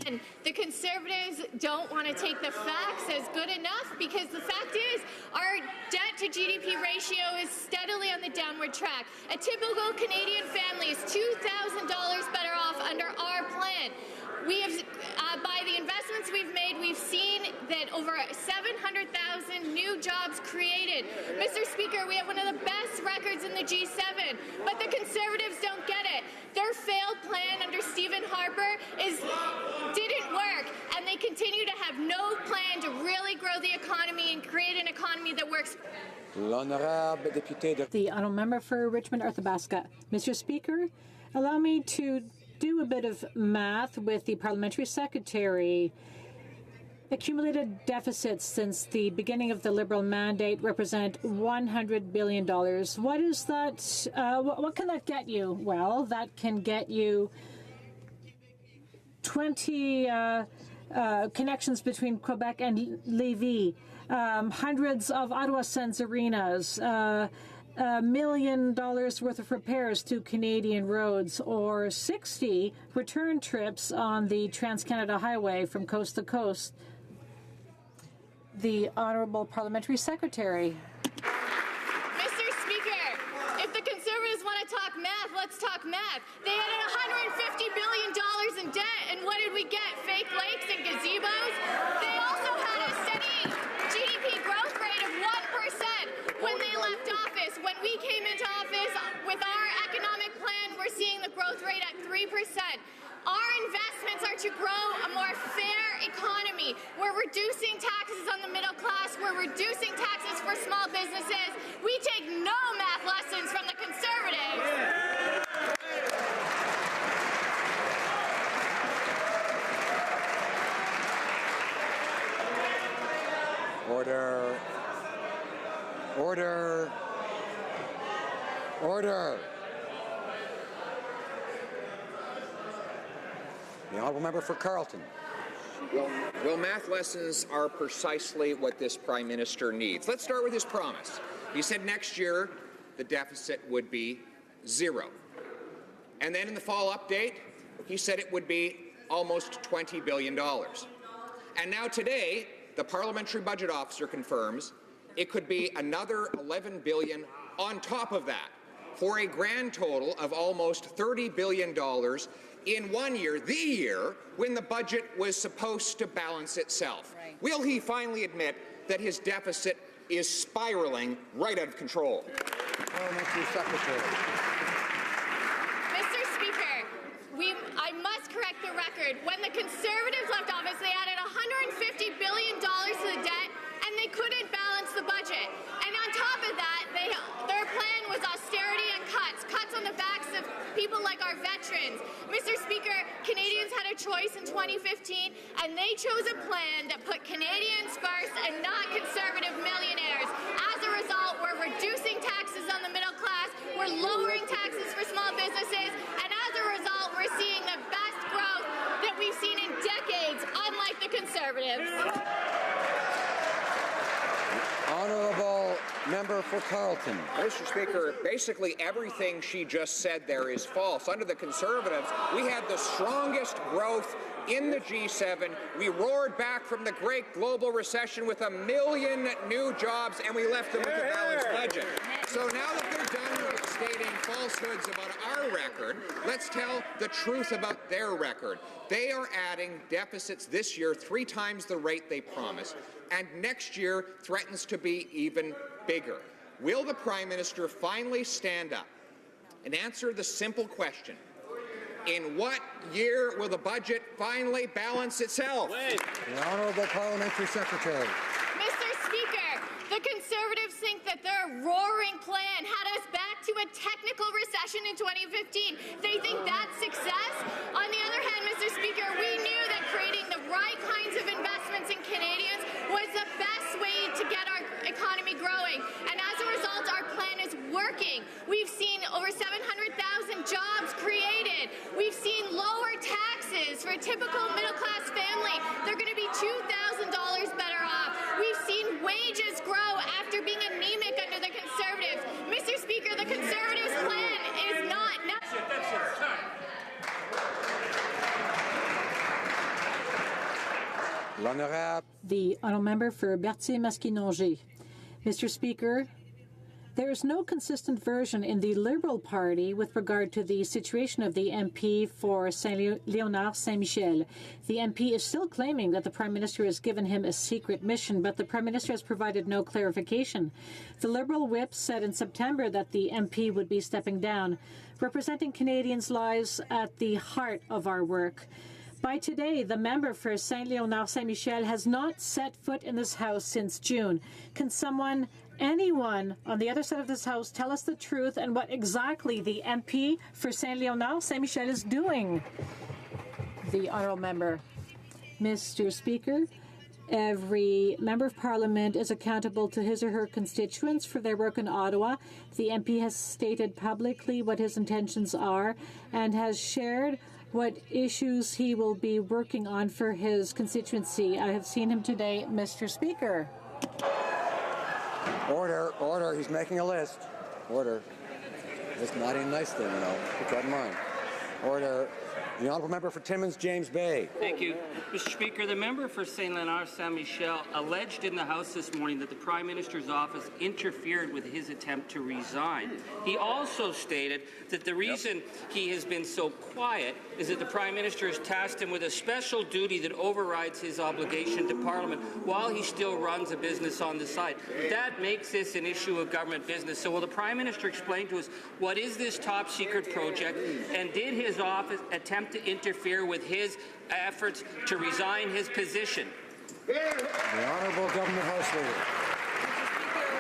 And the Conservatives don't want to take the facts as good enough, because the fact is our debt to GDP ratio is steadily on the downward track. A typical Canadian family is $2,000 better off under our plan. We have, by the investments we've made, we've seen that over 700,000 new jobs created. Mr. Speaker, we have one of the best records in the G7, but the Conservatives don't get it. Their failed plan under Stephen Harper didn't work, and they continue to have no plan to really grow the economy and create an economy that works. The Honourable Member for Richmond Arthabaska. Mr. Speaker, allow me to do a bit of math with the Parliamentary Secretary. Accumulated deficits since the beginning of the Liberal mandate represent $100 billion. What is that? What can that get you? Well, that can get you 20 connections between Quebec and Lévis, hundreds of Ottawa Sens arenas, $1 million worth of repairs to Canadian roads, or 60 return trips on the Trans-Canada Highway from coast to coast. The Honourable Parliamentary Secretary. Mr. Speaker, if the Conservatives want to talk math, let's talk math. They had $150 billion in debt, and what did we get? Fake lakes and gazebos? They also had a steady GDP growth rate of 1% when they left office. When we came into office with our economic plan, we're seeing the growth rate at 3%. Our investments are to grow a more fair economy. We're reducing taxes on the middle class. We're reducing taxes for small businesses. We take no math lessons from the Conservatives. Order. Order. Order. The Honourable Member for Carleton. Well, math lessons are precisely what this Prime Minister needs. Let's start with his promise. He said next year the deficit would be 0. And then in the fall update, he said it would be almost $20 billion. And now today, the Parliamentary Budget Officer confirms it could be another $11 billion on top of that, for a grand total of almost $30 billion in 1 year, the year when the budget was supposed to balance itself. Right. Will he finally admit that his deficit is spiraling right out of control? Parliamentary Secretary. Mr. Speaker, I must correct the record. When the Conservatives left office, they added $150 billion to the debt, and they couldn't balance the budget. And on top of that, their plan was austerity and cuts on the backs of people like our veterans. Mr. Speaker, Canadians had a choice in 2015, and they chose a plan that put Canadians first and not conservative millionaires. As a result, we're reducing taxes on the middle class, we're lowering taxes for small businesses, and as a result, we're seeing the best growth that we've seen in decades, unlike the Conservatives. Honourable member for Carleton. Mr. Speaker, basically everything she just said there is false. Under the Conservatives, we had the strongest growth in the G7. We roared back from the great global recession with 1 million new jobs, and we left them with a balanced budget. So now that they're done with stating falsehoods about our record, let's tell the truth about their record. They are adding deficits this year 3 times the rate they promised, and next year threatens to be even bigger. Will the Prime Minister finally stand up and answer the simple question: in what year will the budget finally balance itself? The Honourable Parliamentary Secretary. Mr. Speaker, the Conservatives think that their roaring plan had us back to a technical recession in 2015. They think that's success. On the other hand, Mr. Speaker, we knew that creating the right kinds of investments in Canadians was the best way to get our economy growing. And as a result, our plan is working. We've seen over 700,000 jobs created. We've seen lower taxes for a typical middle-class family. They're going to be $2,000 better off. We've seen wages grow after being anemic under the Conservatives. Mr. Speaker, the Conservatives' plan is not... The honourable member for Berthier-Masquinongé. Mr. Speaker, there is no consistent version in the Liberal Party with regard to the situation of the MP for Saint-Léonard Saint-Michel. The MP is still claiming that the Prime Minister has given him a secret mission, but the Prime Minister has provided no clarification. The Liberal whip said in September that the MP would be stepping down. Representing Canadians lies at the heart of our work. By today, the member for Saint-Léonard Saint-Michel has not set foot in this House since June. Can anyone on the other side of this House tell us the truth and what exactly the MP for Saint-Léonard Saint-Michel is doing? The honourable member. Mr. Speaker, every member of Parliament is accountable to his or her constituents for their work in Ottawa. The MP has stated publicly what his intentions are and has shared what issues he will be working on for his constituency. I have seen him today, Mr. Speaker. Order, order. He's making a list. Order. It's not a nice thing, you know. Keep that in mind. Order. The honourable member for Timmins, James Bay. Thank you. Mr. Speaker, the member for Saint-Léonard Saint-Michel alleged in the House this morning that the Prime Minister's office interfered with his attempt to resign. He also stated that the reason he has been so quiet is that the Prime Minister has tasked him with a special duty that overrides his obligation to Parliament while he still runs a business on the side. That makes this an issue of government business. So will the Prime Minister explain to us what is this top-secret project, and did his office attempt to interfere with his efforts to resign his position? The Honourable Government House Leader.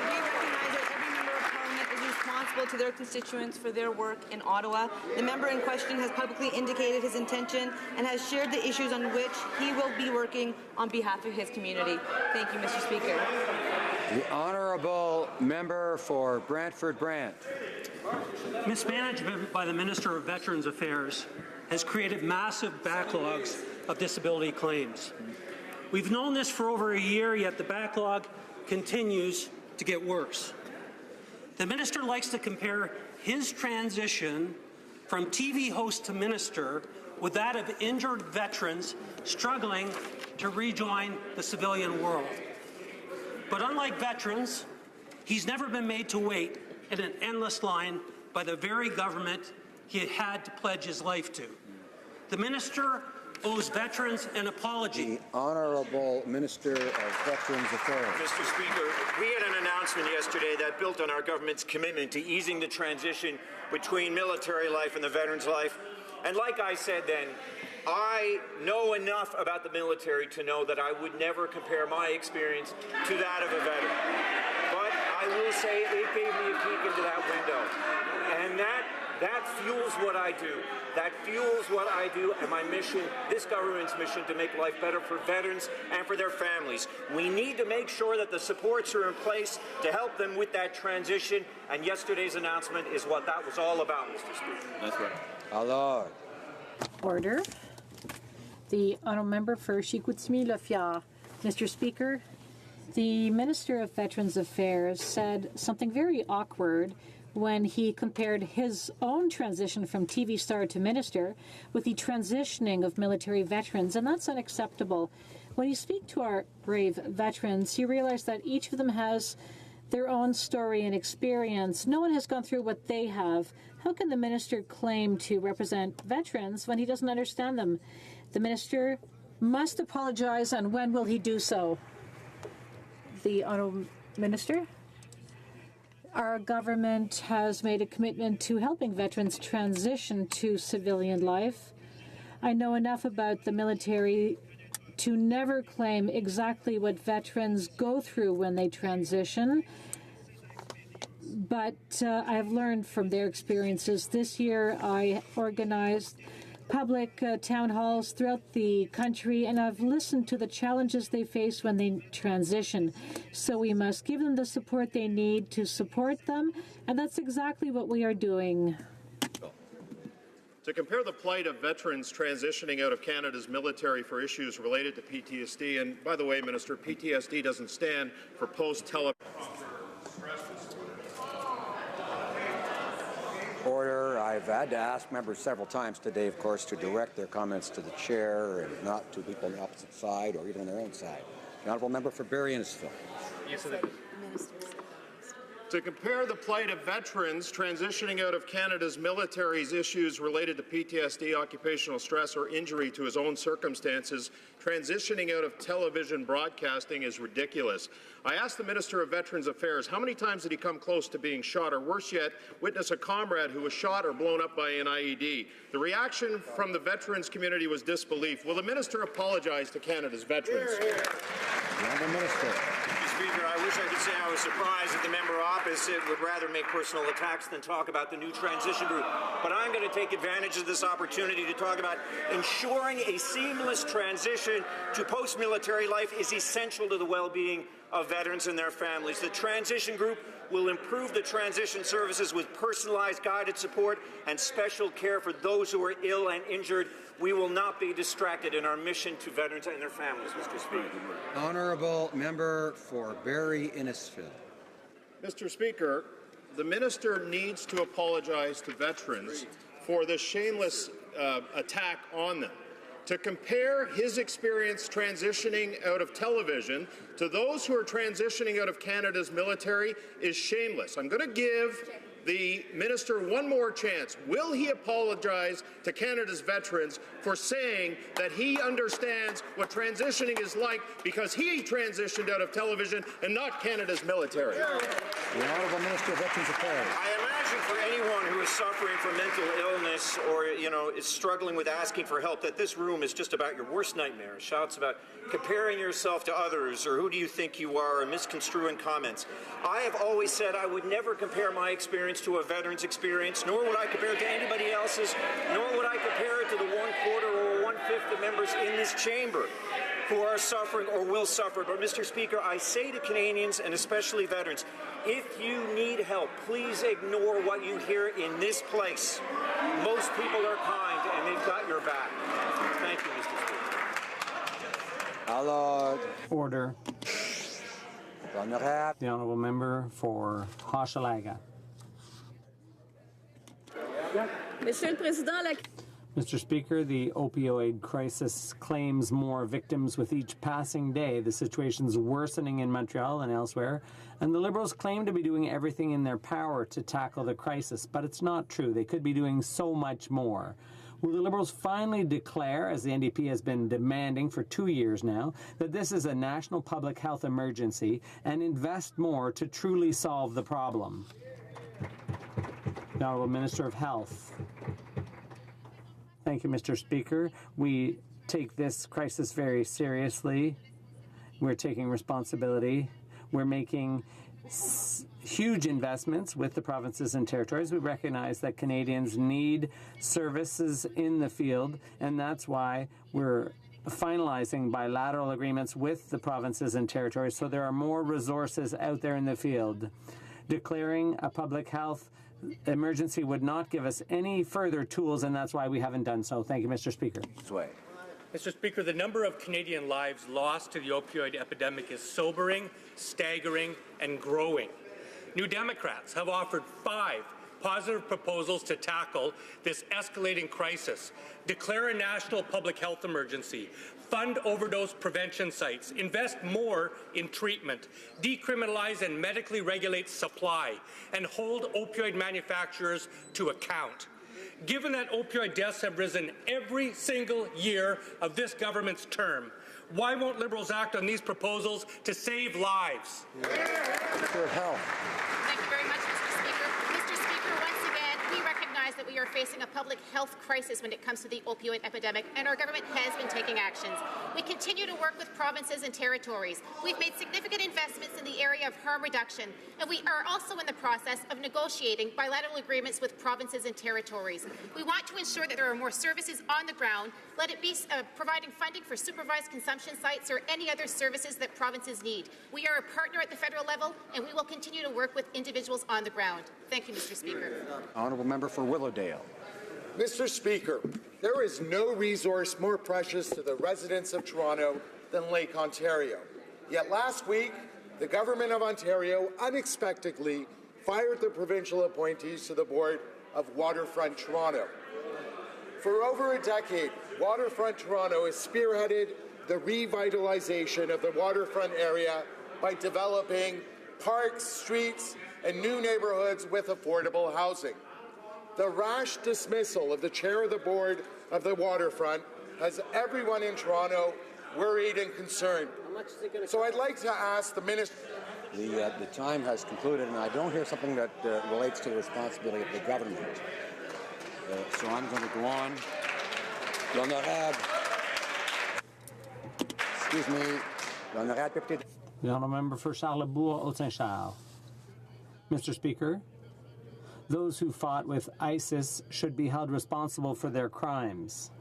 We recognize that every member of Parliament is responsible to their constituents for their work in Ottawa. The member in question has publicly indicated his intention and has shared the issues on which he will be working on behalf of his community. Thank you, Mr. Speaker. The Honourable member for Brantford Brant. Mismanagement by the Minister of Veterans Affairs has created massive backlogs of disability claims. We've known this for over a year, yet the backlog continues to get worse. The minister likes to compare his transition from TV host to minister with that of injured veterans struggling to rejoin the civilian world. But unlike veterans, he's never been made to wait in an endless line by the very government he had to pledge his life to. The minister owes veterans an apology. The Honourable Minister of Veterans Affairs. Mr. Speaker, we had an announcement yesterday that built on our government's commitment to easing the transition between military life and the veteran's life. And like I said then, I know enough about the military to know that I would never compare my experience to that of a veteran. But I will say it gave me a peek into that window. And that fuels what I do. That fuels what I do and my mission, this government's mission, to make life better for veterans and for their families. We need to make sure that the supports are in place to help them with that transition, and yesterday's announcement is what that was all about, Mr. Speaker. That's right. Alors. Order. The honourable member for Chicoutimi-Le-Fiard. Mr. Speaker, the Minister of Veterans Affairs said something very awkward when he compared his own transition from TV star to minister with the transitioning of military veterans, and that's unacceptable. When you speak to our brave veterans, you realize that each of them has their own story and experience. No one has gone through what they have. How can the minister claim to represent veterans when he doesn't understand them? The minister must apologize, and when will he do so? The honourable minister. Our government has made a commitment to helping veterans transition to civilian life. I know enough about the military to never claim exactly what veterans go through when they transition, but I have learned from their experiences. This year I organized public town halls throughout the country, and I've listened to the challenges they face when they transition. So we must give them the support they need to support them, and that's exactly what we are doing. To compare the plight of veterans transitioning out of Canada's military for issues related to PTSD, and by the way, Minister, PTSD doesn't stand for post-tele... Order. I've had to ask members several times today, of course, to direct their comments to the chair and not to people on the opposite side or even on their own side. The honourable member for Barrie Innisfil. Yes, to compare the plight of veterans transitioning out of Canada's military's issues related to PTSD, occupational stress, or injury to his own circumstances, transitioning out of television broadcasting is ridiculous. I asked the Minister of Veterans Affairs how many times did he come close to being shot, or worse yet, witness a comrade who was shot or blown up by an IED. The reaction from the veterans community was disbelief. Will the Minister apologize to Canada's veterans? The Honourable Minister. Mr. Speaker, I wish I could say I was surprised that the member opposite would rather make personal attacks than talk about the new transition group. But I'm going to take advantage of this opportunity to talk about ensuring a seamless transition to post-military life is essential to the well-being of veterans and their families. The transition group will improve the transition services with personalized guided support and special care for those who are ill and injured. We will not be distracted in our mission to veterans and their families, Mr. Speaker. Honourable member for Barrie Innisfil. Mr. Speaker, the minister needs to apologize to veterans for the shameless attack on them. To compare his experience transitioning out of television to those who are transitioning out of Canada's military is shameless. I'm going to give the minister one more chance. Will he apologize to Canada's veterans for saying that he understands what transitioning is like because he transitioned out of television and not Canada's military? The Honourable Minister of Veterans Affairs. I imagine for anyone who is suffering from mental illness or, is struggling with asking for help, that this room is just about your worst nightmare. Shouts about comparing yourself to others, or who do you think you are, or misconstruing comments. I have always said I would never compare my experience to a veteran's experience, nor would I compare it to anybody else's, nor would I compare it to the 1/4 or 1/5 of members in this chamber who are suffering or will suffer. But, Mr. Speaker, I say to Canadians, and especially veterans, if you need help, please ignore what you hear in this place. Most people are kind, and they've got your back. Thank you, Mr. Speaker. Alors, Order. Honorable. The honourable member for Hochelaga. Monsieur le Président, Mr. Speaker, the opioid crisis claims more victims with each passing day. The situation's worsening in Montreal and elsewhere, and the Liberals claim to be doing everything in their power to tackle the crisis, but it's not true. They could be doing so much more. Will the Liberals finally declare, as the NDP has been demanding for 2 years now, that this is a national public health emergency and invest more to truly solve the problem? The Honourable Minister of Health. Thank you, Mr. Speaker. We take this crisis very seriously. We're taking responsibility. We're making huge investments with the provinces and territories. We recognize that Canadians need services in the field, and that's why we're finalizing bilateral agreements with the provinces and territories so there are more resources out there in the field. Declaring a public health emergency would not give us any further tools, and that's why we haven't done so. Thank you, Mr. Speaker. Mr. Speaker, the number of Canadian lives lost to the opioid epidemic is sobering, staggering, and growing. New Democrats have offered 5 positive proposals to tackle this escalating crisis. Declare a national public health emergency, fund overdose prevention sites, invest more in treatment, decriminalize and medically regulate supply, and hold opioid manufacturers to account. Given that opioid deaths have risen every single year of this government's term, why won't Liberals act on these proposals to save lives? Minister of Health. Thank you very much, Mr. Speaker. Mr. Speaker, once again, we recognize that we are facing a public health crisis when it comes to the opioid epidemic, and our government has been taking actions. We continue to work with provinces and territories. We've made significant investments in the area of harm reduction, and we are also in the process of negotiating bilateral agreements with provinces and territories. We want to ensure that there are more services on the ground, let it be providing funding for supervised consumption sites or any other services that provinces need. We are a partner at the federal level, and we will continue to work with individuals on the ground. Thank you, Mr. Speaker. Honourable member for Willowdale. Mr. Speaker, there is no resource more precious to the residents of Toronto than Lake Ontario. Yet last week, the Government of Ontario unexpectedly fired the provincial appointees to the board of Waterfront Toronto. For over a decade, Waterfront Toronto has spearheaded the revitalization of the waterfront area by developing parks, streets, and new neighborhoods with affordable housing. The rash dismissal of the chair of the board of the waterfront has everyone in Toronto worried and concerned. So I'd like to ask the minister. The time has concluded, and I don't hear something that relates to the responsibility of the government. So I'm going to go on. Excuse me. The honourable member for Charlebourg-Haute-Saint-Charles. Mr. Speaker, those who fought with ISIS should be held responsible for their crimes.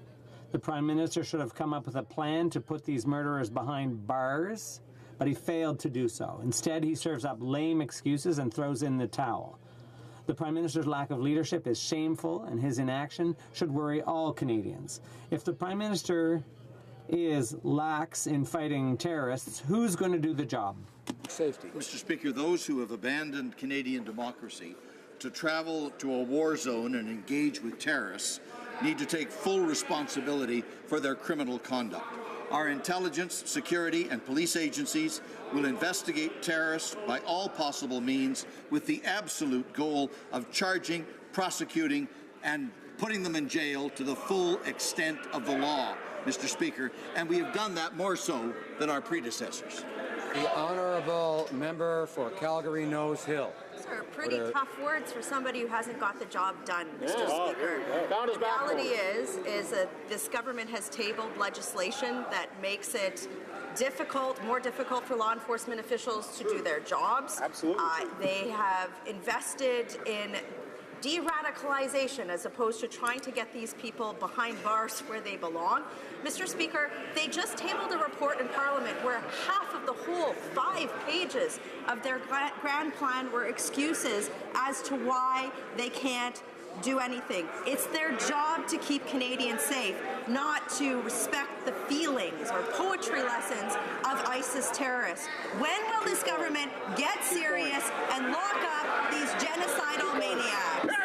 The Prime Minister should have come up with a plan to put these murderers behind bars, but he failed to do so. Instead, he serves up lame excuses and throws in the towel. The Prime Minister's lack of leadership is shameful, and his inaction should worry all Canadians. If the Prime Minister is lax in fighting terrorists, who's going to do the job? Safety. Mr. Speaker, those who have abandoned Canadian democracy to travel to a war zone and engage with terrorists need to take full responsibility for their criminal conduct. Our intelligence, security, and police agencies will investigate terrorists by all possible means with the absolute goal of charging, prosecuting, and putting them in jail to the full extent of the law, Mr. Speaker, and we have done that more so than our predecessors. The honourable member for Calgary Nose Hill. Those are pretty tough words for somebody who hasn't got the job done, Mr. Speaker. The reality is that this government has tabled legislation that makes it more difficult for law enforcement officials to do their jobs. Absolutely. They have invested in de-radicalization as opposed to trying to get these people behind bars where they belong. Mr. Speaker, they just tabled a report in Parliament where half of the whole 5 pages of their grand plan were excuses as to why they can't do anything. It's their job to keep Canadians safe, not to respect the feelings or poetry lessons of ISIS terrorists. When will this government get serious and lock up these genocidal maniacs?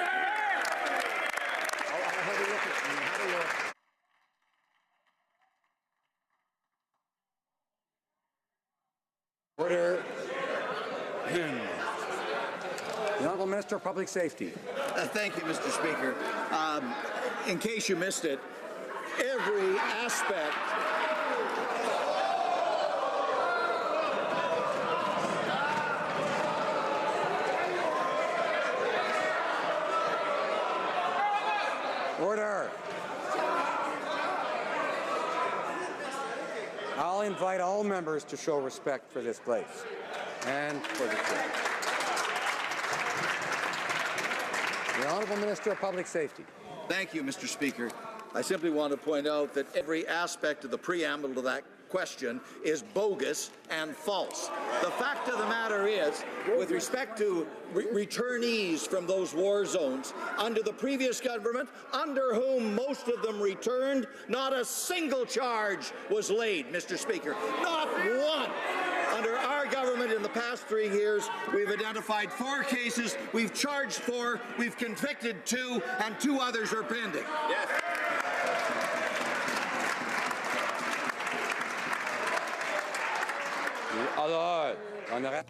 Order. The Honourable Minister of Public Safety. Thank you, Mr. Speaker. In case you missed it, every aspect Order. I'll invite all members to show respect for this place and for the chair. The Honourable Minister of Public Safety. Thank you, Mr. Speaker. I simply want to point out that every aspect of the preamble to that question is bogus and false. The fact of the matter is, with respect to returnees from those war zones, under the previous government, under whom most of them returned, not a single charge was laid, Mr. Speaker. Not one! Under our government in the past 3 years, we've identified 4 cases, we've charged 4, we've convicted 2, and 2 others are pending. Yes.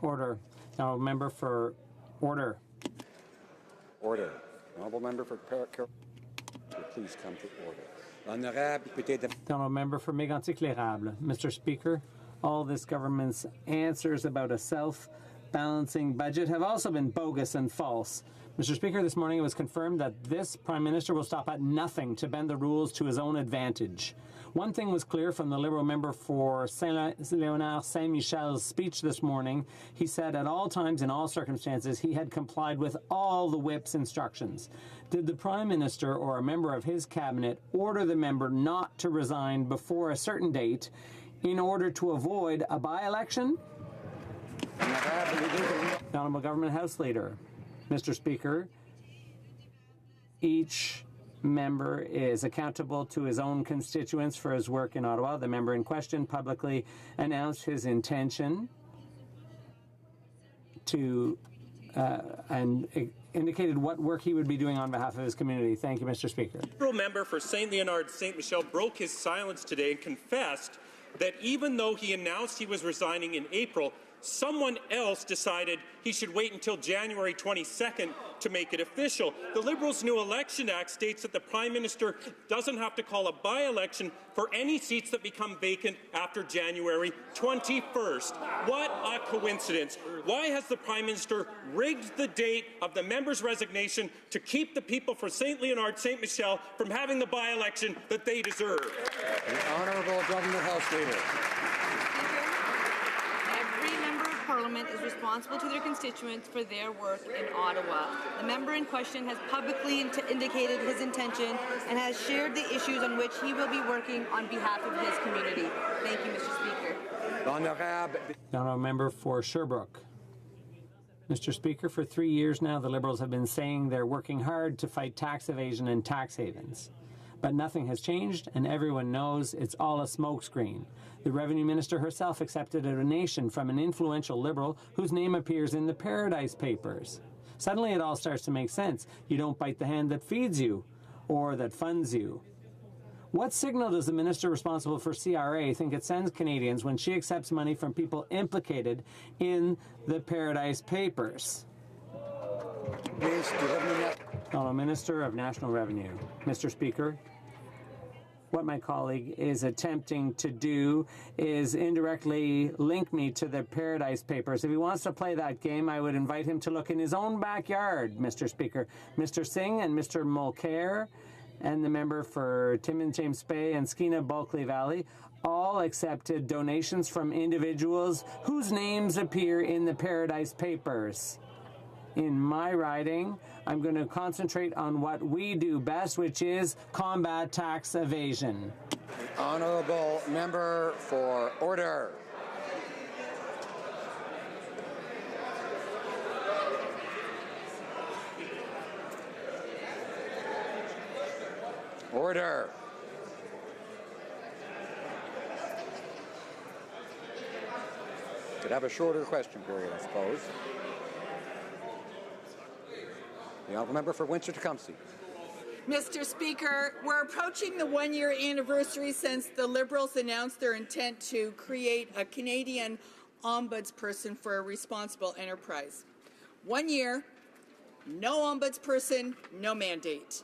Order. Now, member for order. Order. Honourable member for please come to order. The honourable member for Mégantic-L'Érable. Mr. Speaker, all this government's answers about a self-balancing budget have also been bogus and false. Mr. Speaker, this morning it was confirmed that this Prime Minister will stop at nothing to bend the rules to his own advantage. One thing was clear from the Liberal member for Saint-Léonard Saint-Michel's speech this morning. He said at all times, in all circumstances, he had complied with all the whip's instructions. Did the Prime Minister or a member of his cabinet order the member not to resign before a certain date in order to avoid a by-election? The Honourable Government House Leader. Mr. Speaker, each member is accountable to his own constituents for his work in Ottawa. The member in question publicly announced his intention to and indicated what work he would be doing on behalf of his community. Thank you, Mr. Speaker. The Liberal member for Saint-Léonard Saint-Michel broke his silence today and confessed that even though he announced he was resigning in April, someone else decided he should wait until January 22nd to make it official. The Liberals' new Election Act states that the Prime Minister doesn't have to call a by-election for any seats that become vacant after January 21st. What a coincidence. Why has the Prime Minister rigged the date of the member's resignation to keep the people for Saint-Léonard Saint-Michel from having the by-election that they deserve? The Honourable Government House Leader. Parliament is responsible to their constituents for their work in Ottawa. The member in question has publicly indicated his intention and has shared the issues on which he will be working on behalf of his community. Thank you, Mr. Speaker. The honourable member for Sherbrooke. Mr. Speaker, for 3 years now, the Liberals have been saying they're working hard to fight tax evasion and tax havens. But nothing has changed, and everyone knows it's all a smokescreen. The Revenue Minister herself accepted a donation from an influential Liberal whose name appears in the Paradise Papers. Suddenly it all starts to make sense. You don't bite the hand that feeds you or that funds you. What signal does the minister responsible for CRA think it sends Canadians when she accepts money from people implicated in the Paradise Papers? Fellow Minister of National Revenue. Mr. Speaker, what my colleague is attempting to do is indirectly link me to the Paradise Papers. If he wants to play that game, I would invite him to look in his own backyard, Mr. Speaker. Mr. Singh and Mr. Mulcair and the member for Timmins James Bay and Skeena Bulkley Valley all accepted donations from individuals whose names appear in the Paradise Papers. In my riding, I'm going to concentrate on what we do best, which is combat tax evasion. Honourable member for order. Order. Could have a shorter question period, I suppose. The honourable member for Windsor-Tecumseh. Mr. Speaker, we're approaching the one-year anniversary since the Liberals announced their intent to create a Canadian ombudsperson for a responsible enterprise. 1 year, no ombudsperson, no mandate.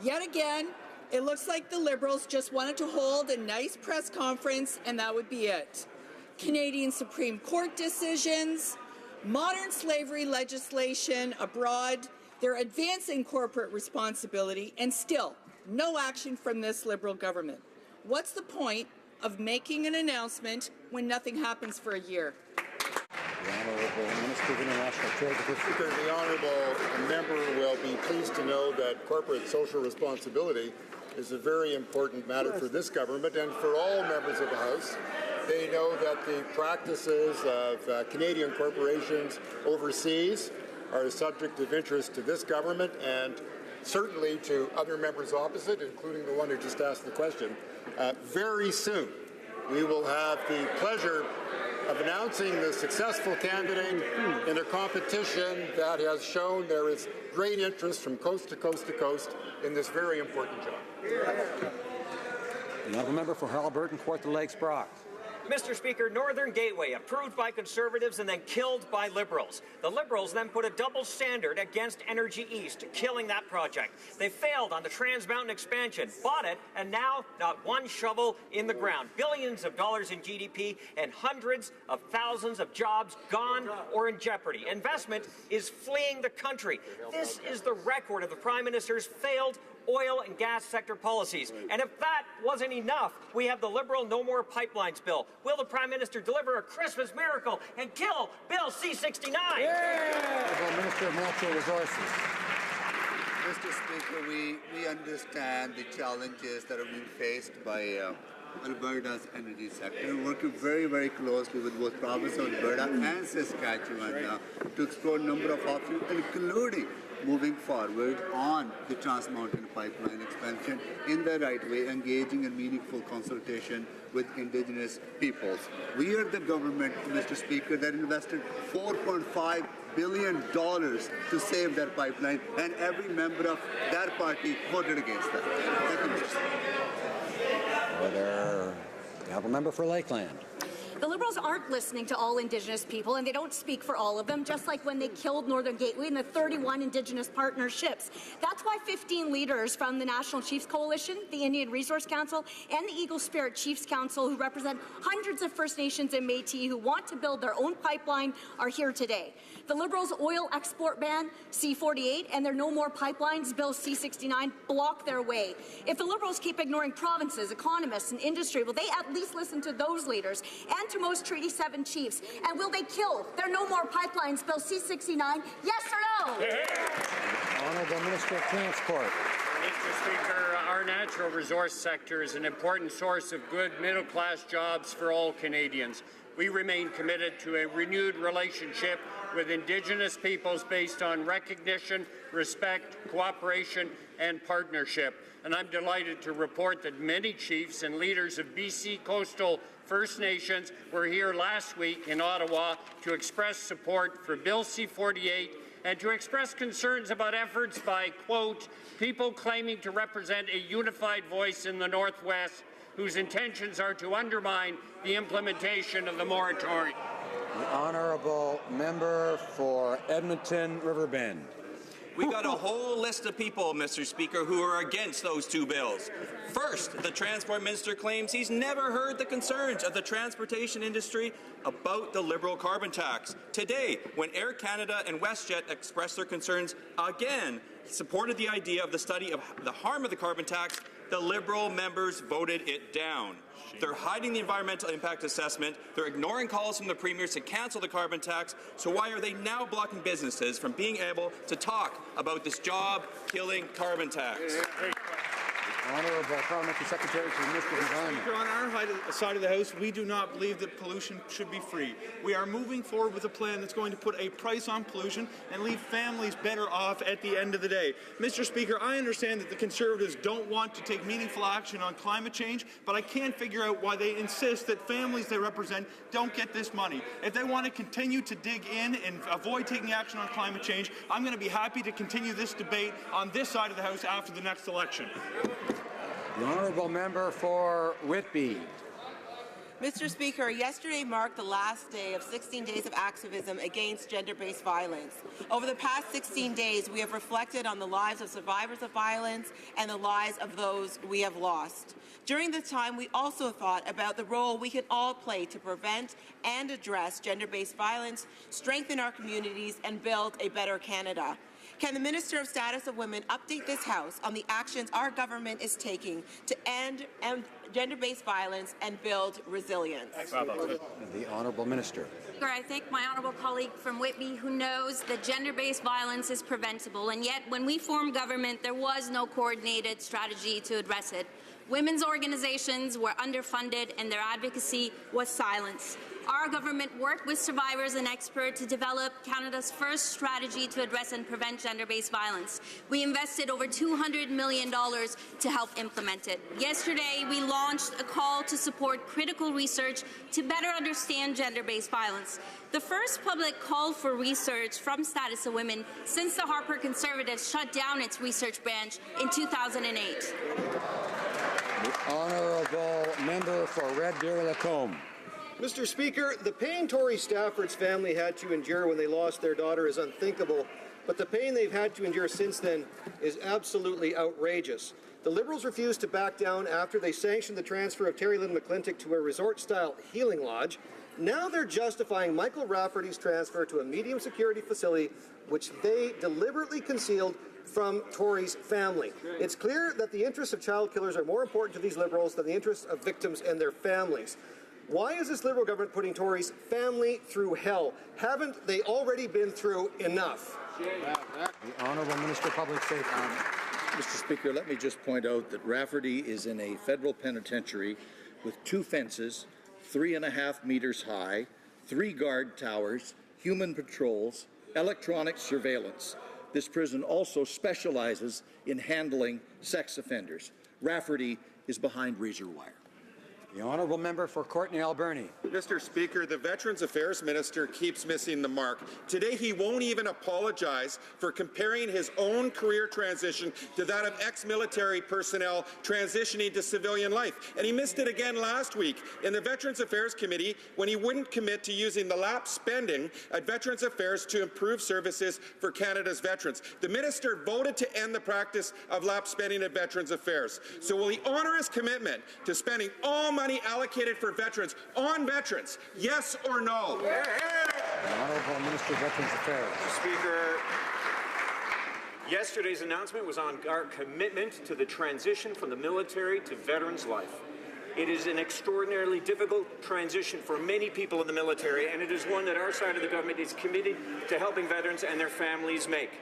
Yet again, it looks like the Liberals just wanted to hold a nice press conference and that would be it. Canadian Supreme Court decisions, modern slavery legislation abroad, they're advancing corporate responsibility, and still, no action from this Liberal government. What's the point of making an announcement when nothing happens for a year? The Honourable Minister of International Trade. Speaker, the honourable member will be pleased to know that corporate social responsibility is a very important matter for this government and for all members of the House. They know that the practices of Canadian corporations overseas are a subject of interest to this government and certainly to other members opposite, including the one who just asked the question. Very soon, we will have the pleasure of announcing the successful candidate in a competition that has shown there is great interest from coast to coast to coast in this very important job. The honourable member for Haliburton, Kawartha Lakes, Brock. Mr. Speaker, Northern Gateway, approved by Conservatives and then killed by Liberals. The Liberals then put a double standard against Energy East, killing that project. They failed on the Trans Mountain expansion, bought it, and now not one shovel in the ground. Billions of dollars in GDP and hundreds of thousands of jobs gone or in jeopardy. Investment is fleeing the country. This is the record of the Prime Minister's failed oil and gas sector policies. And if that wasn't enough, we have the Liberal No More Pipelines bill. Will the Prime Minister deliver a Christmas miracle and kill Bill C-69? The Minister of Natural Resources. Mr. Speaker, we understand the challenges that are being faced by Alberta's energy sector. We're working very, very closely with both province of Alberta and Saskatchewan to explore a number of options, including moving forward on the Trans Mountain Pipeline expansion in the right way, engaging in meaningful consultation with Indigenous peoples. We are the government, Mr. Speaker, that invested $4.5 billion to save that pipeline, and every member of that party voted against that. Thank you, Mr. Speaker. Order. The honourable member for Lakeland. The Liberals aren't listening to all Indigenous people, and they don't speak for all of them, just like when they killed Northern Gateway and the 31 Indigenous partnerships. That's why 15 leaders from the National Chiefs Coalition, the Indian Resource Council, and the Eagle Spirit Chiefs Council, who represent hundreds of First Nations and Métis who want to build their own pipeline, are here today. The Liberals' oil export ban, C-48, and their No More Pipelines, Bill C-69, block their way. If the Liberals keep ignoring provinces, economists, and industry, will they at least listen to those leaders and to most Treaty 7 chiefs? And will they kill their No More Pipelines, Bill C-69, yes or no? Honourable Minister of Transport. Mr. Speaker, our natural resource sector is an important source of good middle-class jobs for all Canadians. We remain committed to a renewed relationship with Indigenous peoples based on recognition, respect, cooperation, and partnership. And I'm delighted to report that many chiefs and leaders of BC coastal First Nations were here last week in Ottawa to express support for Bill C-48 and to express concerns about efforts by, quote, people claiming to represent a unified voice in the Northwest whose intentions are to undermine the implementation of the moratorium. The honourable member for Edmonton Riverbend. We got a whole list of people, Mr. Speaker, who are against those two bills. First, the Transport Minister claims he's never heard the concerns of the transportation industry about the Liberal carbon tax. Today, when Air Canada and WestJet expressed their concerns again, supported the idea of the study of the harm of the carbon tax, the Liberal members voted it down. They're hiding the environmental impact assessment. They're ignoring calls from the premiers to cancel the carbon tax. So why are they now blocking businesses from being able to talk about this job-killing carbon tax? Honourable Parliamentary Secretary to the Minister of Environment. Speaker, on our side of the House, we do not believe that pollution should be free. We are moving forward with a plan that's going to put a price on pollution and leave families better off at the end of the day. Mr. Speaker, I understand that the Conservatives don't want to take meaningful action on climate change, but I can't figure out why they insist that families they represent don't get this money. If they want to continue to dig in and avoid taking action on climate change, I'm going to be happy to continue this debate on this side of the House after the next election. The Honourable Member for Whitby. Mr. Speaker, yesterday marked the last day of 16 days of activism against gender-based violence. Over the past 16 days, we have reflected on the lives of survivors of violence and the lives of those we have lost. During this time, we also thought about the role we can all play to prevent and address gender-based violence, strengthen our communities, and build a better Canada. Can the Minister of Status of Women update this House on the actions our government is taking to end gender-based violence and build resilience? The Honourable Minister. I thank my honourable colleague from Whitby who knows that gender-based violence is preventable, and yet when we formed government there was no coordinated strategy to address it. Women's organizations were underfunded and their advocacy was silenced. Our government worked with survivors and experts to develop Canada's first strategy to address and prevent gender-based violence. We invested over $200 million to help implement it. Yesterday, we launched a call to support critical research to better understand gender-based violence. The first public call for research from Status of Women since the Harper Conservatives shut down its research branch in 2008. The Honourable Member for Red Deer-Lacombe. Mr. Speaker, the pain Tory Stafford's family had to endure when they lost their daughter is unthinkable, but the pain they've had to endure since then is absolutely outrageous. The Liberals refused to back down after they sanctioned the transfer of Terry Lynn McClintock to a resort-style healing lodge. Now they're justifying Michael Rafferty's transfer to a medium-security facility, which they deliberately concealed from Tory's family. It's clear that the interests of child killers are more important to these Liberals than the interests of victims and their families. Why is this Liberal government putting Tory's family through hell? Haven't they already been through enough? The Honourable Minister of Public Safety. Mr. Speaker, let me just point out that Rafferty is in a federal penitentiary with 2 fences, 3.5 meters high, 3 guard towers, human patrols, electronic surveillance. This prison also specializes in handling sex offenders. Rafferty is behind razor wire. The Honourable Member for Courtenay Alberni. Mr. Speaker, the Veterans Affairs Minister keeps missing the mark. Today he won't even apologize for comparing his own career transition to that of ex-military personnel transitioning to civilian life. And he missed it again last week in the Veterans Affairs Committee when he wouldn't commit to using the lapsed spending at Veterans Affairs to improve services for Canada's veterans. The minister voted to end the practice of lapsed spending at Veterans Affairs. So will he honour his commitment to spending all money allocated for veterans on veterans, yes or no? The Honourable Minister of Veterans Affairs. Speaker, yesterday's announcement was on our commitment to the transition from the military to veterans' life. It is an extraordinarily difficult transition for many people in the military, and it is one that our side of the government is committed to helping veterans and their families make.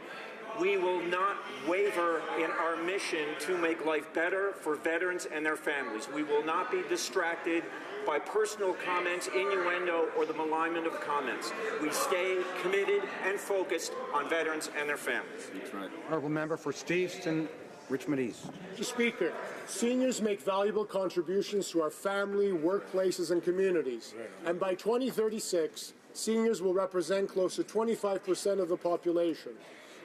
We will not waver in our mission to make life better for veterans and their families. We will not be distracted by personal comments, innuendo, or the malignment of comments. We stay committed and focused on veterans and their families. That's right. Honourable Member for Steveston, Richmond East. Mr. Speaker, seniors make valuable contributions to our family, workplaces, and communities. And by 2036, seniors will represent close to 25% of the population.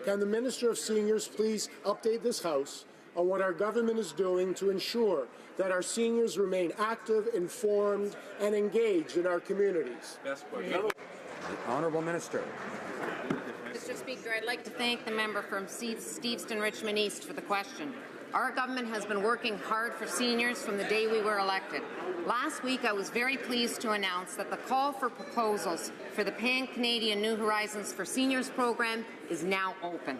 Can the Minister of Seniors please update this House on what our government is doing to ensure that our seniors remain active, informed, and engaged in our communities? The Honourable Minister. Mr. Speaker, I'd like to thank the member from Steveston, Richmond East for the question. Our government has been working hard for seniors from the day we were elected. Last week, I was very pleased to announce that the call for proposals for the Pan-Canadian New Horizons for Seniors program is now open.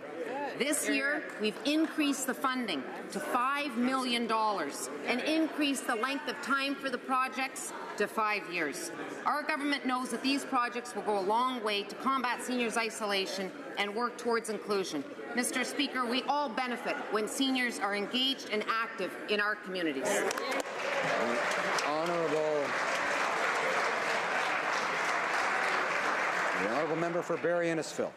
This year, we've increased the funding to $5 million and increased the length of time for the projects to 5 years. Our government knows that these projects will go a long way to combat seniors' isolation and work towards inclusion. Mr. Speaker, we all benefit when seniors are engaged and active in our communities. The Honourable Member for Barrie Innisfil.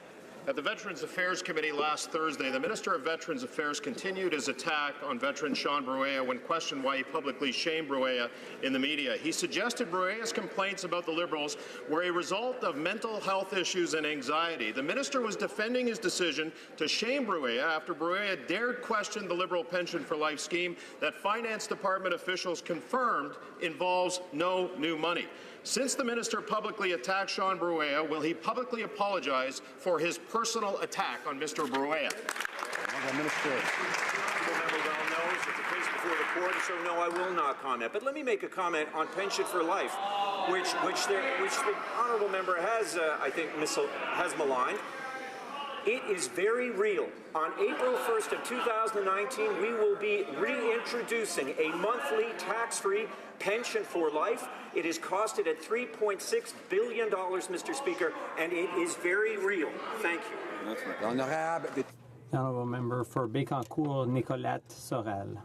At the Veterans Affairs Committee last Thursday, the Minister of Veterans Affairs continued his attack on veteran Sean Brueya when questioned why he publicly shamed Brueya in the media. He suggested Brueya's complaints about the Liberals were a result of mental health issues and anxiety. The minister was defending his decision to shame Brueya after Brueya dared question the Liberal Pension for Life scheme that Finance Department officials confirmed involves no new money. Since the minister publicly attacked Sean Brueya, will he publicly apologize for his personal attack on Mr. Brueya? The Minister. The member well knows it's a case before the court, so no, I will not comment. But let me make a comment on Pension for Life, which the honourable member has, I think, has maligned. It is very real. On April 1st of 2019, we will be reintroducing a monthly tax-free pension for life. It is costed at $3.6 billion, Mr. Speaker, and it is very real. Thank you. The Honourable Member for Bécancour, Nicolette Sorel.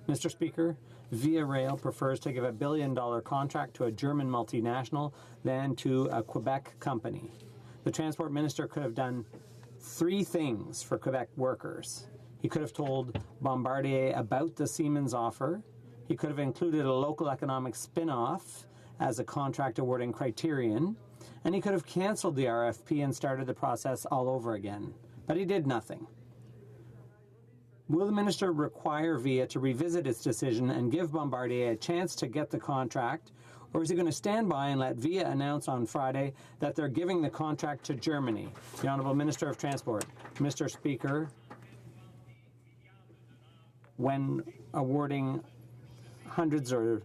Mr. Speaker, Via Rail prefers to give a $1 billion contract to a German multinational than to a Quebec company. The Transport Minister could have done 3 things for Quebec workers. He could have told Bombardier about the Siemens offer. He could have included a local economic spin-off as a contract awarding criterion, and he could have cancelled the RFP and started the process all over again. But he did nothing. Will the minister require VIA to revisit its decision and give Bombardier a chance to get the contract, or is he going to stand by and let VIA announce on Friday that they're giving the contract to Germany? The Honourable Minister of Transport. Mr. Speaker, when awarding hundreds or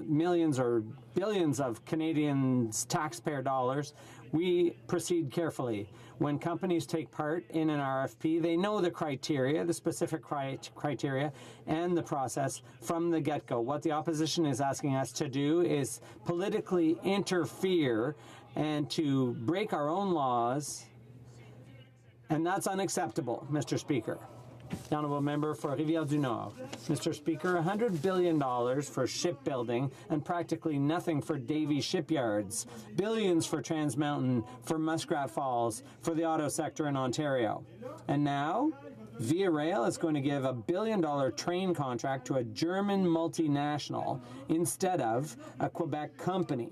millions or billions of Canadians' taxpayer dollars, we proceed carefully. When companies take part in an RFP, they know the criteria, the specific criteria, and the process from the get-go. What the opposition is asking us to do is politically interfere and to break our own laws, and that's unacceptable, Mr. Speaker. The Honourable Member for Rivière-du-Nord. Mr. Speaker, $100 billion for shipbuilding and practically nothing for Davie shipyards. Billions for Trans Mountain, for Muskrat Falls, for the auto sector in Ontario. And now, Via Rail is going to give a $1 billion train contract to a German multinational instead of a Quebec company.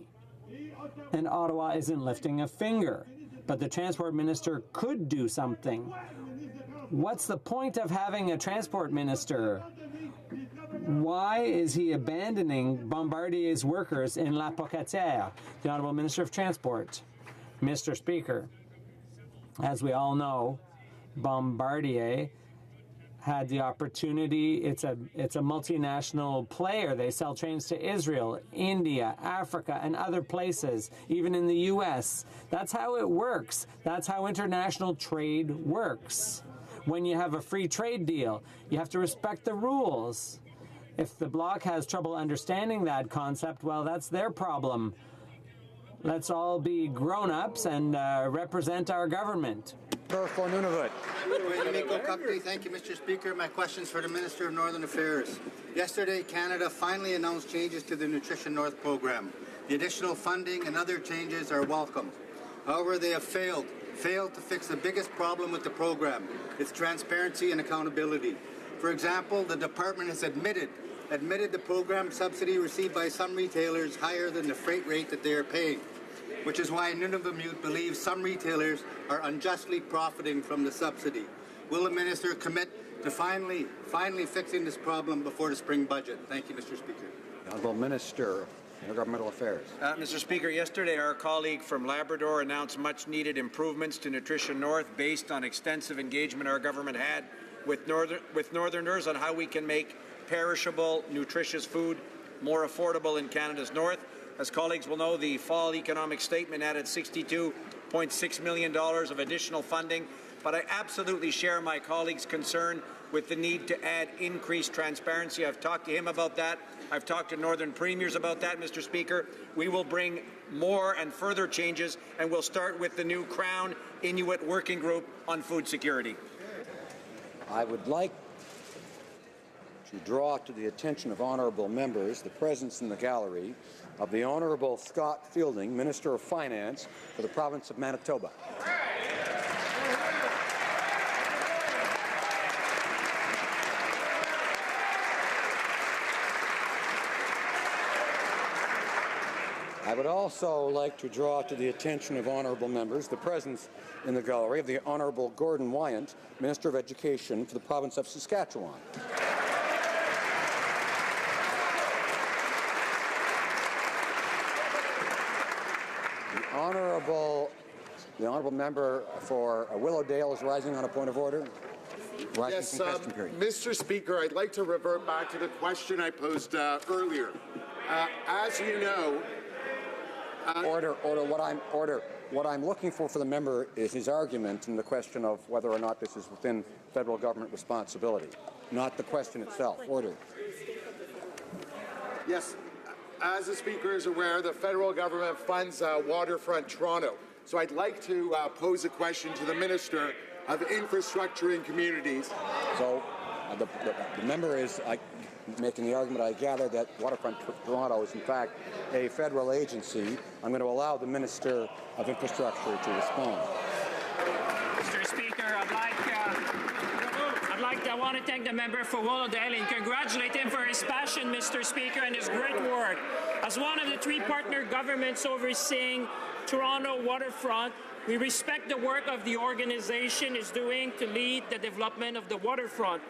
And Ottawa isn't lifting a finger. But the Transport Minister could do something. What's the point of having a transport minister? Why is he abandoning Bombardier's workers in La Pocatière? The Honourable Minister of Transport. Mr. Speaker, as we all know, Bombardier had the opportunity. It's a multinational player. They sell trains to Israel, India, Africa, and other places, even in the U.S. That's how it works. That's how international trade works. When you have a free trade deal, you have to respect the rules. If the Bloc has trouble understanding that concept, well, that's their problem. Let's all be grown-ups and represent our government. For Nunavut. Thank you, Mr. Speaker. My question's for the Minister of Northern Affairs. Yesterday, Canada finally announced changes to the Nutrition North program. The additional funding and other changes are welcomed. However, they have failed to fix the biggest problem with the program, its transparency and accountability. For example, the department has admitted the program subsidy received by some retailers higher than the freight rate that they are paying, which is why Nunavut believes some retailers are unjustly profiting from the subsidy. Will the minister commit to finally fixing this problem before the spring budget? Thank you, Mr. Speaker. Honourable Minister. Intergovernmental Affairs. Mr. Speaker, yesterday our colleague from Labrador announced much-needed improvements to Nutrition North based on extensive engagement our government had with Northerners on how we can make perishable, nutritious food more affordable in Canada's north. As colleagues will know, the fall economic statement added $62.6 million of additional funding but I absolutely share my colleague's concern with the need to add increased transparency. I've talked to him about that. I've talked to Northern Premiers about that, Mr. Speaker. We will bring more and further changes, and we'll start with the new Crown Inuit Working Group on Food Security. I would like to draw to the attention of honourable members the presence in the gallery of the Honourable Scott Fielding, Minister of Finance for the province of Manitoba. I would also like to draw to the attention of honourable members the presence in the gallery of the Honourable Gordon Wyant, Minister of Education for the province of Saskatchewan. The honourable member for Willowdale is rising on a point of order. Yes, Mr. Speaker, I'd like to revert back to the question I posed earlier. As you know, Order. What I'm looking for the member is his argument in the question of whether or not this is within federal government responsibility, not the question itself. Order. Yes, as the Speaker is aware, the federal government funds Waterfront Toronto. So I'd like to pose a question to the Minister of Infrastructure and Communities. So the member is making the argument, I gather, that Waterfront Toronto is in fact a federal agency. I'm going to allow the Minister of Infrastructure to respond. Mr. Speaker, I want to thank the member for Willowdale and congratulate him for his passion, Mr. Speaker, and his great work. As one of the three partner governments overseeing Toronto Waterfront, we respect the work of the organization is doing to lead the development of the waterfront.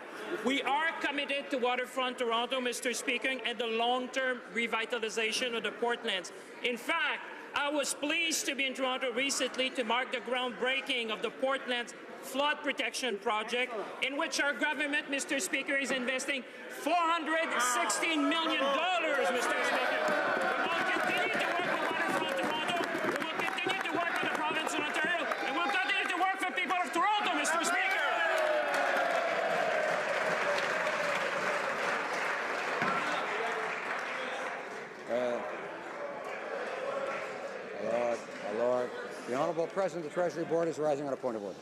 We are committed to Waterfront Toronto, Mr. Speaker, and the long-term revitalization of the Portlands. In fact, I was pleased to be in Toronto recently to mark the groundbreaking of the Portlands Flood Protection Project, in which our government, Mr. Speaker, is investing $416 million, Mr. Speaker. We will continue to work with Waterfront Toronto. We will continue to work with the province of Ontario, and we'll continue to work for people of Toronto, Mr. Speaker. The Honourable President of the Treasury Board is rising on a point of order.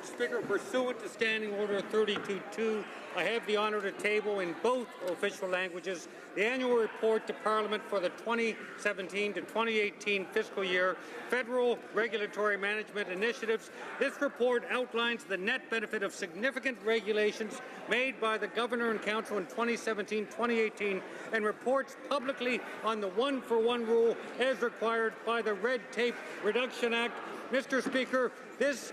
Speaker, pursuant to Standing Order 32.2, I have the honour to table in both official languages the annual report to Parliament for the 2017 to 2018 fiscal year, Federal Regulatory Management Initiatives. This report outlines the net benefit of significant regulations made by the Governor and Council in 2017-2018 and reports publicly on the one-for-one rule as required by the Red Tape Reduction Act. Mr. Speaker, this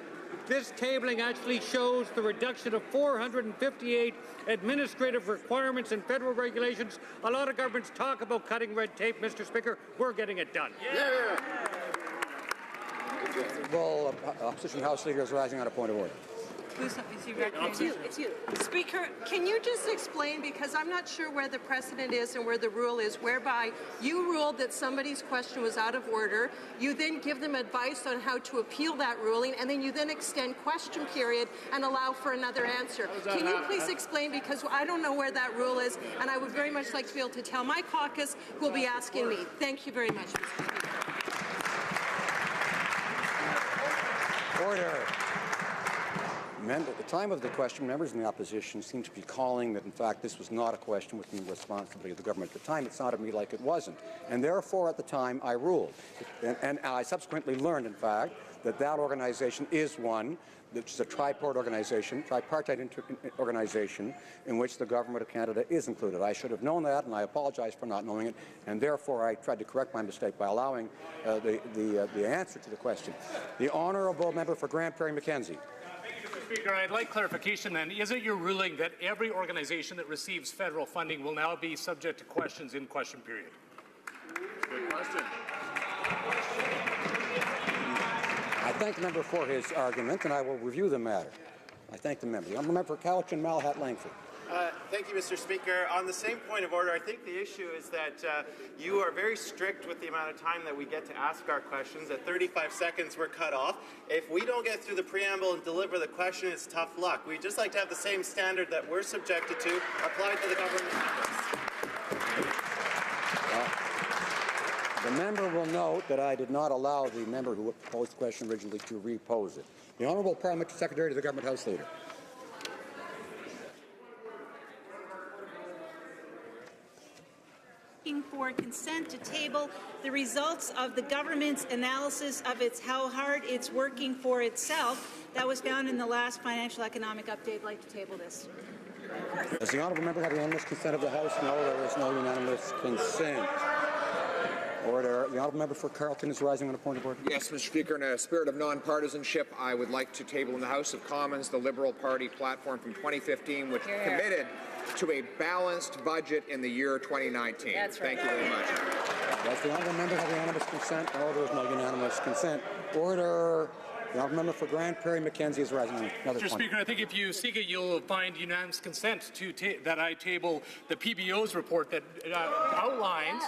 tabling actually shows the reduction of 458 administrative requirements and federal regulations. A lot of governments talk about cutting red tape, Mr. Speaker. We're getting it done. Yeah. Well, Opposition House Leader is rising on a point of order. It's you. Speaker, can you just explain, because I'm not sure where the precedent is and where the rule is, whereby you ruled that somebody's question was out of order, you then give them advice on how to appeal that ruling, and then you then extend question period and allow for another answer. Can you please explain, because I don't know where that rule is, and I would very much like to be able to tell my caucus who will be asking me. Thank you very much, Mr. Speaker. Order. At the time of the question, members in the opposition seemed to be calling that, in fact, this was not a question within the responsibility of the government. At the time, it sounded to me like it wasn't. And therefore, at the time, I ruled. And I subsequently learned, in fact, that that organization is one, which is a tripartite organization in which the Government of Canada is included. I should have known that, and I apologize for not knowing it, and therefore I tried to correct my mistake by allowing the answer to the question. The Honourable Member for Grande Prairie-Mackenzie. Speaker, I'd like clarification then. Is it your ruling that every organization that receives federal funding will now be subject to questions in question period? Good question. I thank the member for his argument, and I will review the matter. I thank the member. The Honourable Member for Cowichan, Malahat, Langford. Thank you, Mr. Speaker. On the same point of order, I think the issue is that you are very strict with the amount of time that we get to ask our questions. At 35 seconds, we're cut off. If we don't get through the preamble and deliver the question, it's tough luck. We'd just like to have the same standard that we're subjected to applied to the government members. The member will note that I did not allow the member who posed the question originally to repose it. The Honourable Parliamentary Secretary to the Government House Leader. For consent to table the results of the government's analysis of how hard it's working for itself that was found in the last financial economic update. I'd like to table this. Does the honourable member have unanimous consent of the House? No, there is no unanimous consent. Order. The honourable member for Carleton is rising on a point of order. Yes, Mr. Speaker. In a spirit of nonpartisanship, I would like to table in the House of Commons the Liberal Party platform from 2015, which committed to a balanced budget in the year 2019. That's right. Thank you very much. Does the honourable member have unanimous consent? No, there is no unanimous consent. Order. The honourable member for Grand Prairie Mackenzie is rising on another Mr. point. Speaker, I think if you seek it, you'll find unanimous consent to that I table the PBO's report that outlines.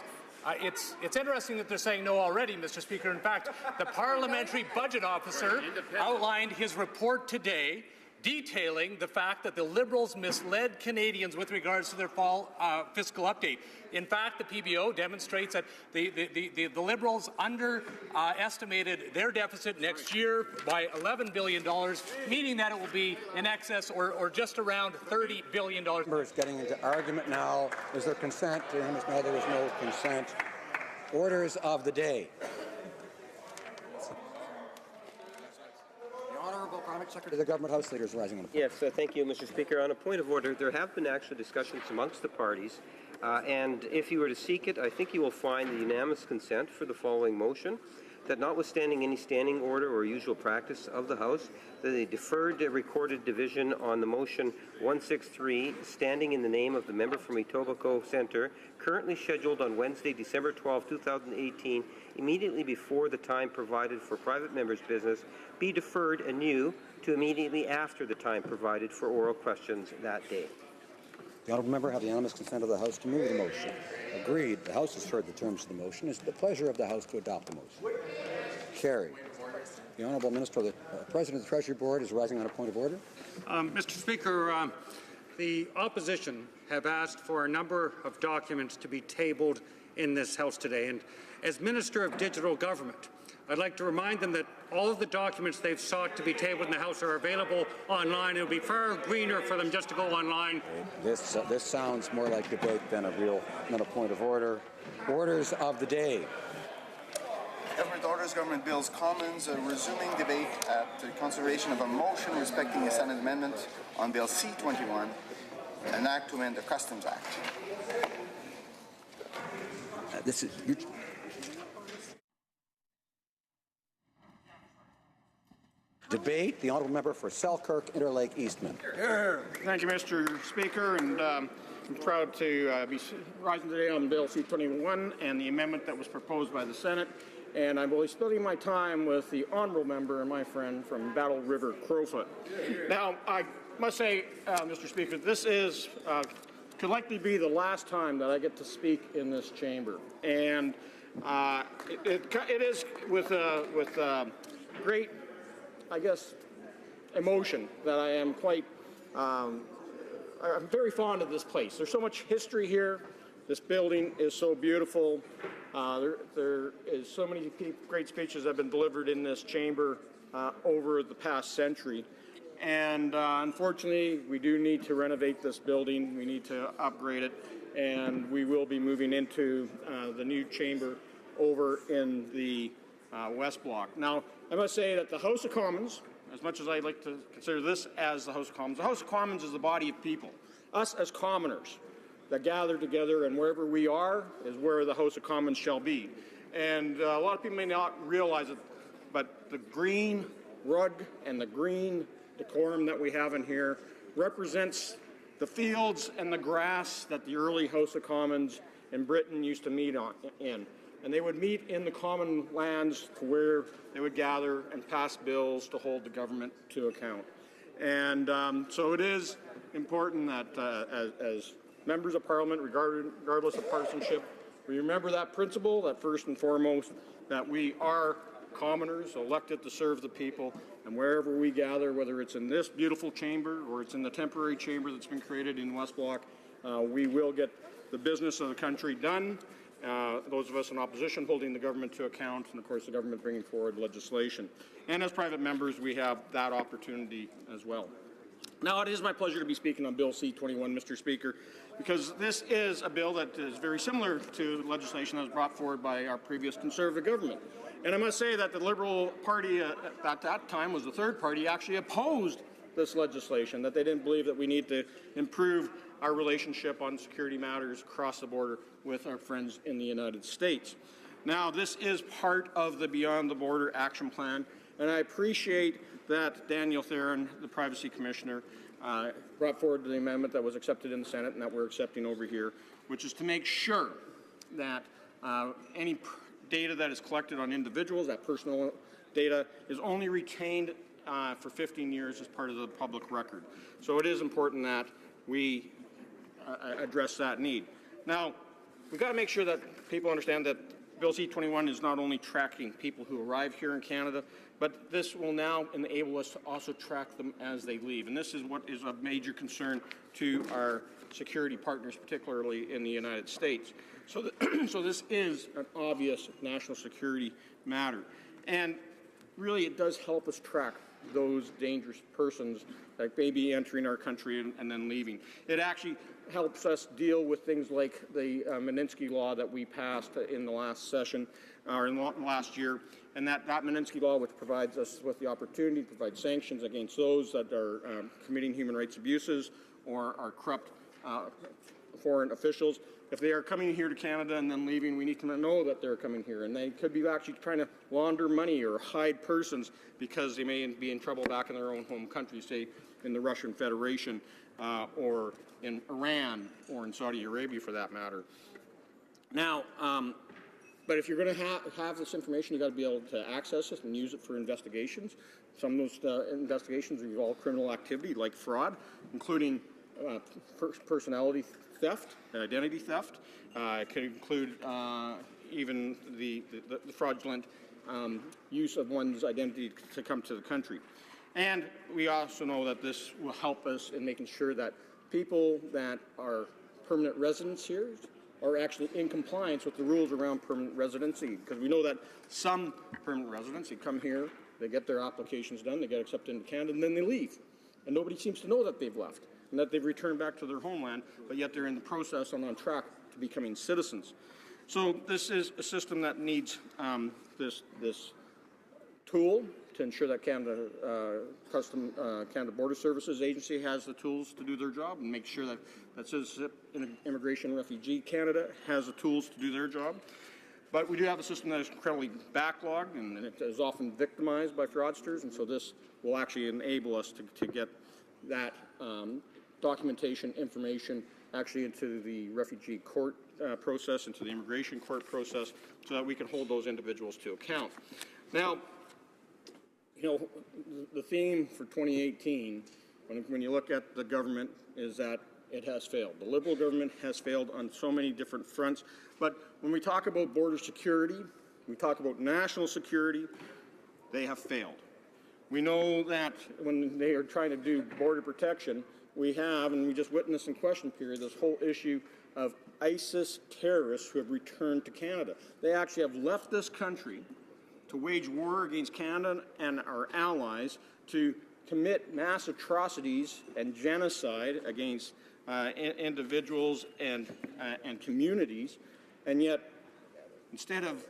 It's interesting that they're saying no already, Mr. Speaker. In fact, the Parliamentary Budget Officer outlined his report today detailing the fact that the Liberals misled Canadians with regards to their fall fiscal update. In fact, the PBO demonstrates that the Liberals underestimated their deficit next year by $11 billion, meaning that it will be in excess or just around $30 billion. Members getting into argument now. Is there consent? No, there is no consent. Orders of the day. Secretary of the Government House Leader is rising on the Yes, thank you, Mr. Speaker. On a point of order, there have been actual discussions amongst the parties, and if you were to seek it, I think you will find the unanimous consent for the following motion, that notwithstanding any standing order or usual practice of the House, that a deferred recorded division on the motion 163, standing in the name of the member from Etobicoke Centre, currently scheduled on Wednesday, December 12, 2018, immediately before the time provided for private members' business, be deferred anew to immediately after the time provided for oral questions that day. The honourable member have the unanimous consent of the House to move the motion. Agreed. The House has heard the terms of the motion. Is it the pleasure of the House to adopt the motion? Carried. The honourable minister, the President of the Treasury Board, is rising on a point of order. Mr. Speaker, the opposition have asked for a number of documents to be tabled in this House today, and as Minister of Digital Government, I'd like to remind them that all of the documents they've sought to be tabled in the House are available online. It would be far greener for them just to go online. This sounds more like debate than a point of order. Orders of the day. Government orders, Government Bills Commons, resuming debate at the consideration of a motion respecting a Senate amendment on Bill C-21, an act to amend the Customs Act. Debate. The honourable member for Selkirk, Interlake, Eastman. Thank you, Mr. Speaker, and I'm proud to be rising today on Bill C-21 and the amendment that was proposed by the Senate. And I will be splitting my time with the honourable member and my friend from Battle River, Crowfoot. Now, I must say, Mr. Speaker, this is could likely be the last time that I get to speak in this chamber, and it is with great, I guess, emotion that I am quite. I'm very fond of this place. There's so much history here. This building is so beautiful. There is so many great speeches that have been delivered in this chamber over the past century. And unfortunately, we do need to renovate this building. We need to upgrade it. And we will be moving into the new chamber over in the West Block. Now, I must say that the House of Commons, as much as I'd like to consider this as the House of Commons is the body of people. Us as commoners that gather together, and wherever we are is where the House of Commons shall be. And a lot of people may not realize it, but the green rug and the green decorum that we have in here represents the fields and the grass that the early House of Commons in Britain used to meet in. And they would meet in the common lands where they would gather and pass bills to hold the government to account. And so it is important that as members of Parliament, regardless of partisanship, we remember that principle, that first and foremost, that we are commoners elected to serve the people, and wherever we gather, whether it's in this beautiful chamber or it's in the temporary chamber that's been created in West Block, we will get the business of the country done. Those of us in opposition holding the government to account, and of course the government bringing forward legislation. And as private members, we have that opportunity as well. Now, it is my pleasure to be speaking on Bill C-21, Mr. Speaker, because this is a bill that is very similar to legislation that was brought forward by our previous Conservative government. And I must say that the Liberal Party at that time was the third party actually opposed this legislation, that they didn't believe that we need to improve our relationship on security matters across the border with our friends in the United States. Now, this is part of the Beyond the Border Action Plan, and I appreciate that Daniel Theron, the Privacy Commissioner, brought forward the amendment that was accepted in the Senate and that we're accepting over here, which is to make sure that any data that is collected on individuals, that personal data, is only retained for 15 years as part of the public record. So it is important that we address that need. Now, we've got to make sure that people understand that Bill C-21 is not only tracking people who arrive here in Canada, but this will now enable us to also track them as they leave. And this is what is a major concern to our security partners, particularly in the United States. So, so this is an obvious national security matter. And really, it does help us track those dangerous persons that may be entering our country and then leaving. It actually helps us deal with things like the Magnitsky Law that we passed in the last session, or in the last year, and that Magnitsky Law, which provides us with the opportunity to provide sanctions against those that are committing human rights abuses or are corrupt foreign officials. If they are coming here to Canada and then leaving, we need to know that they're coming here, and they could be actually trying to launder money or hide persons because they may be in trouble back in their own home country, say in the Russian Federation or in Iran or in Saudi Arabia for that matter. Now, but if you're going to have this information, you've got to be able to access it and use it for investigations. Some of those investigations involve criminal activity like fraud, including personality theft, identity theft. It could include even the fraudulent use of one's identity to come to the country. And we also know that this will help us in making sure that people that are permanent residents here are actually in compliance with the rules around permanent residency, because we know that some permanent residents, they come here, they get their applications done, they get accepted into Canada, and then they leave. And nobody seems to know that they've left and that they've returned back to their homeland, but yet they're in the process and on track to becoming citizens. So this is a system that needs this tool to ensure that Canada Border Services Agency has the tools to do their job, and make sure that Citizenship and Immigration and Refugee Canada has the tools to do their job. But we do have a system that is incredibly backlogged, and it is often victimized by fraudsters, and so this will actually enable us to get that documentation, information actually into the refugee court process, into the immigration court process, so that we can hold those individuals to account. Now, you know, the theme for 2018, when you look at the government, is that it has failed. The Liberal government has failed on so many different fronts. But when we talk about border security, we talk about national security, they have failed. We know that when they are trying to do border protection, we have, and we just witnessed in question period, this whole issue of ISIS terrorists who have returned to Canada. They actually have left this country to wage war against Canada and our allies, to commit mass atrocities and genocide against individuals and communities, and yet instead of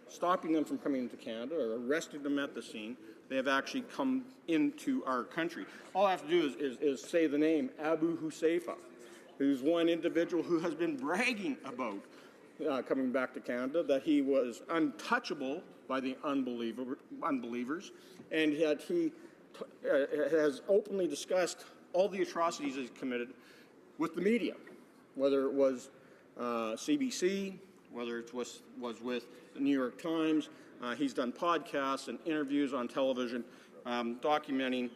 stopping them from coming into Canada or arresting them at the scene, they have actually come into our country. All I have to do is say the name Abu Huzaifa, who's one individual who has been bragging about coming back to Canada, that he was untouchable by the unbelievers, and that he has openly discussed all the atrocities he's committed with the media, whether it was CBC, whether it was with the New York Times. He's done podcasts and interviews on television documenting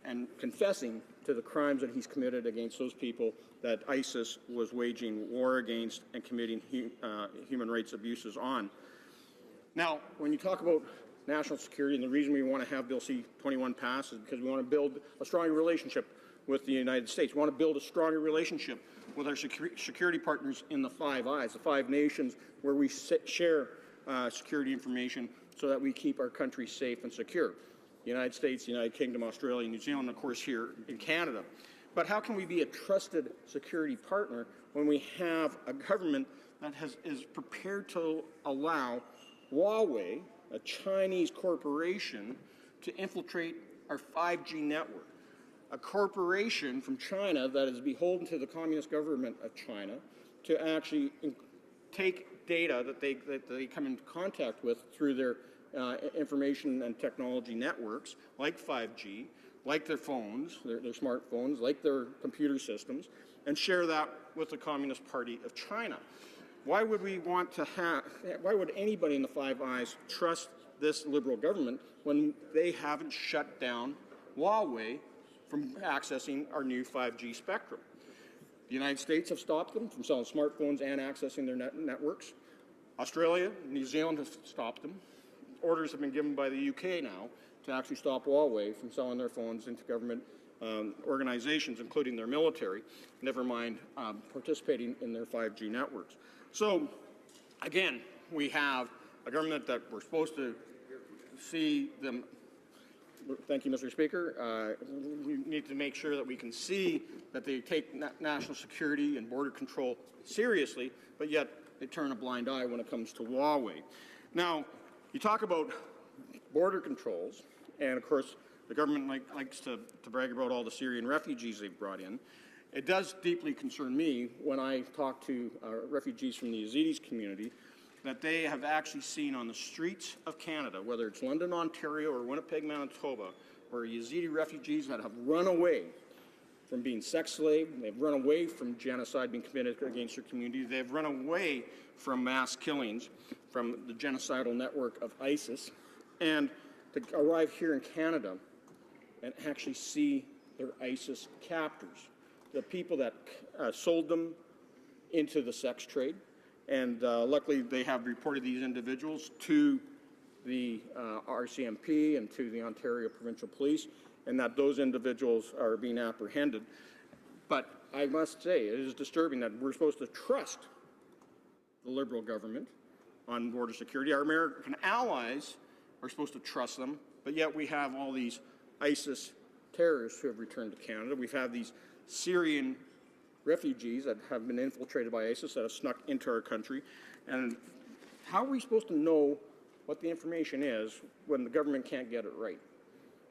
and confessing to the crimes that he's committed against those people that ISIS was waging war against and committing human rights abuses on. Now, when you talk about national security, and the reason we want to have Bill C-21 pass is because we want to build a stronger relationship with the United States. We want to build a stronger relationship with our security partners in the Five Eyes, the 5 nations where we share security information so that we keep our country safe and secure. The United States, the United Kingdom, Australia, New Zealand, of course, here in Canada. But how can we be a trusted security partner when we have a government that is prepared to allow Huawei, a Chinese corporation, to infiltrate our 5G network? A corporation from China that is beholden to the Communist government of China to actually take data that they come into contact with through their information and technology networks, like 5G, like their phones, their smartphones, like their computer systems, and share that with the Communist Party of China. Why would we want to why would anybody in the Five Eyes trust this Liberal government when they haven't shut down Huawei from accessing our new 5G spectrum? The United States have stopped them from selling smartphones and accessing their networks. Australia, New Zealand have stopped them. Orders have been given by the UK now to actually stop Huawei from selling their phones into government organizations, including their military, never mind participating in their 5G networks. So, again, we have a government that we're supposed to see them. Thank you, Mr. Speaker. We need to make sure that we can see that they take national security and border control seriously, but yet they turn a blind eye when it comes to Huawei. Now, you talk about border controls, and of course, the government likes to brag about all the Syrian refugees they've brought in. It does deeply concern me when I talk to refugees from the Yazidis community that they have actually seen on the streets of Canada, whether it's London, Ontario, or Winnipeg, Manitoba, where Yazidi refugees that have run away from being sex slaves, they've run away from genocide being committed against their community, they've run away from mass killings from the genocidal network of ISIS, and to arrive here in Canada and actually see their ISIS captors, the people that sold them into the sex trade. And luckily, they have reported these individuals to the RCMP and to the Ontario Provincial Police, and that those individuals are being apprehended. But I must say, it is disturbing that we're supposed to trust the Liberal government on border security. Our American allies are supposed to trust them, but yet we have all these ISIS terrorists who have returned to Canada. We've had these Syrian refugees that have been infiltrated by ISIS that have snuck into our country. And how are we supposed to know what the information is when the government can't get it right?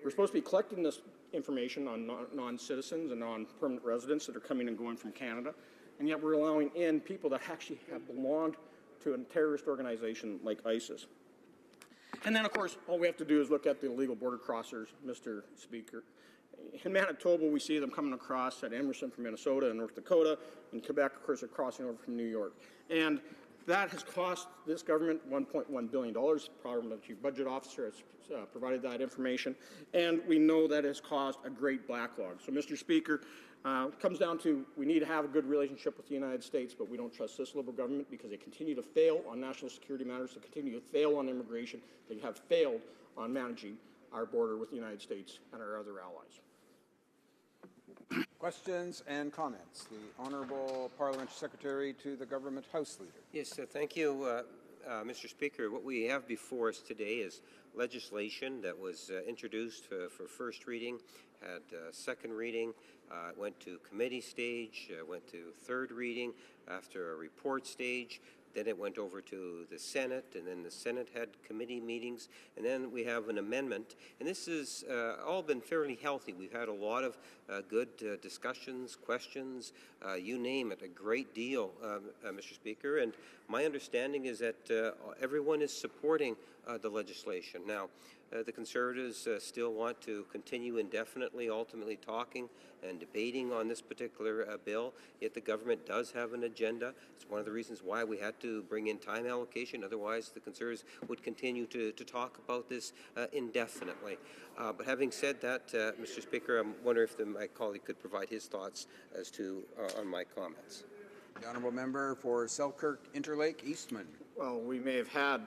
We're supposed to be collecting this information on non-citizens and non-permanent residents that are coming and going from Canada, and yet we're allowing in people that actually have belonged to a terrorist organization like ISIS. And then, of course, all we have to do is look at the illegal border crossers, Mr. Speaker. In Manitoba, we see them coming across at Emerson from Minnesota and North Dakota. In Quebec, of course, they're crossing over from New York. And that has cost this government $1.1 billion. The Parliamentary Budget Officer has provided that information. And we know that has caused a great backlog. So, Mr. Speaker, it comes down to we need to have a good relationship with the United States, but we don't trust this Liberal government because they continue to fail on national security matters, they continue to fail on immigration, they have failed on managing our border with the United States and our other allies. Questions and comments. The Honourable Parliamentary Secretary to the Government House Leader. Yes, thank you, Mr. Speaker. What we have before us today is legislation that was introduced for first reading, had second reading, went to committee stage, went to third reading, after a report stage. Then it went over to the Senate, and then the Senate had committee meetings, and then we have an amendment. And this has all been fairly healthy. We've had a lot of good discussions, questions, you name it, a great deal, Mr. Speaker. And my understanding is that everyone is supporting the legislation. Now, the Conservatives still want to continue indefinitely, ultimately talking and debating on this particular bill, yet the government does have an agenda. It's one of the reasons why we had to bring in time allocation. Otherwise, the Conservatives would continue to talk about this indefinitely. But having said that, Mr. Speaker, I'm wondering if my colleague could provide his thoughts as to on my comments. The honourable member for Selkirk Interlake Eastman. Well, we may have had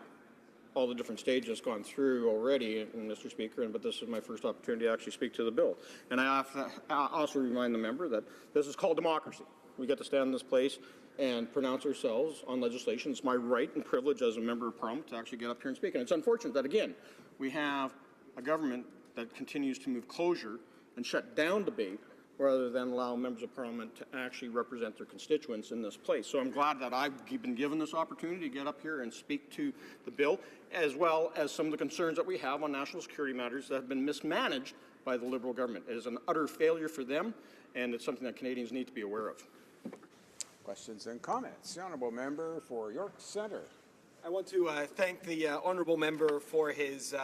all the different stages gone through already, Mr. Speaker, but this is my first opportunity to actually speak to the bill. And I have to also remind the member that this is called democracy. We get to stand in this place and pronounce ourselves on legislation. It's my right and privilege as a member of Parliament to actually get up here and speak. And it's unfortunate that, again, we have a government that continues to move closure and shut down debate rather than allow members of Parliament to actually represent their constituents in this place. So I'm glad that I've been given this opportunity to get up here and speak to the bill, as well as some of the concerns that we have on national security matters that have been mismanaged by the Liberal government. It is an utter failure for them, and it's something that Canadians need to be aware of. Questions and comments. The honourable member for York Centre. I want to thank the honourable member for his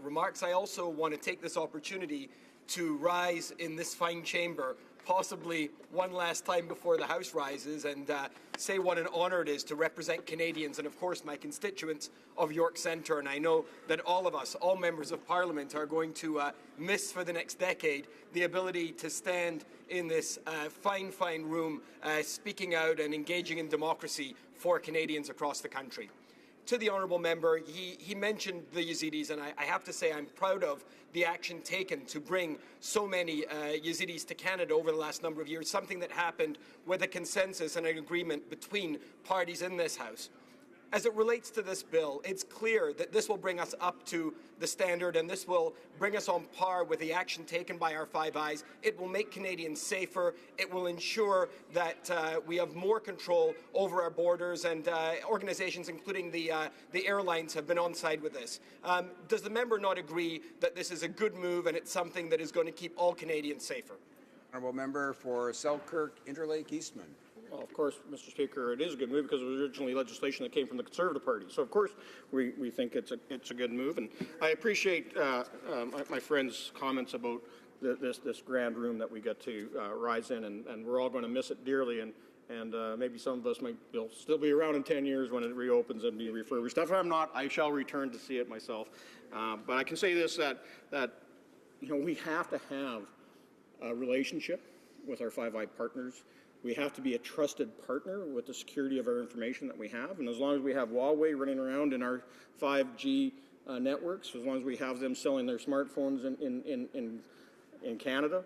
remarks. I also want to take this opportunity to rise in this fine chamber, possibly one last time before the House rises, and say what an honour it is to represent Canadians and, of course, my constituents of York Centre. And I know that all of us, all members of Parliament, are going to miss for the next decade the ability to stand in this fine, fine room speaking out and engaging in democracy for Canadians across the country. To the honourable member, he mentioned the Yazidis, and I have to say I'm proud of the action taken to bring so many Yazidis to Canada over the last number of years, something that happened with a consensus and an agreement between parties in this House. As it relates to this bill, it's clear that this will bring us up to the standard, and this will bring us on par with the action taken by our Five Eyes. It will make Canadians safer. It will ensure that we have more control over our borders, and organizations, including the airlines, have been on side with this. Does the member not agree that this is a good move and it's something that is going to keep all Canadians safer? Honourable member for Selkirk Interlake Eastman. Well, of course, Mr. Speaker, it is a good move because it was originally legislation that came from the Conservative Party. So, of course, we think it's a good move. And I appreciate my friend's comments about this grand room that we get to rise in, and we're all going to miss it dearly. And maybe some of us might still be around in 10 years when it reopens and be refurbished. If I'm not, I shall return to see it myself. But I can say this, that we have to have a relationship with our Five Eye partners. We have to be a trusted partner with the security of our information that we have. And as long as we have Huawei running around in our 5G networks, as long as we have them selling their smartphones in Canada,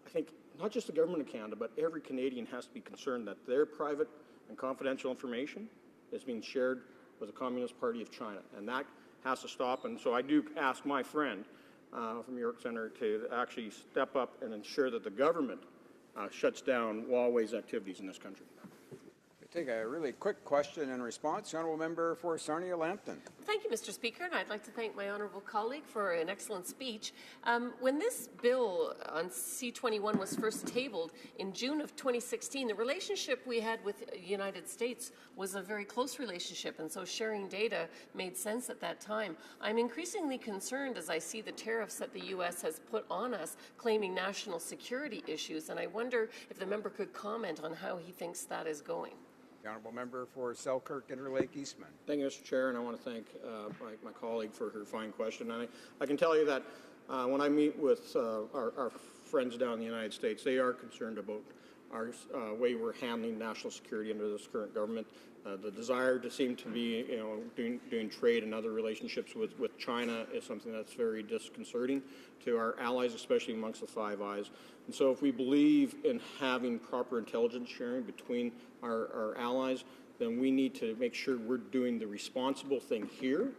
I think not just the government of Canada, but every Canadian has to be concerned that their private and confidential information is being shared with the Communist Party of China. And that has to stop. And so I do ask my friend from York Centre to actually step up and ensure that the government shuts down Huawei's activities in this country. We take a really quick question and response. The honourable member for Sarnia-Lambton. Thank you, Mr. Speaker, and I'd like to thank my honourable colleague for an excellent speech. When this bill on C-21 was first tabled in June of 2016, the relationship we had with the United States was a very close relationship, and so sharing data made sense at that time. I'm increasingly concerned as I see the tariffs that the U.S. has put on us, claiming national security issues, and I wonder if the member could comment on how he thinks that is going. The honourable member for Selkirk Interlake Eastman. Thank you, Mr. Chair, and I want to thank my colleague for her fine question. And I can tell you that when I meet with our friends down in the United States, they are concerned about our way we're handling national security under this current government. The desire to seem to be, doing trade and other relationships with China is something that's very disconcerting to our allies, especially amongst the Five Eyes. And so if we believe in having proper intelligence sharing between our allies, then we need to make sure we're doing the responsible thing here.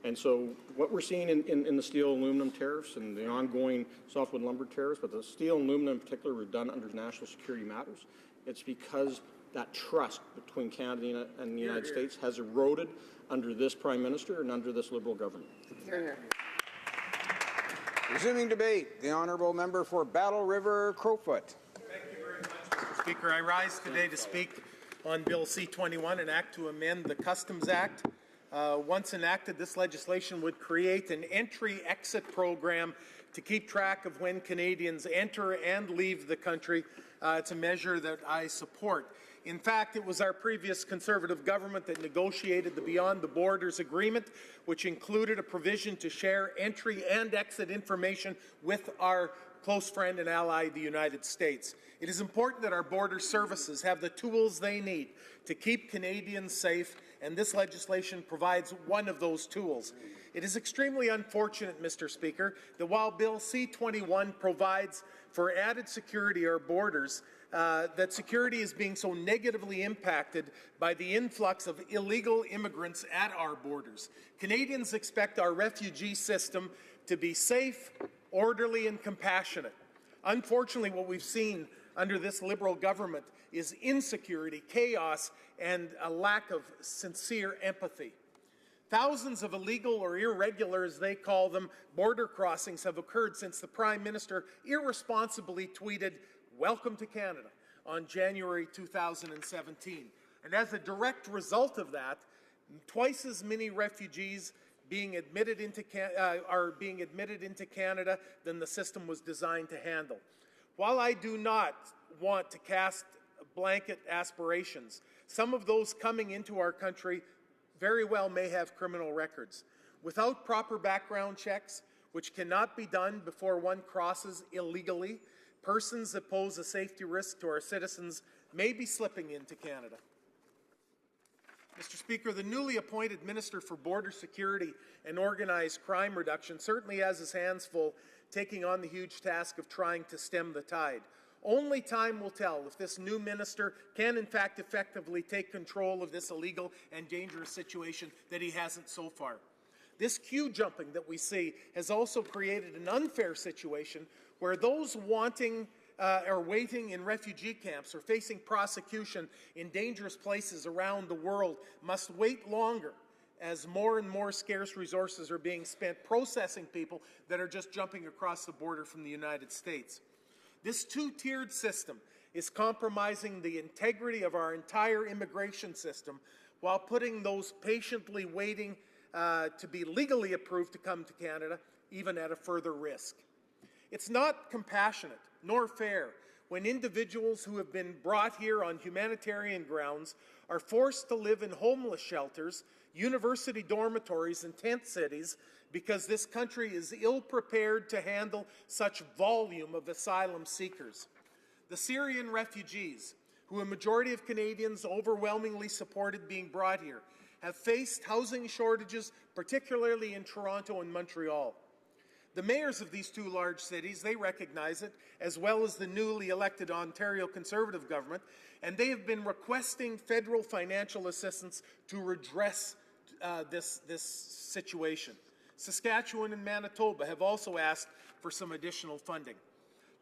And so what we're seeing in the steel and aluminum tariffs and the ongoing softwood lumber tariffs, but the steel and aluminum in particular were done under national security matters. It's because that trust between Canada and the United States has eroded under this Prime Minister and under this Liberal government. Hear, hear. Resuming debate, the honourable member for Battle River Crowfoot. Thank you very much, Mr. Speaker. I rise today to speak on Bill C-21, an act to amend the Customs Act. Once enacted, this legislation would create an entry-exit program to keep track of when Canadians enter and leave the country. It's a measure that I support. In fact, it was our previous Conservative government that negotiated the Beyond the Borders Agreement, which included a provision to share entry and exit information with our close friend and ally, the United States. It is important that our border services have the tools they need to keep Canadians safe, and this legislation provides one of those tools. It is extremely unfortunate, Mr. Speaker, that while Bill C-21 provides for added security at our borders, that security is being so negatively impacted by the influx of illegal immigrants at our borders. Canadians expect our refugee system to be safe, orderly, and compassionate. Unfortunately, what we've seen under this Liberal government is insecurity, chaos, and a lack of sincere empathy. Thousands of illegal or irregular, as they call them, border crossings have occurred since the Prime Minister irresponsibly tweeted, "Welcome to Canada," on January 2017. And as a direct result of that, twice as many refugees are being admitted into Canada than the system was designed to handle. While I do not want to cast blanket aspirations, some of those coming into our country very well may have criminal records. Without proper background checks, which cannot be done before one crosses illegally, persons that pose a safety risk to our citizens may be slipping into Canada. Mr. Speaker, the newly appointed Minister for Border Security and Organized Crime Reduction certainly has his hands full taking on the huge task of trying to stem the tide. Only time will tell if this new minister can in fact effectively take control of this illegal and dangerous situation that he hasn't so far. This queue jumping that we see has also created an unfair situation where those wanting or waiting in refugee camps or facing prosecution in dangerous places around the world must wait longer as more and more scarce resources are being spent processing people that are just jumping across the border from the United States. This two-tiered system is compromising the integrity of our entire immigration system while putting those patiently waiting to be legally approved to come to Canada even at a further risk. It's not compassionate nor fair when individuals who have been brought here on humanitarian grounds are forced to live in homeless shelters, university dormitories, and tent cities because this country is ill-prepared to handle such volume of asylum seekers. The Syrian refugees, who a majority of Canadians overwhelmingly supported being brought here, have faced housing shortages, particularly in Toronto and Montreal. The mayors of these two large cities, they recognize it, as well as the newly elected Ontario Conservative government, and they have been requesting federal financial assistance to redress this situation. Saskatchewan and Manitoba have also asked for some additional funding.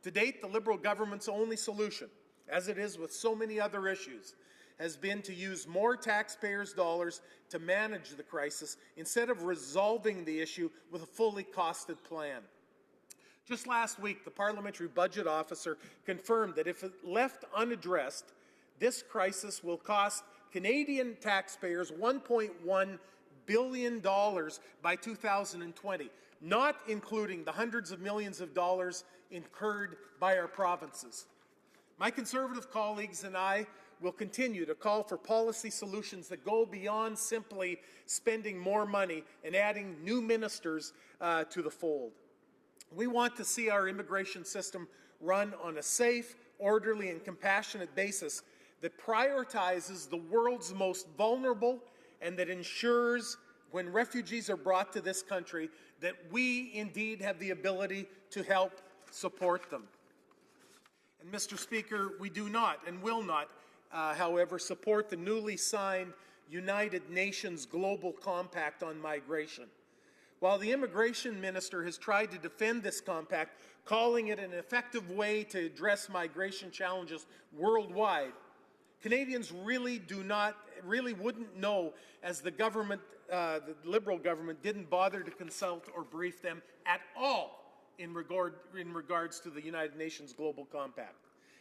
To date, the Liberal government's only solution, as it is with so many other issues, has been to use more taxpayers' dollars to manage the crisis instead of resolving the issue with a fully costed plan. Just last week, the Parliamentary Budget Officer confirmed that if left unaddressed, this crisis will cost Canadian taxpayers $1.1 billion by 2020, not including the hundreds of millions of dollars incurred by our provinces. My Conservative colleagues and I will continue to call for policy solutions that go beyond simply spending more money and adding new ministers to the fold. We want to see our immigration system run on a safe, orderly, and compassionate basis that prioritizes the world's most vulnerable and that ensures when refugees are brought to this country that we indeed have the ability to help support them. And Mr. Speaker, we do not and will not however, support the newly signed United Nations Global Compact on Migration. While the Immigration Minister has tried to defend this compact, calling it an effective way to address migration challenges worldwide, Canadians really wouldn't know, as the government, the Liberal government, didn't bother to consult or brief them at all in regards to the United Nations Global Compact.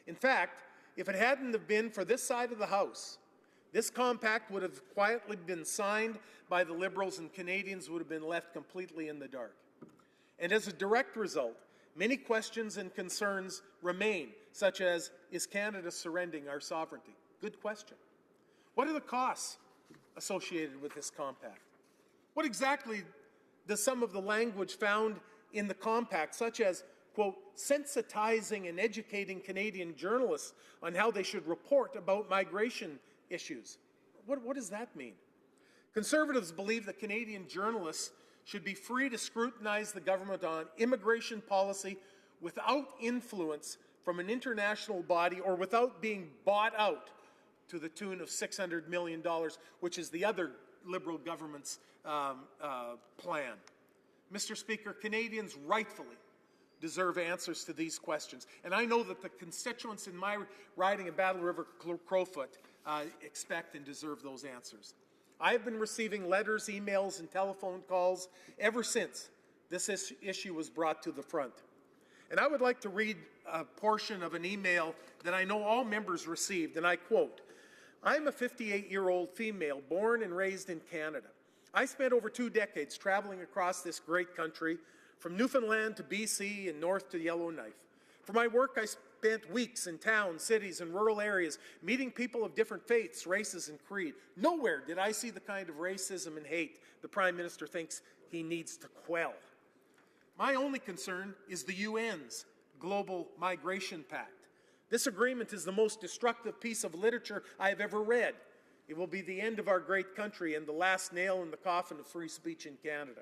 In fact, if it hadn't have been for this side of the House This compact would have quietly been signed by the Liberals, and Canadians would have been left completely in the dark. And as a direct result, many questions and concerns remain, such as, is Canada surrendering our sovereignty? Good question. What are the costs associated with this compact? What exactly does some of the language found in the compact, such as, quote, sensitizing and educating Canadian journalists on how they should report about migration issues? What does that mean? Conservatives believe that Canadian journalists should be free to scrutinize the government on immigration policy without influence from an international body or without being bought out to the tune of $600 million, which is the other Liberal government's plan. Mr. Speaker, Canadians rightfully deserve answers to these questions. And I know that the constituents in my riding of Battle River Crowfoot expect and deserve those answers. I have been receiving letters, emails, and telephone calls ever since this issue was brought to the front. And I would like to read a portion of an email that I know all members received, and I quote, I'm a 58-year-old female born and raised in Canada. I spent over 2 decades traveling across this great country, from Newfoundland to BC and north to Yellowknife. For my work, I spent weeks in towns, cities, and rural areas, meeting people of different faiths, races, and creed. Nowhere did I see the kind of racism and hate the Prime Minister thinks he needs to quell. My only concern is the UN's Global Migration Pact. This agreement is the most destructive piece of literature I have ever read. It will be the end of our great country and the last nail in the coffin of free speech in Canada.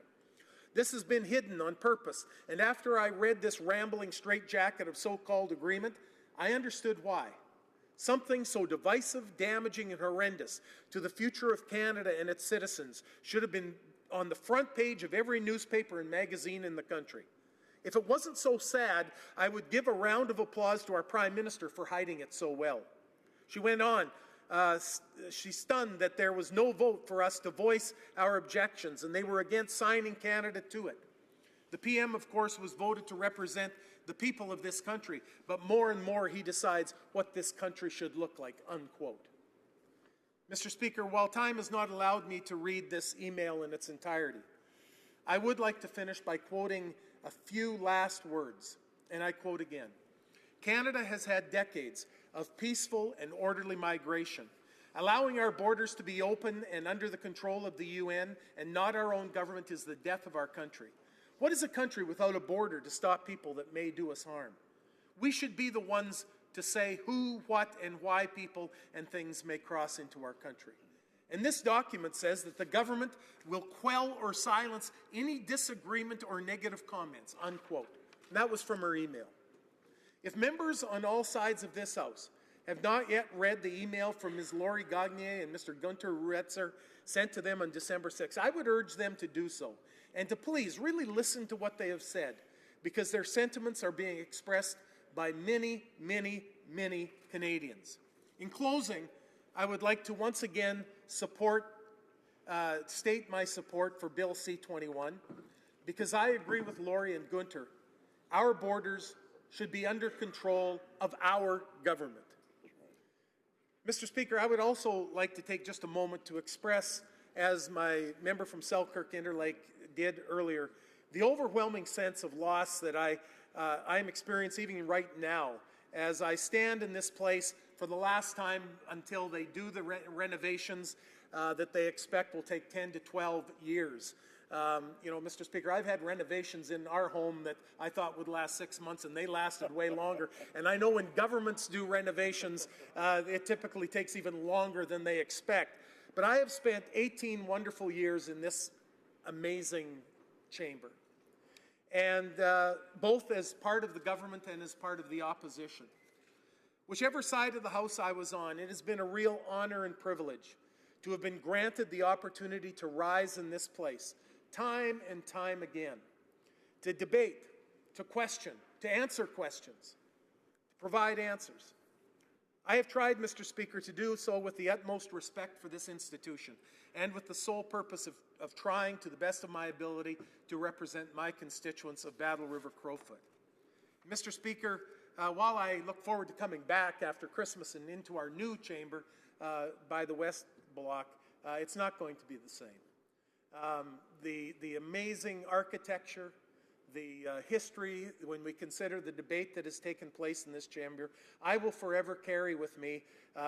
This has been hidden on purpose, and after I read this rambling straitjacket of so-called agreement, I understood why. Something so divisive, damaging, and horrendous to the future of Canada and its citizens should have been on the front page of every newspaper and magazine in the country. If it wasn't so sad, I would give a round of applause to our Prime Minister for hiding it so well. She went on, she's stunned that there was no vote for us to voice our objections, and they were against signing Canada to it. The PM, of course, was voted to represent the people of this country, but more and more he decides what this country should look like, unquote. Mr. Speaker, while time has not allowed me to read this email in its entirety, I would like to finish by quoting a few last words, and I quote again. Canada has had decades of peaceful and orderly migration. Allowing our borders to be open and under the control of the UN and not our own government is the death of our country. What is a country without a border to stop people that may do us harm? We should be the ones to say who, what, and why people and things may cross into our country. And this document says that the government will quell or silence any disagreement or negative comments, unquote. And that was from her email. If members on all sides of this House have not yet read the email from Ms. Laurie Gagnier and Mr. Gunter Ruetzer sent to them on December 6th, I would urge them to do so and to please really listen to what they have said, because their sentiments are being expressed by many, many, many Canadians. In closing, I would like to once again state my support for Bill C-21, because I agree with Laurie and Gunter. Our borders should be under control of our government. Mr. Speaker, I would also like to take just a moment to express, as my member from Selkirk Interlake did earlier, the overwhelming sense of loss that I'm experiencing even right now as I stand in this place for the last time until they do the renovations that they expect will take 10 to 12 years. Mr. Speaker, I've had renovations in our home that I thought would last 6 months, and they lasted way longer. And I know when governments do renovations, it typically takes even longer than they expect. But I have spent 18 wonderful years in this amazing chamber, and both as part of the government and as part of the opposition. Whichever side of the House I was on, it has been a real honor and privilege to have been granted the opportunity to rise in this place, time and time again, to debate, to question, to answer questions, to provide answers. I have tried, Mr. Speaker, to do so with the utmost respect for this institution and with the sole purpose of trying, to the best of my ability, to represent my constituents of Battle River Crowfoot. Mr. Speaker, while I look forward to coming back after Christmas and into our new chamber, by the West Bloc, it's not going to be the same. The amazing architecture, the history, when we consider the debate that has taken place in this chamber, I will forever carry with me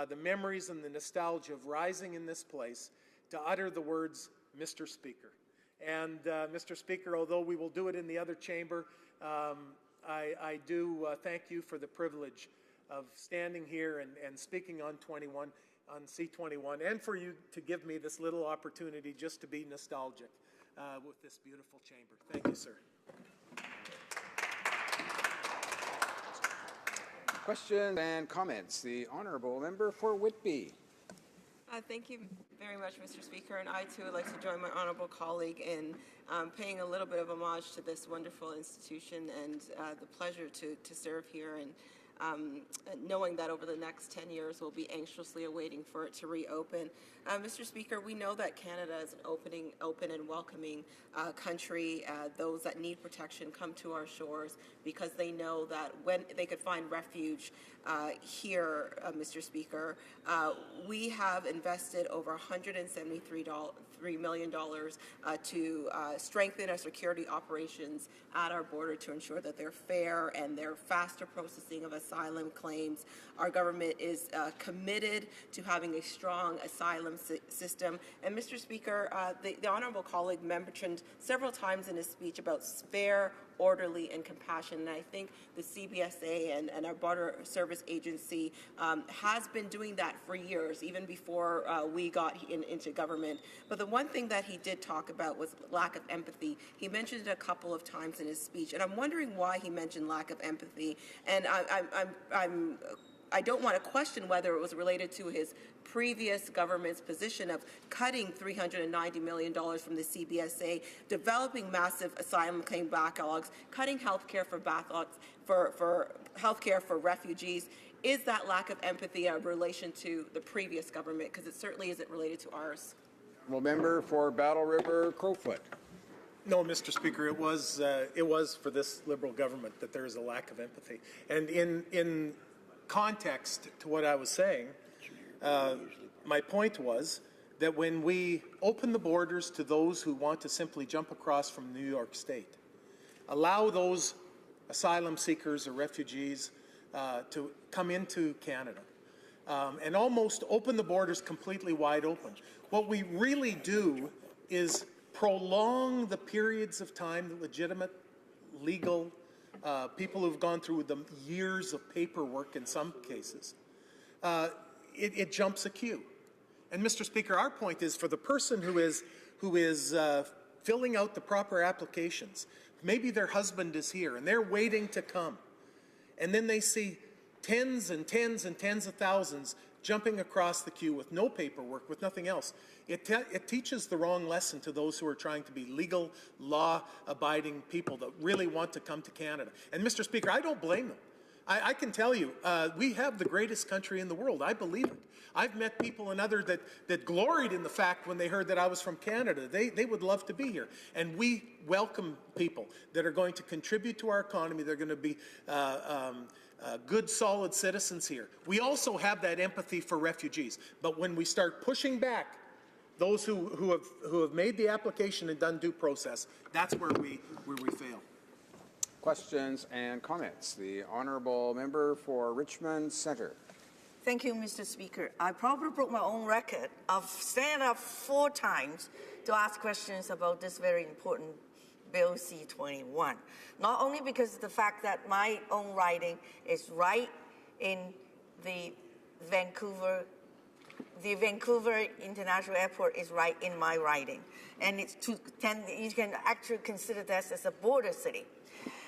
the memories and the nostalgia of rising in this place to utter the words, Mr. Speaker. And Mr. Speaker, although we will do it in the other chamber, I do thank you for the privilege of standing here and speaking on C-21, and for you to give me this little opportunity just to be nostalgic with this beautiful chamber. Thank you, sir. Questions and comments. The honourable member for Whitby. Thank you very much, Mr. Speaker, and I too would like to join my honourable colleague in paying a little bit of homage to this wonderful institution and the pleasure to serve here, and knowing that over the next 10 years we'll be anxiously awaiting for it to reopen. Mr. Speaker, we know that Canada is an open and welcoming country. Those that need protection come to our shores because they know that when they could find refuge here, Mr. Speaker. We have invested over $173 million to strengthen our security operations at our border to ensure that they're fair and they're faster processing of asylum claims. Our government is committed to having a strong asylum system. And Mr. Speaker, the honourable colleague mentioned several times in his speech about fair, orderly, and compassion. And I think the CBSA and our Border Service Agency has been doing that for years, even before we got into government. But the one thing that he did talk about was lack of empathy. He mentioned it a couple of times in his speech, and I'm wondering why he mentioned lack of empathy. And I don't want to question whether it was related to his previous government's position of cutting $390 million from the CBSA, developing massive asylum claim backlogs, cutting health care for health care for refugees. Is that lack of empathy in relation to the previous government? Because it certainly isn't related to ours. Well, member for Battle River Crowfoot. No, Mr. Speaker, it was for this Liberal government that there is a lack of empathy. And in context to what I was saying, my point was that when we open the borders to those who want to simply jump across from New York State, allow those asylum seekers or refugees to come into Canada, and almost open the borders completely wide open, what we really do is prolong the periods of time that legitimate, legal people who've gone through the years of paperwork in some cases, it jumps a queue. And Mr. Speaker, our point is for the person who is filling out the proper applications, maybe their husband is here and they're waiting to come, and then they see tens and tens and tens of thousands jumping across the queue with no paperwork, with nothing else. It teaches the wrong lesson to those who are trying to be legal, law-abiding people that really want to come to Canada. And Mr. Speaker, I don't blame them. I can tell you, we have the greatest country in the world. I believe it. I've met people and others that gloried in the fact when they heard that I was from Canada. They would love to be here. And we welcome people that are going to contribute to our economy. They're going to be good, solid citizens here. We also have that empathy for refugees. But when we start pushing back those who have made the application and done due process, that's where we fail. Questions and comments. The honourable member for Richmond Centre. Thank you, Mr. Speaker. I probably broke my own record of standing up 4 times to ask questions about this very important Bill C-21. Not only because of the fact that my own riding is right in the Vancouver International Airport is right in my riding. And you can actually consider this as a border city.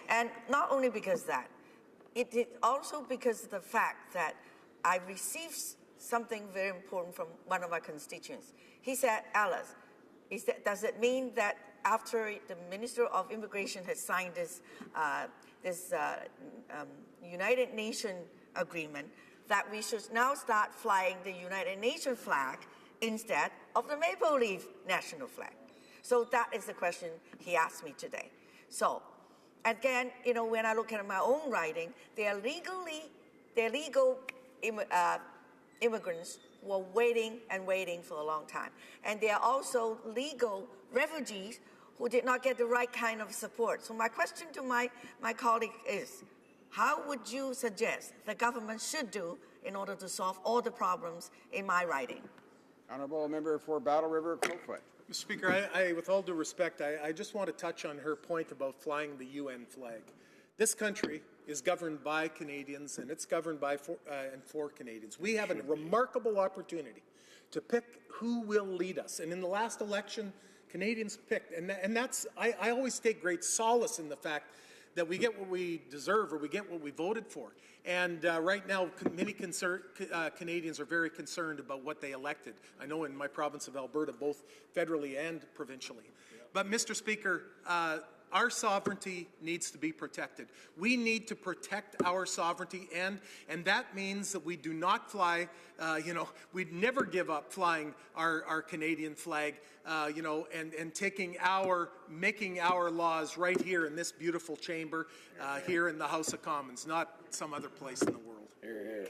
And not only because of that, it is also because of the fact that I received something very important from one of our constituents. He said, Alice, does it mean that after the Minister of Immigration has signed this United Nations agreement, that we should now start flying the United Nations flag instead of the maple leaf national flag? So that is the question he asked me today. So again, when I look at my own writing, they are legal immigrants who are waiting and waiting for a long time. And there are also legal refugees who did not get the right kind of support. So my question to my colleague is, how would you suggest the government should do in order to solve all the problems in my riding? Honourable Member for Battle River, Crowfoot. Mr. Speaker, I with all due respect, I just want to touch on her point about flying the UN flag. This country is governed by Canadians, and it's governed by for Canadians. We have a remarkable opportunity to pick who will lead us. And in the last election, Canadians picked, and that's, I always take great solace in the fact that we get what we deserve, or we get what we voted for. And right now, many Canadians are very concerned about what they elected. I know in my province of Alberta, both federally and provincially. But Mr. Speaker, our sovereignty needs to be protected. We need to protect our sovereignty, and that means that we do not fly, we'd never give up flying our Canadian flag, and making our laws right here in this beautiful chamber, here in the House of Commons, not some other place in the world. Hear, hear.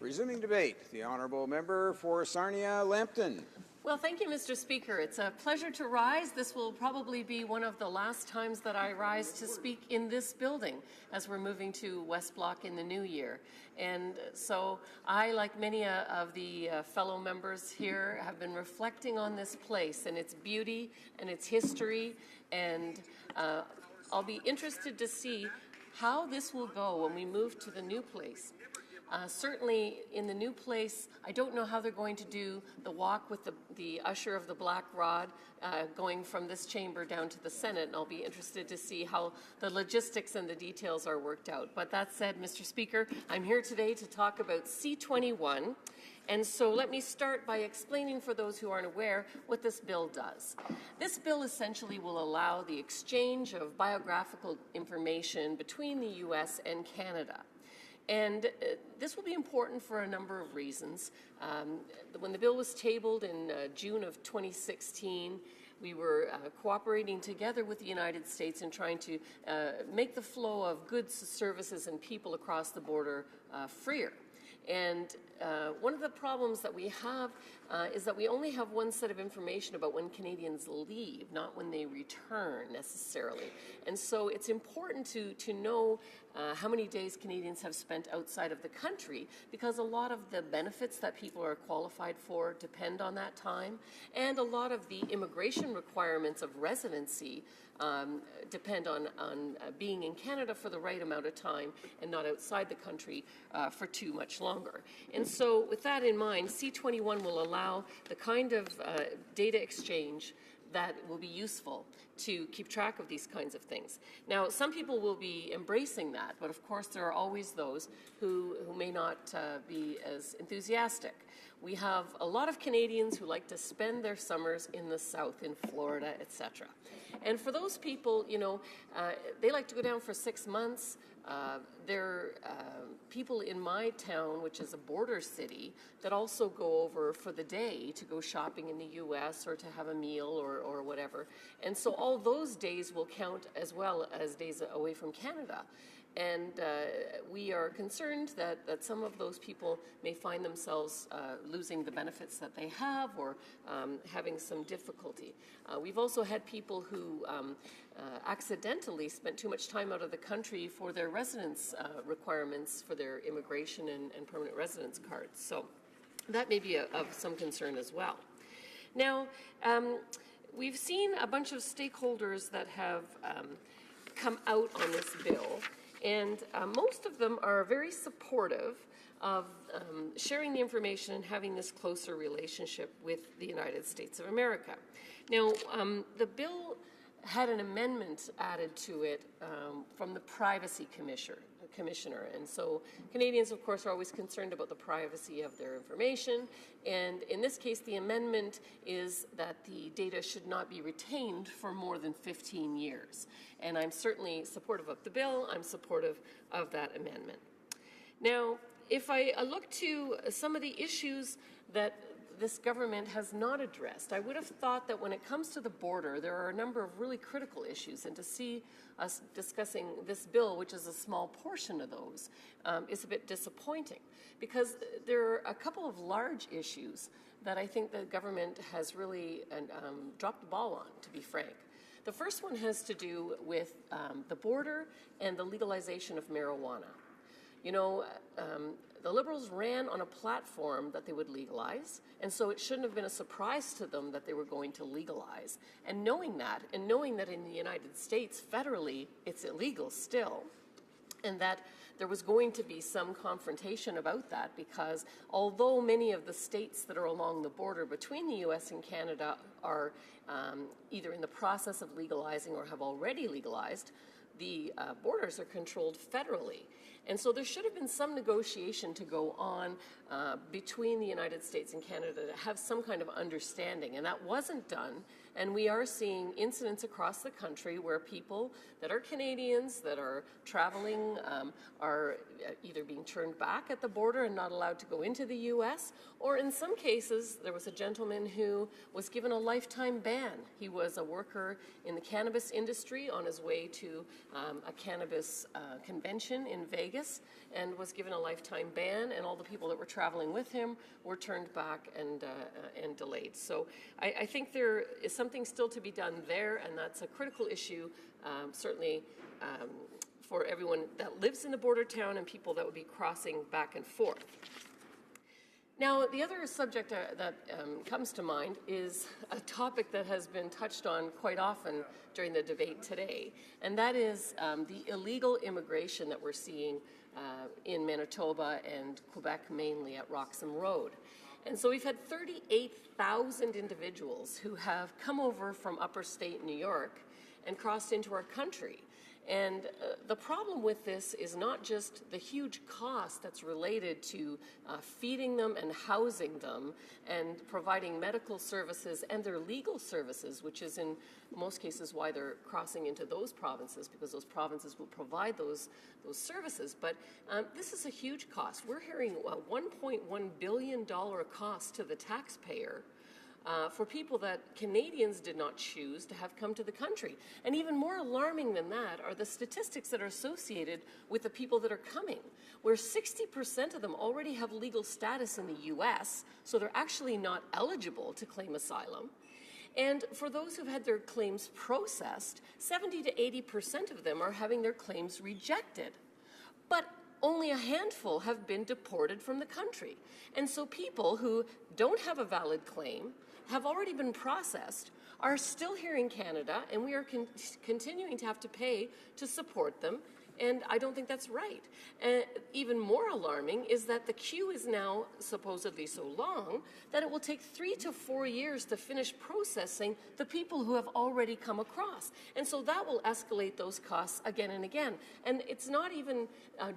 Resuming debate, the Honourable Member for Sarnia-Lambton. Well, thank you, Mr. Speaker. It's a pleasure to rise. This will probably be one of the last times that I rise to speak in this building as we're moving to West Block in the new year. And so I, like many of the fellow members here, have been reflecting on this place and its beauty and its history. And I'll be interested to see how this will go when we move to the new place. Certainly in the new place, I don't know how they're going to do the walk with the usher of the black rod going from this chamber down to the Senate, and I'll be interested to see how the logistics and the details are worked out. But that said, Mr. Speaker, I'm here today to talk about C21. And so let me start by explaining for those who aren't aware what this bill does. This bill essentially will allow the exchange of biographical information between the U.S. and Canada. And this will be important for a number of reasons. When the bill was tabled in June of 2016, we were cooperating together with the United States in trying to make the flow of goods, services, and people across the border freer. And one of the problems that we have is that we only have one set of information about when Canadians leave, not when they return necessarily. And so it's important to know how many days Canadians have spent outside of the country, because a lot of the benefits that people are qualified for depend on that time, and a lot of the immigration requirements of residency depend on being in Canada for the right amount of time and not outside the country for too much longer. And so with that in mind, C21 will allow the kind of data exchange that will be useful to keep track of these kinds of things. Now, some people will be embracing that, but of course there are always those who may not be as enthusiastic. We have a lot of Canadians who like to spend their summers in the South, in Florida, etc. And for those people, they like to go down for 6 months. There are people in my town, which is a border city, that also go over for the day to go shopping in the U.S. or to have a meal or whatever. And so all those days will count as well as days away from Canada. And we are concerned that some of those people may find themselves losing the benefits that they have, or having some difficulty. We've also had people who accidentally spent too much time out of the country for their residence requirements for their immigration and permanent residence cards. So that may be of some concern as well. Now, we've seen a bunch of stakeholders that have come out on this bill. And most of them are very supportive of sharing the information and having this closer relationship with the United States of America. Now, the bill had an amendment added to it from the Privacy Commissioner. And so Canadians, of course, are always concerned about the privacy of their information. And in this case, the amendment is that the data should not be retained for more than 15 years. And I'm certainly supportive of the bill. I'm supportive of that amendment. Now, if I look to some of the issues that this government has not addressed. I would have thought that when it comes to the border, there are a number of really critical issues, and to see us discussing this bill, which is a small portion of those, is a bit disappointing, because there are a couple of large issues that I think the government has really dropped the ball on, to be frank. The first one has to do with the border and the legalization of marijuana. You know, the Liberals ran on a platform that they would legalize, and so it shouldn't have been a surprise to them that they were going to legalize. And knowing that in the United States, federally, it's illegal still, and that there was going to be some confrontation about that, because although many of the states that are along the border between the U.S. and Canada are either in the process of legalizing or have already legalized, the borders are controlled federally. And so there should have been some negotiation to go on between the United States and Canada to have some kind of understanding, and that wasn't done. And we are seeing incidents across the country where people that are Canadians, that are traveling, are either being turned back at the border and not allowed to go into the U.S., or in some cases, there was a gentleman who was given a lifetime ban. He was a worker in the cannabis industry on his way to a cannabis convention in Vegas, and was given a lifetime ban, and all the people that were traveling with him were turned back and delayed. So I think there is something still to be done there, and that's a critical issue, certainly for everyone that lives in the border town and people that would be crossing back and forth. Now, the other subject that comes to mind is a topic that has been touched on quite often during the debate today, and that is the illegal immigration that we're seeing in Manitoba and Quebec, mainly at Roxham Road. And so we've had 38,000 individuals who have come over from upper state New York and crossed into our country. And the problem with this is not just the huge cost that's related to feeding them and housing them and providing medical services and their legal services, which is in most cases why they're crossing into those provinces, because those provinces will provide those services. But this is a huge cost. We're hearing a $1.1 billion cost to the taxpayer for people that Canadians did not choose to have come to the country. And even more alarming than that are the statistics that are associated with the people that are coming, where 60% of them already have legal status in the U.S., so they're actually not eligible to claim asylum. And for those who've had their claims processed, 70 to 80% of them are having their claims rejected. But only a handful have been deported from the country. And so people who don't have a valid claim, have already been processed, are still here in Canada, and we are continuing to have to pay to support them, and I don't think that's right. And even more alarming is that the queue is now supposedly so long that it will take 3 to 4 years to finish processing the people who have already come across. And so that will escalate those costs again and again. And it's not even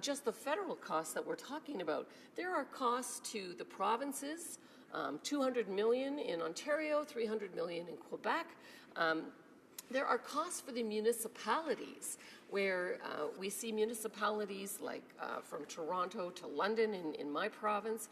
just the federal costs that we're talking about. There are costs to the provinces, $200 million in Ontario, $300 million in Quebec. There are costs for the municipalities, where we see municipalities like from Toronto to London in my province,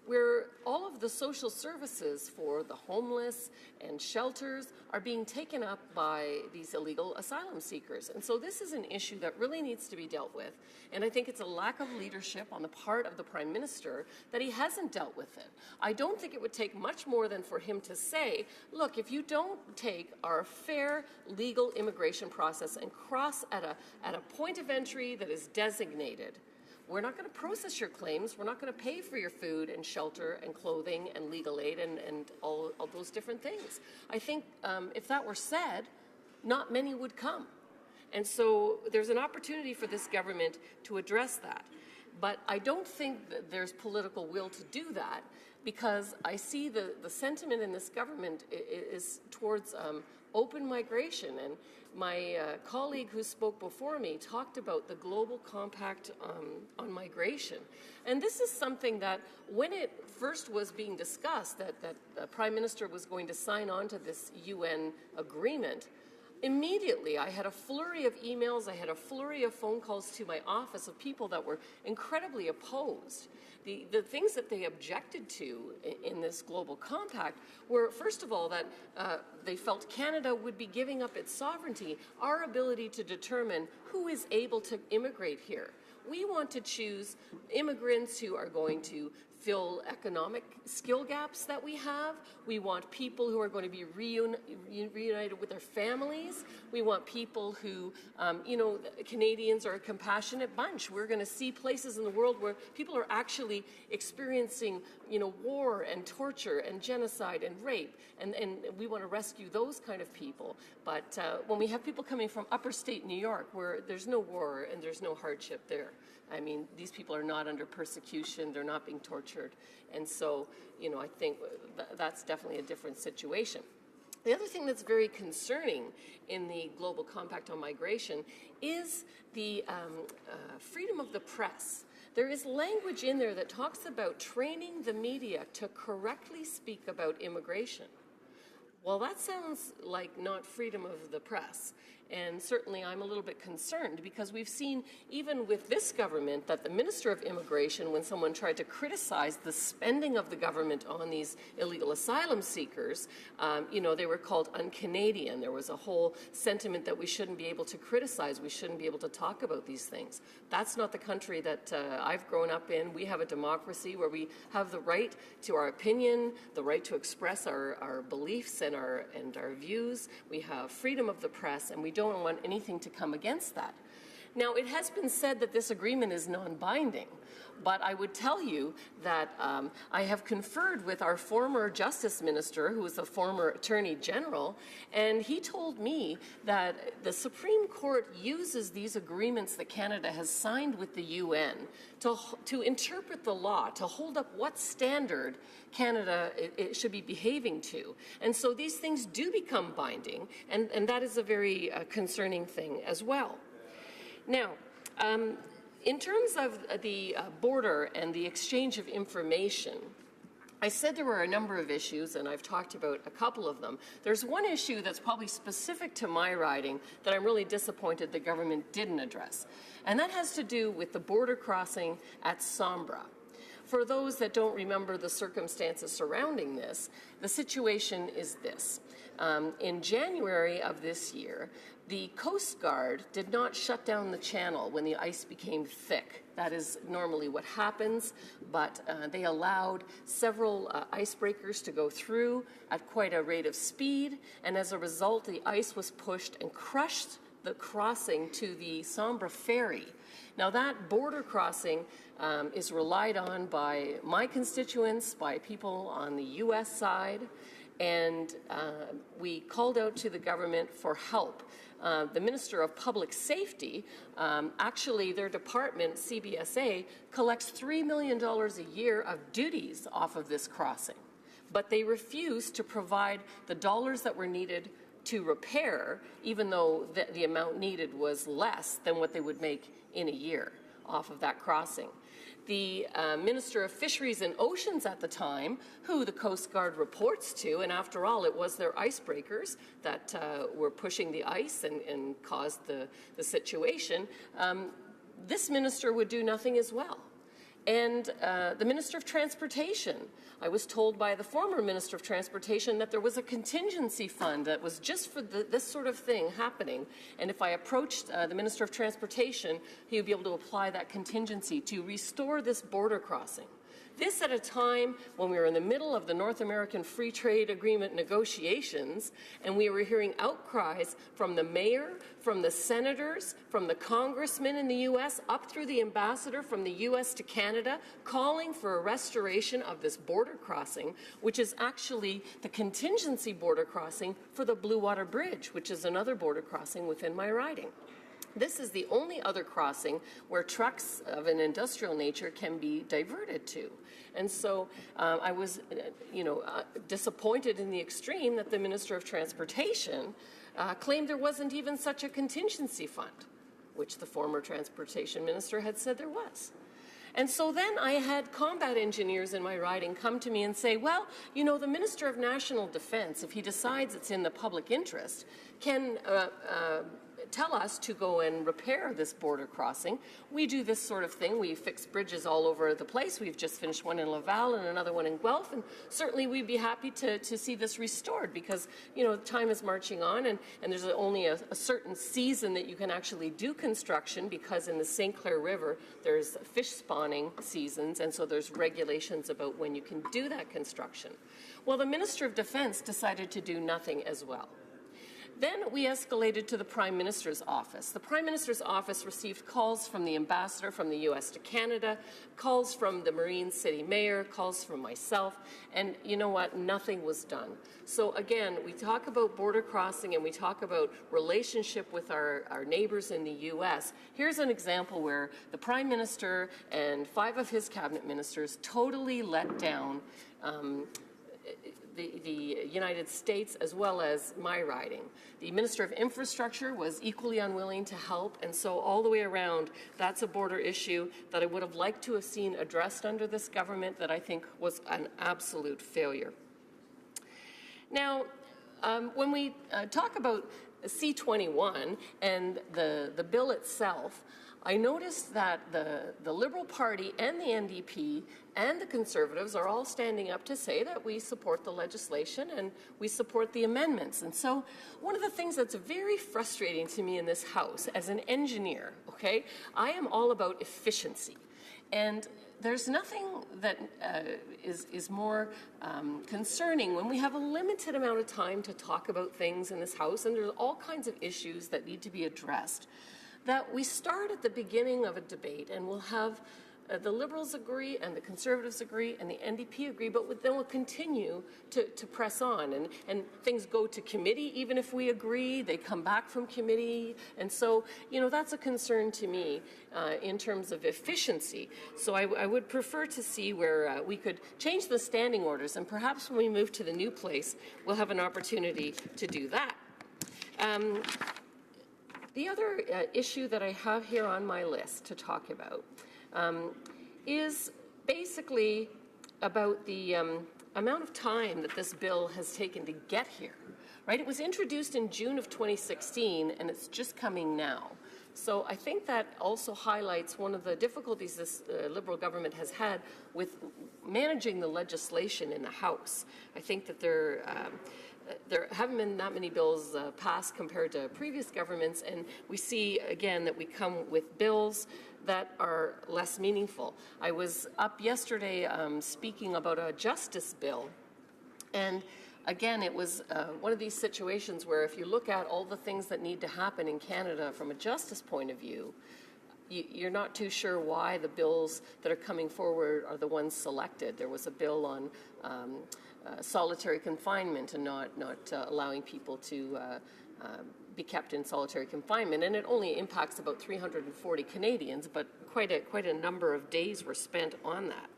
where all of the social services for the homeless and shelters are being taken up by these illegal asylum seekers. And so this is an issue that really needs to be dealt with. And I think it's a lack of leadership on the part of the Prime Minister that he hasn't dealt with it. I don't think it would take much more than for him to say, look, if you don't take our fair legal immigration process and cross at a point of entry that is designated, we're not going to process your claims, we're not going to pay for your food and shelter and clothing and legal aid and all those different things. I think if that were said, not many would come. And so there's an opportunity for this government to address that. But I don't think that there's political will to do that, because I see the sentiment in this government is towards open migration. And my colleague who spoke before me talked about the Global Compact on migration. And this is something that when it first was being discussed, that the Prime Minister was going to sign on to this UN agreement, Immediately, I had a flurry of emails, I had a flurry of phone calls to my office of people that were incredibly opposed. The things that they objected to in this global compact were, first of all, that they felt Canada would be giving up its sovereignty, our ability to determine who is able to immigrate here. We want to choose immigrants who are going to fill economic skill gaps that we have. We want people who are going to be reunited with their families. We want people who, Canadians are a compassionate bunch. We're going to see places in the world where people are actually experiencing, war and torture and genocide and rape, and we want to rescue those kind of people. But when we have people coming from upper state New York, where there's no war and there's no hardship there, I mean, these people are not under persecution, they're not being tortured. And so, I think that's definitely a different situation. The other thing that's very concerning in the Global Compact on Migration is the freedom of the press. There is language in there that talks about training the media to correctly speak about immigration. Well, that sounds like not freedom of the press. And certainly I'm a little bit concerned because we've seen, even with this government, that the Minister of Immigration, when someone tried to criticize the spending of the government on these illegal asylum seekers, they were called un-Canadian. There was a whole sentiment that we shouldn't be able to criticize, we shouldn't be able to talk about these things. That's not the country that I've grown up in. We have a democracy where we have the right to our opinion, the right to express our beliefs and our views. We have freedom of the press, and we don't want anything to come against that. Now, it has been said that this agreement is non-binding, but I would tell you that I have conferred with our former Justice Minister, who is a former Attorney General, and he told me that the Supreme Court uses these agreements that Canada has signed with the UN to interpret the law, to hold up what standard Canada it should be behaving to. And so these things do become binding, and that is a very concerning thing as well. Now, in terms of the border and the exchange of information, I said there were a number of issues, and I've talked about a couple of them. There's one issue that's probably specific to my riding that I'm really disappointed the government didn't address, and that has to do with the border crossing at Sombra. For those that don't remember the circumstances surrounding this, the situation is this. In January of this year, the Coast Guard did not shut down the channel when the ice became thick. That is normally what happens, but they allowed several icebreakers to go through at quite a rate of speed, and as a result, the ice was pushed and crushed the crossing to the Sombra ferry. Now, that border crossing is relied on by my constituents, by people on the U.S. side, and we called out to the government for help. The Minister of Public Safety, actually their department, CBSA, collects $3 million a year of duties off of this crossing. But they refuse to provide the dollars that were needed to repair, even though the amount needed was less than what they would make in a year off of that crossing. The Minister of Fisheries and Oceans at the time, who the Coast Guard reports to, and after all, it was their icebreakers that were pushing the ice and caused the situation, this minister would do nothing as well. And the Minister of Transportation, I was told by the former Minister of Transportation that there was a contingency fund that was just for this sort of thing happening. And if I approached the Minister of Transportation, he would be able to apply that contingency to restore this border crossing. This at a time when we were in the middle of the North American Free Trade Agreement negotiations, and we were hearing outcries from the mayor, from the senators, from the congressmen in the U.S., up through the ambassador from the U.S. to Canada, calling for a restoration of this border crossing, which is actually the contingency border crossing for the Blue Water Bridge, which is another border crossing within my riding. This is the only other crossing where trucks of an industrial nature can be diverted to. And so I was, disappointed in the extreme that the Minister of Transportation claimed there wasn't even such a contingency fund, which the former Transportation Minister had said there was. And so then I had combat engineers in my riding come to me and say, well, you know, the Minister of National Defense, if he decides it's in the public interest, can tell us to go and repair this border crossing. We do this sort of thing. We fix bridges all over the place. We've just finished one in Laval and another one in Guelph, and certainly we'd be happy to see this restored because, you know, time is marching on, and there's only a certain season that you can actually do construction because in the St. Clair River there's fish spawning seasons, and so there's regulations about when you can do that construction. Well, the Minister of Defense decided to do nothing as well. Then we escalated to the Prime Minister's office. The Prime Minister's office received calls from the ambassador from the U.S. to Canada, calls from the Marine City Mayor, calls from myself, and you know what? Nothing was done. So again, we talk about border crossing and we talk about relationship with our neighbors in the U.S. Here's an example where the Prime Minister and 5 of his cabinet ministers totally let down the United States as well as my riding. The Minister of Infrastructure was equally unwilling to help, and so all the way around, that's a border issue that I would have liked to have seen addressed under this government that I think was an absolute failure. Now, when we talk about C-21 and the bill itself, I noticed that the Liberal Party and the NDP and the Conservatives are all standing up to say that we support the legislation and we support the amendments. And so one of the things that's very frustrating to me in this House as an engineer, okay, I am all about efficiency. And there's nothing that is more concerning when we have a limited amount of time to talk about things in this House, and there's all kinds of issues that need to be addressed, that we start at the beginning of a debate and we'll have the Liberals agree and the Conservatives agree and the NDP agree, but then we'll continue to press on. And things go to committee, even if we agree, they come back from committee. And so, you know, that's a concern to me in terms of efficiency. So I would prefer to see where we could change the standing orders, and perhaps when we move to the new place, we'll have an opportunity to do that. The other issue that I have here on my list to talk about is basically about the amount of time that this bill has taken to get here, right? It was introduced in June of 2016, and it's just coming now. So I think that also highlights one of the difficulties this Liberal government has had with managing the legislation in the House. I think that there haven't been that many bills passed compared to previous governments, and we see again that we come with bills that are less meaningful. I was up yesterday speaking about a justice bill, and again, it was one of these situations where if you look at all the things that need to happen in Canada from a justice point of view, you're not too sure why the bills that are coming forward are the ones selected. There was a bill on solitary confinement and not allowing people to be kept in solitary confinement, and it only impacts about 340 Canadians, but quite a number of days were spent on that.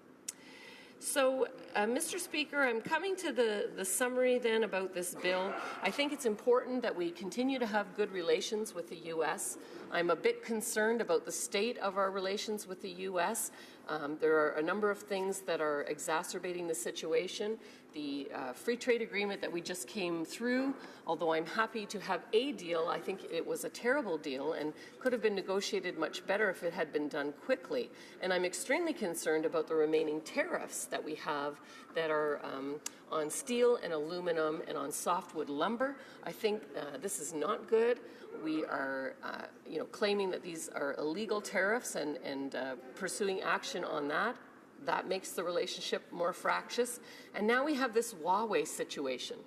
So, Mr. Speaker, I'm coming to the summary then about this bill. I think it's important that we continue to have good relations with the U.S. I'm a bit concerned about the state of our relations with the U.S. There are a number of things that are exacerbating the situation. The free trade agreement that we just came through, although I'm happy to have a deal, I think it was a terrible deal and could have been negotiated much better if it had been done quickly. And I'm extremely concerned about the remaining tariffs that we have that are on steel and aluminum and on softwood lumber. I think this is not good. We are, claiming that these are illegal tariffs and pursuing action on that. That makes the relationship more fractious. And now we have this Huawei situation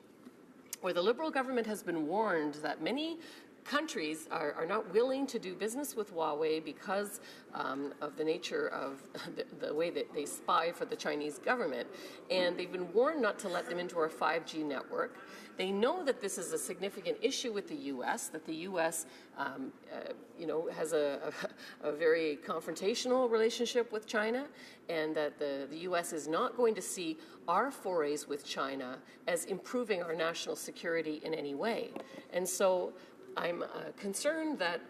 where the Liberal government has been warned that many countries are not willing to do business with Huawei because of the nature of the way that they spy for the Chinese government. And they've been warned not to let them into our 5G network. They know that this is a significant issue with the U.S., that the U.S. Has a very confrontational relationship with China, and that the U.S. is not going to see our forays with China as improving our national security in any way. And so I'm concerned that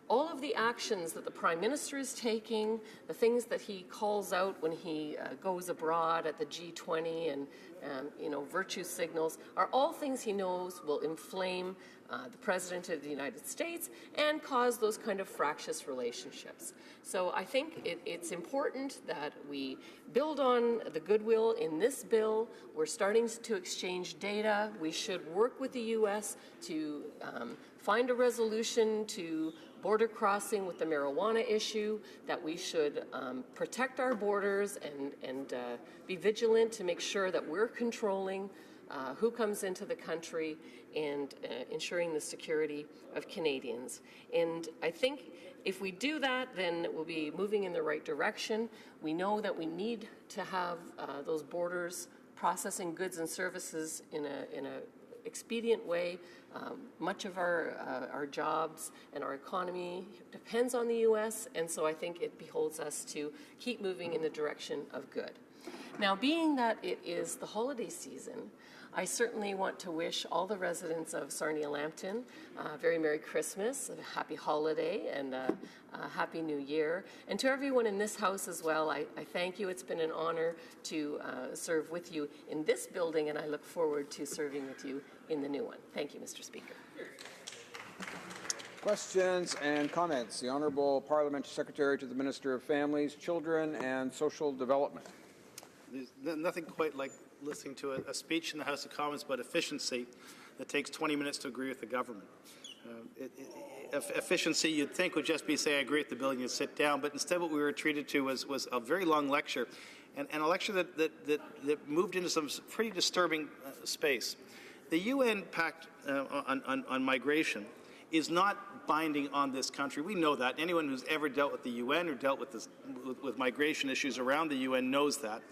all of the actions that the Prime Minister is taking, the things that he calls out when he goes abroad at the G20 and virtue signals, are all things he knows will inflame the President of the United States and cause those kind of fractious relationships. So I think it's important that we build on the goodwill in this bill. We're starting to exchange data. We should work with the U.S. to find a resolution to border crossing with the marijuana issue, that we should protect our borders and be vigilant to make sure that we're controlling who comes into the country and ensuring the security of Canadians. And I think if we do that, then we'll be moving in the right direction. We know that we need to have those borders processing goods and services in a expedient way. Much of our jobs and our economy depends on the U.S., and so I think it beholds us to keep moving in the direction of good. Now, being that it is the holiday season, I certainly want to wish all the residents of Sarnia-Lambton a very Merry Christmas, a Happy Holiday, and a Happy New Year. And to everyone in this House as well, I thank you. It's been an honor to serve with you in this building, and I look forward to serving with you in the new one. Thank you, Mr. Speaker. Questions and comments. The Honourable Parliamentary Secretary to the Minister of Families, Children and Social Development. There's nothing quite like listening to a speech in the House of Commons about efficiency that takes 20 minutes to agree with the government. Efficiency, you'd think, would just be say, I agree with the bill and you sit down, but instead what we were treated to was a very long lecture, and a lecture that moved into some pretty disturbing space. The UN Pact on Migration is not binding on this country. We know that. Anyone who's ever dealt with the UN or dealt with migration issues around the UN knows that.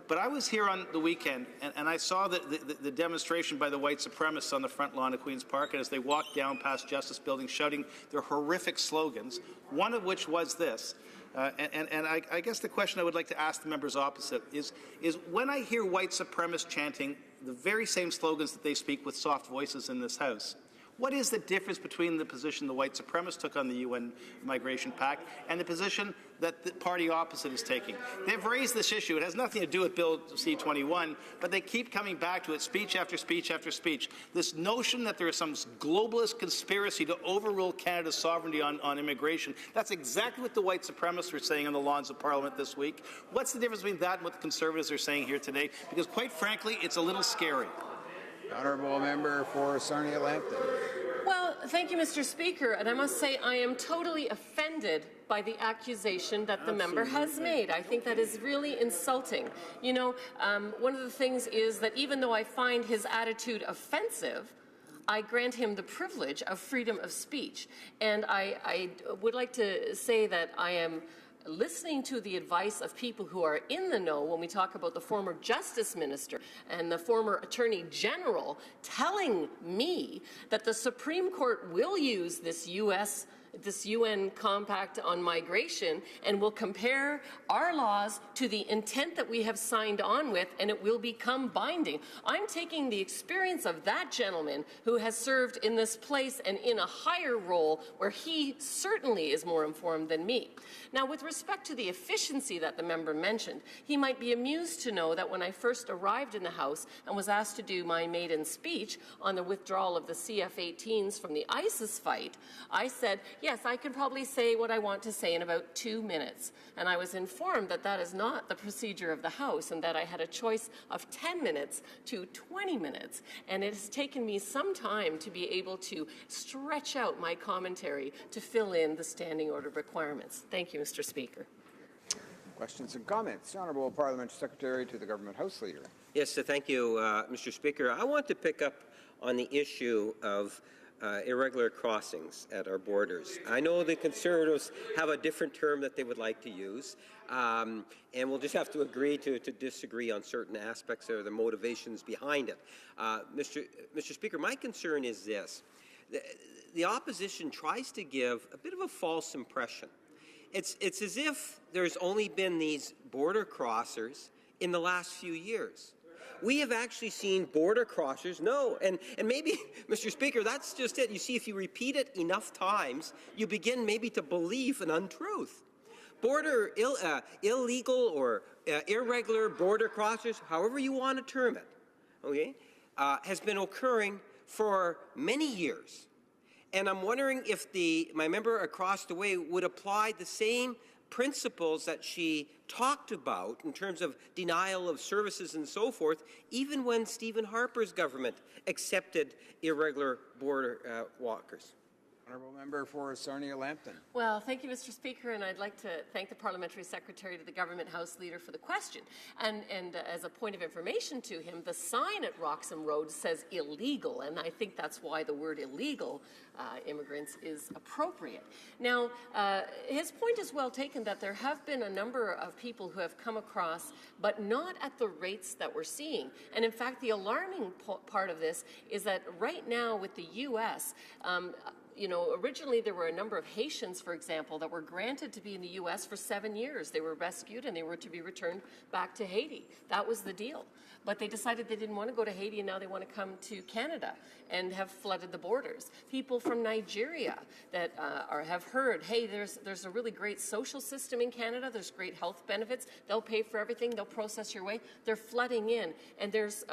But I was here on the weekend, and I saw the demonstration by the white supremacists on the front lawn of Queen's Park, and as they walked down past Justice Building shouting their horrific slogans, one of which was this. I guess the question I would like to ask the members opposite is when I hear white supremacists chanting the very same slogans that they speak with soft voices in this House, what is the difference between the position the white supremacists took on the UN Migration Pact and the position that the party opposite is taking? They've raised this issue. It has nothing to do with Bill C-21, but they keep coming back to it speech after speech after speech. This notion that there is some globalist conspiracy to overrule Canada's sovereignty on immigration, that's exactly what the white supremacists are saying on the lawns of Parliament this week. What's the difference between that and what the Conservatives are saying here today? Because quite frankly, it's a little scary. Honourable Member for Sarnia-Lambton. Well, thank you, Mr. Speaker. And I must say I am totally offended by the accusation that the member has made. I think that is really insulting. You know, one of the things is that even though I find his attitude offensive, I grant him the privilege of freedom of speech. And I would like to say that I am listening to the advice of people who are in the know when we talk about the former Justice Minister and the former Attorney General telling me that the Supreme Court will use this UN Compact on migration and will compare our laws to the intent that we have signed on with, and it will become binding. I'm taking the experience of that gentleman who has served in this place and in a higher role where he certainly is more informed than me. Now, with respect to the efficiency that the member mentioned, he might be amused to know that when I first arrived in the House and was asked to do my maiden speech on the withdrawal of the CF-18s from the ISIS fight, I said, yes, I can probably say what I want to say in about 2 minutes. And I was informed that that is not the procedure of the House and that I had a choice of 10 minutes to 20 minutes. And it has taken me some time to be able to stretch out my commentary to fill in the standing order requirements. Thank you, Mr. Speaker. Questions and comments. The Honourable Parliamentary Secretary to the Government House Leader. Yes, thank you, Mr. Speaker. I want to pick up on the issue of irregular crossings at our borders. I know the Conservatives have a different term that they would like to use, and we'll just have to agree to disagree on certain aspects or the motivations behind it. Mr. Speaker, my concern is this. The opposition tries to give a bit of a false impression. It's as if there's only been these border crossers in the last few years. we have actually seen border crossers. No, and maybe, Mr. Speaker, that's just it. You see, if you repeat it enough times, you begin maybe to believe an untruth. Illegal or irregular border crossers, however you want to term it, okay, has been occurring for many years. And I'm wondering if my member across the way would apply the same principles that she talked about in terms of denial of services and so forth, even when Stephen Harper's government accepted irregular border walkers. Honourable member for Sarnia-Lambton. Well, thank you, Mr. Speaker, and I'd like to thank the Parliamentary Secretary to the Government House Leader for the question. And as a point of information to him, the sign at Roxham Road says illegal, and I think that's why the word illegal immigrants is appropriate. Now, his point is well taken that there have been a number of people who have come across, but not at the rates that we're seeing. And in fact, the alarming part of this is that right now with the U.S., you know, originally there were a number of Haitians, for example, that were granted to be in the U.S. for 7 years. They were rescued and they were to be returned back to Haiti. That was the deal. But they decided they didn't want to go to Haiti, and now they want to come to Canada and have flooded the borders. People from Nigeria that have heard, hey, there's a really great social system in Canada. There's great health benefits. They'll pay for everything. They'll process your way. They're flooding in, and there's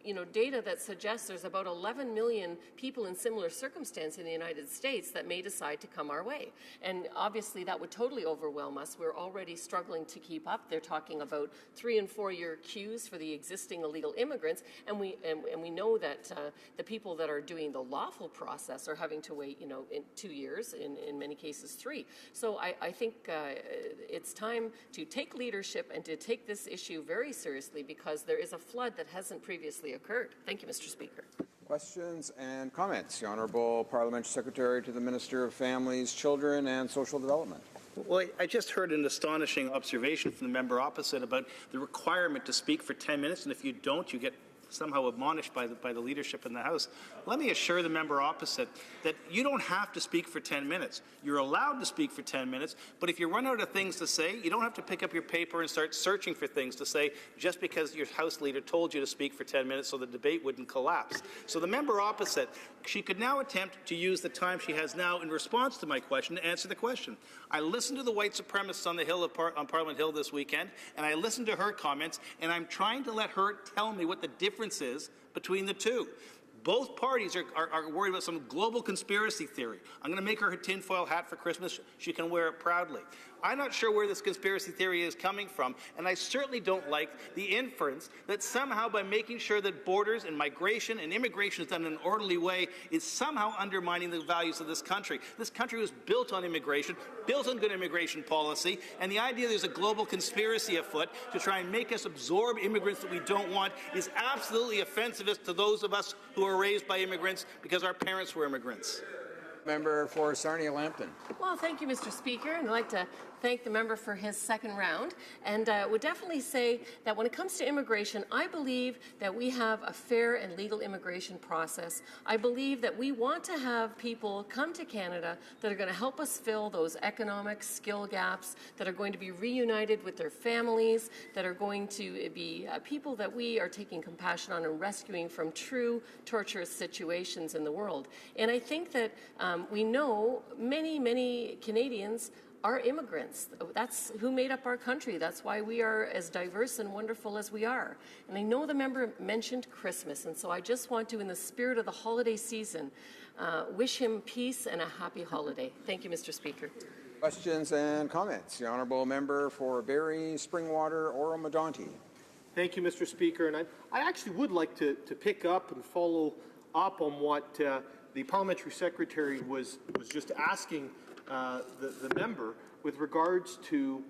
you know, data that suggests there's about 11 million people in similar circumstance in the United States that may decide to come our way. And obviously that would totally overwhelm us. We're already struggling to keep up. They're talking about 3- and 4-year queues for the existing illegal immigrants, and we know that the people that are doing the lawful process are having to wait, you know, in 2 years, in many cases 3. So I think it's time to take leadership and to take this issue very seriously, because there is a flood that hasn't previously occurred. Thank you, Mr. Speaker. Questions and comments. The Honourable Parliamentary Secretary to the Minister of Families, Children and Social Development. Well, I just heard an astonishing observation from the member opposite about the requirement to speak for 10 minutes, and if you don't, you get somehow admonished by the leadership in the House. Let me assure the member opposite that you don't have to speak for 10 minutes. You're allowed to speak for 10 minutes, but if you run out of things to say, you don't have to pick up your paper and start searching for things to say just because your House leader told you to speak for 10 minutes so the debate wouldn't collapse. So the member opposite, she could now attempt to use the time she has now in response to my question to answer the question. I listened to the white supremacists on the Hill on Parliament Hill this weekend, and I listened to her comments, and I'm trying to let her tell me what the difference is between the two. Both parties are worried about some global conspiracy theory. I'm going to make her tinfoil hat for Christmas. She can wear it proudly. I'm not sure where this conspiracy theory is coming from, and I certainly don't like the inference that somehow by making sure that borders and migration and immigration is done in an orderly way is somehow undermining the values of this country. This country was built on immigration, built on good immigration policy, and the idea there's a global conspiracy afoot to try and make us absorb immigrants that we don't want is absolutely offensive to those of us who are raised by immigrants because our parents were immigrants. Member for Sarnia-Lambton. Well, thank you, Mr. Speaker, and I'd like to thank the member for his second round, and would definitely say that when it comes to immigration, I believe that we have a fair and legal immigration process. I believe that we want to have people come to Canada that are going to help us fill those economic skill gaps, that are going to be reunited with their families, that are going to be people that we are taking compassion on and rescuing from true torturous situations in the world. And I think that we know many Canadians are immigrants. That's who made up our country. That's why we are as diverse and wonderful as we are. And I know the member mentioned Christmas, and so I just want to, in the spirit of the holiday season, wish him peace and a happy holiday. Thank you, Mr. Speaker. Questions and comments. The Honourable Member for Barrie, Springwater, Oro-Medonte. Thank you, Mr. Speaker. And I actually would like to pick up and follow up on what the Parliamentary Secretary was just asking the member with regards to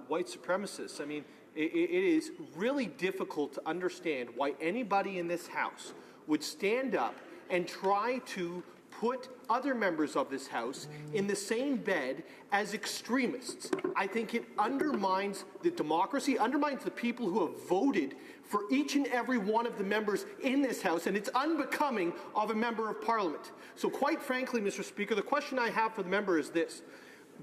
white supremacists. I mean, it is really difficult to understand why anybody in this House would stand up and try to put other members of this House in the same bed as extremists. I think it undermines the democracy, undermines the people who have voted for each and every one of the members in this House, and it's unbecoming of a member of Parliament. So quite frankly, Mr. Speaker, the question I have for the member is this.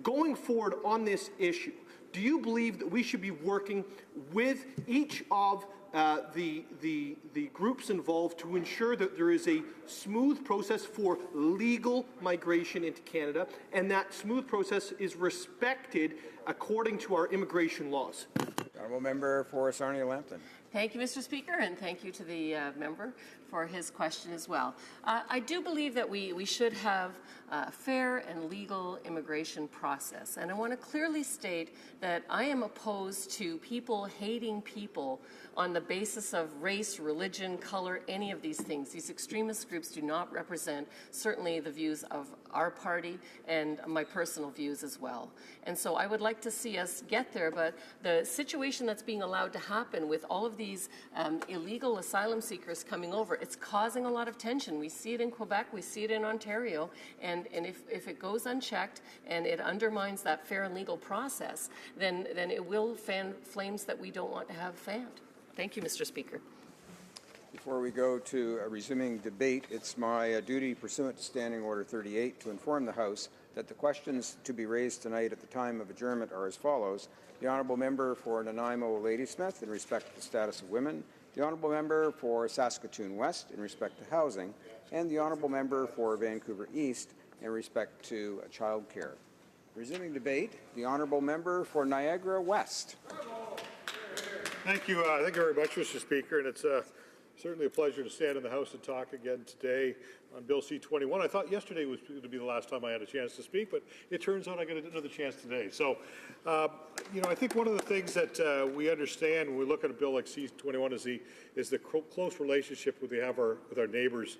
Going forward on this issue, do you believe that we should be working with each of the groups involved to ensure that there is a smooth process for legal migration into Canada, and that smooth process is respected according to our immigration laws. Honourable Member for Sarnia-Lambton. Thank you, Mr. Speaker, and thank you to the member for his question as well. I do believe that we should have a fair and legal immigration process, and I want to clearly state that I am opposed to people hating people on the basis of race, religion, color, any of these things. These extremist groups do not represent certainly the views of our party and my personal views as well. And so I would like to see us get there, but the situation that's being allowed to happen with all of these illegal asylum seekers coming over, it's causing a lot of tension. We see it in Quebec, we see it in Ontario, and if it goes unchecked and it undermines that fair and legal process, then it will fan flames that we don't want to have fanned. Thank you, Mr. Speaker. Before we go to resuming debate, it's my duty pursuant to Standing Order 38 to inform the House that the questions to be raised tonight at the time of adjournment are as follows. The Honourable Member for Nanaimo Ladysmith in respect to the status of women, the Honourable Member for Saskatoon West in respect to housing, and the Honourable Member for Vancouver East in respect to child care. Resuming debate, the Honourable Member for Niagara West. Thank you very much, Mr. Speaker, and it's certainly a pleasure to stand in the House and talk again today on Bill C-21. I thought yesterday was going to be the last time I had a chance to speak, but it turns out I got another chance today. So, I think one of the things that we understand when we look at a bill like C-21 is the close relationship we have with our neighbours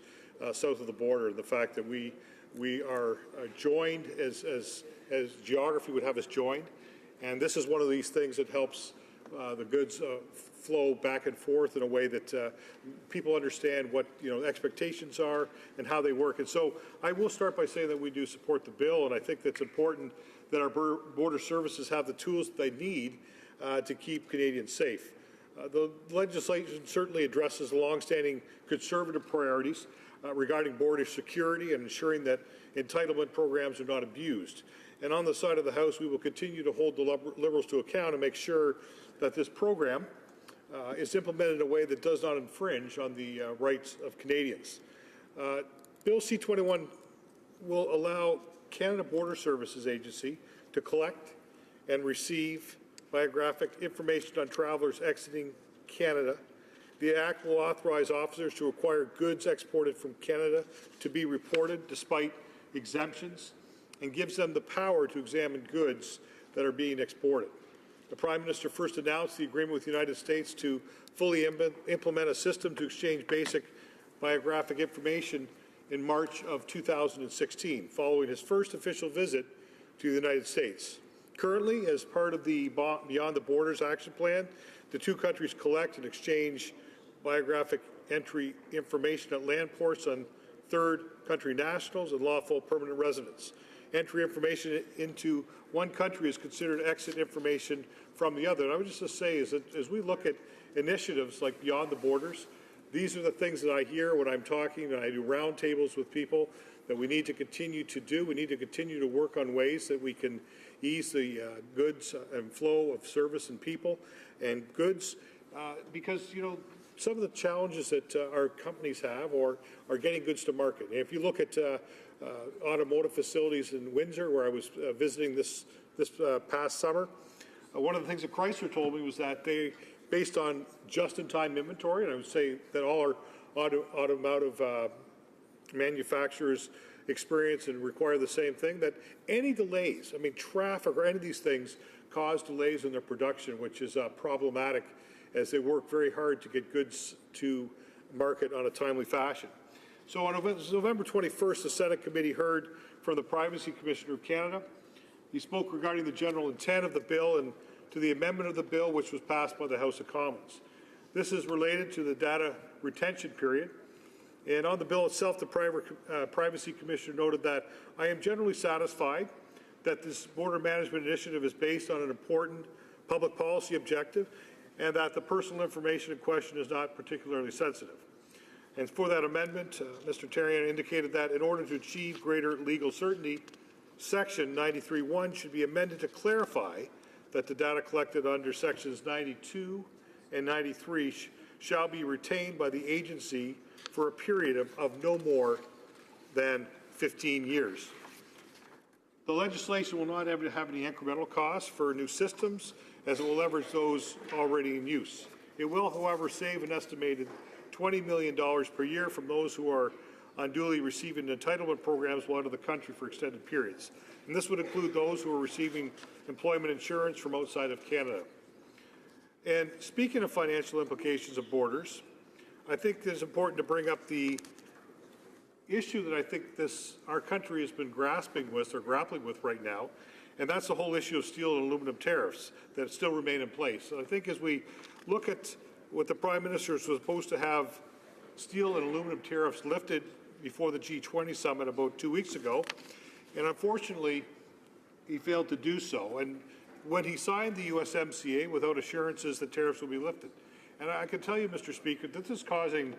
south of the border, and the fact that we are joined as geography would have us joined, and this is one of these things that helps the goods flow back and forth in a way that people understand what expectations are and how they work. And so I will start by saying that we do support the bill, and I think that's important that our border services have the tools that they need to keep Canadians safe. The legislation certainly addresses long-standing conservative priorities regarding border security and ensuring that entitlement programs are not abused. And on the side of the House, we will continue to hold the Liberals to account and make sure that this program is implemented in a way that does not infringe on the rights of Canadians. Bill C-21 will allow Canada Border Services Agency to collect and receive biographic information on travelers exiting Canada. The Act will authorize officers to acquire goods exported from Canada to be reported despite exemptions, and gives them the power to examine goods that are being exported. The Prime Minister first announced the agreement with the United States to fully implement a system to exchange basic biographic information in March of 2016, following his first official visit to the United States. Currently, as part of the Beyond the Borders Action Plan, the two countries collect and exchange biographic entry information at land ports on third country nationals and lawful permanent residents. Entry information into one country is considered exit information from the other. And I would just say is that as we look at initiatives like Beyond the Borders, these are the things that I hear when I'm talking and I do roundtables with people that we need to continue to do. We need to continue to work on ways that we can ease the goods and flow of service and people and goods because, some of the challenges that our companies have are getting goods to market. And if you look at automotive facilities in Windsor, where I was visiting this past summer, one of the things that Chrysler told me was that they, based on just-in-time inventory, and I would say that all our automotive manufacturers experience and require the same thing, that any delays, traffic or any of these things cause delays in their production, which is problematic as they work very hard to get goods to market on a timely fashion. So on November 21st, the Senate committee heard from the Privacy Commissioner of Canada. He spoke regarding the general intent of the bill and to the amendment of the bill which was passed by the House of Commons. This is related to the data retention period. And on the bill itself, the Privacy Commissioner noted that I am generally satisfied that this border management initiative is based on an important public policy objective and that the personal information in question is not particularly sensitive. And for that amendment, Mr. Therrien indicated that in order to achieve greater legal certainty, Section 93.1 should be amended to clarify that the data collected under Sections 92 and 93 shall be retained by the agency for a period of no more than 15 years. The legislation will not have any incremental costs for new systems, as it will leverage those already in use. It will, however, save an estimated $20 million per year from those who are unduly receiving entitlement programs while out of the country for extended periods. And this would include those who are receiving employment insurance from outside of Canada. And speaking of financial implications of borders, I think it's important to bring up the issue that I think our country has been grappling with right now, and that's the whole issue of steel and aluminum tariffs that still remain in place. So I think as we look at what the Prime Minister was supposed to have steel and aluminum tariffs lifted before the G20 summit about 2 weeks ago, and unfortunately he failed to do so. And when he signed the USMCA without assurances that tariffs will be lifted. And I can tell you, Mr. Speaker, that this is causing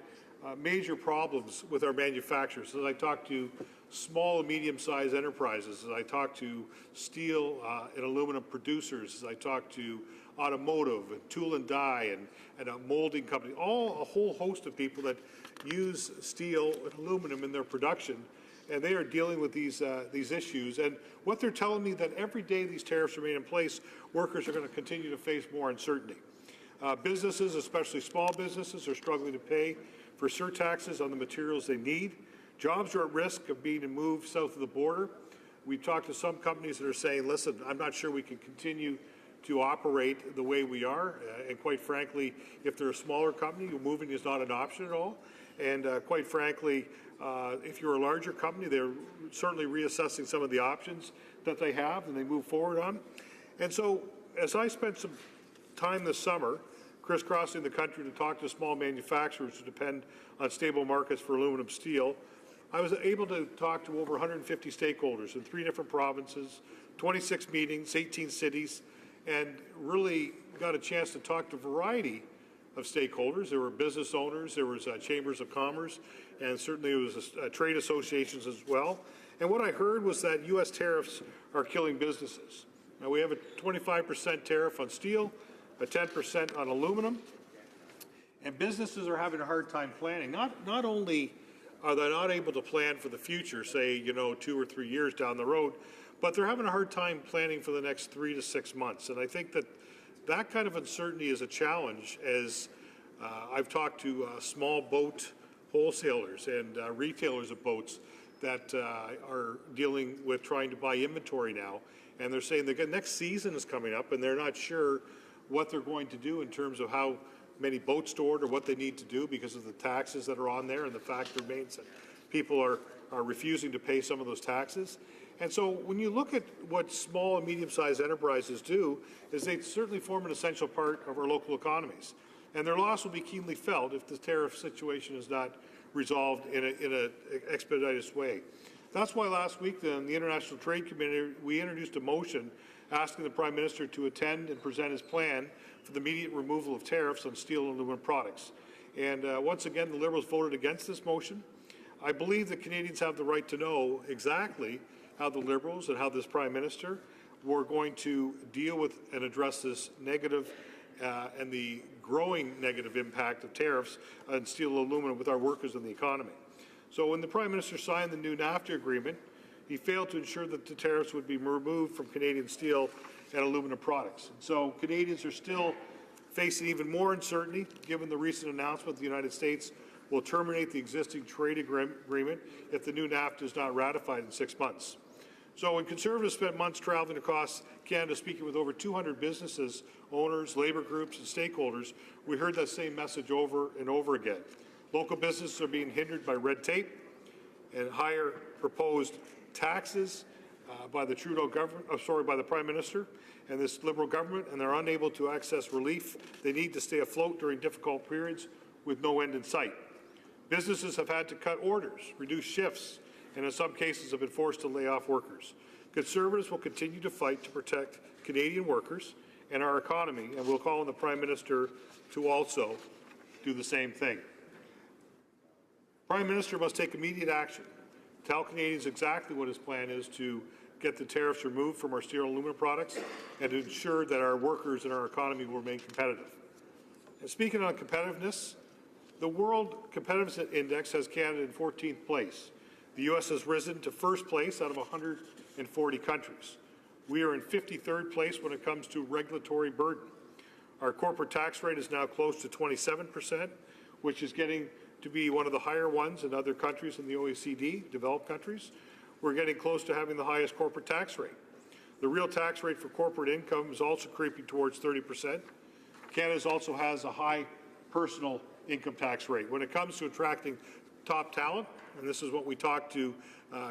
major problems with our manufacturers. As I talk to small and medium-sized enterprises, as I talk to steel and aluminum producers, as I talk to automotive and tool and die and a molding company, a whole host of people that use steel and aluminum in their production, and they are dealing with these issues. And what they're telling me that every day these tariffs remain in place, workers are going to continue to face more uncertainty. Businesses, especially small businesses, are struggling to pay for surtaxes on the materials they need. Jobs are at risk of being moved south of the border. We've talked to some companies that are saying, listen, I'm not sure we can continue to operate the way we are. And quite frankly, if they're a smaller company, moving is not an option at all. And quite frankly, if you're a larger company, they're certainly reassessing some of the options that they have and they move forward on. And so as I spent some time this summer crisscrossing the country to talk to small manufacturers who depend on stable markets for aluminum steel, I was able to talk to over 150 stakeholders in 3 different provinces, 26 meetings, 18 cities, and really got a chance to talk to a variety of stakeholders. There were business owners, there was chambers of commerce, and certainly there was trade associations as well. And what I heard was that U.S. tariffs are killing businesses. Now, we have a 25% tariff on steel, a 10% on aluminum, and businesses are having a hard time planning. Not only are they not able to plan for the future, say, 2 or 3 years down the road, but they're having a hard time planning for the next 3 to 6 months. And I think that kind of uncertainty is a challenge, as I've talked to small boat wholesalers and retailers of boats that are dealing with trying to buy inventory now. And they're saying the next season is coming up and they're not sure what they're going to do in terms of how many boats stored or what they need to do because of the taxes that are on there, and the fact remains that people are refusing to pay some of those taxes. And so when you look at what small and medium-sized enterprises do, is they certainly form an essential part of our local economies. And their loss will be keenly felt if the tariff situation is not resolved in an expeditious way. That's why last week, then, the International Trade Committee, we introduced a motion asking the Prime Minister to attend and present his plan for the immediate removal of tariffs on steel and aluminum products. And once again, the Liberals voted against this motion. I believe that Canadians have the right to know exactly how the Liberals and how this Prime Minister were going to deal with and address this negative and the growing negative impact of tariffs on steel and aluminum with our workers and the economy. So when the Prime Minister signed the new NAFTA agreement, he failed to ensure that the tariffs would be removed from Canadian steel and aluminum products. And so Canadians are still facing even more uncertainty, given the recent announcement the United States will terminate the existing trade agreement if the new NAFTA is not ratified in 6 months. So when Conservatives spent months traveling across Canada speaking with over 200 businesses, owners, labour groups and stakeholders, we heard that same message over and over again. Local businesses are being hindered by red tape and higher proposed taxes by the Trudeau government, by the Prime Minister and this Liberal government, and they're unable to access relief they need to stay afloat during difficult periods with no end in sight. Businesses have had to cut orders, reduce shifts, and in some cases have been forced to lay off workers. Conservatives will continue to fight to protect Canadian workers and our economy, and we'll call on the Prime Minister to also do the same thing. Prime Minister must take immediate action, tell Canadians exactly what his plan is to get the tariffs removed from our steel and aluminum products and to ensure that our workers and our economy will remain competitive. Speaking on competitiveness, the World Competitiveness Index has Canada in 14th place. The U.S. has risen to first place out of 140 countries. We are in 53rd place when it comes to regulatory burden. Our corporate tax rate is now close to 27%, which is getting to be one of the higher ones in other countries in the OECD, developed countries. We're getting close to having the highest corporate tax rate. The real tax rate for corporate income is also creeping towards 30%. Canada also has a high personal income tax rate. When it comes to attracting top talent, and this is what we talk to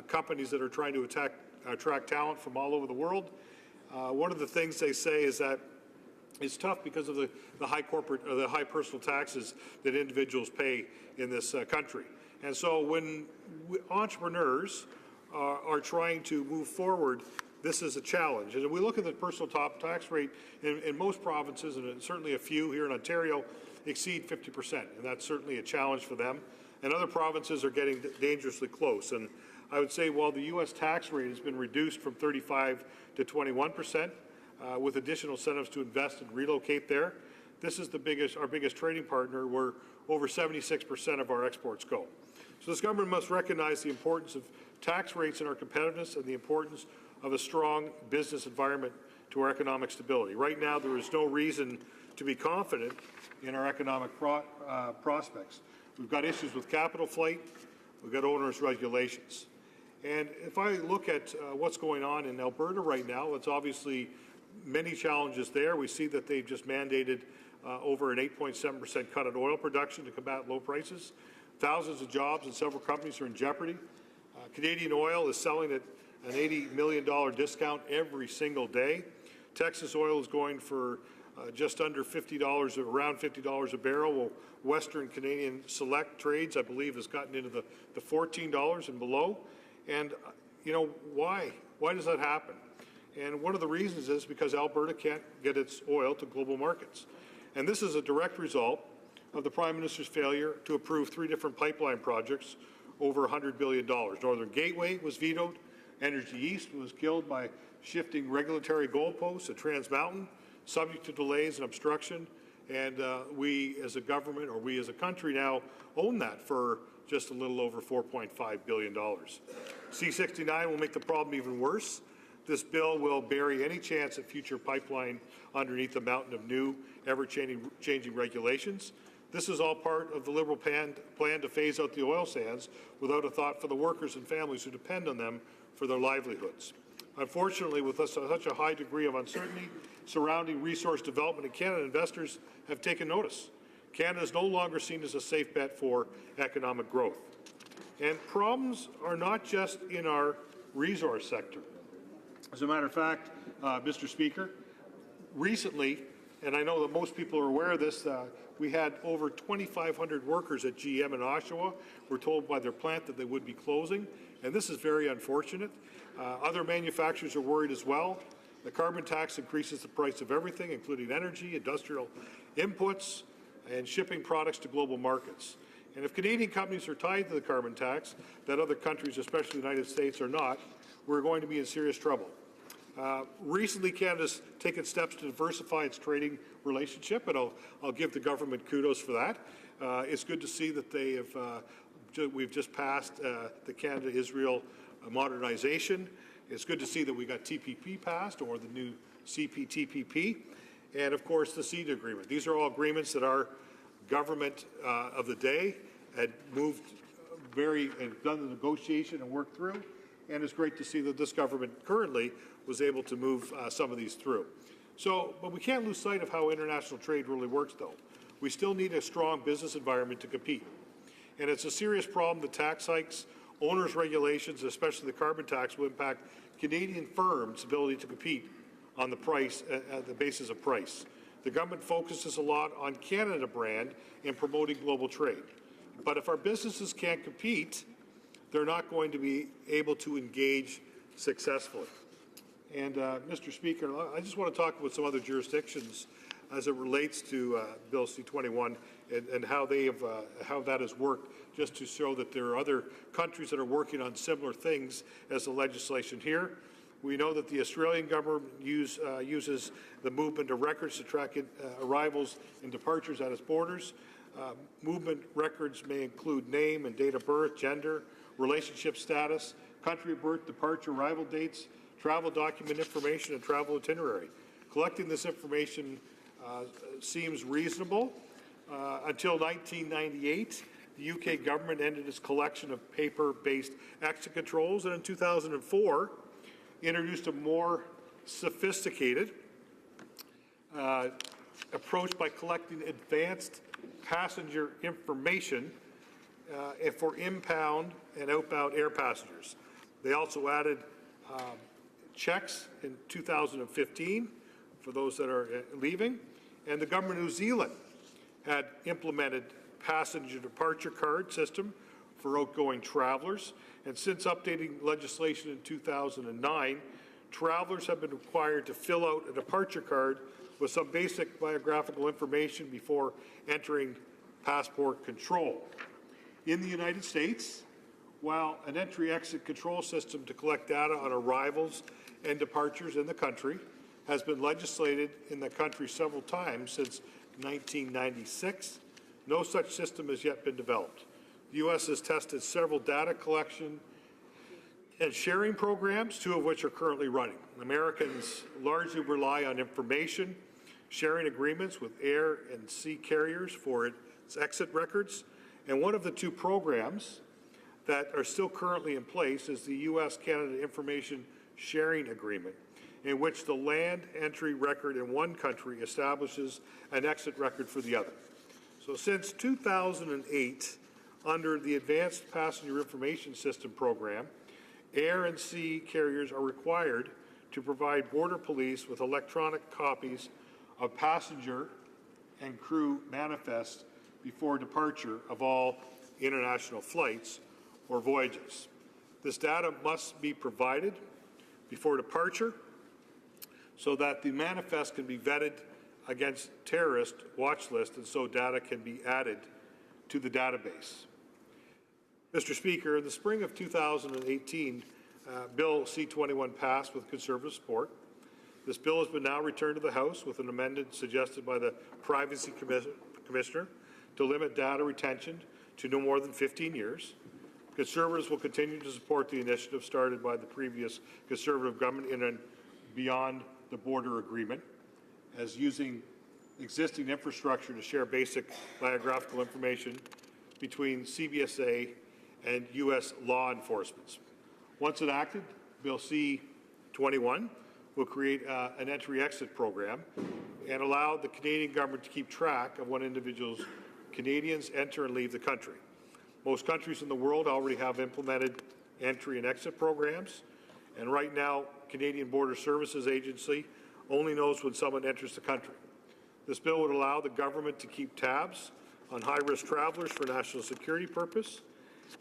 companies that are trying to attract talent from all over the world, one of the things they say is that it's tough because of the high corporate or the high personal taxes that individuals pay in this country. And so when entrepreneurs are trying to move forward, this is a challenge. And if we look at the personal top tax rate in most provinces, and certainly a few here in Ontario, exceed 50%, and that's certainly a challenge for them. And other provinces are getting dangerously close. And I would say while the U.S. tax rate has been reduced from 35 to 21%, with additional incentives to invest and relocate there, this is our biggest trading partner, where over 76% of our exports go. So this government must recognize the importance of tax rates in our competitiveness and the importance of a strong business environment to our economic stability. Right now, there is no reason to be confident in our economic prospects. We've got issues with capital flight. We've got onerous regulations. And if I look at what's going on in Alberta right now, it's obviously many challenges there. We see that they've just mandated over an 8.7% cut in oil production to combat low prices. Thousands of jobs and several companies are in jeopardy. Canadian Oil is selling at an $80 million discount every single day. Texas Oil is going for just under $50, around $50 a barrel. Well, Western Canadian Select Trades, I believe, has gotten into the $14 and below. And, why? Why does that happen? And one of the reasons is because Alberta can't get its oil to global markets. And this is a direct result of the Prime Minister's failure to approve 3 different pipeline projects over $100 billion. Northern Gateway was vetoed. Energy East was killed by shifting regulatory goalposts at Trans Mountain, subject to delays and obstruction. And we as a government, or we as a country now, own that for just a little over $4.5 billion. C-69 will make the problem even worse. This bill will bury any chance at future pipeline underneath the mountain of new, ever-changing regulations. This is all part of the Liberal plan to phase out the oil sands without a thought for the workers and families who depend on them for their livelihoods. Unfortunately, with such a high degree of uncertainty surrounding resource development in Canada, investors have taken notice. Canada is no longer seen as a safe bet for economic growth. And problems are not just in our resource sector. As a matter of fact, Mr. Speaker, recently, and I know that most people are aware of this, we had over 2,500 workers at GM in Oshawa were told by their plant that they would be closing, and this is very unfortunate. Other manufacturers are worried as well. The carbon tax increases the price of everything, including energy, industrial inputs, and shipping products to global markets. And if Canadian companies are tied to the carbon tax that other countries, especially the United States, are not, we're going to be in serious trouble. Recently, Canada's taken steps to diversify its trading relationship, and I'll give the government kudos for that. It's good to see that they have. We've just passed the Canada-Israel modernization. It's good to see that we got TPP passed, or the new CPTPP, and of course the CETA agreement. These are all agreements that our government of the day had moved and done the negotiation and worked through. And it's great to see that this government currently was able to move some of these through. But we can't lose sight of how international trade really works, though. We still need a strong business environment to compete. And it's a serious problem that tax hikes, owners' regulations, especially the carbon tax, will impact Canadian firms' ability to compete on the price, at the basis of price. The government focuses a lot on Canada brand in promoting global trade. But if our businesses can't compete, they're not going to be able to engage successfully. And Mr. Speaker, I just want to talk about some other jurisdictions as it relates to Bill C-21 and how that has worked, just to show that there are other countries that are working on similar things as the legislation here. We know that the Australian government uses the movement of records to track arrivals and departures at its borders. Movement records may include name and date of birth, gender, relationship status, country of birth, departure, arrival dates, travel document information, and travel itinerary. Collecting this information seems reasonable. Until 1998, the UK government ended its collection of paper-based exit controls, and in 2004, introduced a more sophisticated approach by collecting advanced passenger information for inbound and outbound air passengers. They also added checks in 2015 for those that are leaving, and the government of New Zealand had implemented passenger departure card system for outgoing travelers, and since updating legislation in 2009, travelers have been required to fill out a departure card with some basic biographical information before entering passport control. In the United States, while an entry-exit control system to collect data on arrivals and departures in the country has been legislated in the country several times since 1996, no such system has yet been developed. The U.S. has tested several data collection and sharing programs, two of which are currently running. Americans largely rely on information sharing agreements with air and sea carriers for its exit records, and one of the two programs that are still currently in place is the U.S.-Canada Information Sharing Agreement, in which the land entry record in one country establishes an exit record for the other. So since 2008, under the Advanced Passenger Information System program, air and sea carriers are required to provide border police with electronic copies of passenger and crew manifests before departure of all international flights or voyages. This data must be provided before departure so that the manifest can be vetted against terrorist watch list, and so data can be added to the database. Mr. Speaker, in the spring of 2018, Bill C-21 passed with Conservative support. This bill has been now returned to the House with an amendment suggested by the Privacy Commissioner to limit data retention to no more than 15 years. Conservatives will continue to support the initiative started by the previous Conservative government in and beyond the border agreement, as using existing infrastructure to share basic biographical information between CBSA and U.S. law enforcement. Once enacted, Bill C-21 will create an entry-exit program and allow the Canadian government to keep track of when Canadians enter and leave the country. Most countries in the world already have implemented entry and exit programs, and right now, Canadian Border Services Agency only knows when someone enters the country. This bill would allow the government to keep tabs on high-risk travelers for national security purpose,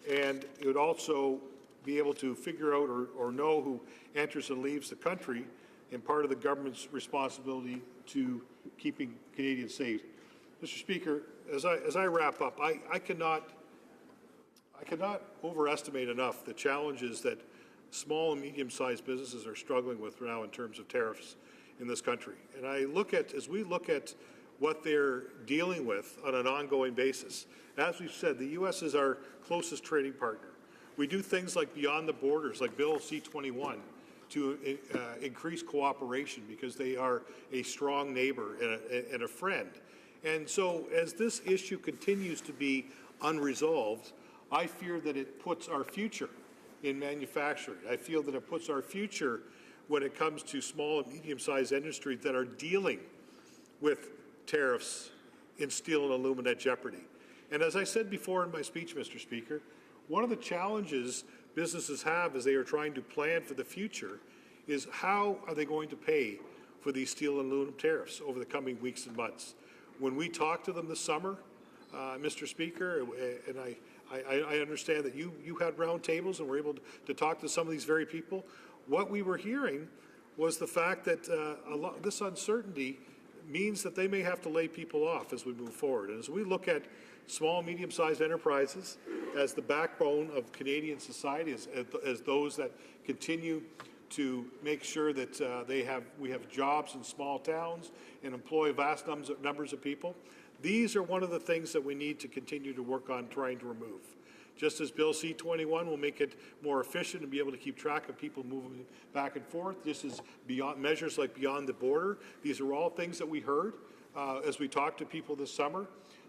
and it would also be able to figure out or know who enters and leaves the country, and part of the government's responsibility to keeping Canadians safe. Mr. Speaker, as I wrap up, I cannot overestimate enough the challenges that small and medium-sized businesses are struggling with now in terms of tariffs in this country. And as we look at what they're dealing with on an ongoing basis, as we've said, the U.S. is our closest trading partner. We do things like beyond the borders, like Bill C-21, to increase cooperation because they are a strong neighbor and a friend. And so as this issue continues to be unresolved, I fear that it puts our future in manufacturing. I feel that it puts our future when it comes to small and medium-sized industries that are dealing with tariffs in steel and aluminum at jeopardy. And as I said before in my speech, Mr. Speaker, one of the challenges businesses have as they are trying to plan for the future is how are they going to pay for these steel and aluminum tariffs over the coming weeks and months. When we talked to them this summer, Mr. Speaker, and I understand that you had roundtables and were able to talk to some of these very people. What we were hearing was the fact that this uncertainty means that they may have to lay people off as we move forward. And as we look at small, medium-sized enterprises as the backbone of Canadian society, as those that continue to make sure that we have jobs in small towns and employ vast numbers of people. These are one of the things that we need to continue to work on trying to remove. Just as Bill C-21 will make it more efficient and be able to keep track of people moving back and forth, this is beyond measures like Beyond the Border. These are all things that we heard as we talked to people this summer.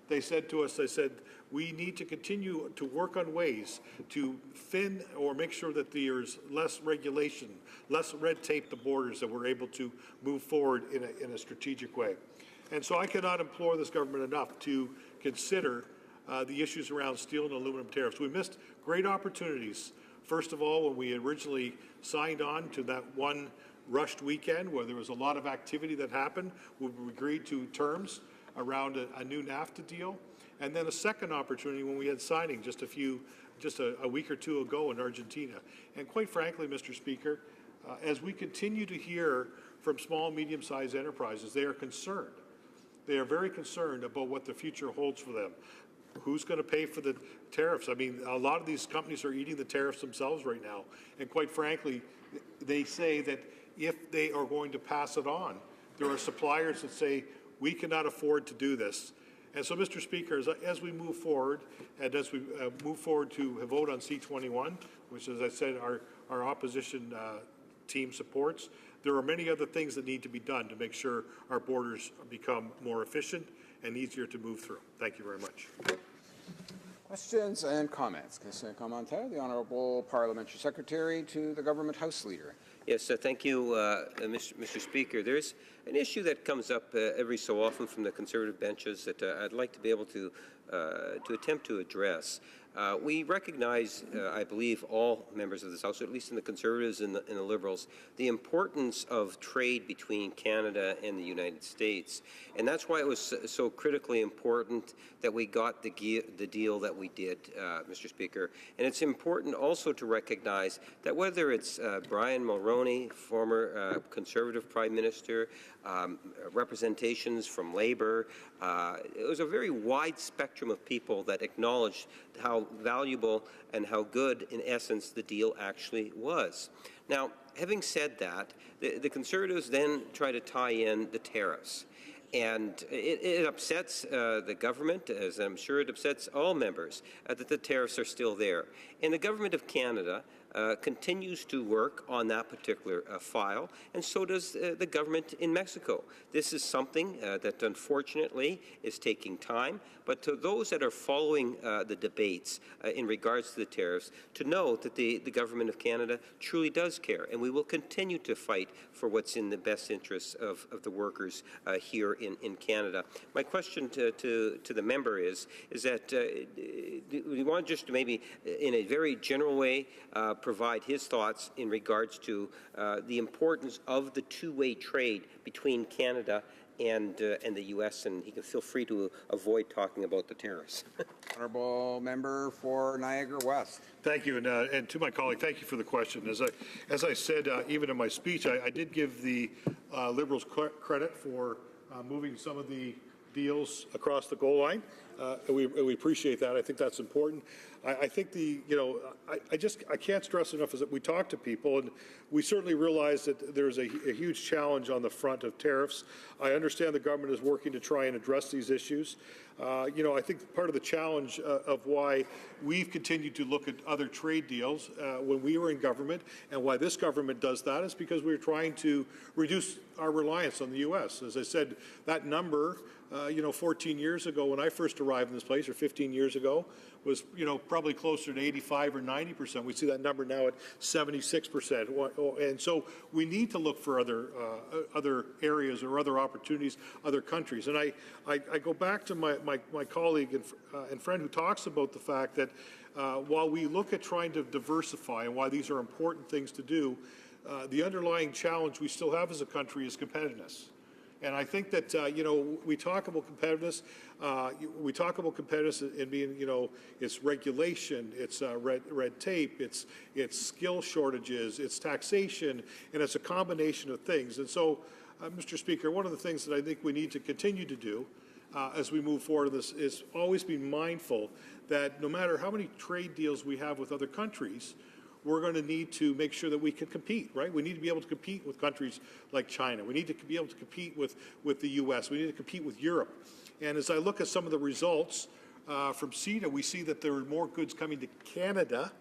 They said to us, they said, we need to continue to work on ways to thin or make sure that there's less regulation, less red tape the borders, that we're able to move forward in a strategic way. And so I cannot implore this government enough to consider the issues around steel and aluminum tariffs. We missed great opportunities. First of all, when we originally signed on to that one rushed weekend where there was a lot of activity that happened, we agreed to terms around a new NAFTA deal. And then a second opportunity when we had signing just a week or two ago in Argentina. And quite frankly, Mr. Speaker, as we continue to hear from small, medium-sized enterprises, they are concerned. They are very concerned about what the future holds for them. Who's going to pay for the tariffs? I mean, a lot of these companies are eating the tariffs themselves right now. And quite frankly, they say that if they are going to pass it on, there are suppliers that say, we cannot afford to do this. And so, Mr. Speaker, as we move forward, and as we move forward to vote on C-21, which, as I said, our opposition team supports, there are many other things that need to be done to make sure our borders become more efficient and easier to move through. Thank you very much. Questions and comments. Question commentaire. The Honourable Parliamentary Secretary to the Government House Leader. Yes, thank you, Mr. Speaker. There's an issue that comes up every so often from the Conservative benches that I'd like to be able to attempt to address. We recognize, I believe, all members of this House, at least in the Conservatives and the Liberals, the importance of trade between Canada and the United States. And that's why it was so critically important that we got the deal that we did, Mr. Speaker. And it's important also to recognize that whether it's Brian Mulroney, former Conservative Prime Minister, representations from Labour, it was a very wide spectrum of people that acknowledged how valuable and how good, in essence, the deal actually was. Now, having said that, the Conservatives then try to tie in the tariffs. And it upsets the government, as I'm sure it upsets all members, that the tariffs are still there. And the Government of Canada continues to work on that particular file, and so does the government in Mexico. This is something that unfortunately is taking time, but to those that are following the debates in regards to the tariffs, to know that the Government of Canada truly does care, and we will continue to fight for what's in the best interests of the workers here in Canada. My question to the member is that we want just to maybe, in a very general way, provide his thoughts in regards to the importance of the two-way trade between Canada and the U.S., and he can feel free to avoid talking about the tariffs. Honourable Member for Niagara West. Thank you, and to my colleague, thank you for the question. As I said, even in my speech, I did give the Liberals credit for moving some of the deals across the goal line. We appreciate that. I think that's important. I think I can't stress enough is that we talk to people, and we certainly realize that there's a huge challenge on the front of tariffs. I understand the government is working to try and address these issues. I think part of the challenge of why we've continued to look at other trade deals when we were in government, and why this government does that, is because we're trying to reduce our reliance on the U.S. As I said, that number, 14 years ago when I first arrived in this place, or 15 years ago, was probably closer to 85 or 90%. We see that number now at 76%. And so we need to look for other areas or other opportunities, other countries. And I go back to my colleague and friend who talks about the fact that while we look at trying to diversify and why these are important things to do, the underlying challenge we still have as a country is competitiveness. And I think that, we talk about competitiveness. We talk about competitiveness in being, it's regulation, it's red tape, it's skill shortages, it's taxation, and it's a combination of things. And so, Mr. Speaker, one of the things that I think we need to continue to do as we move forward in this is always be mindful that no matter how many trade deals we have with other countries, we're going to need to make sure that we can compete, right? We need to be able to compete with countries like China. We need to be able to compete with the U.S. We need to compete with Europe. And as I look at some of the results from CETA, we see that there are more goods coming to Canada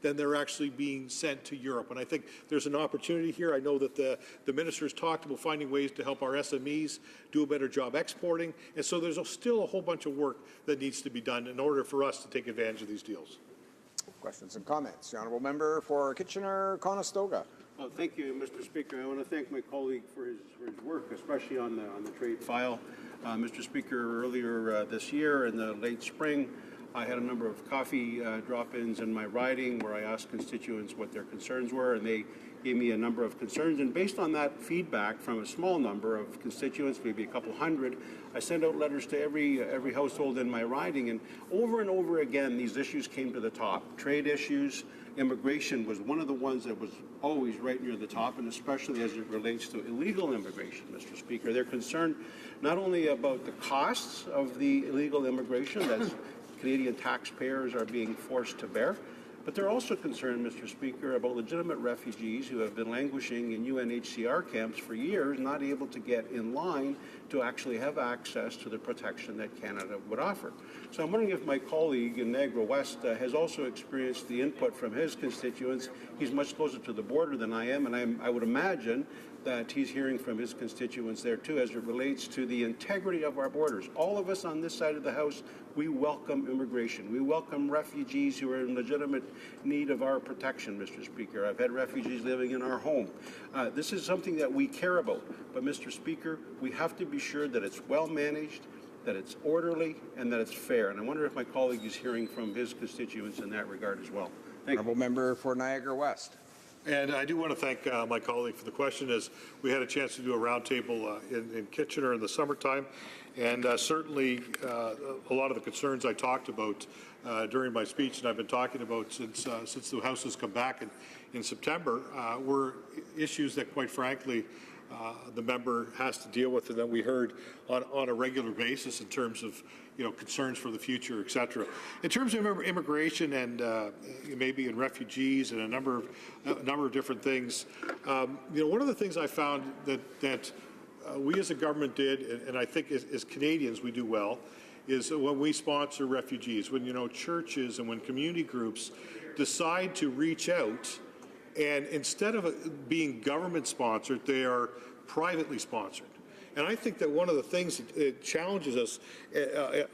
than they're actually being sent to Europe. And I think there's an opportunity here. I know that the ministers talked about finding ways to help our SMEs do a better job exporting. And so there's still a whole bunch of work that needs to be done in order for us to take advantage of these deals. Questions and comments. The Honourable Member for Kitchener-Conestoga. Well, thank you, Mr. Speaker. I want to thank my colleague for his work, especially on the trade file. Mr. Speaker, earlier this year in the late spring, I had a number of coffee drop-ins in my riding where I asked constituents what their concerns were, and they gave me a number of concerns. And based on that feedback from a small number of constituents, maybe a couple hundred, I sent out letters to every household in my riding. And over again, these issues came to the top. Trade issues, immigration was one of the ones that was always right near the top, and especially as it relates to illegal immigration, Mr. Speaker. They're concerned not only about the costs of the illegal immigration that's Canadian taxpayers are being forced to bear, but they're also concerned, Mr. Speaker, about legitimate refugees who have been languishing in UNHCR camps for years, not able to get in line to actually have access to the protection that Canada would offer. So I'm wondering if my colleague in Niagara West has also experienced the input from his constituents. He's much closer to the border than I am, and I would imagine that he's hearing from his constituents there too as it relates to the integrity of our borders. All of us on this side of the House, we welcome immigration. We welcome refugees who are in legitimate need of our protection, Mr. Speaker. I've had refugees living in our home. This is something that we care about. But, Mr. Speaker, we have to be sure that it's well managed, that it's orderly, and that it's fair. And I wonder if my colleague is hearing from his constituents in that regard as well. Thank you. Honourable Member for Niagara West. And I do want to thank my colleague for the question, as we had a chance to do a roundtable in Kitchener in the summertime. And certainly a lot of the concerns I talked about during my speech and I've been talking about since the House has come back in September were issues that, quite frankly, the member has to deal with and that we heard on a regular basis in terms of concerns for the future, et cetera. In terms of immigration and maybe in refugees and a number of different things, one of the things I found that we as a government did, and I think as Canadians we do well, is when we sponsor refugees, when churches and when community groups decide to reach out, and instead of being government sponsored, they are privately sponsored. And I think that one of the things that challenges us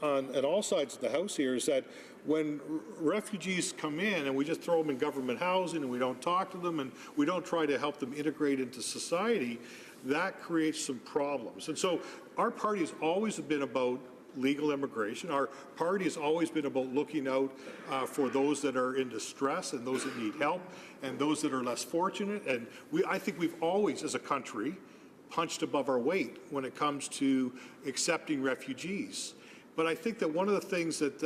on all sides of the House here is that when refugees come in and we just throw them in government housing and we don't talk to them and we don't try to help them integrate into society, that creates some problems. And so our party has always been about legal immigration. Our party has always been about looking out for those that are in distress and those that need help and those that are less fortunate. And I think we've always, as a country, punched above our weight when it comes to accepting refugees. But I think that one of the things that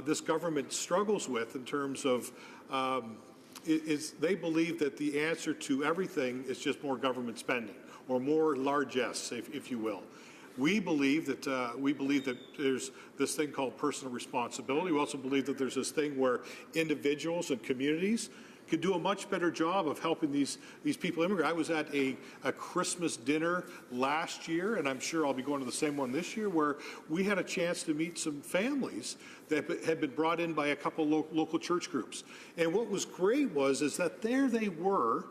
this government struggles with in terms of is they believe that the answer to everything is just more government spending or more largesse, if you will. We believe that there's this thing called personal responsibility. We also believe that there's this thing where individuals and communities could do a much better job of helping these people immigrate. I was at a Christmas dinner last year, and I'm sure I'll be going to the same one this year, where we had a chance to meet some families that had been brought in by a couple local church groups. And what was great is that there they were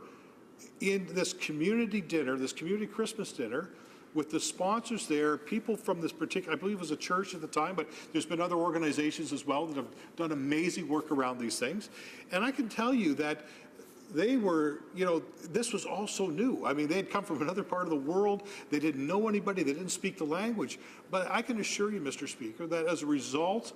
in this community dinner, this community Christmas dinner, with the sponsors there, people from this particular, I believe it was a church at the time, but there's been other organizations as well that have done amazing work around these things. And I can tell you that they were, this was all so new. I mean, they had come from another part of the world. They didn't know anybody. They didn't speak the language. But I can assure you, Mr. Speaker, that as a result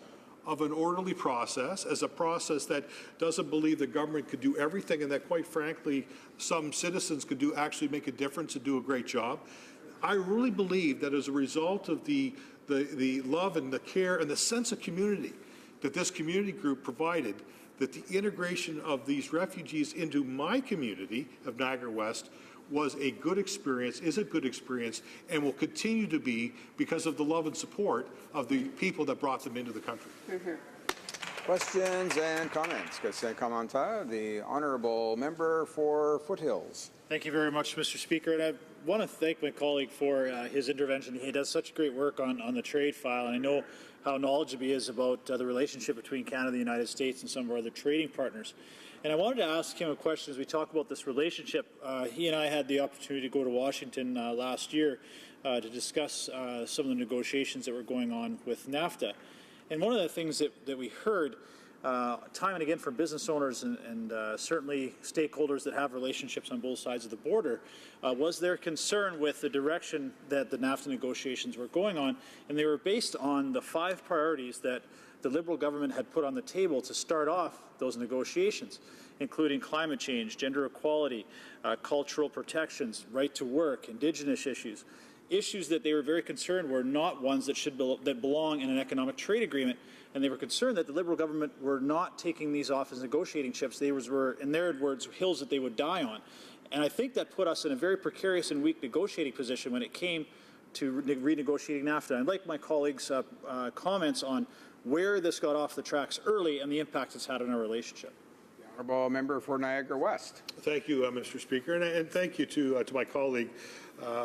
of an orderly process, as a process that doesn't believe the government could do everything and that, quite frankly, some citizens could actually make a difference and do a great job, I really believe that as a result of the love and the care and the sense of community that this community group provided, that the integration of these refugees into my community of Niagara West was a good experience, is a good experience, and will continue to be because of the love and support of the people that brought them into the country. Questions and comments? Questions and commentaires. The honourable member for Foothills. Thank you very much, Mr. Speaker. And I want to thank my colleague for his intervention. He does such great work on the trade file, and I know how knowledgeable he is about the relationship between Canada and the United States and some of our other trading partners. And I wanted to ask him a question as we talk about this relationship. He and I had the opportunity to go to Washington last year to discuss some of the negotiations that were going on with NAFTA. And one of the things that we heard time and again from business owners and certainly stakeholders that have relationships on both sides of the border was their concern with the direction that the NAFTA negotiations were going on. And they were based on the 5 priorities that the Liberal government had put on the table to start off those negotiations, including climate change, gender equality, cultural protections, right to work, Indigenous issues. Issues that they were very concerned were not ones that belong in an economic trade agreement, and they were concerned that the Liberal government were not taking these off as negotiating chips. They were, in their words, hills that they would die on. And I think that put us in a very precarious and weak negotiating position when it came to renegotiating NAFTA. I'd like my colleagues' comments on where this got off the tracks early and the impact it's had on our relationship. The honourable member for Niagara West. Thank you, Mr. Speaker, and thank you to my colleague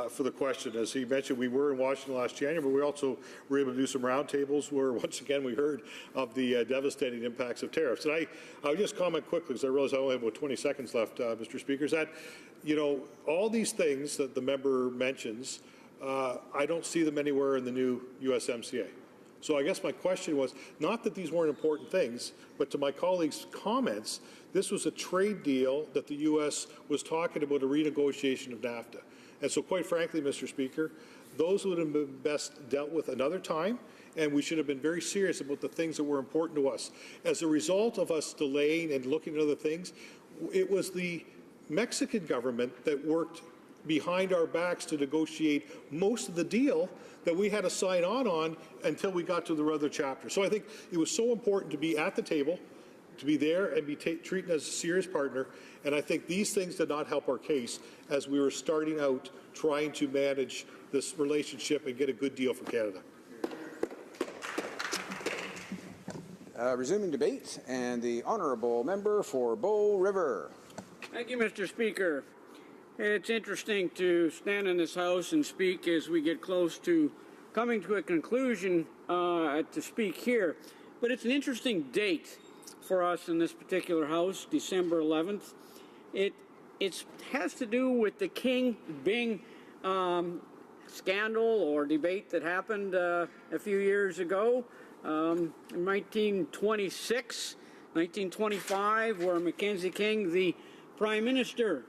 for the question. As he mentioned, we were in Washington last January, but we also were able to do some roundtables where, once again, we heard of the devastating impacts of tariffs. And I'll just comment quickly, because I realize I only have about 20 seconds left, Mr. Speaker, is that, all these things that the member mentions, I don't see them anywhere in the new USMCA. So I guess my question was, not that these weren't important things, but to my colleague's comments, this was a trade deal that the U.S. was talking about a renegotiation of NAFTA. And so quite frankly, Mr. Speaker, those would have been best dealt with another time, and we should have been very serious about the things that were important to us. As a result of us delaying and looking at other things, it was the Mexican government that worked behind our backs to negotiate most of the deal that we had to sign on until we got to the other chapter. So I think it was so important to be at the table, to be there and be treated as a serious partner. And I think these things did not help our case as we were starting out trying to manage this relationship and get a good deal for Canada. Resuming debate, and the honourable member for Bow River. Thank you, Mr. Speaker. It's interesting to stand in this House and speak as we get close to coming to a conclusion to speak here. But it's an interesting date for us in this particular House, December 11th. It has to do with the King Byng scandal or debate that happened a few years ago in 1926, 1925, where Mackenzie King, the Prime Minister,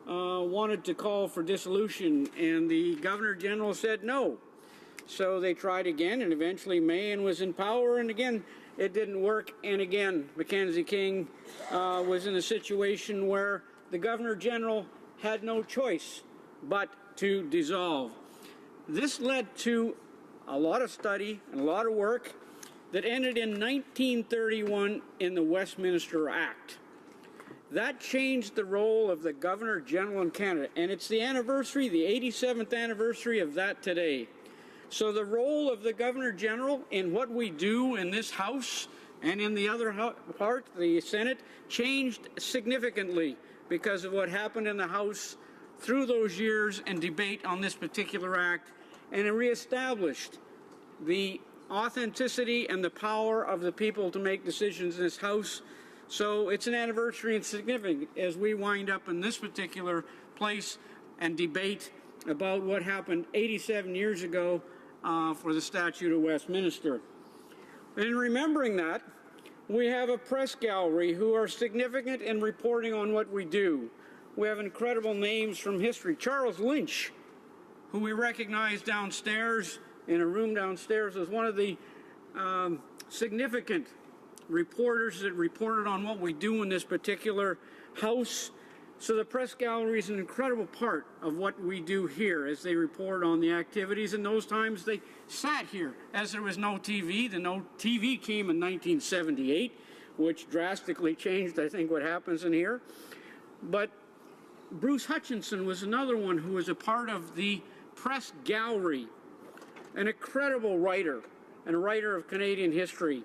wanted to call for dissolution, and the Governor General said no. So they tried again, and eventually Mahan was in power, and again it didn't work. And again, Mackenzie King was in a situation where the Governor General had no choice but to dissolve. This led to a lot of study and a lot of work that ended in 1931 in the Westminster Act. That changed the role of the Governor General in Canada, and it's the anniversary, the 87th anniversary of that today. So the role of the Governor General in what we do in this House and in the other part, the Senate, changed significantly because of what happened in the House through those years and debate on this particular act, and it reestablished the authenticity and the power of the people to make decisions in this House. So it's an anniversary and significant as we wind up in this particular place and debate about what happened 87 years ago for the Statute of Westminster. And in remembering that, we have a press gallery who are significant in reporting on what we do. We have incredible names from history. Charles Lynch, who we recognize downstairs in a room downstairs, as one of the significant reporters that reported on what we do in this particular House. So the press gallery is an incredible part of what we do here as they report on the activities. In those times they sat here as there was no TV. The no TV came in 1978, which drastically changed, I think, what happens in here. But Bruce Hutchinson was another one who was a part of the press gallery, an incredible writer and a writer of Canadian history.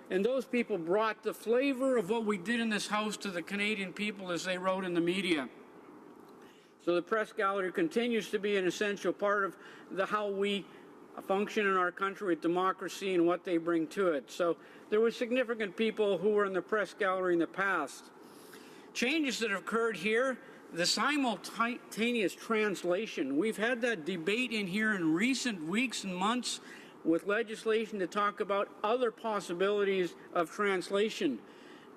And those people brought the flavor of what we did in this House to the Canadian people, as they wrote in the media. So the press gallery continues to be an essential part of how we function in our country with democracy and what they bring to it. So there were significant people who were in the press gallery in the past. Changes that have occurred here, the simultaneous translation. We've had that debate in here in recent weeks and months with legislation to talk about other possibilities of translation.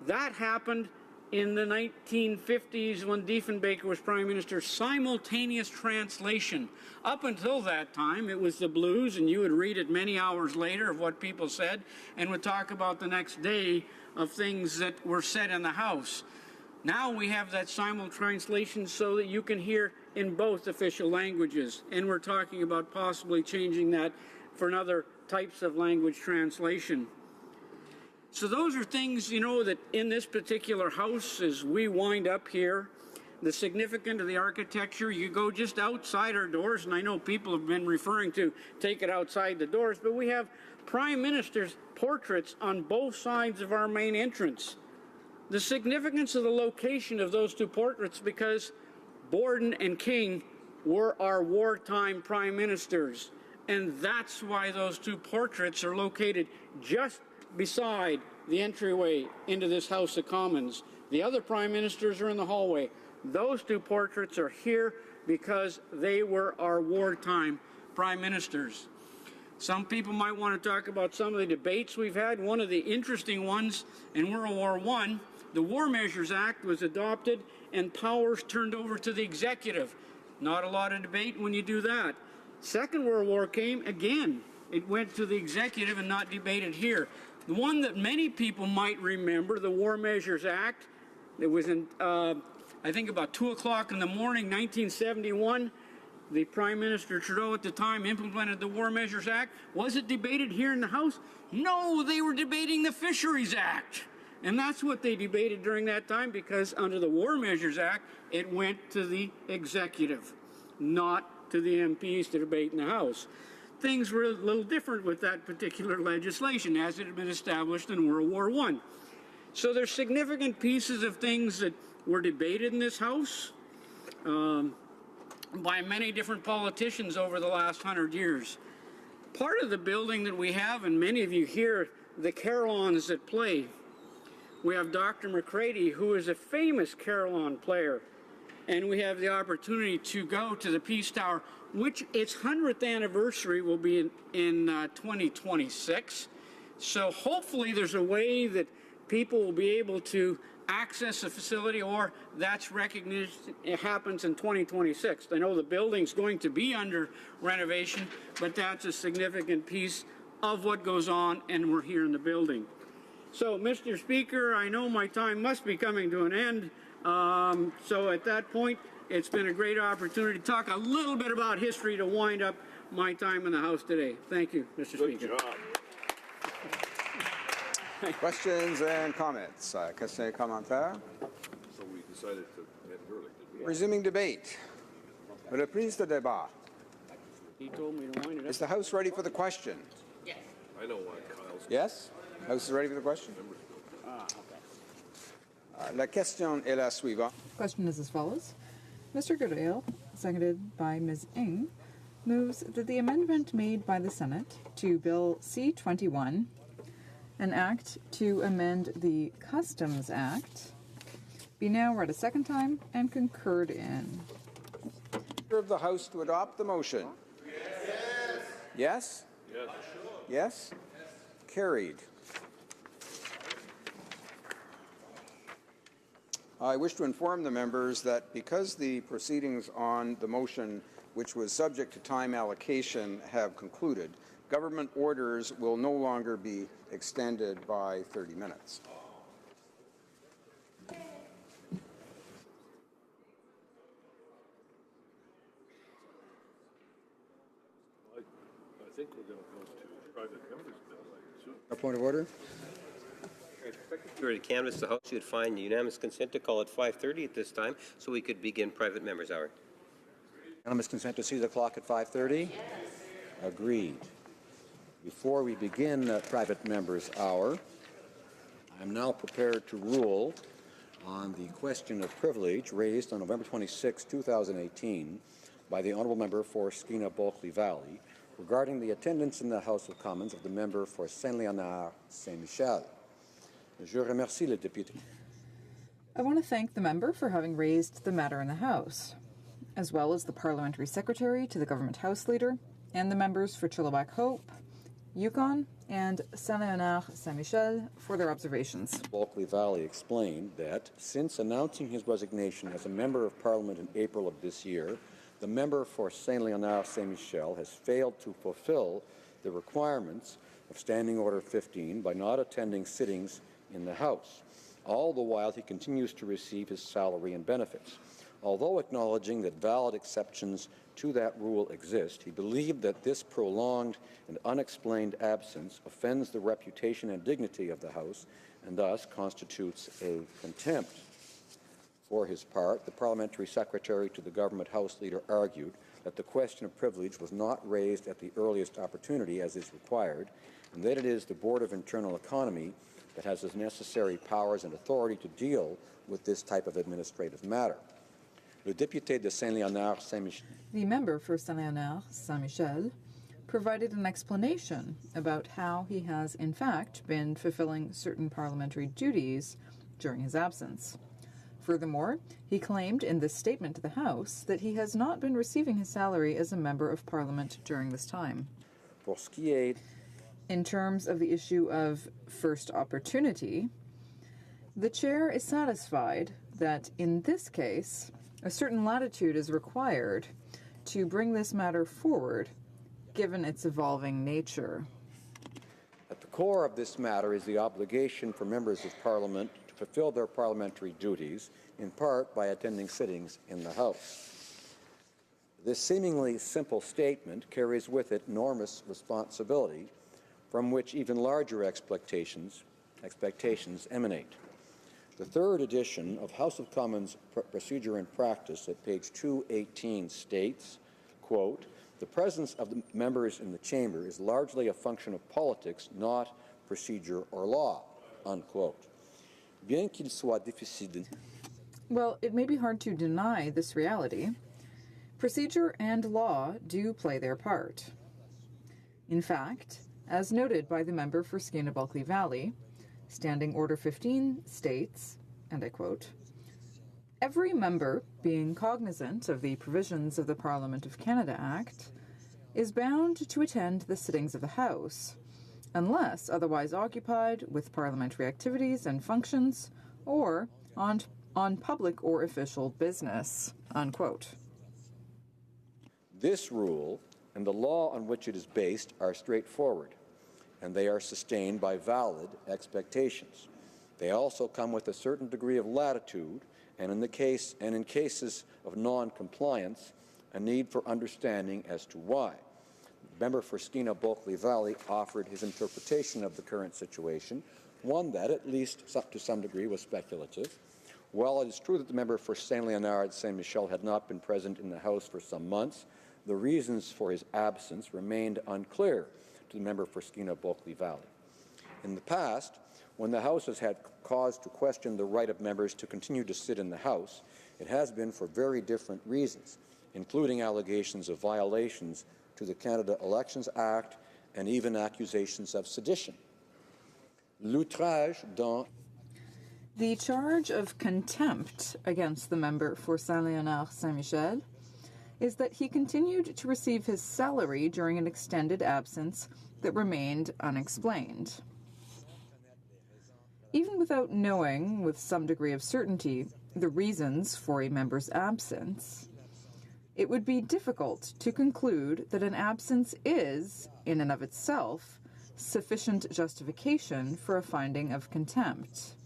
That happened in the 1950s when Diefenbaker was Prime Minister, simultaneous translation. Up until that time, it was the blues, and you would read it many hours later of what people said, and would talk about the next day of things that were said in the House. Now we have that simultaneous translation so that you can hear in both official languages, and we're talking about possibly changing that for another types of language translation. So those are things, you know, that in this particular House, as we wind up here, the significance of the architecture, you go just outside our doors, and I know people have been referring to take it outside the doors, but we have Prime Minister's portraits on both sides of our main entrance. The significance of the location of those two portraits, because Borden and King were our wartime Prime Ministers, and that's why those two portraits are located just beside the entryway into this House of Commons. The other Prime Ministers are in the hallway. Those two portraits are here because they were our wartime Prime Ministers. Some people might want to talk about some of the debates we've had. One of the interesting ones in World War I, the War Measures Act was adopted and powers turned over to the executive. Not a lot of debate when you do that. Second World War came, again, it went to the executive and not debated here. The one that many people might remember, the War Measures Act, it was in, I think about 2 o'clock in the morning, 1971. The Prime Minister Trudeau at the time implemented the War Measures Act. Was it debated here in the House? No, they were debating the Fisheries Act. And that's what they debated during that time, because under the War Measures Act, it went to the executive, not to the MPs to debate in the House. Things were a little different with that particular legislation as it had been established in World War I. So there's significant pieces of things that were debated in this House by many different politicians over the last 100 years. Part of the building that we have, and many of you hear the carillons that play, we have Dr. McCready, who is a famous carillon player, and we have the opportunity to go to the Peace Tower, which its 100th anniversary will be in 2026. So hopefully there's a way that people will be able to access the facility, or that's recognition. It happens in 2026. I know the building's going to be under renovation, but that's a significant piece of what goes on, and we're here in the building. So, Mr. Speaker, I know my time must be coming to an end. So at that point, it's been a great opportunity to talk a little bit about history to wind up my time in the House today. Thank you, Mr. Speaker. Good job. Questions and comments? Questions et commentaires? So we decided to end early, did we? Resuming debate. Reprise de débat. He told me to wind it up. Is the House ready for the question? Yes. I know why Kyle's... Yes? House is ready for the question? La question est la suivante. Question is as follows. Mr. Goodale, seconded by Ms. Ng, moves that the amendment made by the Senate to Bill C-21, an act to amend the Customs Act, be now read a second time and concurred in. Of the House to adopt the motion? Yes. Yes? Yes. Yes? Carried. I wish to inform the members that because the proceedings on the motion, which was subject to time allocation, have concluded, government orders will no longer be extended by 30 minutes. I think we're going to go to private members' bill, I assume. A point of order? If you were to canvass the House, you would find unanimous consent to call at 5:30 at this time, so we could begin private members' hour. Unanimous consent to see the clock at 5:30? Yes. Agreed. Before we begin private members' hour, I'm now prepared to rule on the question of privilege raised on November 26, 2018 by the Honourable Member for Skeena-Bulkley Valley regarding the attendance in the House of Commons of the member for Saint-Léonard Saint-Michel. Je remercie le député. I want to thank the member for having raised the matter in the House, as well as the Parliamentary Secretary to the Government House Leader and the members for Chilliwack Hope, Yukon, and Saint-Léonard Saint-Michel for their observations. Bulkley Valley explained that since announcing his resignation as a member of Parliament in April of this year, the member for Saint-Léonard Saint-Michel has failed to fulfill the requirements of Standing Order 15 by not attending sittings in the House. All the while, he continues to receive his salary and benefits. Although acknowledging that valid exceptions to that rule exist, he believed that this prolonged and unexplained absence offends the reputation and dignity of the House and thus constitutes a contempt. For his part, the Parliamentary Secretary to the Government House Leader argued that the question of privilege was not raised at the earliest opportunity as is required, and that it is the Board of Internal Economy that has the necessary powers and authority to deal with this type of administrative matter. Le député de Saint-Léonard Saint-Michel. The member for Saint-Léonard Saint-Michel provided an explanation about how he has, in fact, been fulfilling certain parliamentary duties during his absence. Furthermore, he claimed in this statement to the House that he has not been receiving his salary as a member of Parliament during this time. Pour ce qui est in terms of the issue of first opportunity, the Chair is satisfied that in this case, a certain latitude is required to bring this matter forward, given its evolving nature. At the core of this matter is the obligation for members of Parliament to fulfill their parliamentary duties, in part by attending sittings in the House. This seemingly simple statement carries with it enormous responsibility, from which even larger expectations emanate. The third edition of House of Commons Procedure and Practice at page 218 states, quote, "The presence of the members in the chamber is largely a function of politics, not procedure or law," unquote. Bien qu'il soit difficile. Well, it may be hard to deny this reality. Procedure and law do play their part. In fact, as noted by the member for Skeena-Bulkley Valley, Standing Order 15 states, and I quote, "Every member, being cognizant of the provisions of the Parliament of Canada Act, is bound to attend the sittings of the House, unless otherwise occupied with parliamentary activities and functions, or on public or official business," unquote. This rule and the law on which it is based are straightforward, and they are sustained by valid expectations. They also come with a certain degree of latitude, and in cases of non-compliance, a need for understanding as to why. The member for Skeena-Bulkley Valley offered his interpretation of the current situation, one that, at least to some degree, was speculative. While it is true that the member for Saint-Léonard Saint-Michel had not been present in the House for some months, the reasons for his absence remained unclear to the member for Skeena-Bulkley Valley. In the past, when the House has had cause to question the right of members to continue to sit in the House, it has been for very different reasons, including allegations of violations to the Canada Elections Act and even accusations of sedition. L'outrage dans The charge of contempt against the member for Saint-Léonard Saint-Michel is that he continued to receive his salary during an extended absence that remained unexplained. Even without knowing with some degree of certainty the reasons for a member's absence, it would be difficult to conclude that an absence is, in and of itself, sufficient justification for a finding of contempt,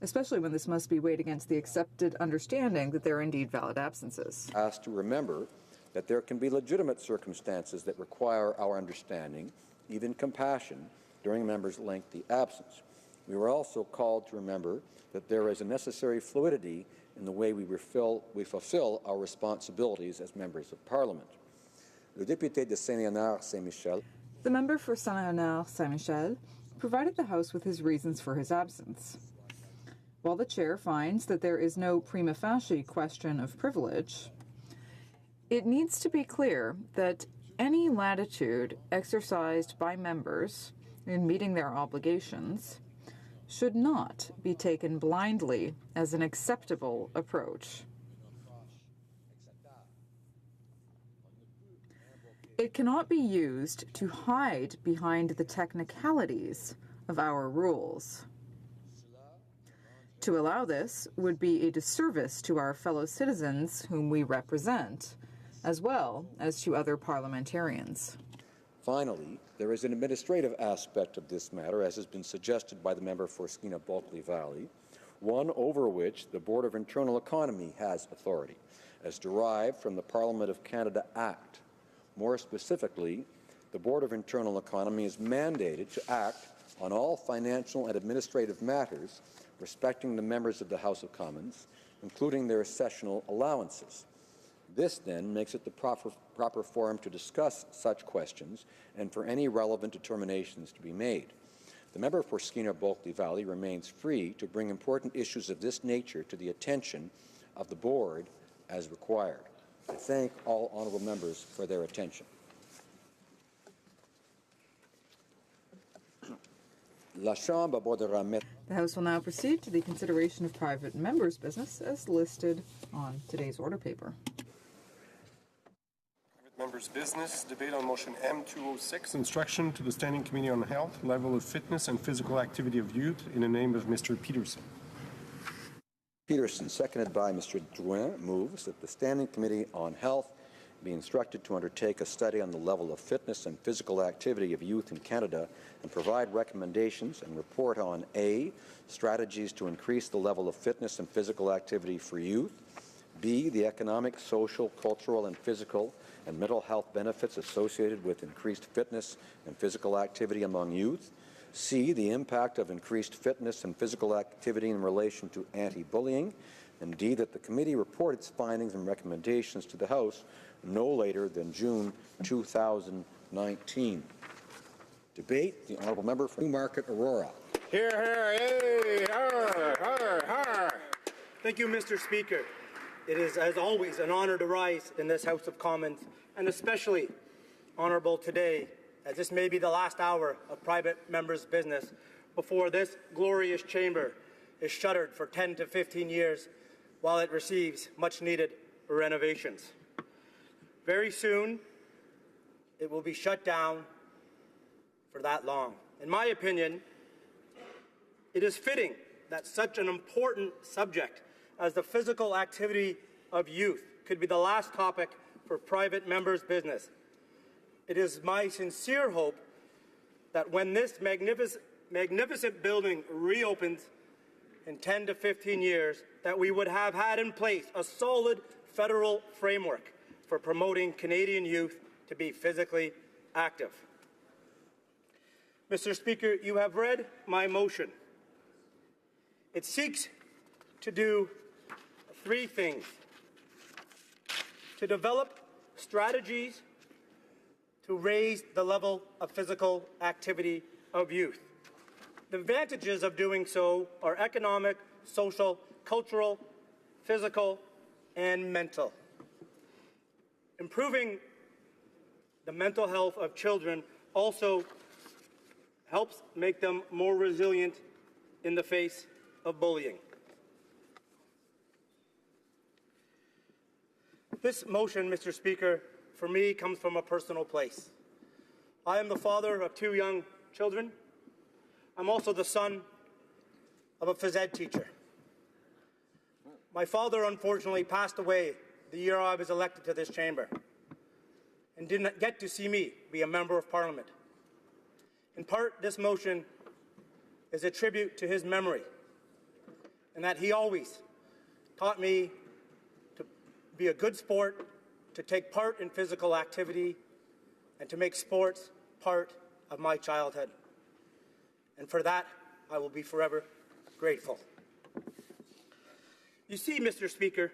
especially when this must be weighed against the accepted understanding that there are indeed valid absences. Asked to remember that there can be legitimate circumstances that require our understanding, even compassion, during a member's lengthy absence. We were also called to remember that there is a necessary fluidity in the way we fulfill our responsibilities as members of Parliament. Le député de Saint-Léonard Saint-Michel. The member for Saint-Léonard Saint-Michel provided the House with his reasons for his absence. While the Chair finds that there is no prima facie question of privilege, it needs to be clear that any latitude exercised by members in meeting their obligations should not be taken blindly as an acceptable approach. It cannot be used to hide behind the technicalities of our rules. To allow this would be a disservice to our fellow citizens whom we represent, as well as to other parliamentarians. Finally, there is an administrative aspect of this matter, as has been suggested by the member for Skeena-Bulkley Valley, one over which the Board of Internal Economy has authority, as derived from the Parliament of Canada Act. More specifically, the Board of Internal Economy is mandated to act on all financial and administrative matters respecting the members of the House of Commons, including their sessional allowances. This, then, makes it the proper forum to discuss such questions and for any relevant determinations to be made. The member for Skeena-Bulkley Valley remains free to bring important issues of this nature to the attention of the Board as required. I thank all honourable members for their attention. The House will now proceed to the consideration of private members' business as listed on today's order paper. Members' business, debate on motion M206, instruction to the Standing Committee on Health, level of fitness and physical activity of youth, in the name of Mr. Peterson. Peterson, seconded by Mr. Drouin, moves that the Standing Committee on Health be instructed to undertake a study on the level of fitness and physical activity of youth in Canada and provide recommendations and report on A, strategies to increase the level of fitness and physical activity for youth, B, the economic, social, cultural, and physical and mental health benefits associated with increased fitness and physical activity among youth, C, the impact of increased fitness and physical activity in relation to anti-bullying, and D, that the committee report its findings and recommendations to the House no later than June 2019. Debate, the honourable member for Newmarket Aurora. Hear, hear, yay, har, har, har. Thank you, Mr. Speaker. It is, as always, an honour to rise in this House of Commons, and especially honourable today, as this may be the last hour of private members' business before this glorious chamber is shuttered for 10 to 15 years while it receives much-needed renovations. Very soon, it will be shut down for that long. In my opinion, it is fitting that such an important subject as the physical activity of youth could be the last topic for private members' business. It is my sincere hope that when this magnificent building reopens in 10 to 15 years, that we would have had in place a solid federal framework for promoting Canadian youth to be physically active. Mr. Speaker, you have read my motion. It seeks to do three things: to develop strategies to raise the level of physical activity of youth. The advantages of doing so are economic, social, cultural, physical, and mental. Improving the mental health of children also helps make them more resilient in the face of bullying. This motion, Mr. Speaker, for me comes from a personal place. I am the father of 2 young children. I'm also the son of a phys ed teacher. My father unfortunately passed away the year I was elected to this chamber and did not get to see me be a member of Parliament. In part, this motion is a tribute to his memory and that he always taught me to be a good sport, to take part in physical activity, and to make sports part of my childhood. And for that, I will be forever grateful. You see, Mr. Speaker,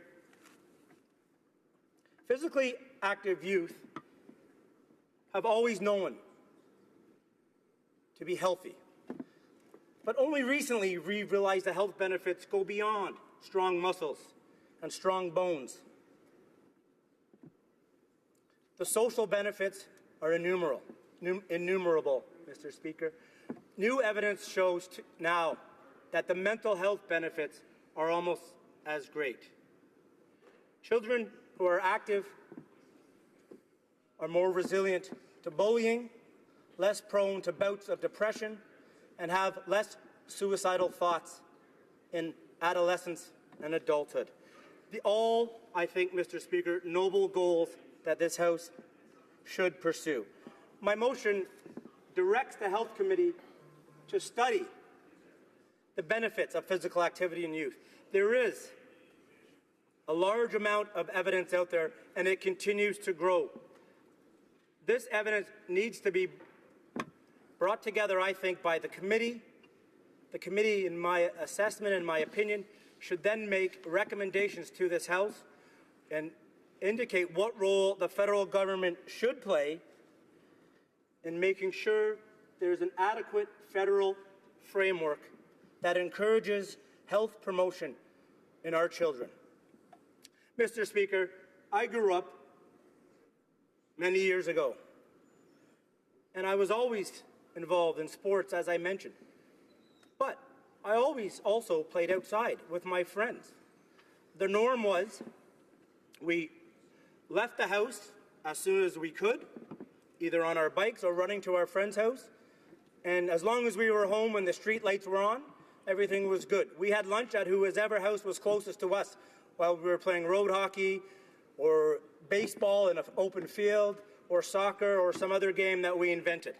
physically active youth have always known to be healthy. But only recently we realized the health benefits go beyond strong muscles and strong bones. The social benefits are innumerable, Mr. Speaker. New evidence shows now that the mental health benefits are almost as great. Children who are active are more resilient to bullying, less prone to bouts of depression, and have less suicidal thoughts in adolescence and adulthood. All, I think, Mr. Speaker, noble goals that this House should pursue. My motion directs the Health Committee to study the benefits of physical activity in youth. There is a large amount of evidence out there, and it continues to grow. This evidence needs to be brought together, I think, by the committee. The committee, in my assessment and my opinion, should then make recommendations to this House and indicate what role the federal government should play in making sure there's an adequate federal framework that encourages health promotion in our children. Mr. Speaker, I grew up many years ago, and I was always involved in sports, as I mentioned. But I always also played outside with my friends. The norm was we left the house as soon as we could, either on our bikes or running to our friend's house, and as long as we were home when the street lights were on, everything was good. We had lunch at whoever house was closest to us while we were playing road hockey or baseball in an open field or soccer or some other game that we invented.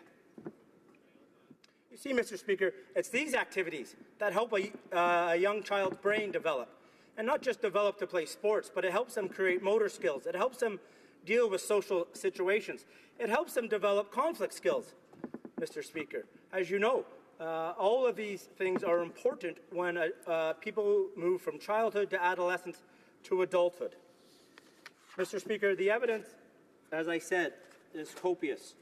You see, Mr. Speaker, it's these activities that help a young child's brain develop. And not just develop to play sports, but it helps them create motor skills. It helps them deal with social situations. It helps them develop conflict skills, Mr. Speaker. As you know, all of these things are important when people move from childhood to adolescence to adulthood. Mr. Speaker, the evidence, as I said, is copious.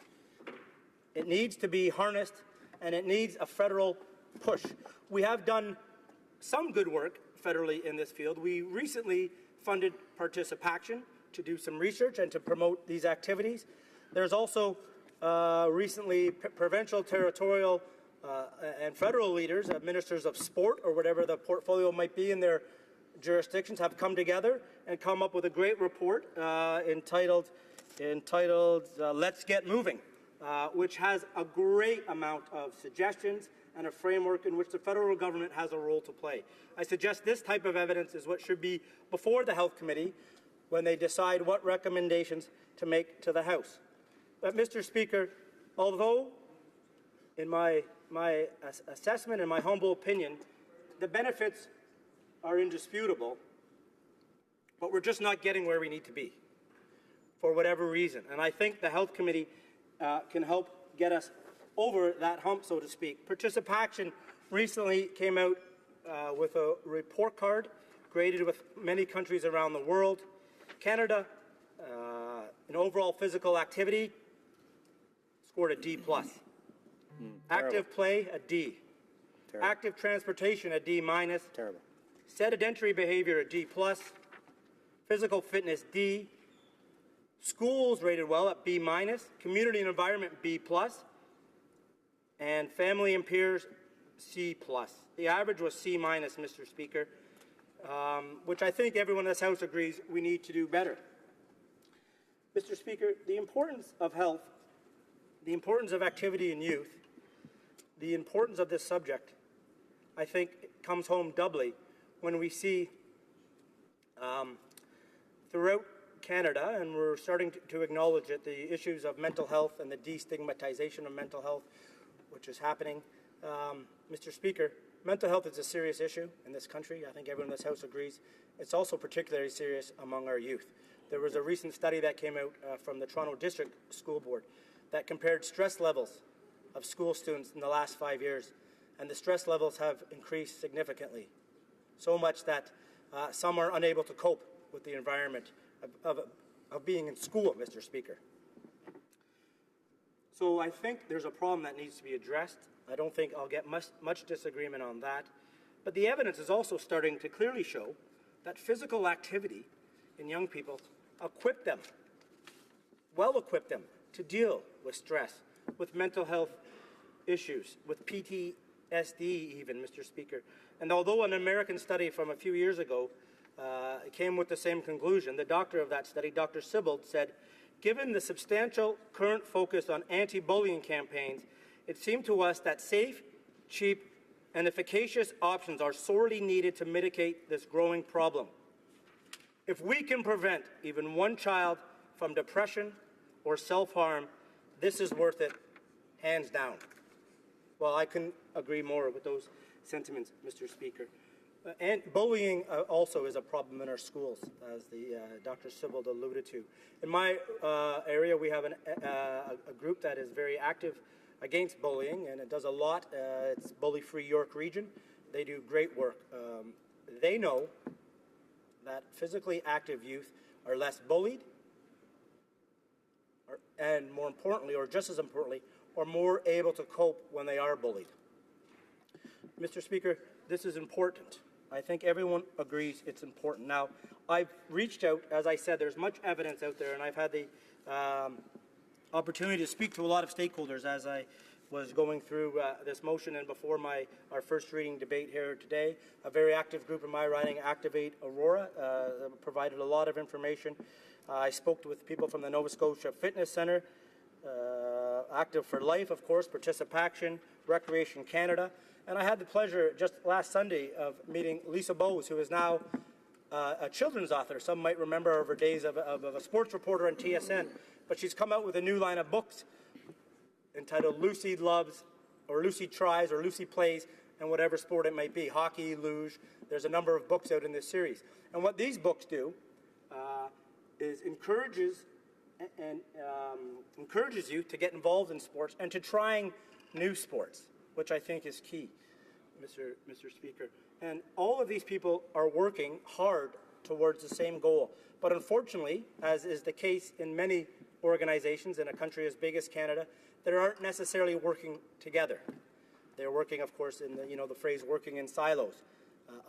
It needs to be harnessed, and it needs a federal push. We have done some good work federally in this field. We recently funded Participaction to do some research and to promote these activities. There's also recently provincial, territorial, and federal leaders, ministers of sport or whatever the portfolio might be in their jurisdictions, have come together and come up with a great report entitled Let's Get Moving, which has a great amount of suggestions and a framework in which the federal government has a role to play. I suggest this type of evidence is what should be before the Health Committee when they decide what recommendations to make to the House. But, Mr. Speaker, although, in my assessment and my humble opinion, the benefits are indisputable, but we're just not getting where we need to be for whatever reason. And I think the Health Committee can help get us over that hump, so to speak. Participaction recently came out with a report card graded with many countries around the world. Canada, in overall physical activity, scored a D+. Active play, a D. Terrible. Active transportation, a D-. Terrible. Sedentary behavior, a D+. Physical fitness, D. Schools rated well at B-. Community and environment, B+. And family and peers, C+. The average was C-, Mr. Speaker, which I think everyone in this House agrees we need to do better. Mr. Speaker, the importance of health, the importance of activity in youth, the importance of this subject, I think comes home doubly when we see throughout Canada, and we're starting to acknowledge it, the issues of mental health and the destigmatization of mental health, which is happening. Mr. Speaker, mental health is a serious issue in this country. I think everyone in this House agrees. It's also particularly serious among our youth. There was a recent study that came out from the Toronto District School Board that compared stress levels of school students in the last 5 years, and the stress levels have increased significantly, so much that some are unable to cope with the environment of being in school, Mr. Speaker. So I think there's a problem that needs to be addressed. I don't think I'll get much disagreement on that. But the evidence is also starting to clearly show that physical activity in young people well equip them to deal with stress, with mental health issues, with PTSD even, Mr. Speaker. And although an American study from a few years ago came with the same conclusion, the doctor of that study, Dr. Sibbald, said, given the substantial current focus on anti-bullying campaigns, it seemed to us that safe, cheap, and efficacious options are sorely needed to mitigate this growing problem. If we can prevent even one child from depression or self-harm, this is worth it, hands down. Well, I couldn't agree more with those sentiments, Mr. Speaker. And bullying also is a problem in our schools, as the Dr. Sibbald alluded to. In my area, we have a group that is very active against bullying, and it does a lot. It's Bully Free York Region. They do great work. They know that physically active youth are less bullied, and more importantly, or just as importantly, are more able to cope when they are bullied. Mr. Speaker, this is important. I think everyone agrees it's important. Now, I've reached out, as I said, there's much evidence out there, and I've had the opportunity to speak to a lot of stakeholders as I was going through this motion and before our first reading debate here today. A very active group in my riding, Activate Aurora, provided a lot of information. I spoke with people from the Nova Scotia Fitness Centre, Active for Life, of course, Participation, Recreation Canada, and I had the pleasure just last Sunday of meeting Lisa Bowes, who is now a children's author. Some might remember of her days of a sports reporter on TSN, but she's come out with a new line of books entitled Lucy Loves, or Lucy Tries, or Lucy Plays, and whatever sport it might be, hockey, luge. There's a number of books out in this series. And what these books do is encourages you to get involved in sports and to trying new sports, which I think is key, Mr. Speaker. And all of these people are working hard towards the same goal. But unfortunately, as is the case in many organizations in a country as big as Canada, they aren't necessarily working together. They're working, of course, in the phrase working in silos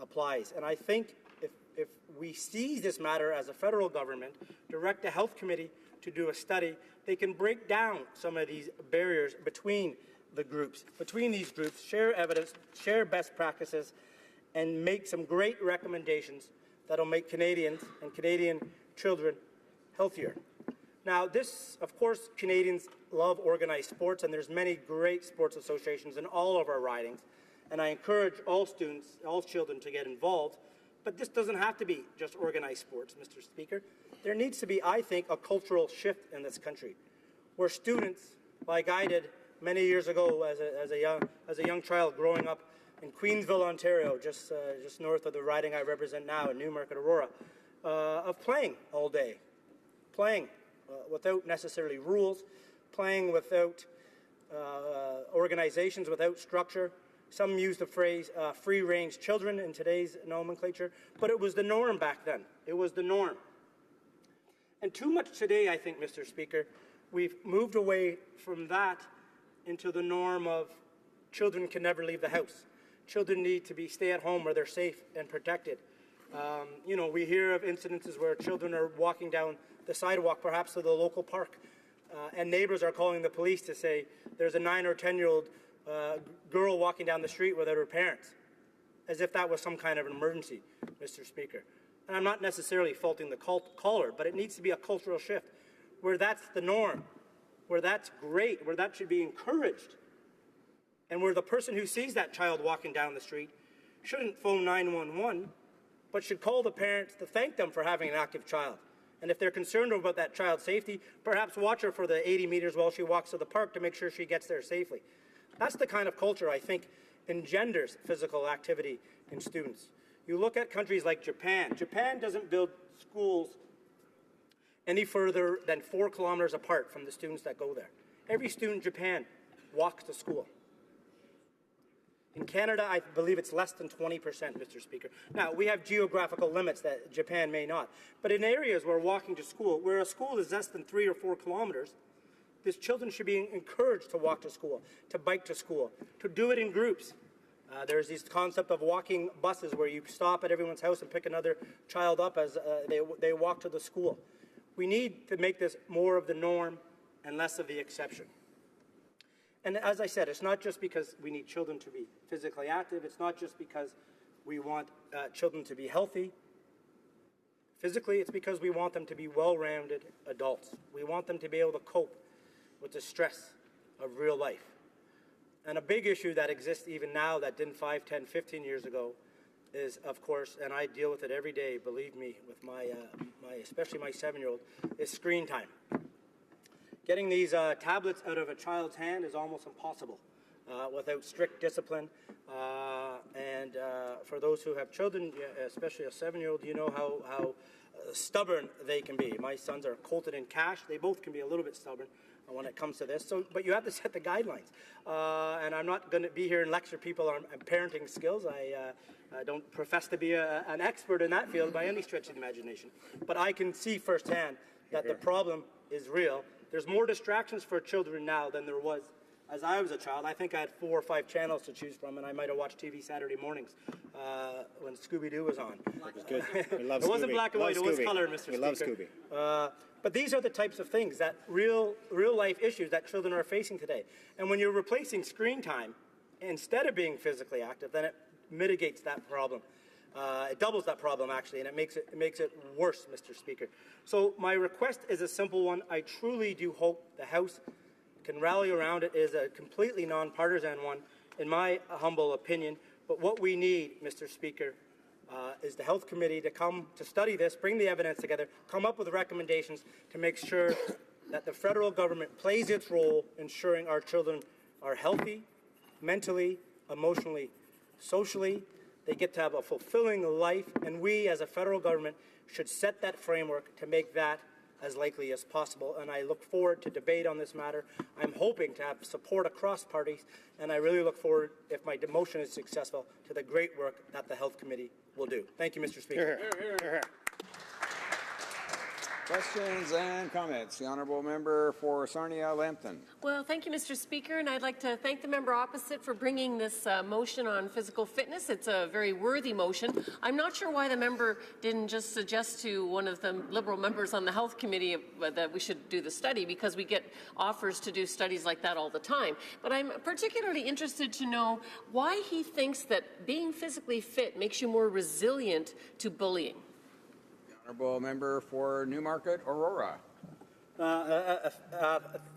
applies. And I think if we seize this matter as a federal government, direct the Health Committee to do a study, they can break down some of these barriers between the groups, share evidence, share best practices, and make some great recommendations that'll make Canadians and Canadian children healthier. Now, of course, Canadians love organized sports, and there's many great sports associations in all of our ridings, and I encourage all students, all children to get involved, but this doesn't have to be just organized sports, Mr. Speaker. There needs to be, I think, a cultural shift in this country, where students, like I did many years ago as a young child growing up in Queensville, Ontario, just north of the riding I represent now in Newmarket, Aurora, of playing all day, playing without necessarily rules, playing without organizations, without structure. Some use the phrase free-range children in today's nomenclature, but it was the norm back then. It was the norm. And too much today, I think, Mr. Speaker, we've moved away from that into the norm of children can never leave the house. Children need to stay at home where they're safe and protected. We hear of incidences where children are walking down the sidewalk, perhaps to the local park, and neighbors are calling the police to say there's a 9 or 10-year-old girl walking down the street without her parents, as if that was some kind of an emergency, Mr. Speaker. And I'm not necessarily faulting the caller, but it needs to be a cultural shift where that's the norm, where that's great, where that should be encouraged, and where the person who sees that child walking down the street shouldn't phone 911, but should call the parents to thank them for having an active child. And if they're concerned about that child's safety, perhaps watch her for the 80 meters while she walks to the park to make sure she gets there safely. That's the kind of culture I think engenders physical activity in students. You look at countries like Japan. Japan doesn't build schools any further than 4 kilometers apart from the students that go there. Every student in Japan walks to school. In Canada, I believe it's less than 20%, Mr. Speaker. Now, we have geographical limits that Japan may not. But in areas where walking to school, where a school is less than 3 or 4 kilometers, These children should be encouraged to walk to school, to bike to school, to do it in groups. There's this concept of walking buses where you stop at everyone's house and pick another child up as they walk to the school. We need to make this more of the norm and less of the exception. And as I said, it's not just because we need children to be physically active. It's not just because we want children to be healthy. Physically, it's because we want them to be well-rounded adults. We want them to be able to cope with the stress of real life. And a big issue that exists even now that didn't 5, 10, 15 years ago is, of course, and I deal with it every day, believe me, with my especially my 7-year-old, is screen time. Getting these tablets out of a child's hand is almost impossible without strict discipline. And for those who have children, especially a 7-year-old, you know how stubborn they can be. My sons are Colton and Cash. They both can be a little bit stubborn when it comes to this. So, but you have to set the guidelines. And I'm not going to be here and lecture people on parenting skills. I don't profess to be an expert in that field by any stretch of the imagination. But I can see firsthand that the problem is real. There's more distractions for children now than there was as I was a child. I think I had 4 or 5 channels to choose from, and I might have watched TV Saturday mornings when Scooby-Doo was on. It was good. We love It wasn't Scooby. black and white, it was Scooby. color, Mr. Speaker. We love Scooby. But these are the types of things that real life issues that children are facing today. And when you're replacing screen time, instead of being physically active, then it mitigates that problem. It doubles that problem, actually, and it makes it worse, Mr. Speaker. So my request is a simple one. I truly do hope the House can rally around it. It is a completely nonpartisan one, in my humble opinion. But what we need, Mr. Speaker, is the Health Committee to come to study this, bring the evidence together, come up with recommendations to make sure that the federal government plays its role ensuring our children are healthy, mentally, emotionally, socially. They get to have a fulfilling life, and we as a federal government should set that framework to make that as likely as possible. And I look forward to debate on this matter. I'm hoping to have support across parties, and I really look forward, if my motion is successful, to the great work that the Health Committee will do. Thank you, Mr. Speaker. Hear, hear. Questions and comments. The Honourable Member for Sarnia-Lambton. Well, thank you, Mr. Speaker, and I'd like to thank the member opposite for bringing this motion on physical fitness. It's a very worthy motion. I'm not sure why the member didn't just suggest to one of the Liberal members on the Health Committee that we should do the study, because we get offers to do studies like that all the time. But I'm particularly interested to know why he thinks that being physically fit makes you more resilient to bullying. Honourable Member for Newmarket, Aurora.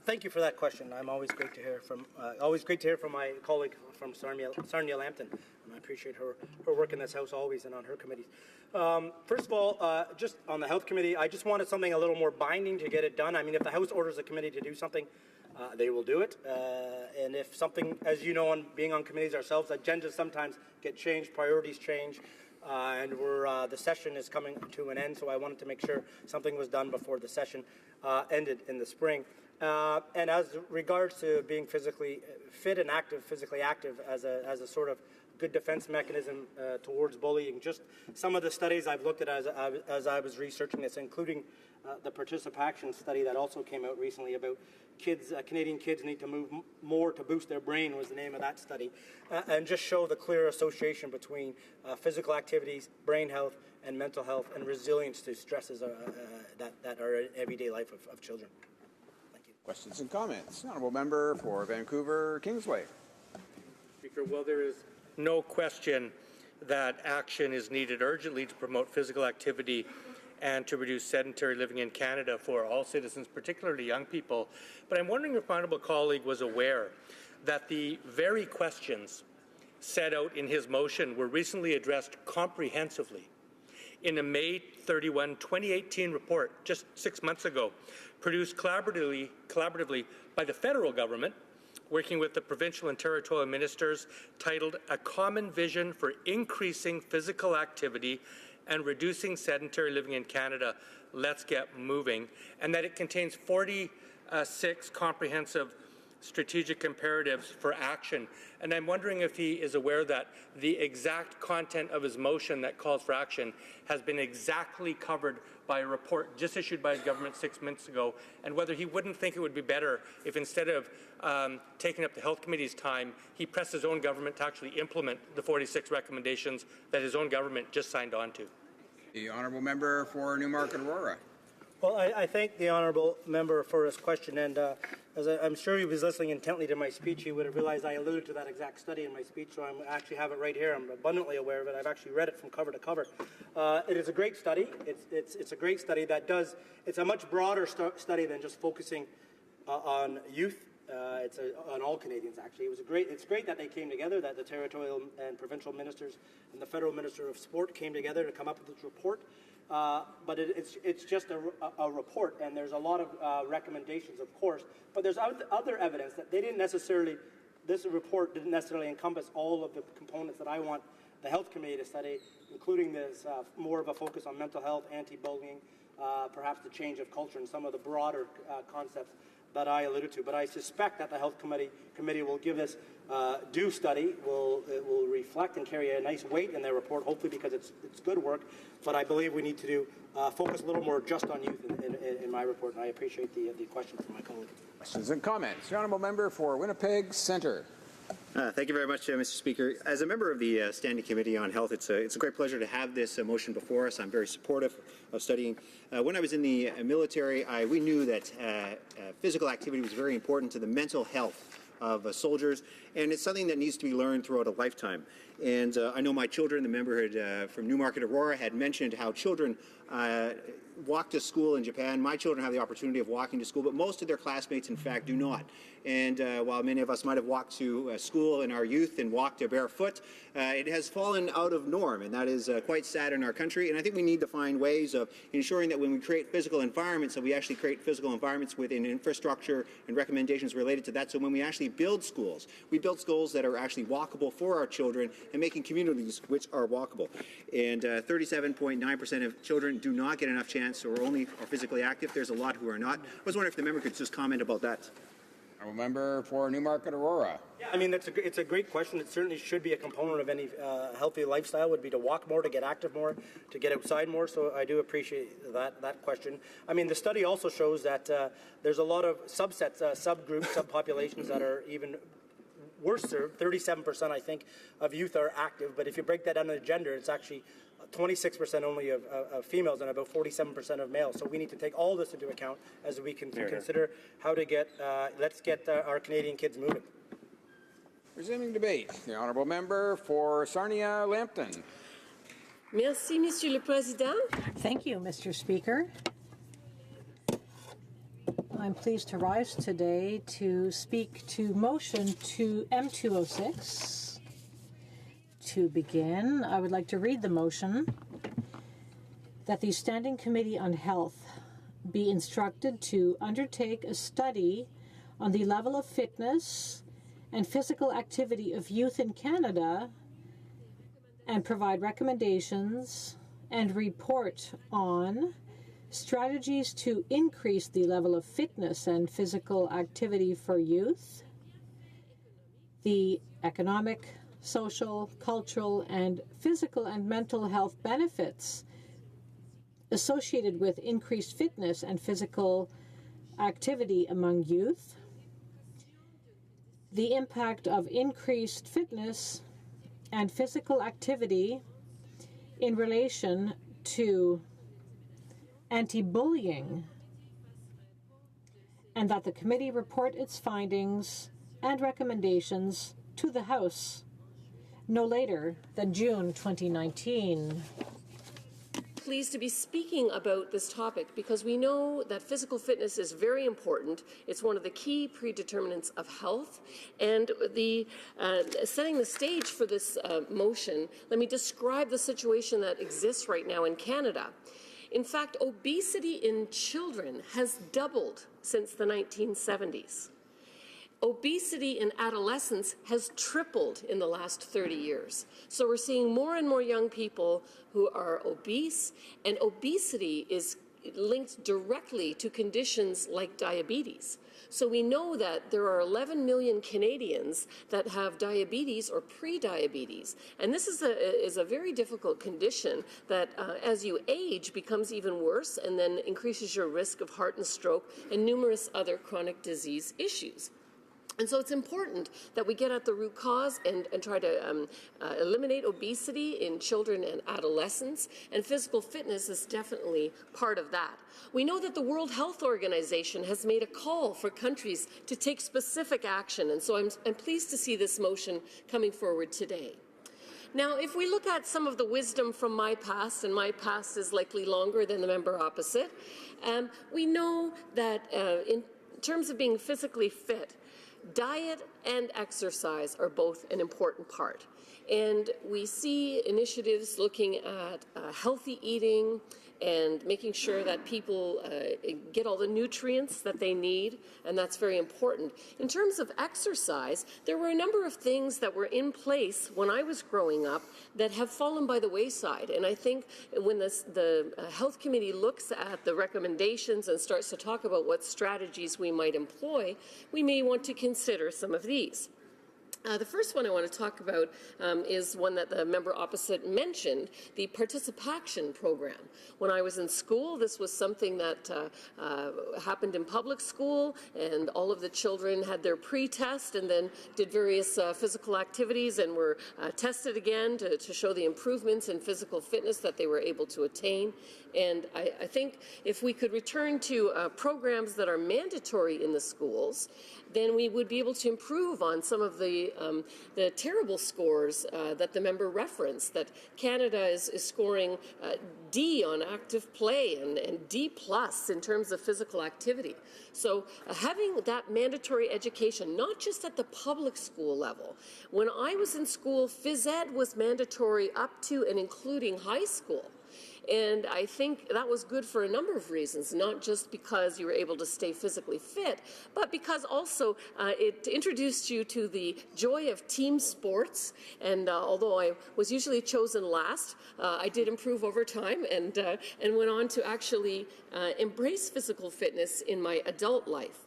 Thank you for that question. I'm always great to hear from my colleague from Sarnia-Lambton, and I appreciate her work in this House always and on her committees. First of all, just on the Health Committee, I just wanted something a little more binding to get it done. I mean, if the House orders a committee to do something, they will do it. And if something, as you know, being on committees ourselves, agendas sometimes get changed, priorities change. And the session is coming to an end, so I wanted to make sure something was done before the session ended in the spring. And as regards to being physically fit and active, physically active as a sort of good defense mechanism towards bullying, just some of the studies I've looked at as I was researching this, including the participation study that also came out recently about kids, Canadian kids need to move more to boost their brain was the name of that study, and just show the clear association between physical activities, brain health, and mental health, and resilience to stresses that are in everyday life of children. Thank you. Questions and comments. Honourable Member for Vancouver, Kingsway. Speaker, well, there is no question that action is needed urgently to promote physical activity and to reduce sedentary living in Canada for all citizens, particularly young people. But I'm wondering if my honourable colleague was aware that the very questions set out in his motion were recently addressed comprehensively in a May 31, 2018 report, just 6 months ago, produced collaboratively by the federal government, working with the provincial and territorial ministers, titled A Common Vision for Increasing Physical Activity and Reducing Sedentary Living in Canada, Let's Get Moving, and that it contains 46 comprehensive strategic imperatives for action. And I'm wondering if he is aware that the exact content of his motion that calls for action has been exactly covered by a report just issued by his government 6 months ago, and whether he wouldn't think it would be better if instead of taking up the Health Committee's time, he pressed his own government to actually implement the 46 recommendations that his own government just signed on to. The honourable member for Newmarket Aurora. Well, I thank the honourable member for his question, and as I'm sure he was listening intently to my speech, he would have realized I alluded to that exact study in my speech, so I actually have it right here. I'm abundantly aware of it. I've actually read it from cover to cover. It is a great study. It's a great study that does, it's a much broader study than just focusing on youth. It's on all Canadians, actually. It's great that they came together, that the territorial and provincial ministers and the federal minister of sport came together to come up with this report. But it's just a report, and there's a lot of recommendations, of course. But there's other evidence that this report didn't necessarily encompass all of the components that I want the Health Committee to study, including this more of a focus on mental health, anti-bullying, perhaps the change of culture, and some of the broader concepts that I alluded to. But I suspect that the Health Committee will give this due study, it will reflect and carry a nice weight in their report, hopefully because it's good work. But I believe we need to focus a little more just on youth in my report, and I appreciate the question from my colleague. Questions and comments. The honourable member for Winnipeg Centre. Thank you very much, Mr. Speaker. As a member of the Standing Committee on Health, it's a great pleasure to have this motion before us. I'm very supportive of studying. When I was in the military, we knew that physical activity was very important to the mental health of soldiers, and it's something that needs to be learned throughout a lifetime. And I know my children, the member from Newmarket Aurora, had mentioned how children walk to school in Japan. My children have the opportunity of walking to school, but most of their classmates, in fact, do not. And while many of us might have walked to school in our youth and walked barefoot, it has fallen out of norm, and that is quite sad in our country. And I think we need to find ways of ensuring that when we create physical environments, that we actually create physical environments within infrastructure and recommendations related to that. So when we actually build schools, we build schools that are actually walkable for our children and making communities which are walkable. And 37.9% of children do not get enough chance or only are physically active. There's a lot who are not. I was wondering if the member could just comment about that. Honourable member for Newmarket Aurora. Yeah, I mean, it's a great question. It certainly should be a component of any healthy lifestyle, would be to walk more, to get active more, to get outside more. So I do appreciate that question. I mean, the study also shows that there's a lot of subsets, subgroups, subpopulations that are even worse served. 37%, I think, of youth are active. But if you break that down into gender, it's actually 26% only of females and about 47% of males. So we need to take all this into account as we can consider how to get, let's get our Canadian kids moving. Resuming debate, the honourable member for Sarnia-Lambton. Merci, Monsieur le Président. Thank you, Mr. Speaker. I'm pleased to rise today to speak to motion to M206. To begin, I would like to read the motion that the Standing Committee on Health be instructed to undertake a study on the level of fitness and physical activity of youth in Canada and provide recommendations and report on strategies to increase the level of fitness and physical activity for youth, the economic, social, cultural, and physical and mental health benefits associated with increased fitness and physical activity among youth, the impact of increased fitness and physical activity in relation to anti-bullying, and that the committee report its findings and recommendations to the House no later than June 2019. Pleased to be speaking about this topic because we know that physical fitness is very important. It's one of the key predeterminants of health. And setting the stage for this motion, let me describe the situation that exists right now in Canada. In fact, obesity in children has doubled since the 1970s. Obesity in adolescents has tripled in the last 30 years. So we're seeing more and more young people who are obese, and obesity is linked directly to conditions like diabetes. So we know that there are 11 million Canadians that have diabetes or pre-diabetes. And this is a very difficult condition that as you age becomes even worse and then increases your risk of heart and stroke and numerous other chronic disease issues. And so it's important that we get at the root cause and try to eliminate obesity in children and adolescents, and physical fitness is definitely part of that. We know that the World Health Organization has made a call for countries to take specific action, and so I'm pleased to see this motion coming forward today. Now, if we look at some of the wisdom from my past, and my past is likely longer than the member opposite, we know that in terms of being physically fit, diet and exercise are both an important part. And we see initiatives looking at healthy eating and making sure that people get all the nutrients that they need, and that's very important. In terms of exercise, there were a number of things that were in place when I was growing up that have fallen by the wayside. And I think when the Health Committee looks at the recommendations and starts to talk about what strategies we might employ, we may want to consider some of these. The first one I want to talk about is one that the member opposite mentioned, the Participation Program. When I was in school, this was something that happened in public school, and all of the children had their pre-test and then did various physical activities and were tested again to show the improvements in physical fitness that they were able to attain. And I think if we could return to programs that are mandatory in the schools, then we would be able to improve on some of the terrible scores that the member referenced, that Canada is scoring D on active play and D+ in terms of physical activity. So having that mandatory education, not just at the public school level. When I was in school, phys ed was mandatory up to and including high school. And I think that was good for a number of reasons, not just because you were able to stay physically fit, but because also it introduced you to the joy of team sports. And although I was usually chosen last, I did improve over time and went on to actually embrace physical fitness in my adult life.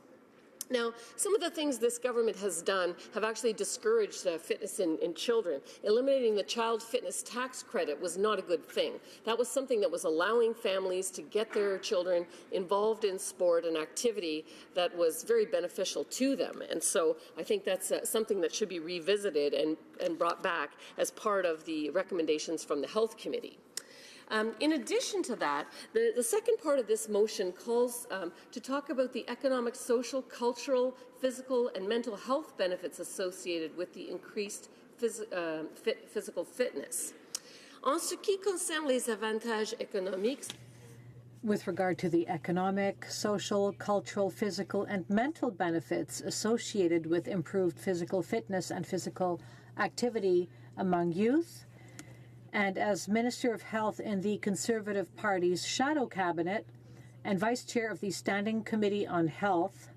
Now, some of the things this government has done have actually discouraged fitness in children. Eliminating the child fitness tax credit was not a good thing. That was something that was allowing families to get their children involved in sport and activity that was very beneficial to them. And so I think that's something that should be revisited and brought back as part of the recommendations from the Health Committee. In addition to that, the second part of this motion calls to talk about the economic, social, cultural, physical, and mental health benefits associated with the increased physical fitness. En ce qui concerne les avantages économiques, with regard to the economic, social, cultural, physical, and mental benefits associated with improved physical fitness and physical activity among youth, and as Minister of Health in the Conservative Party's shadow cabinet and Vice Chair of the Standing Committee on Health,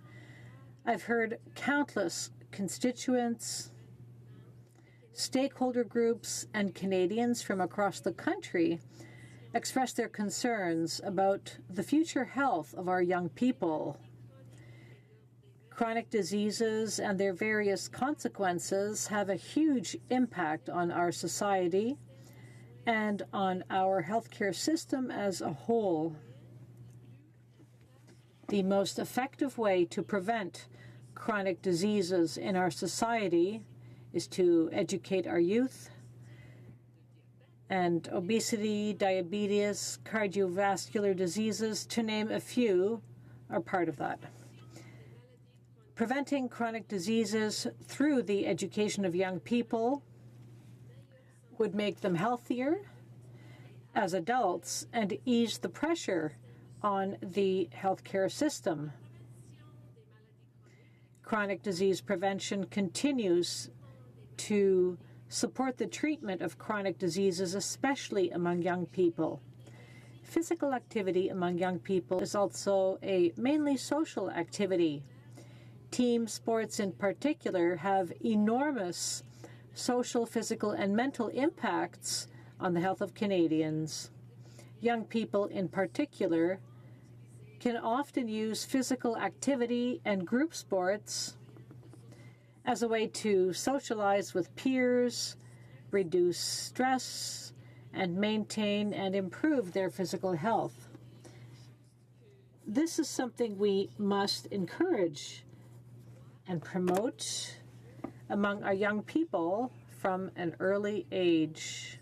I've heard countless constituents, stakeholder groups, and Canadians from across the country express their concerns about the future health of our young people. Chronic diseases and their various consequences have a huge impact on our society and on our healthcare system as a whole. The most effective way to prevent chronic diseases in our society is to educate our youth, and obesity, diabetes, cardiovascular diseases, to name a few, are part of that. Preventing chronic diseases through the education of young people would make them healthier as adults and ease the pressure on the healthcare system. Chronic disease prevention continues to support the treatment of chronic diseases, especially among young people. Physical activity among young people is also a mainly social activity. Team sports in particular have enormous social, physical, and mental impacts on the health of Canadians. Young people in particular can often use physical activity and group sports as a way to socialize with peers, reduce stress, and maintain and improve their physical health. This is something we must encourage and promote among our young people from an early age.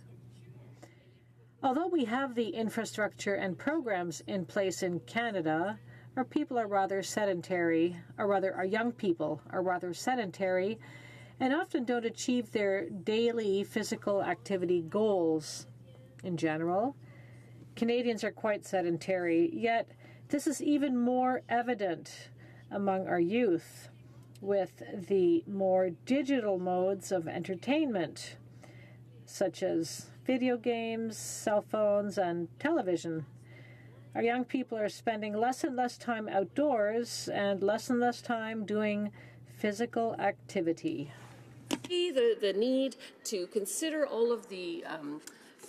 Although we have the infrastructure and programs in place in Canada, our people are rather sedentary, or rather our young people are rather sedentary and often don't achieve their daily physical activity goals. In general, Canadians are quite sedentary, yet this is even more evident among our youth with the more digital modes of entertainment, such as video games, cell phones, and television. Our young people are spending less and less time outdoors and less time doing physical activity. The need to consider all of the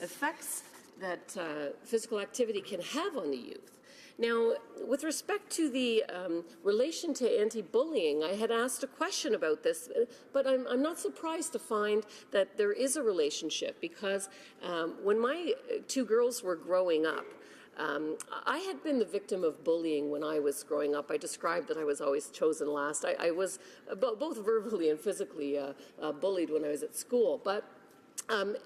effects that physical activity can have on the youth. Now, with respect to the relation to anti-bullying, I had asked a question about this, but I'm not surprised to find that there is a relationship because when my two girls were growing up, I had been the victim of bullying when I was growing up. I described that I was always chosen last. I was both verbally and physically bullied when I was at school. But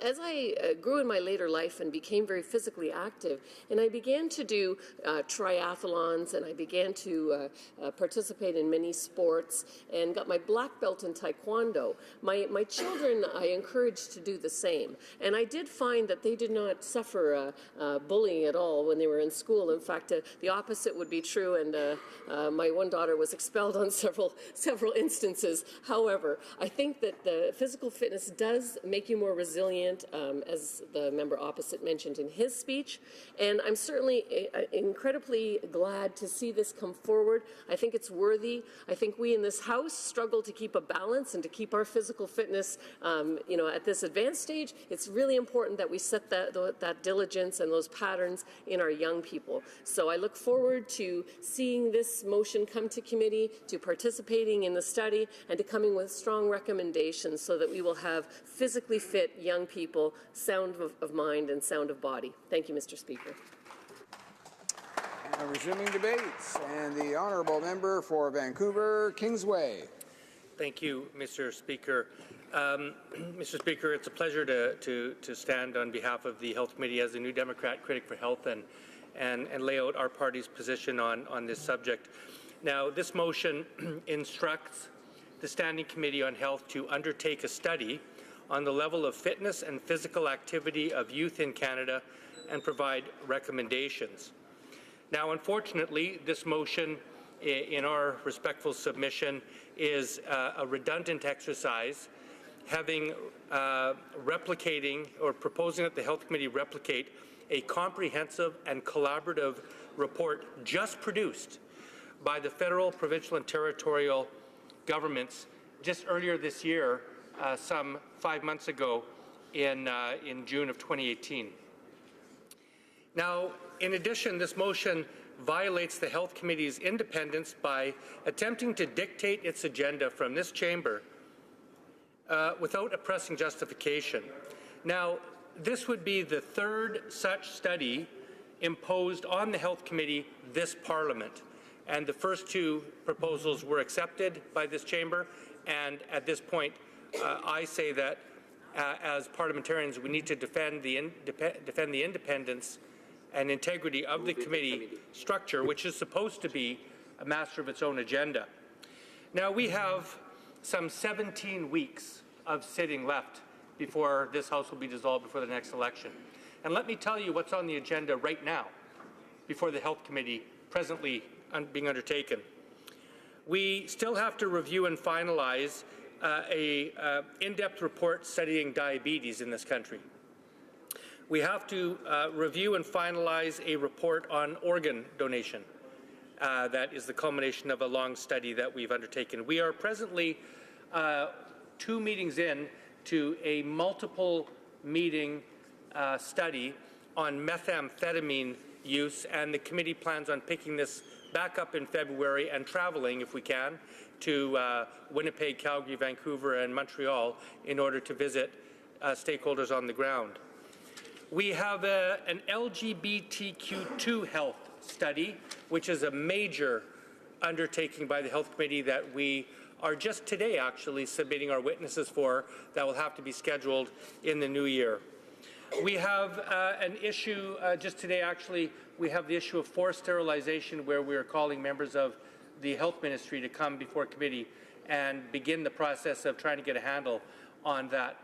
as I grew in my later life and became very physically active, and I began to do triathlons, and I began to participate in many sports, and got my black belt in Taekwondo, my children I encouraged to do the same. And I did find that they did not suffer bullying at all when they were in school. In fact, the opposite would be true, and my one daughter was expelled on several instances. However, I think that the physical fitness does make you more resilient, as the member opposite mentioned in his speech, and I'm certainly incredibly glad to see this come forward. I think it's worthy. I think we in this House struggle to keep a balance and to keep our physical fitness, at this advanced stage. It's really important that we set that diligence and those patterns in our young people. So I look forward to seeing this motion come to committee, to participating in the study, and to coming with strong recommendations so that we will have physically fit young people, sound of mind and sound of body. Thank you, Mr. Speaker. And resuming debates, and the honourable member for Vancouver, Kingsway. Thank you, Mr. Speaker. Mr. Speaker, it's a pleasure to stand on behalf of the Health Committee as a New Democrat critic for health and lay out our party's position on this subject. Now, this motion instructs the Standing Committee on Health to undertake a study on the level of fitness and physical activity of youth in Canada and provide recommendations. Now, unfortunately, this motion, in our respectful submission, is a redundant exercise, having replicating or proposing that the Health Committee replicate a comprehensive and collaborative report just produced by the federal, provincial, and territorial governments just earlier this year, some 5 months ago in June of 2018. Now, in addition, this motion violates the Health Committee's independence by attempting to dictate its agenda from this chamber without a pressing justification. Now, this would be the third such study imposed on the Health Committee this Parliament, and the first two proposals were accepted by this chamber, and at this point, I say that as parliamentarians, we need to defend the independence and integrity of the committee structure, which is supposed to be a master of its own agenda. Now, we have some 17 weeks of sitting left before this House will be dissolved before the next election. And let me tell you what's on the agenda right now before the Health Committee presently being undertaken. We still have to review and finalize a in-depth report studying diabetes in this country. We have to review and finalize a report on organ donation. That is the culmination of a long study that we've undertaken. We are presently 2 meetings in to a multiple meeting study on methamphetamine use, and the committee plans on picking this back up in February and traveling, if we can, to Winnipeg, Calgary, Vancouver, and Montreal in order to visit stakeholders on the ground. We have an LGBTQ2 health study, which is a major undertaking by the Health Committee that we are just today actually submitting our witnesses for, that will have to be scheduled in the new year. We have an issue just today actually, we have the issue of forced sterilization, where we are calling members of the Health Ministry to come before committee and begin the process of trying to get a handle on that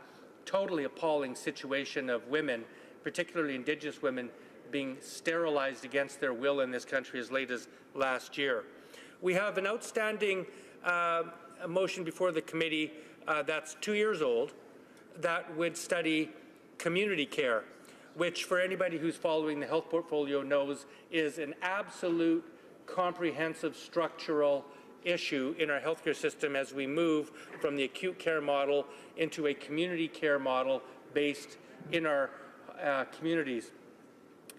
totally appalling situation of women, particularly Indigenous women, being sterilized against their will in this country as late as last year. We have an outstanding motion before the committee that's 2 years old that would study community care, which for anybody who's following the health portfolio knows is an absolute comprehensive structural issue in our healthcare system as we move from the acute care model into a community care model based in our communities.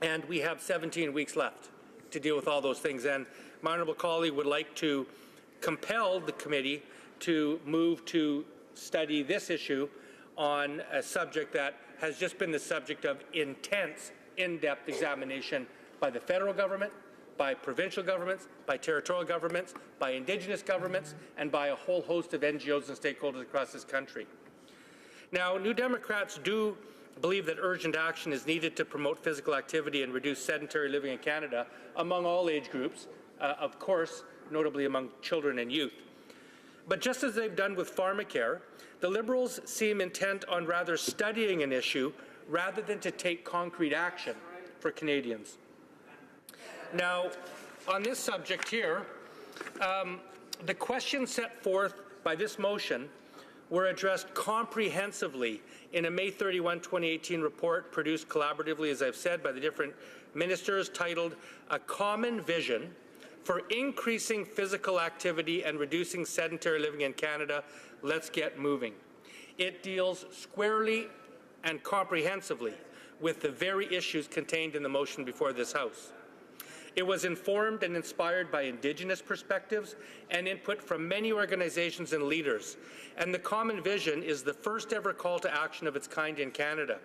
And we have 17 weeks left to deal with all those things. And my honourable colleague would like to compel the committee to move to study this issue on a subject that has just been the subject of intense, in-depth examination by the federal government, by provincial governments, by territorial governments, by Indigenous governments, and by a whole host of NGOs and stakeholders across this country. Now, New Democrats do believe that urgent action is needed to promote physical activity and reduce sedentary living in Canada among all age groups, of course, notably among children and youth. But just as they've done with pharmacare, the Liberals seem intent on rather studying an issue rather than to take concrete action for Canadians. Now, on this subject here, the questions set forth by this motion were addressed comprehensively in a May 31, 2018 report produced collaboratively, as I've said, by the different ministers, titled A Common Vision for Increasing Physical Activity and Reducing Sedentary Living in Canada. Let's get moving. It deals squarely and comprehensively with the very issues contained in the motion before this House. It was informed and inspired by Indigenous perspectives and input from many organizations and leaders, and the Common Vision is the first ever call to action of its kind in Canada.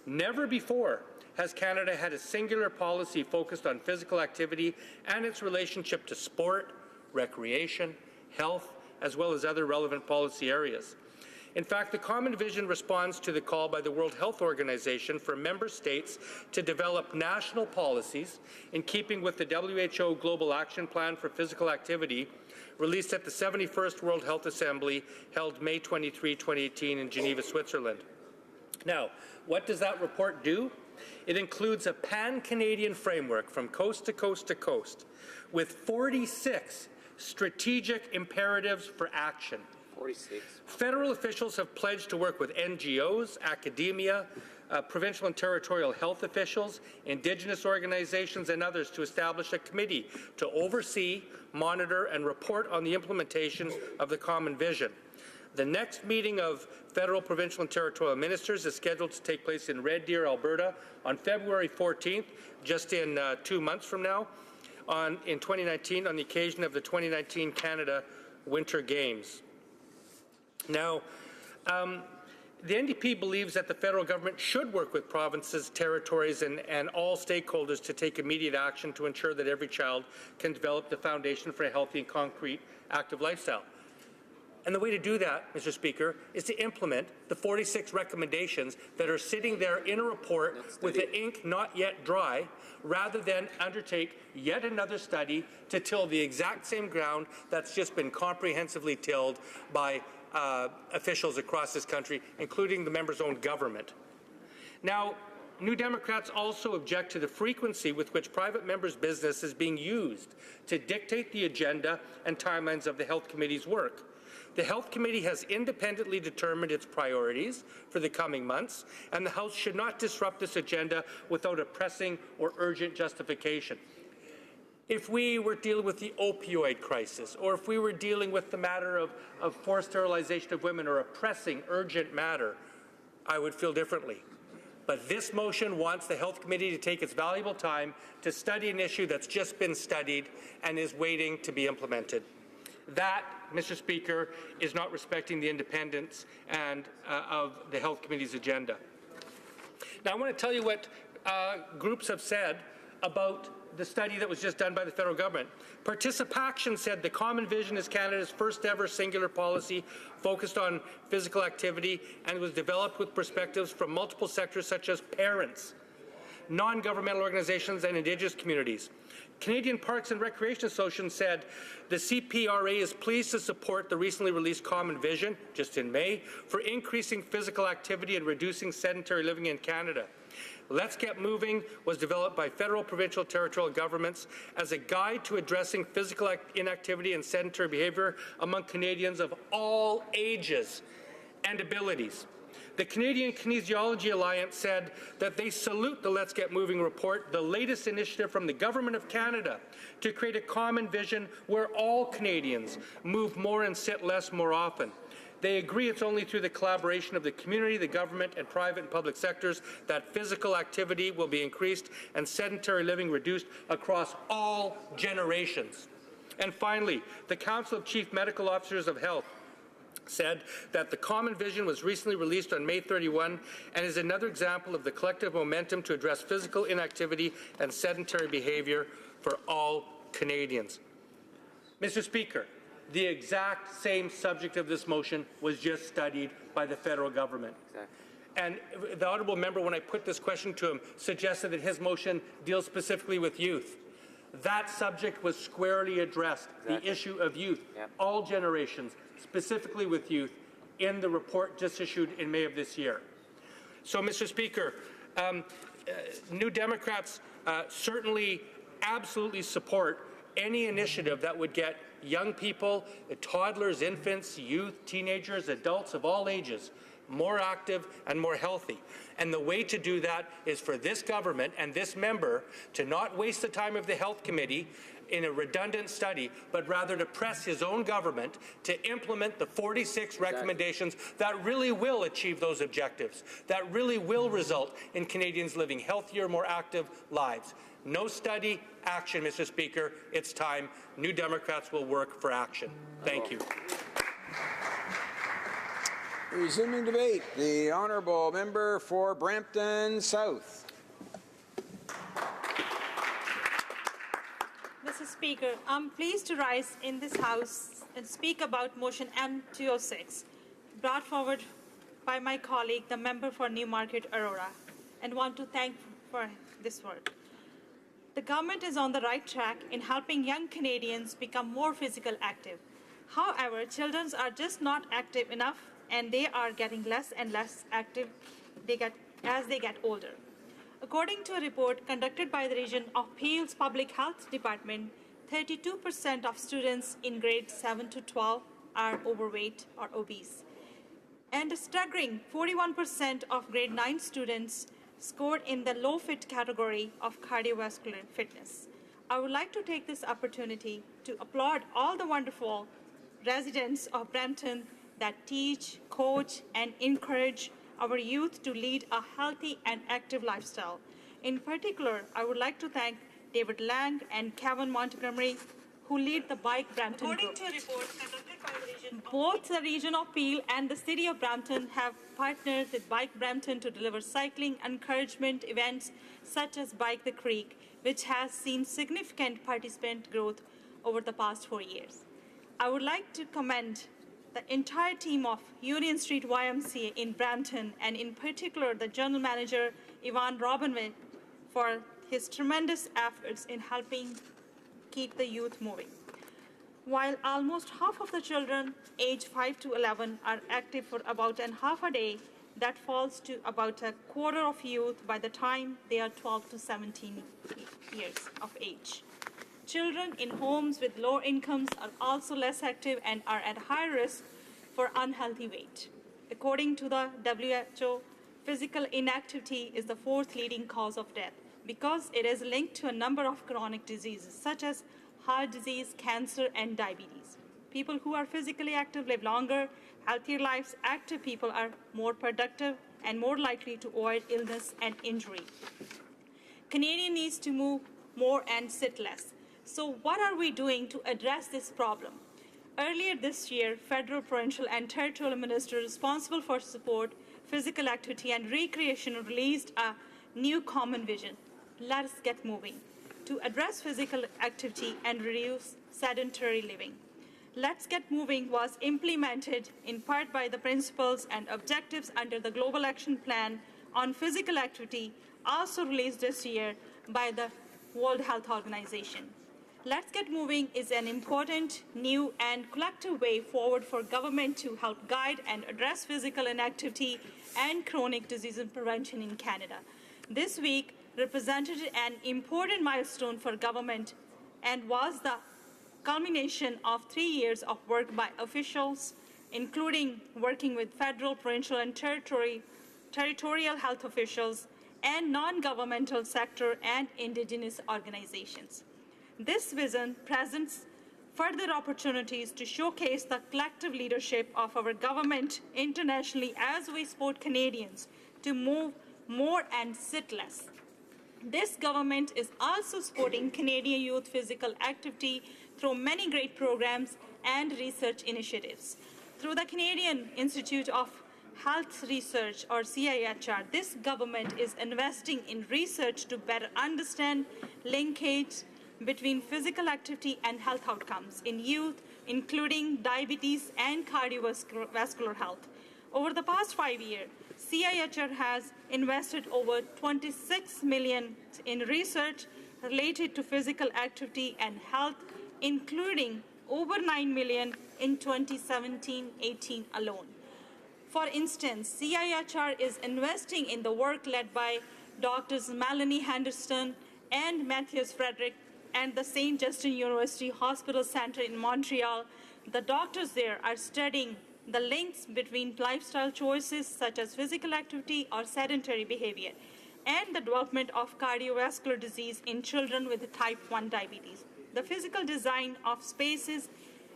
Never before has Canada had a singular policy focused on physical activity and its relationship to sport, recreation, health, as well as other relevant policy areas. In fact, the Common Vision responds to the call by the World Health Organization for member states to develop national policies in keeping with the WHO Global Action Plan for Physical Activity, released at the 71st World Health Assembly, held May 23, 2018 in Geneva, Switzerland. Now, what does that report do? It includes a pan-Canadian framework from coast to coast to coast with 46 strategic imperatives for action. 46. Federal officials have pledged to work with NGOs, academia, provincial and territorial health officials, Indigenous organizations, and others to establish a committee to oversee, monitor, and report on the implementation of the Common Vision. The next meeting of federal, provincial, and territorial ministers is scheduled to take place in Red Deer, Alberta, on February 14th, just in 2 months from now, in 2019, on the occasion of the 2019 Canada Winter Games. Now, the NDP believes that the federal government should work with provinces, territories, and all stakeholders to take immediate action to ensure that every child can develop the foundation for a healthy and concrete active lifestyle. And the way to do that, Mr. Speaker, is to implement the 46 recommendations that are sitting there in a report with the ink not yet dry, rather than undertake yet another study to till the exact same ground that's just been comprehensively tilled by officials across this country, including the member's own government. Now, New Democrats also object to the frequency with which private members' business is being used to dictate the agenda and timelines of the Health Committee's work. The Health Committee has independently determined its priorities for the coming months, and the House should not disrupt this agenda without a pressing or urgent justification. If we were dealing with the opioid crisis, or if we were dealing with the matter of forced sterilization of women, or a pressing, urgent matter, I would feel differently. But this motion wants the Health Committee to take its valuable time to study an issue that's just been studied and is waiting to be implemented. That, Mr. Speaker, is not respecting the independence of the Health Committee's agenda. Now, I want to tell you what groups have said about the study that was just done by the federal government. Participaction said the Common Vision is Canada's first ever singular policy focused on physical activity and was developed with perspectives from multiple sectors such as parents, non-governmental organizations and Indigenous communities. Canadian Parks and Recreation Association said the CPRA is pleased to support the recently released Common Vision, just in May, for increasing physical activity and reducing sedentary living in Canada. Let's Get Moving was developed by federal, provincial, territorial governments as a guide to addressing physical inactivity and sedentary behavior among Canadians of all ages and abilities. The Canadian Kinesiology Alliance said that they salute the Let's Get Moving report, the latest initiative from the Government of Canada to create a common vision where all Canadians move more and sit less more often. They agree it's only through the collaboration of the community, the government, and private and public sectors that physical activity will be increased and sedentary living reduced across all generations. And finally, the Council of Chief Medical Officers of Health said that the Common Vision was recently released on May 31 and is another example of the collective momentum to address physical inactivity and sedentary behavior for all Canadians. Mr. Speaker, the exact same subject of this motion was just studied by the federal government. And the honourable member, when I put this question to him, suggested that his motion deals specifically with youth. That subject was squarely addressed, the issue of youth, all generations, specifically with youth, in the report just issued in May of this year. So, Mr. Speaker, New Democrats certainly absolutely support any initiative that would get young people, toddlers, infants, youth, teenagers, adults of all ages more active and more healthy. And the way to do that is for this government and this member to not waste the time of the Health Committee in a redundant study, but rather to press his own government to implement the 46 recommendations that really will achieve those objectives, that really will result in Canadians living healthier, more active lives. No study, action, Mr. Speaker. It's time. New Democrats will work for action. Thank you. Resuming debate, the honourable member for Brampton South. Mr. Speaker, I'm pleased to rise in this House and speak about motion M206, brought forward by my colleague, the member for Newmarket Aurora, and want to thank for this work. The government is on the right track in helping young Canadians become more physically active. However, children are just not active enough, and they are getting less and less active as they get older. According to a report conducted by the Region of Peel's Public Health Department, 32% of students in grades 7 to 12 are overweight or obese. And a staggering 41% of grade 9 students scored in the low fit category of cardiovascular fitness. I would like to take this opportunity to applaud all the wonderful residents of Brampton that teach, coach, and encourage our youth to lead a healthy and active lifestyle. In particular, I would like to thank David Lang and Kevin Montgomery, who lead the Bike Brampton group. According to a report conducted by the region, both the Region of Peel and the City of Brampton have partnered with Bike Brampton to deliver cycling encouragement events such as Bike the Creek, which has seen significant participant growth over the past 4 years. I would like to commend the entire team of Union Street YMCA in Brampton, and in particular the General Manager, Ivan Robinway, for his tremendous efforts in helping keep the youth moving. While almost half of the children aged 5 to 11 are active for about half a day, that falls to about a quarter of youth by the time they are 12 to 17 years of age. Children in homes with low incomes are also less active and are at high risk for unhealthy weight. According to the WHO, physical inactivity is the 4th leading cause of death because it is linked to a number of chronic diseases such as heart disease, cancer, and diabetes. People who are physically active live longer, healthier lives. Active people are more productive and more likely to avoid illness and injury. Canadian needs to move more and sit less. So what are we doing to address this problem? Earlier this year, federal, provincial, and territorial ministers responsible for support, physical activity, and recreation released a new common vision. Let us get moving to address physical activity and reduce sedentary living. Let's Get Moving was implemented in part by the principles and objectives under the Global Action Plan on Physical Activity, also released this year by the World Health Organization. Let's Get Moving is an important, new, and collective way forward for government to help guide and address physical inactivity and chronic disease prevention in Canada. This week represented an important milestone for government and was the culmination of 3 years of work by officials, including working with federal, provincial, and territorial health officials and non-governmental sector and Indigenous organizations. This vision presents further opportunities to showcase the collective leadership of our government internationally as we support Canadians to move more and sit less. This government is also supporting Canadian youth physical activity through many great programs and research initiatives. Through the Canadian Institute of Health Research, or CIHR, this government is investing in research to better understand linkage between physical activity and health outcomes in youth, including diabetes and cardiovascular health. Over the past 5 years, CIHR has invested over $26 million in research related to physical activity and health, including over $9 million in 2017-18 alone. For instance, CIHR is investing in the work led by Drs. Melanie Henderson and Matthias Frederick and the St. Justin University Hospital Center in Montreal. The doctors there are studying the links between lifestyle choices such as physical activity or sedentary behavior and the development of cardiovascular disease in children with type 1 diabetes. The physical design of spaces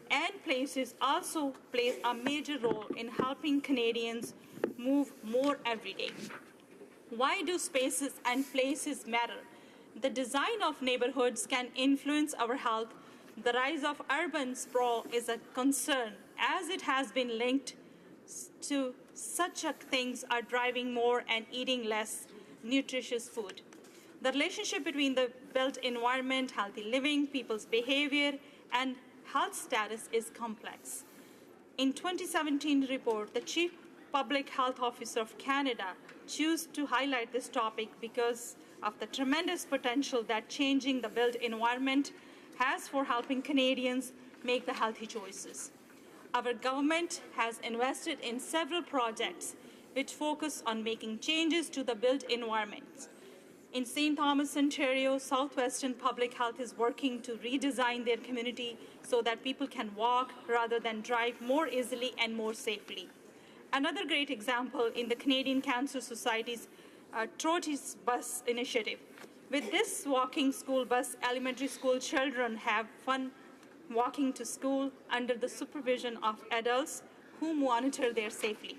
and places also plays a major role in helping Canadians move more every day. Why do spaces and places matter? The design of neighborhoods can influence our health. The rise of urban sprawl is a concern, as it has been linked to such things are driving more and eating less nutritious food. The relationship between the built environment, healthy living, people's behavior, and health status is complex. In 2017 report, the Chief Public Health Officer of Canada chose to highlight this topic because of the tremendous potential that changing the built environment has for helping Canadians make the healthy choices. Our government has invested in several projects which focus on making changes to the built environment. In St. Thomas, Ontario, Southwestern Public Health is working to redesign their community so that people can walk rather than drive more easily and more safely. Another great example in the Canadian Cancer Society's Trotis Bus initiative. With this walking school bus, elementary school children have fun walking to school under the supervision of adults who monitor their safety.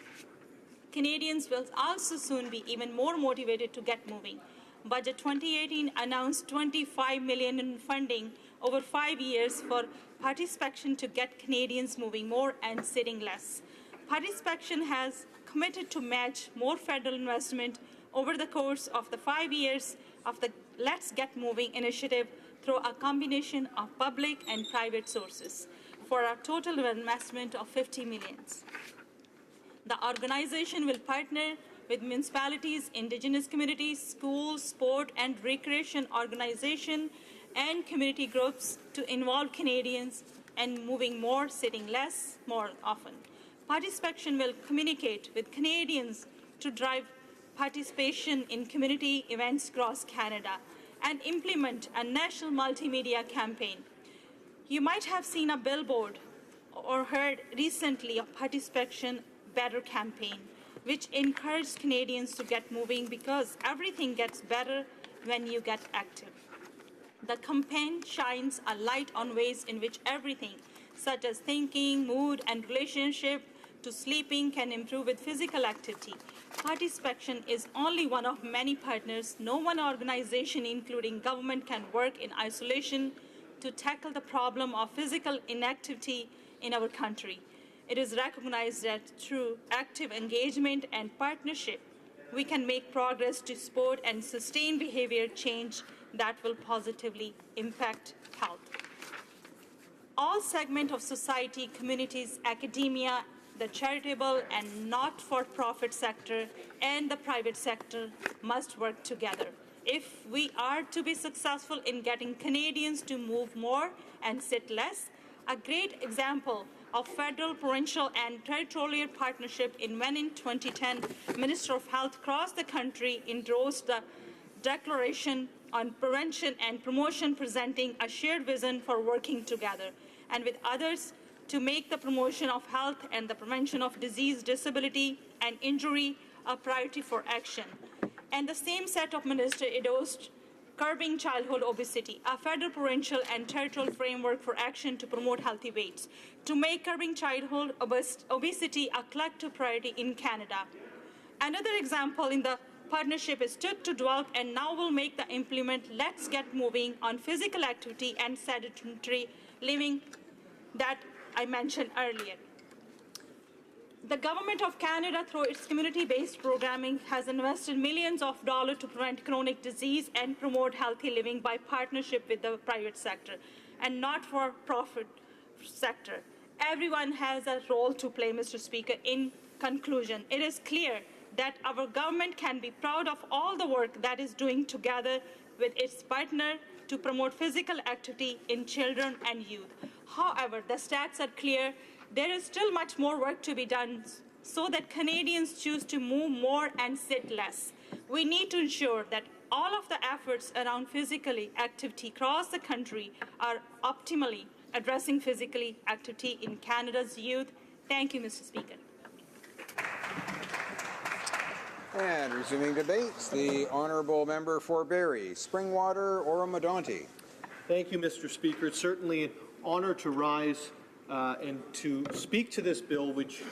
Canadians will also soon be even more motivated to get moving. Budget 2018 announced $25 million in funding over 5 years for participation to get Canadians moving more and sitting less. Participation has committed to match more federal investment over the course of the 5 years of the Let's Get Moving initiative through a combination of public and private sources for a total investment of $50 million. The organization will partner with municipalities, Indigenous communities, schools, sport and recreation organizations, and community groups to involve Canadians in moving more, sitting less, more often. Participation will communicate with Canadians to drive participation in community events across Canada and implement a national multimedia campaign. You might have seen a billboard or heard recently of Participation Better campaign, which encouraged Canadians to get moving because everything gets better when you get active. The campaign shines a light on ways in which everything, such as thinking, mood, and relationship to sleeping, can improve with physical activity. Participation is only one of many partners. No one organization, including government, can work in isolation to tackle the problem of physical inactivity in our country. It is recognized that through active engagement and partnership, we can make progress to support and sustain behavior change that will positively impact health. All segments of society, communities, academia, the charitable and not-for-profit sector, and the private sector must work together. If we are to be successful in getting Canadians to move more and sit less, a great example of federal, provincial, and territorial partnership in when in 2010, Minister of Health across the country endorsed the Declaration on Prevention and Promotion, presenting a shared vision for working together and with others to make the promotion of health and the prevention of disease, disability, and injury a priority for action. And the same set of ministers endorsed Curbing Childhood Obesity, a federal, provincial, and territorial framework for action to promote healthy weights, to make curbing childhood obesity a collective priority in Canada. Another example in the partnership is stood to develop and now will make the implement Let's Get Moving on physical activity and sedentary living that I mentioned earlier. The Government of Canada, through its community-based programming, has invested millions of dollars to prevent chronic disease and promote healthy living by partnership with the private sector and not-for-profit sector. Everyone has a role to play, Mr. Speaker. In conclusion, it is clear that our government can be proud of all the work that is doing together with its partner to promote physical activity in children and youth. However, the stats are clear. There is still much more work to be done so that Canadians choose to move more and sit less. We need to ensure that all of the efforts around physical activity across the country are optimally addressing physical activity in Canada's youth. Thank you, Mr. Speaker. And resuming debates, the honourable member for Barrie, Springwater, Oromadonte. Thank you, Mr. Speaker. It's certainly an honour to rise and to speak to this bill, which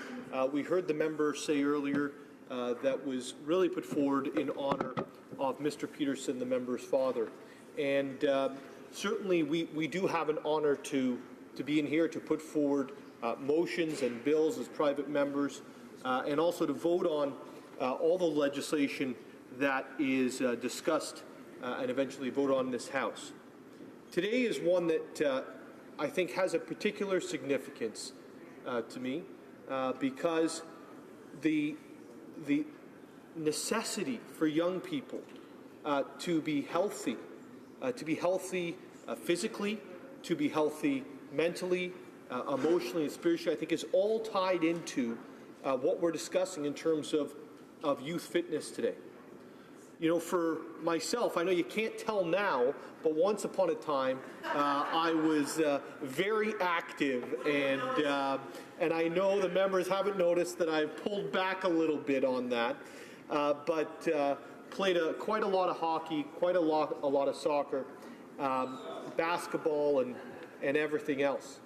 we heard the member say earlier that was really put forward in honour of Mr. Peterson, the member's father. And certainly we do have an honour to be in here to put forward motions and bills as private members and also to vote on all the legislation that is discussed and eventually vote on in this House. Today is one that I think has a particular significance to me because the necessity for young people to be healthy physically, to be healthy mentally, emotionally, and spiritually, I think is all tied into what we're discussing in terms of youth fitness today. You know, for myself, I know you can't tell now, but once upon a time, I was very active, and I know the members haven't noticed that I've pulled back a little bit on that, but played quite a lot of hockey, quite a lot of soccer, basketball, and everything else.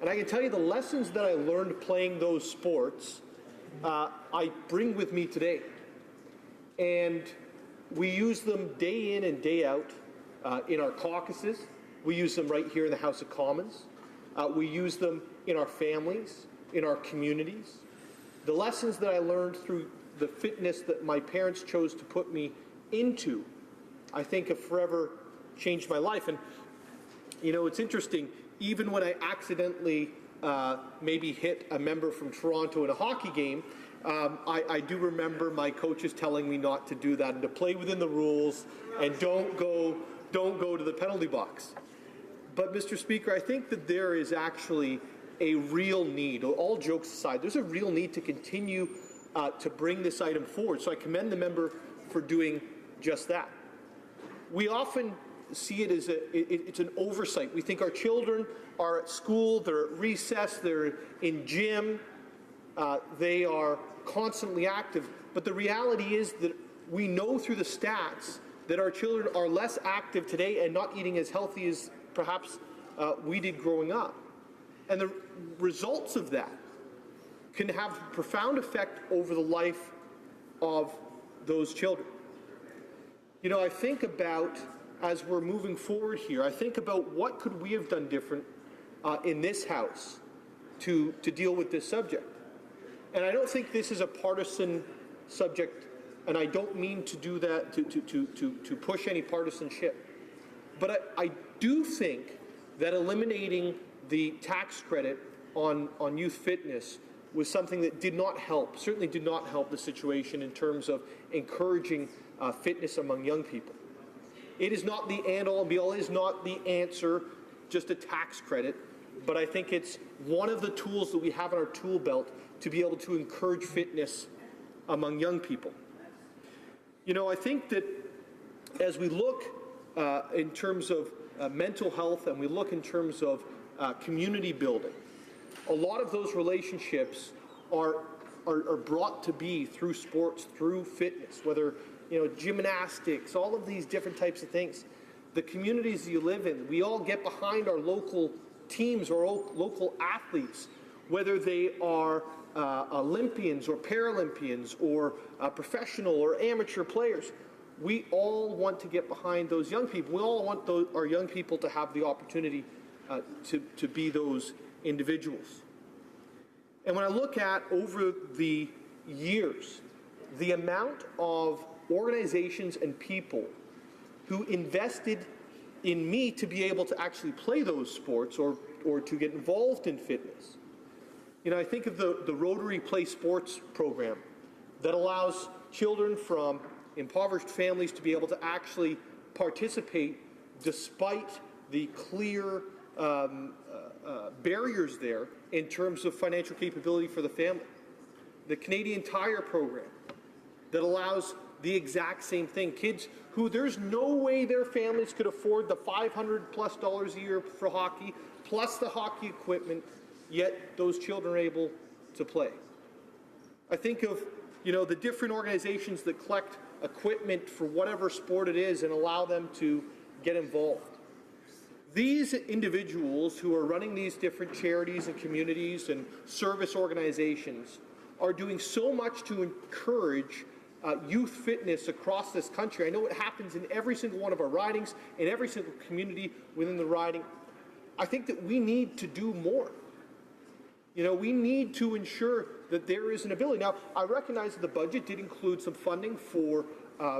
And I can tell you the lessons that I learned playing those sports, I bring with me today. And we use them day in and day out in our caucuses. We use them right here in the House of Commons. We use them in our families, in our communities. The lessons that I learned through the fitness that my parents chose to put me into, I think have forever changed my life. And, you know, it's interesting, even when I accidentally maybe hit a member from Toronto in a hockey game, I do remember my coaches telling me not to do that and to play within the rules and don't go to the penalty box. But, Mr. Speaker, I think that there is actually a real need, all jokes aside, there's a real need to continue to bring this item forward. So I commend the member for doing just that. We often see it as it's an oversight. We think our children are at school, they're at recess, they're in gym, they are constantly active. But the reality is that we know through the stats that our children are less active today and not eating as healthy as perhaps we did growing up. And the results of that can have a profound effect over the life of those children. You know, I think about, as we're moving forward here, I think about what could we have done different in this House to deal with this subject. And I don't think this is a partisan subject, and I don't mean to do that, to push any partisanship. But I do think that eliminating the tax credit on youth fitness was something that did not help, certainly did not help the situation in terms of encouraging fitness among young people. It is not the end-all and be-all, it is not the answer, just a tax credit, but I think it's one of the tools that we have in our tool belt to be able to encourage fitness among young people. You know, I think that as we look in terms of mental health and we look in terms of community building, a lot of those relationships are brought to be through sports, through fitness, whether, you know, gymnastics, all of these different types of things. The communities you live in, we all get behind our local teams or local athletes, whether they are Olympians or Paralympians or professional or amateur players. We all want to get behind those young people. We all want our young people to have the opportunity to be those individuals. And when I look at over the years, the amount of organizations and people who invested in me to be able to actually play those sports or to get involved in fitness. You know, I think of the Rotary Play Sports program that allows children from impoverished families to be able to actually participate despite the clear barriers there in terms of financial capability for the family. The Canadian Tire program that allows the exact same thing. Kids who there's no way their families could afford the $500+ a year for hockey, plus the hockey equipment, yet those children are able to play. I think of, you know, the different organizations that collect equipment for whatever sport it is and allow them to get involved. These individuals who are running these different charities and communities and service organizations are doing so much to encourage youth fitness across this country. I know it happens in every single one of our ridings, in every single community within the riding. I think that we need to do more. You know, we need to ensure that there is an ability. Now, I recognize that the budget did include some funding for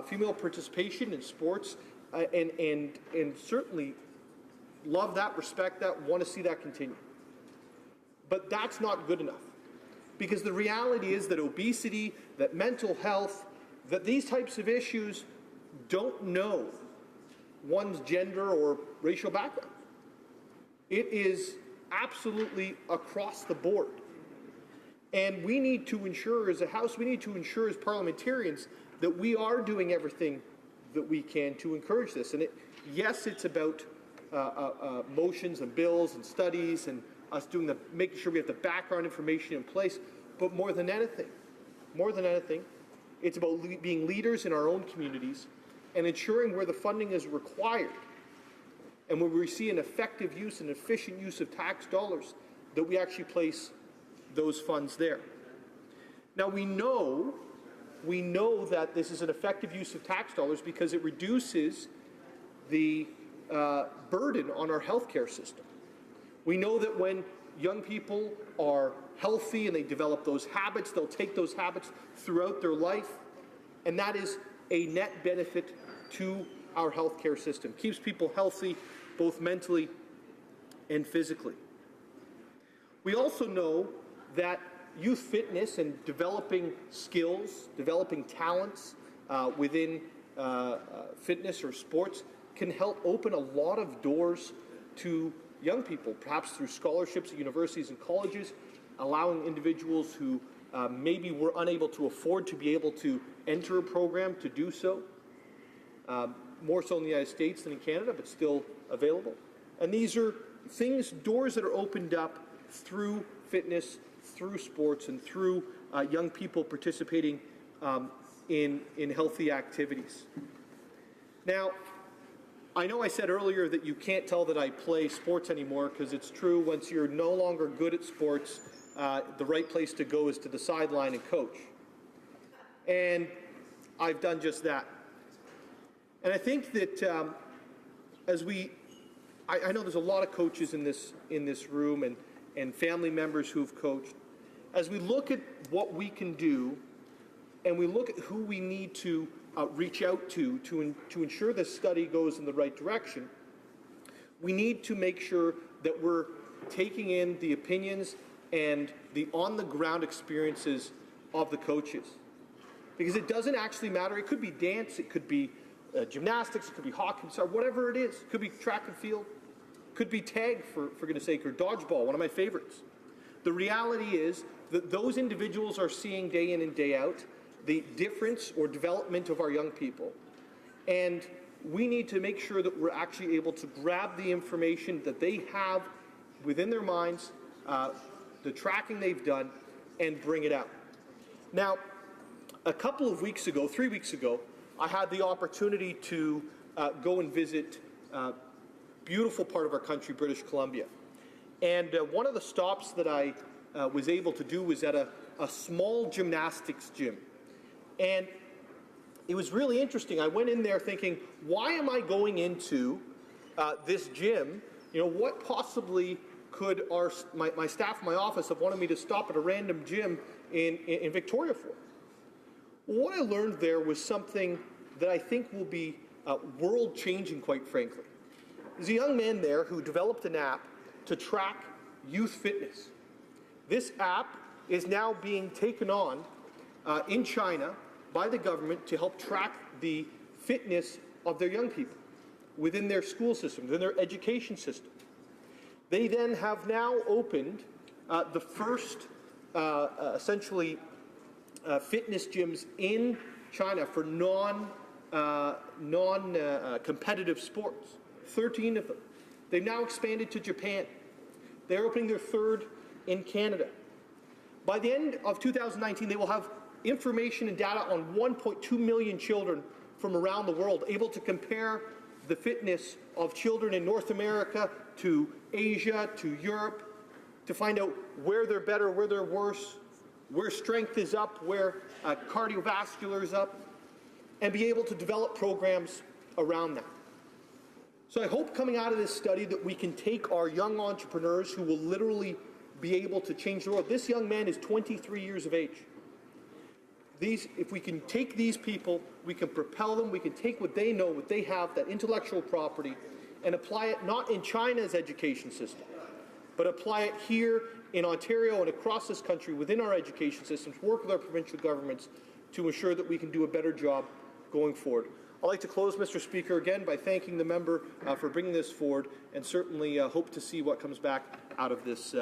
female participation in sports, and certainly love that, respect that, want to see that continue. But that's not good enough. Because the reality is that obesity, that mental health, that these types of issues don't know one's gender or racial background. It is absolutely across the board. And we need to ensure as a House, we need to ensure as parliamentarians that we are doing everything that we can to encourage this. And yes, it's about motions and bills and studies and us doing making sure we have the background information in place, but more than anything, it's about being leaders in our own communities and ensuring where the funding is required and where we see an effective use and efficient use of tax dollars, that we actually place those funds there. Now we know that this is an effective use of tax dollars because it reduces the burden on our healthcare system. We know that when young people are healthy and they develop those habits, they'll take those habits throughout their life, and that is a net benefit to our healthcare system. Keeps people healthy, both mentally and physically. We also know that youth fitness and developing skills, developing talents within fitness or sports can help open a lot of doors to young people, perhaps through scholarships at universities and colleges, allowing individuals who maybe were unable to afford to be able to enter a program to do so, more so in the United States than in Canada, but still available. And these are things, doors that are opened up through fitness, through sports, and through young people participating in healthy activities. Now, I know I said earlier that you can't tell that I play sports anymore, because it's true. Once you're no longer good at sports, the right place to go is to the sideline and coach. And I've done just that. And I think that I know there's a lot of coaches in this room and family members who've coached. As we look at what we can do, and we look at who we need to reach out to ensure this study goes in the right direction, we need to make sure that we're taking in the opinions and the on-the-ground experiences of the coaches. Because it doesn't actually matter. It could be dance, it could be gymnastics, it could be hockey, whatever it is. It could be track and field, it could be tag, for goodness sake, or dodgeball, one of my favorites. The reality is that those individuals are seeing day in and day out the difference or development of our young people. And we need to make sure that we're actually able to grab the information that they have within their minds, the tracking they've done, and bring it out. Now, a couple of weeks ago, 3 weeks ago, I had the opportunity to go and visit a beautiful part of our country, British Columbia. And one of the stops that I was able to do was at a small gymnastics gym. And it was really interesting. I went in there thinking, why am I going into this gym? You know, what possibly could my staff in my office have wanted me to stop at a random gym in Victoria for? What I learned there was something that I think will be world-changing, quite frankly. There's a young man there who developed an app to track youth fitness. This app is now being taken on in China by the government to help track the fitness of their young people within their school system, within their education system. They then have now opened the first, essentially, fitness gyms in China for non-competitive sports, 13 of them. They've now expanded to Japan. They're opening their third in Canada. By the end of 2019, they will have information and data on 1.2 million children from around the world, able to compare the fitness of children in North America to Asia, to Europe, to find out where they're better, where they're worse, where strength is up, where cardiovascular is up, and be able to develop programs around that. So I hope coming out of this study that we can take our young entrepreneurs who will literally be able to change the world. This young man is 23 years of age. If we can take these people, we can propel them, we can take what they know, what they have, that intellectual property, and apply it not in China's education system, but apply it here in Ontario and across this country within our education systems, work with our provincial governments to ensure that we can do a better job going forward. I'd like to close, Mr. Speaker, again by thanking the member for bringing this forward, and certainly hope to see what comes back out of this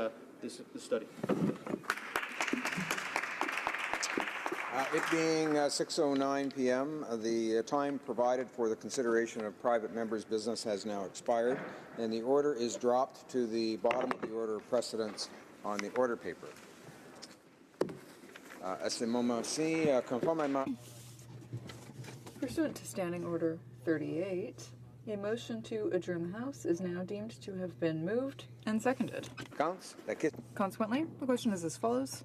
study. It being 6:09 p.m., the time provided for the consideration of private members' business has now expired, and the order is dropped to the bottom of the order of precedence on the order paper. À ce moment-ci, conformément. Pursuant to Standing Order 38, a motion to adjourn the House is now deemed to have been moved and seconded. Consequently, the question is as follows: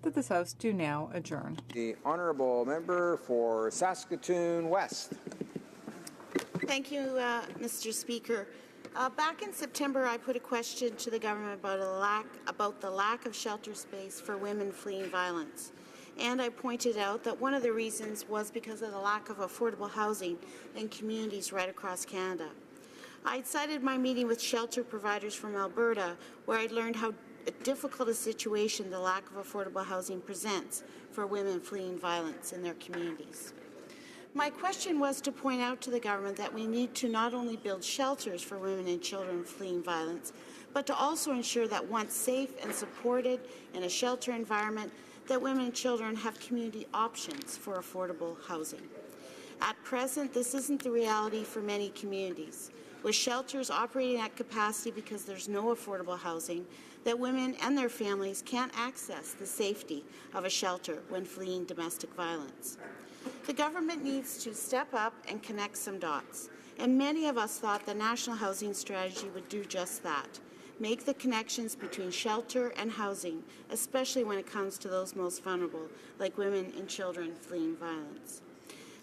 that this House do now adjourn. The honourable member for Saskatoon West. Thank you, Mr. Speaker. Back in September, I put a question to the government about the lack of shelter space for women fleeing violence. And I pointed out that one of the reasons was because of the lack of affordable housing in communities right across Canada. I'd cited my meeting with shelter providers from Alberta, where I'd learned how difficult a situation the lack of affordable housing presents for women fleeing violence in their communities. My question was to point out to the government that we need to not only build shelters for women and children fleeing violence, but to also ensure that once safe and supported in a shelter environment, that women and children have community options for affordable housing. At present, this isn't the reality for many communities, with shelters operating at capacity because there's no affordable housing, that women and their families can't access the safety of a shelter when fleeing domestic violence. The government needs to step up and connect some dots, and many of us thought the National Housing Strategy would do just that. make the connections between shelter and housing, especially when it comes to those most vulnerable, like women and children fleeing violence.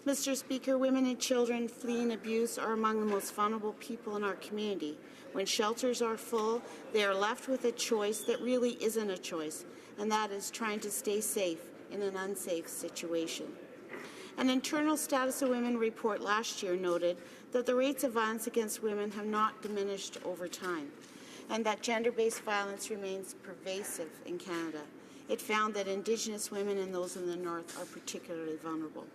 Mr. Speaker, women and children fleeing abuse are among the most vulnerable people in our community. When shelters are full, they are left with a choice that really isn't a choice, and that is trying to stay safe in an unsafe situation. An internal Status of Women report last year noted that the rates of violence against women have not diminished over time, and that gender-based violence remains pervasive in Canada. It found that Indigenous women and those in the North are particularly vulnerable.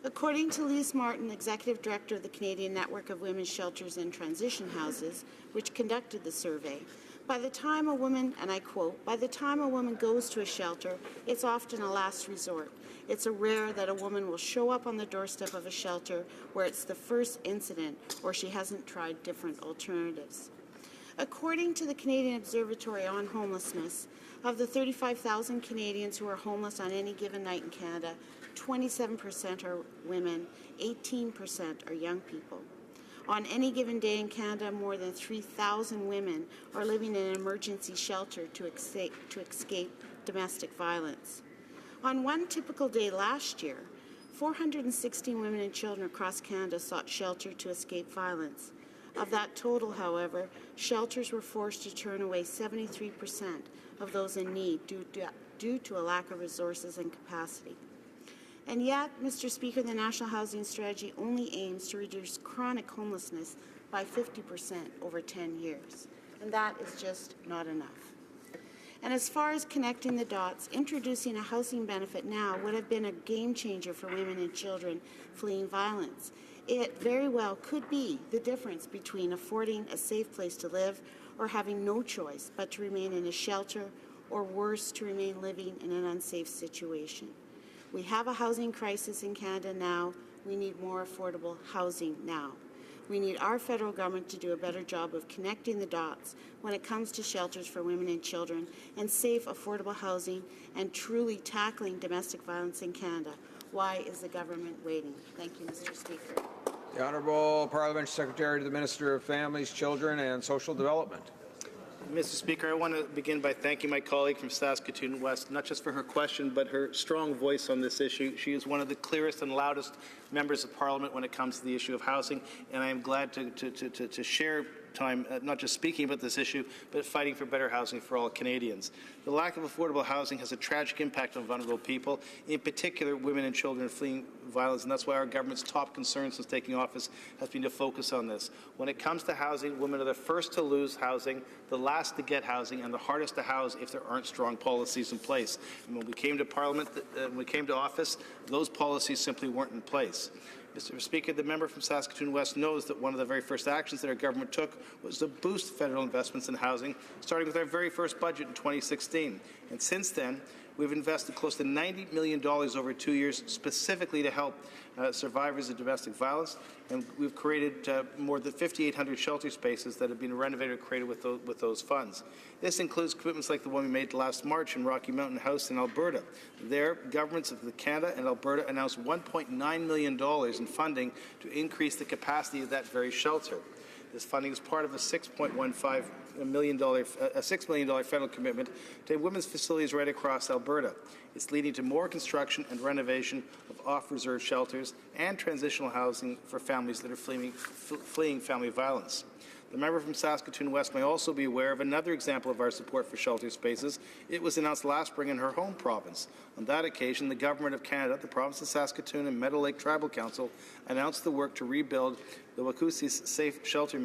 According to Lise Martin, Executive Director of the Canadian Network of Women's Shelters and Transition Houses, which conducted the survey, by the time a woman, and I quote, "By the time a woman goes to a shelter, it's often a last resort. It's rare that a woman will show up on the doorstep of a shelter where it's the first incident or she hasn't tried different alternatives." According to the Canadian Observatory on Homelessness, of the 35,000 Canadians who are homeless on any given night in Canada, 27% are women, 18% are young people. On any given day in Canada, more than 3,000 women are living in an emergency shelter to escape domestic violence. On one typical day last year, 416 women and children across Canada sought shelter to escape violence. Of that total, however, shelters were forced to turn away 73% of those in need due to a lack of resources and capacity. And yet, Mr. Speaker, the National Housing Strategy only aims to reduce chronic homelessness by 50% over 10 years. And that is just not enough. And as far as connecting the dots, introducing a housing benefit now would have been a game changer for women and children fleeing violence. It very well could be the difference between affording a safe place to live or having no choice but to remain in a shelter, or worse, to remain living in an unsafe situation. We have a housing crisis in Canada now. We need more affordable housing now. We need our federal government to do a better job of connecting the dots when it comes to shelters for women and children and safe, affordable housing and truly tackling domestic violence in Canada. Why is the government waiting? Thank you, Mr. Speaker. The Honourable Parliamentary Secretary to the Minister of Families, Children and Social Development. Mr. Speaker, I want to begin by thanking my colleague from Saskatoon West, not just for her question, but her strong voice on this issue. She is one of the clearest and loudest members of Parliament when it comes to the issue of housing, and I am glad to share time, not just speaking about this issue, but fighting for better housing for all Canadians. The lack of affordable housing has a tragic impact on vulnerable people, in particular women and children fleeing violence, and that's why our government's top concern since taking office has been to focus on this. When it comes to housing, women are the first to lose housing, the last to get housing, and the hardest to house if there aren't strong policies in place. And when we came to Parliament, when we came to office, those policies simply weren't in place. Mr. Speaker, the member from Saskatoon West knows that one of the very first actions that our government took was to boost federal investments in housing, starting with our very first budget in 2016. And since then, we've invested close to $90 million over 2 years specifically to help survivors of domestic violence, and we've created more than 5,800 shelter spaces that have been renovated or created with those funds. This includes commitments like the one we made last March in Rocky Mountain House in Alberta. There, governments of Canada and Alberta announced $1.9 million in funding to increase the capacity of that very shelter. This funding is part of a $6 million federal commitment to women's facilities right across Alberta. It's leading to more construction and renovation of off-reserve shelters and transitional housing for families that are fleeing family violence. The member from Saskatoon West may also be aware of another example of our support for shelter spaces. It was announced last spring in her home province. On that occasion, the Government of Canada, the Province of Saskatoon and Meadow Lake Tribal Council announced the work to rebuild the Wakusi Safe Shelter in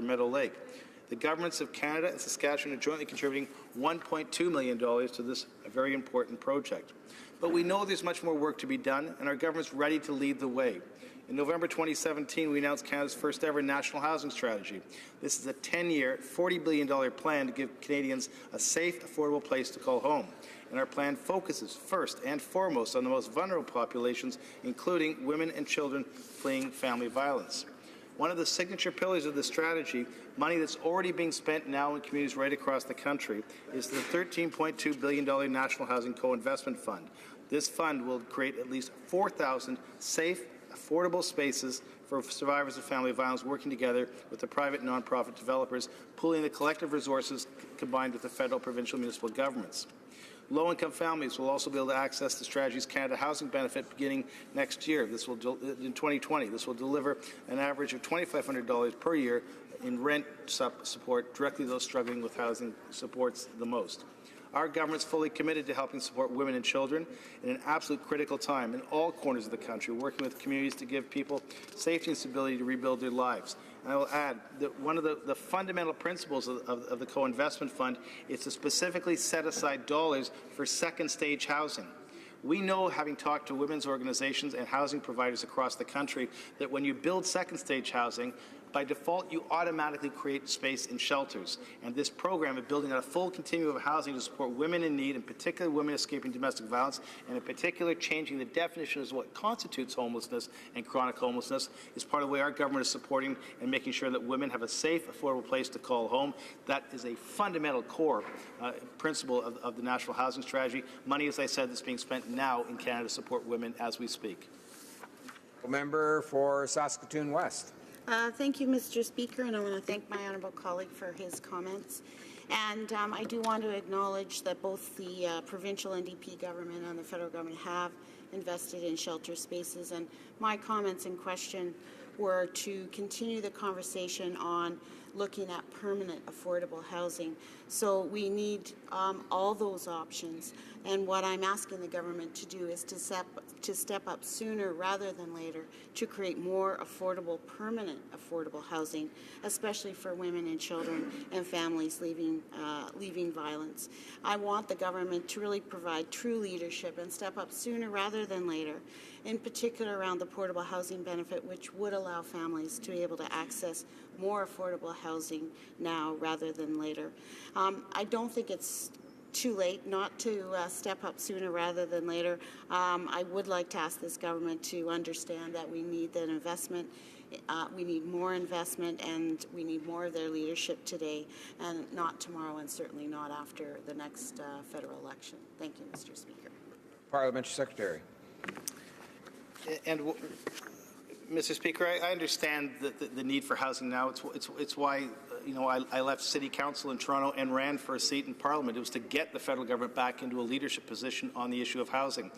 Meadow Lake. The governments of Canada and Saskatchewan are jointly contributing $1.2 million to this very important project. But we know there's much more work to be done, and our government's ready to lead the way. In November 2017, we announced Canada's first ever national housing strategy. This is a 10-year, $40 billion plan to give Canadians a safe, affordable place to call home. And our plan focuses first and foremost on the most vulnerable populations, including women and children fleeing family violence. One of the signature pillars of the strategy, money that's already being spent now in communities right across the country, is the $13.2 billion National Housing Co-Investment Fund. This fund will create at least 4,000 safe, affordable spaces for survivors of family violence, working together with the private and nonprofit developers, pooling the collective resources combined with the federal, provincial, municipal governments. Low-income families will also be able to access the Strategies Canada housing benefit beginning next year. This will in 2020. This will deliver an average of $2,500 per year in rent support directly to those struggling with housing supports the most. Our government is fully committed to helping support women and children in an absolute critical time in all corners of the country, working with communities to give people safety and stability to rebuild their lives. And I will add that one of the fundamental principles of the co-investment fund is to specifically set aside dollars for second stage housing. We know, having talked to women's organizations and housing providers across the country, that when you build second stage housing, by default, you automatically create space in shelters. And this program of building out a full continuum of housing to support women in need, in particular women escaping domestic violence, and in particular changing the definition of what constitutes homelessness and chronic homelessness, is part of the way our government is supporting and making sure that women have a safe, affordable place to call home. That is a fundamental core principle of the National Housing Strategy. Money, as I said, that's being spent now in Canada to support women as we speak. Member for Saskatoon West. Thank you, Mr. Speaker, and I want to thank my honourable colleague for his comments. And I do want to acknowledge that both the provincial NDP government and the federal government have invested in shelter spaces, and my comments in question were to continue the conversation on looking at permanent affordable housing. So we need all those options, and what I'm asking the government to do is to step up sooner rather than later to create more affordable, permanent affordable housing, especially for women and children and families leaving violence. I want the government to really provide true leadership and step up sooner rather than later, in particular around the portable housing benefit, which would allow families to be able to access more affordable housing now rather than later. I don't think it's too late not to step up sooner rather than later. I would like to ask this government to understand that we need that investment. We need more investment, and we need more of their leadership today, and not tomorrow, and certainly not after the next federal election. Thank you, Mr. Speaker. Parliamentary Secretary. And Mr. Speaker, I understand the need for housing now. It's why I left City Council in Toronto and ran for a seat in Parliament. It was to get the federal government back into a leadership position on the issue of housing.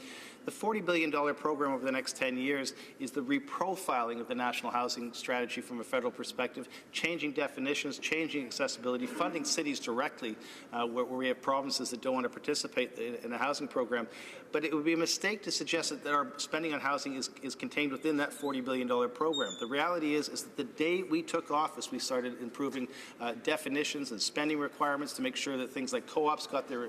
The $40 billion program over the next 10 years is the reprofiling of the National Housing Strategy from a federal perspective, changing definitions, changing accessibility, funding cities directly where we have provinces that don't want to participate in a housing program. But it would be a mistake to suggest that our spending on housing is contained within that $40 billion program. The reality is that the day we took office, we started improving definitions and spending requirements to make sure that things like co-ops got their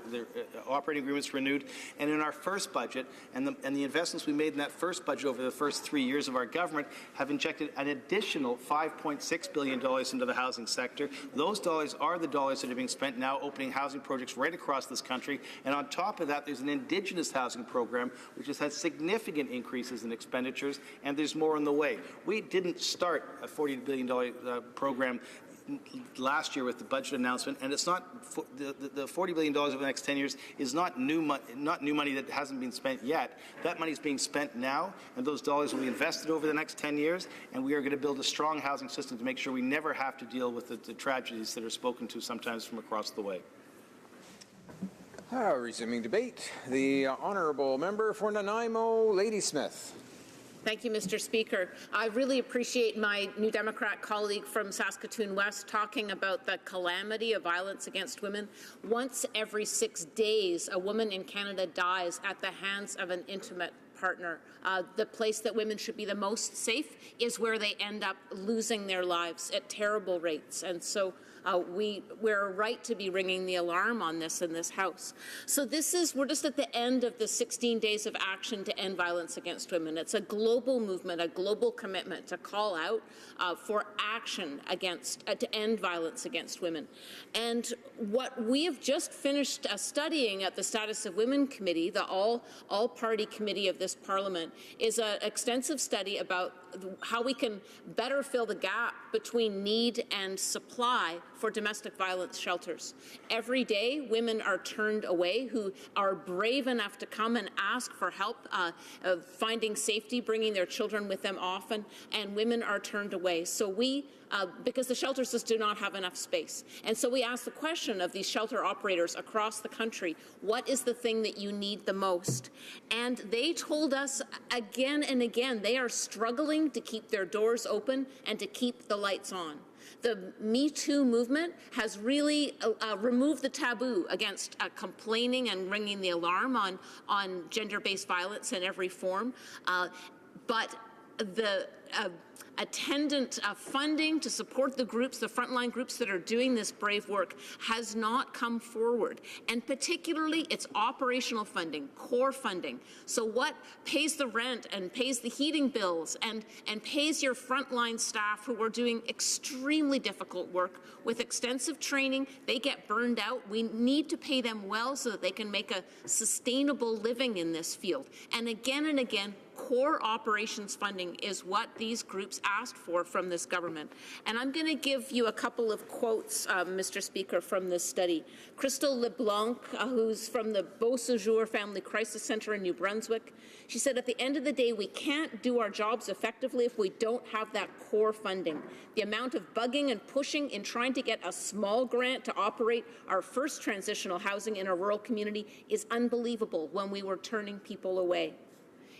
operating agreements renewed. And in our first budget, and the investments we made in that first budget over the first 3 years of our government have injected an additional $5.6 billion into the housing sector. Those dollars are the dollars that are being spent now opening housing projects right across this country. And on top of that, there's an Indigenous housing program which has had significant increases in expenditures, and there's more on the way. We didn't start a $40 billion program last year with the budget announcement, and it's not the $40 billion over the next 10 years is not new money that hasn't been spent yet. That money is being spent now, and those dollars will be invested over the next 10 years, and we are going to build a strong housing system to make sure we never have to deal with the tragedies that are spoken to sometimes from across the way. Resuming debate, the honourable member for Nanaimo, Ladysmith. Thank you, Mr. Speaker. I really appreciate my New Democrat colleague from Saskatoon West talking about the calamity of violence against women. Once every 6 days, a woman in Canada dies at the hands of an intimate partner. The place that women should be the most safe is where they end up losing their lives at terrible rates. And so we're right to be ringing the alarm on this in this House. So we're just at the end of the 16 days of action to end violence against women. It's a global movement, a global commitment to call out for action to end violence against women. And what we have just finished studying at the Status of Women Committee, the all-party committee of this Parliament, is an extensive study about how we can better fill the gap between need and supply for domestic violence shelters. Every day, women are turned away who are brave enough to come and ask for help, finding safety, bringing their children with them often, and women are turned away. So we because the shelters just do not have enough space. And so we asked the question of these shelter operators across the country, what is the thing that you need the most? And they told us again and again, they are struggling to keep their doors open and to keep the lights on. The Me Too movement has really removed the taboo against complaining and ringing the alarm on gender-based violence in every form. But the attendant funding to support the groups, the frontline groups that are doing this brave work, has not come forward. And particularly, it's operational funding, core funding. So what pays the rent and pays the heating bills and pays your frontline staff who are doing extremely difficult work with extensive training? They get burned out. We need to pay them well so that they can make a sustainable living in this field. And again, core operations funding is what these groups asked for from this government. And I'm going to give you a couple of quotes, Mr. Speaker, from this study. Crystal LeBlanc, who's from the Beausejour Family Crisis Center in New Brunswick, she said, at the end of the day, we can't do our jobs effectively if we don't have that core funding. The amount of bugging and pushing in trying to get a small grant to operate our first transitional housing in a rural community is unbelievable when we were turning people away.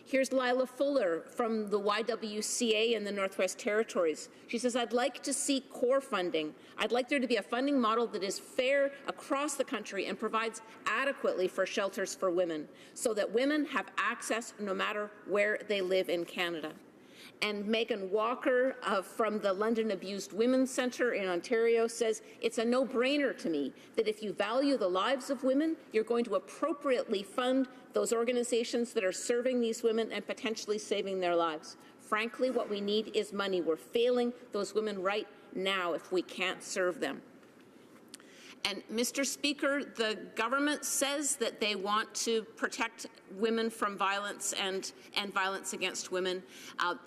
Here's Lila Fuller from the YWCA in the Northwest Territories. She says, I'd like to see core funding. I'd like there to be a funding model that is fair across the country and provides adequately for shelters for women so that women have access no matter where they live in Canada. And Megan Walker from the London Abused Women's Centre in Ontario says, it's a no-brainer to me that if you value the lives of women, you're going to appropriately fund those organizations that are serving these women and potentially saving their lives. Frankly, what we need is money. We're failing those women right now if we can't serve them. And, Mr. Speaker, the government says that they want to protect women from violence and violence against women,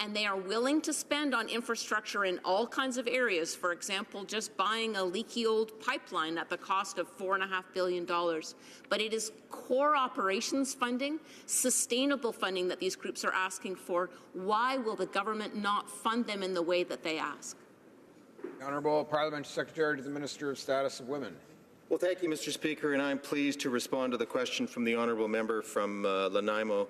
and they are willing to spend on infrastructure in all kinds of areas. For example, just buying a leaky old pipeline at the cost of $4.5 billion. But it is core operations funding, sustainable funding that these groups are asking for. Why will the government not fund them in the way that they ask? The Honourable Parliamentary Secretary to the Minister of Status of Women. Well, thank you, Mr. Speaker, and I'm pleased to respond to the question from the Honourable Member from Nanaimo,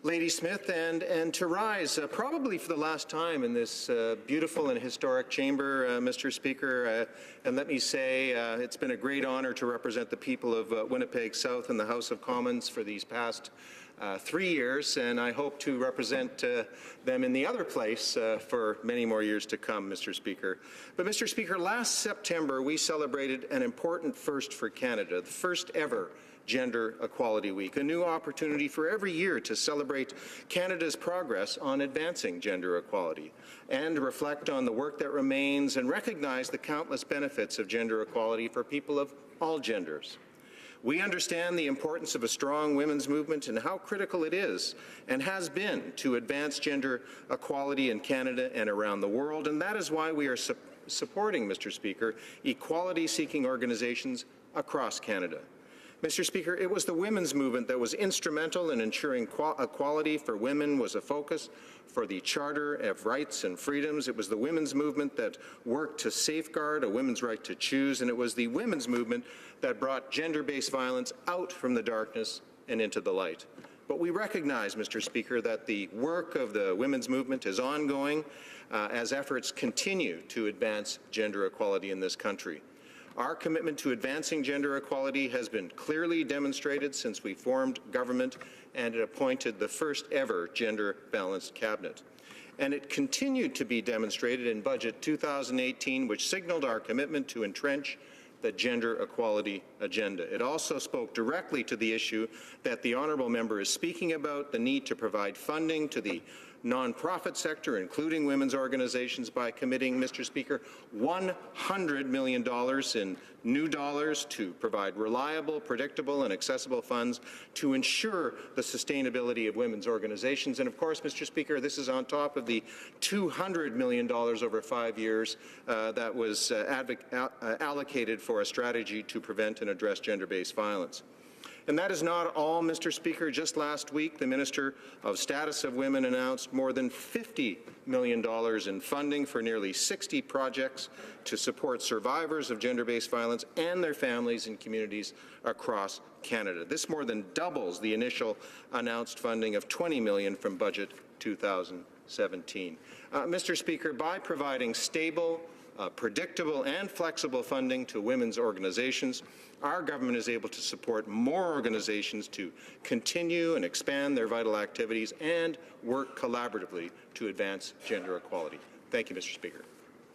Lady Smith, and to rise probably for the last time in this beautiful and historic chamber, Mr. Speaker. And let me say it's been a great honour to represent the people of Winnipeg South in the House of Commons for these past 3 years, and I hope to represent them in the other place for many more years to come, Mr. Speaker. But, Mr. Speaker, last September we celebrated an important first for Canada, the first ever Gender Equality Week, a new opportunity for every year to celebrate Canada's progress on advancing gender equality and reflect on the work that remains and recognize the countless benefits of gender equality for people of all genders. We understand the importance of a strong women's movement and how critical it is and has been to advance gender equality in Canada and around the world, and that is why we are supporting, Mr. Speaker, equality-seeking organizations across Canada. Mr. Speaker, it was the women's movement that was instrumental in ensuring equality for women was a focus for the Charter of Rights and Freedoms. It was the women's movement that worked to safeguard a women's right to choose, and it was the women's movement that brought gender-based violence out from the darkness and into the light. But we recognize, Mr. Speaker, that the work of the women's movement is ongoing as efforts continue to advance gender equality in this country. Our commitment to advancing gender equality has been clearly demonstrated since we formed government and it appointed the first ever gender-balanced cabinet. And it continued to be demonstrated in Budget 2018, which signaled our commitment to entrench the gender equality agenda. It also spoke directly to the issue that the honourable member is speaking about, the need to provide funding to the nonprofit sector, including women's organizations, by committing, Mr. Speaker, $100 million in new dollars to provide reliable, predictable, and accessible funds to ensure the sustainability of women's organizations. And of course, Mr. Speaker, this is on top of the $200 million over 5 years that was allocated for a strategy to prevent and address gender-based violence. And that is not all, Mr. Speaker. Just last week, the Minister of Status of Women announced more than $50 million in funding for nearly 60 projects to support survivors of gender-based violence and their families and communities across Canada. This more than doubles the initial announced funding of $20 million from Budget 2017. Mr. Speaker, by providing stable, predictable and flexible funding to women's organizations, our government is able to support more organizations to continue and expand their vital activities and work collaboratively to advance gender equality. Thank you, Mr. Speaker.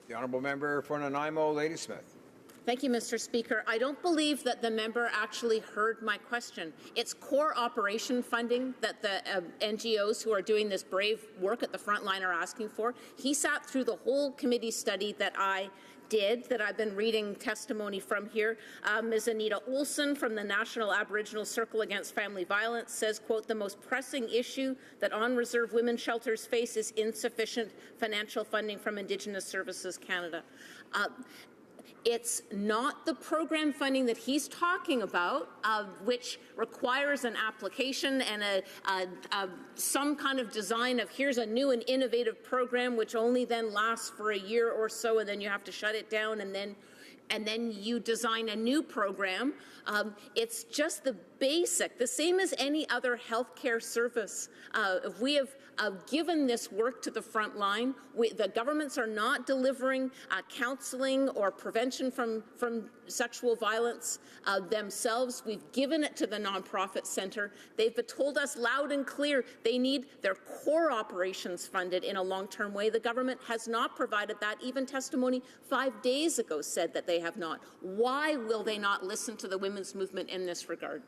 The honourable member for Nanaimo, Ladysmith. Thank you, Mr. Speaker. I don't believe that the member actually heard my question. It's core operation funding that the NGOs who are doing this brave work at the front line are asking for. He sat through the whole committee study that I've been reading testimony from here. Ms. Anita Olson from the National Aboriginal Circle Against Family Violence says, quote, the most pressing issue that on-reserve women's shelters face is insufficient financial funding from Indigenous Services Canada. It's not the program funding that he's talking about, which requires an application and some kind of design of here's a new and innovative program which only then lasts for a year or so, and then you have to shut it down, and then you design a new program. It's just the basic, the same as any other healthcare service. If we have given this work to the front line, the governments are not delivering counseling or prevention from sexual violence themselves. We've given it to the nonprofit center. They've told us loud and clear they need their core operations funded in a long-term way. The government has not provided that. Even testimony 5 days ago said that they have not. Why will they not listen to the women's movement in this regard?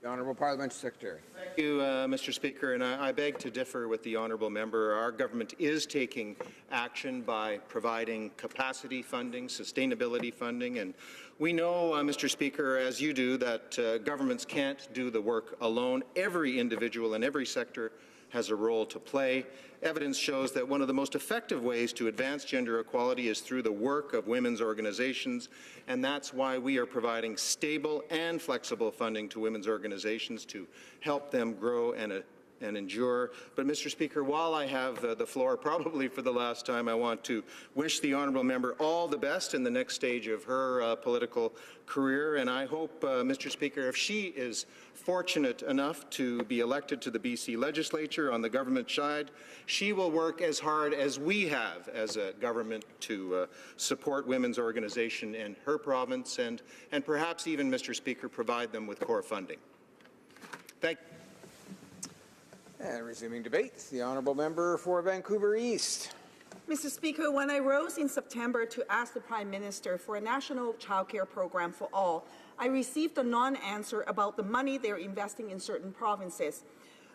The Honourable Parliamentary Secretary. Thank you, Mr. Speaker, and I beg to differ with the honourable member. Our government is taking action by providing capacity funding, sustainability funding, and we know, Mr. Speaker, as you do, that governments can't do the work alone. Every individual in every sector has a role to play. Evidence shows that one of the most effective ways to advance gender equality is through the work of women's organizations, and that's why we are providing stable and flexible funding to women's organizations to help them grow and endure. But, Mr. Speaker, while I have the floor, probably for the last time, I want to wish the honourable member all the best in the next stage of her political career, and I hope, Mr. Speaker, if she is fortunate enough to be elected to the BC legislature on the government side, she will work as hard as we have as a government to support women's organization in her province and perhaps even, Mr. Speaker, provide them with core funding. Thank you. And resuming debate, the honourable member for Vancouver East. Mr. Speaker, when I rose in September to ask the Prime Minister for a national childcare program for all, I received a non-answer about the money they're investing in certain provinces.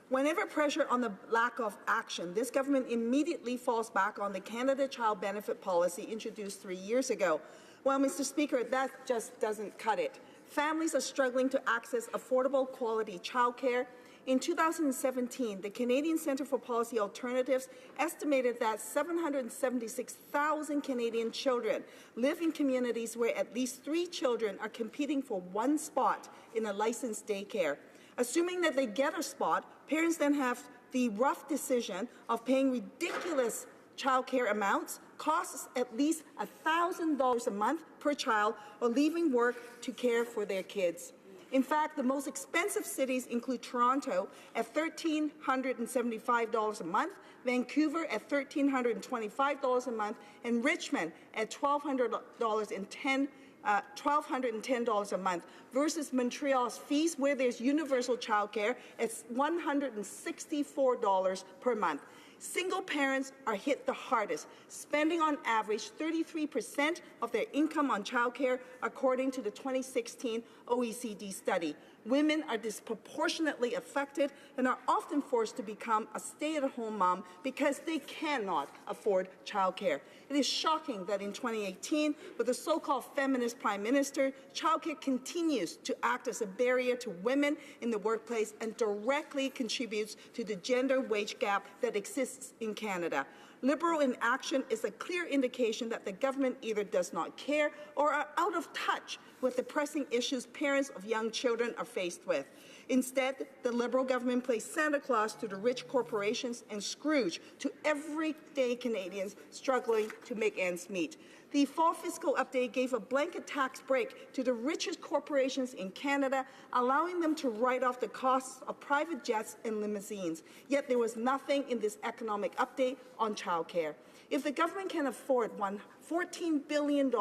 Whenever pressure on the lack of action, this government immediately falls back on the Canada Child Benefit Policy introduced 3 years ago. Well, Mr. Speaker, that just doesn't cut it. Families are struggling to access affordable, quality childcare. In 2017, the Canadian Centre for Policy Alternatives estimated that 776,000 Canadian children live in communities where at least 3 children are competing for one spot in a licensed daycare. Assuming that they get a spot, parents then have the rough decision of paying ridiculous childcare amounts, costs at least $1,000 a month per child, or leaving work to care for their kids. In fact, the most expensive cities include Toronto at $1,375 a month, Vancouver at $1,325 a month, and Richmond at $1,210 a month, versus Montreal's fees, where there's universal childcare, at $164 per month. Single parents are hit the hardest, spending on average 33% of their income on childcare, according to the 2016 OECD study. Women are disproportionately affected and are often forced to become a stay-at-home mom because they cannot afford childcare. It is shocking that in 2018, with the so-called feminist prime minister, childcare continues to act as a barrier to women in the workplace and directly contributes to the gender wage gap that exists in Canada. Liberal inaction is a clear indication that the government either does not care or are out of touch with the pressing issues parents of young children are faced with. Instead, the Liberal government plays Santa Claus to the rich corporations and Scrooge to everyday Canadians struggling to make ends meet. The fall fiscal update gave a blanket tax break to the richest corporations in Canada, allowing them to write off the costs of private jets and limousines. Yet there was nothing in this economic update on childcare. If the government can afford $14 billion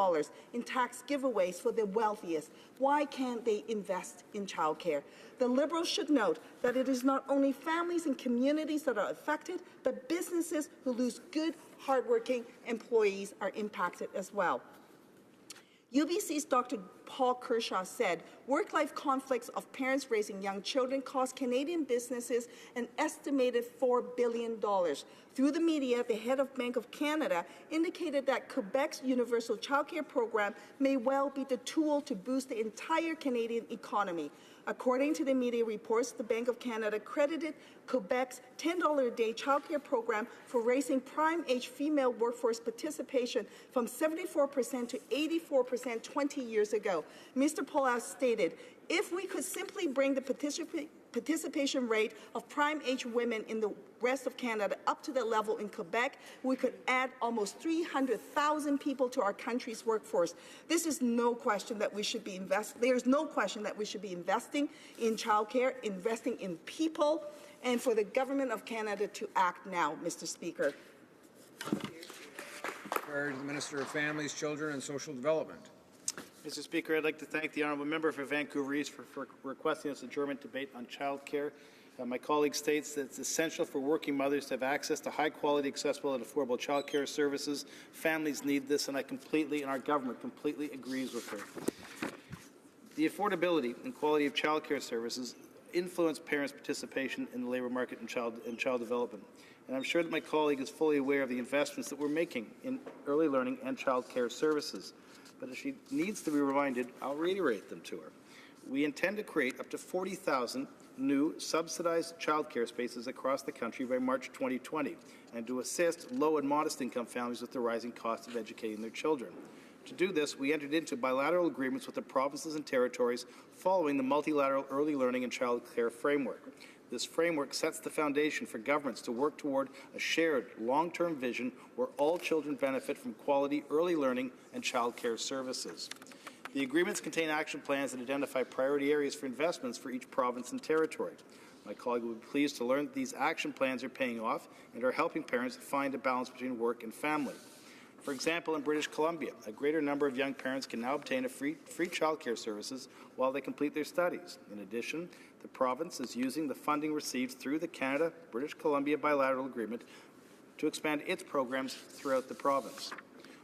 in tax giveaways for the wealthiest, why can't they invest in childcare? The Liberals should note that it is not only families and communities that are affected, but businesses who lose good, hardworking employees are impacted as well. UBC's Dr. Paul Kershaw said, work-life conflicts of parents raising young children cost Canadian businesses an estimated $4 billion. Through the media, the head of Bank of Canada indicated that Quebec's universal childcare program may well be the tool to boost the entire Canadian economy. According to the media reports, the Bank of Canada credited Quebec's $10 a day childcare program for raising prime-age female workforce participation from 74% to 84% 20 years ago. Mr. Paul has stated, if we could simply bring the participation rate of prime-age women in the rest of Canada up to the level in Quebec, we could add almost 300,000 people to our country's workforce. This is no question that we should be there's no question that we should be investing in childcare, investing in people, and for the Government of Canada to act now, Mr. Speaker. To the Minister of Families, Children and Social Development. Mr. Speaker, I'd like to thank the honourable member for Vancouver East for requesting this adjournment debate on childcare. My colleague states that it's essential for working mothers to have access to high-quality, accessible, and affordable childcare services. Families need this, and and our government completely agrees with her. The affordability and quality of childcare services influence parents' participation in the labour market and child development. And I'm sure that my colleague is fully aware of the investments that we're making in early learning and childcare services. But if she needs to be reminded, I'll reiterate them to her. We intend to create up to 40,000 new subsidized childcare spaces across the country by March 2020, and to assist low and modest income families with the rising cost of educating their children. To do this, we entered into bilateral agreements with the provinces and territories following the multilateral early learning and childcare framework. This framework sets the foundation for governments to work toward a shared long-term vision where all children benefit from quality early learning and childcare services. The agreements contain action plans that identify priority areas for investments for each province and territory. My colleague will be pleased to learn that these action plans are paying off and are helping parents find a balance between work and family. For example, in British Columbia, a greater number of young parents can now obtain free childcare services while they complete their studies. In addition, the province is using the funding received through the Canada-British Columbia bilateral agreement to expand its programs throughout the province.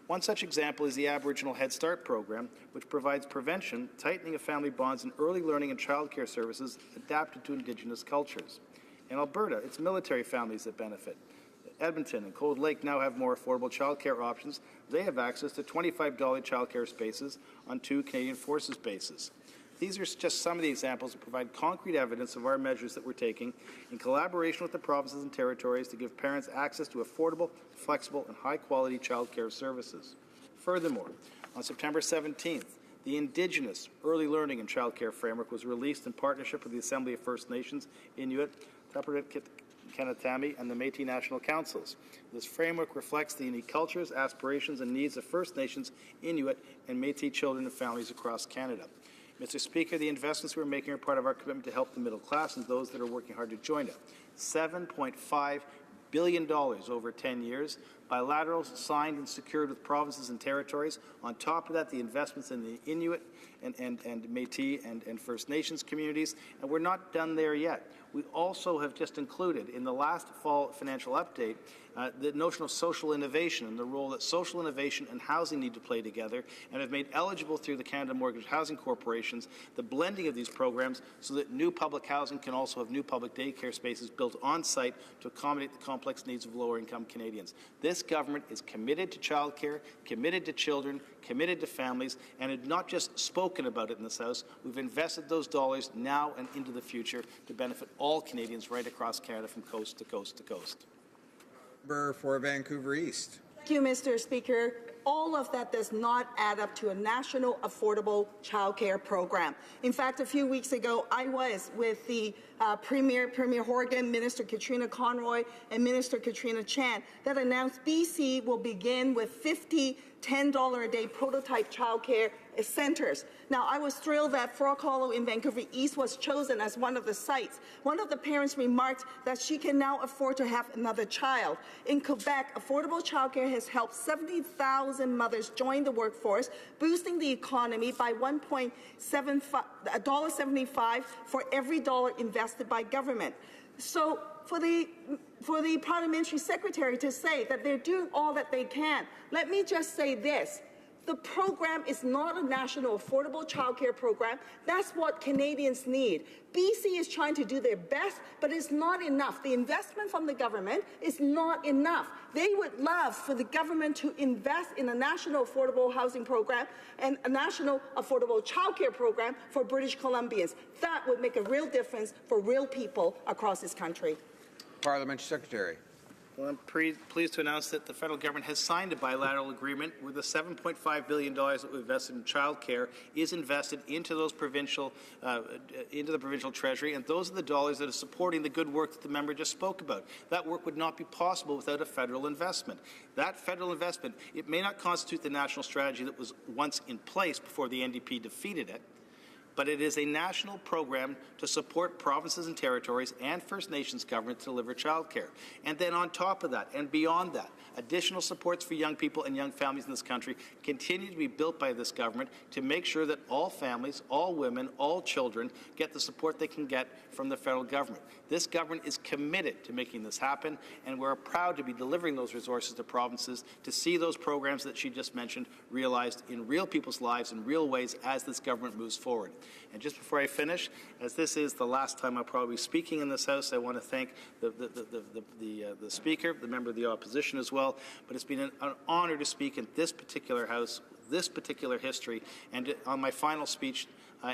One such example is the Aboriginal Head Start program, which provides prevention, tightening of family bonds, and early learning and childcare services adapted to Indigenous cultures. In Alberta, it's military families that benefit. Edmonton and Cold Lake now have more affordable childcare options. They have access to $25 childcare spaces on 2 Canadian Forces bases. These are just some of the examples that provide concrete evidence of our measures that we're taking in collaboration with the provinces and territories to give parents access to affordable, flexible, and high-quality childcare services. Furthermore, on September 17th, the Indigenous Early Learning and Childcare Framework was released in partnership with the Assembly of First Nations, Inuit, Tapparit, Kanatami, and the Métis National Councils. This framework reflects the unique cultures, aspirations, and needs of First Nations, Inuit, and Métis children and families across Canada. Mr. Speaker, the investments we're making are part of our commitment to help the middle class and those that are working hard to join it. $7.5 billion over 10 years, bilaterals signed and secured with provinces and territories. On top of that, the investments in the Inuit and Métis and First Nations communities. And we're not done there yet. we also have just included in the last fall financial update the notion of social innovation and the role that social innovation and housing need to play together, and have made eligible through the Canada Mortgage Housing Corporations the blending of these programs so that new public housing can also have new public daycare spaces built on site to accommodate the complex needs of lower income Canadians. This government is committed to childcare, committed to children, committed to families, and have not just spoken about it in this House. We've invested those dollars now and into the future to benefit all Canadians right across Canada from coast to coast to coast. For Vancouver East. Thank you, Mr. Speaker. All of that does not add up to a national affordable childcare program. In fact, a few weeks ago, I was with the Premier Horgan, Minister Katrina Conroy, and Minister Katrina Chan that announced BC will begin with 50 $10 a day prototype childcare centers. Now, I was thrilled that Frog Hollow in Vancouver East was chosen as one of the sites. One of the parents remarked that she can now afford to have another child. In Quebec, affordable childcare has helped 70,000 mothers join the workforce, boosting the economy by $1.75 for every dollar invested by government. So for the parliamentary secretary to say that they're doing all that they can, let me just say this. The program is not a national affordable childcare program. That's what Canadians need. BC is trying to do their best, but it's not enough. The investment from the government is not enough. They would love for the government to invest in a national affordable housing program and a national affordable childcare program for British Columbians. That would make a real difference for real people across this country. Parliamentary Secretary. Well, I'm pleased to announce that the federal government has signed a bilateral agreement where the $7.5 billion that we've invested in childcare is invested into those provincial, into the provincial treasury, and those are the dollars that are supporting the good work that the member just spoke about. That work would not be possible without a federal investment. That federal investment, it may not constitute the national strategy that was once in place before the NDP defeated it, but it is a national program to support provinces and territories and First Nations government to deliver childcare. And then on top of that and beyond that, additional supports for young people and young families in this country continue to be built by this government to make sure that all families, all women, all children get the support they can get from the federal government. This government is committed to making this happen, and we're proud to be delivering those resources to provinces to see those programs that she just mentioned realized in real people's lives in real ways as this government moves forward. And just before I finish, as this is the last time I'll probably be speaking in this House, I want to thank the Speaker, the member of the Opposition as well, but it's been an honor to speak in this particular House, this particular history, and on my final speech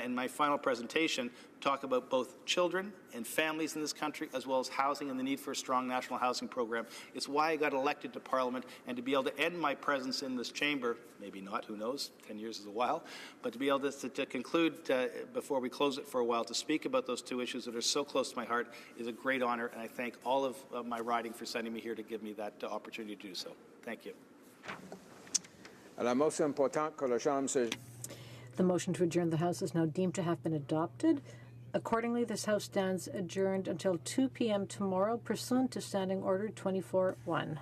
in my final presentation, talk about both children and families in this country, as well as housing and the need for a strong national housing program. It's why I got elected to Parliament, and to be able to end my presence in this chamber, maybe not, who knows, 10 years is a while, but to be able to conclude before we close it for a while, to speak about those two issues that are so close to my heart is a great honor, and I thank all of my riding for sending me here to give me that opportunity to do so. Thank you. La motion importante que la Chambre se... The motion to adjourn the House is now deemed to have been adopted. Accordingly, this House stands adjourned until 2 p.m. tomorrow, pursuant to Standing Order 24-1.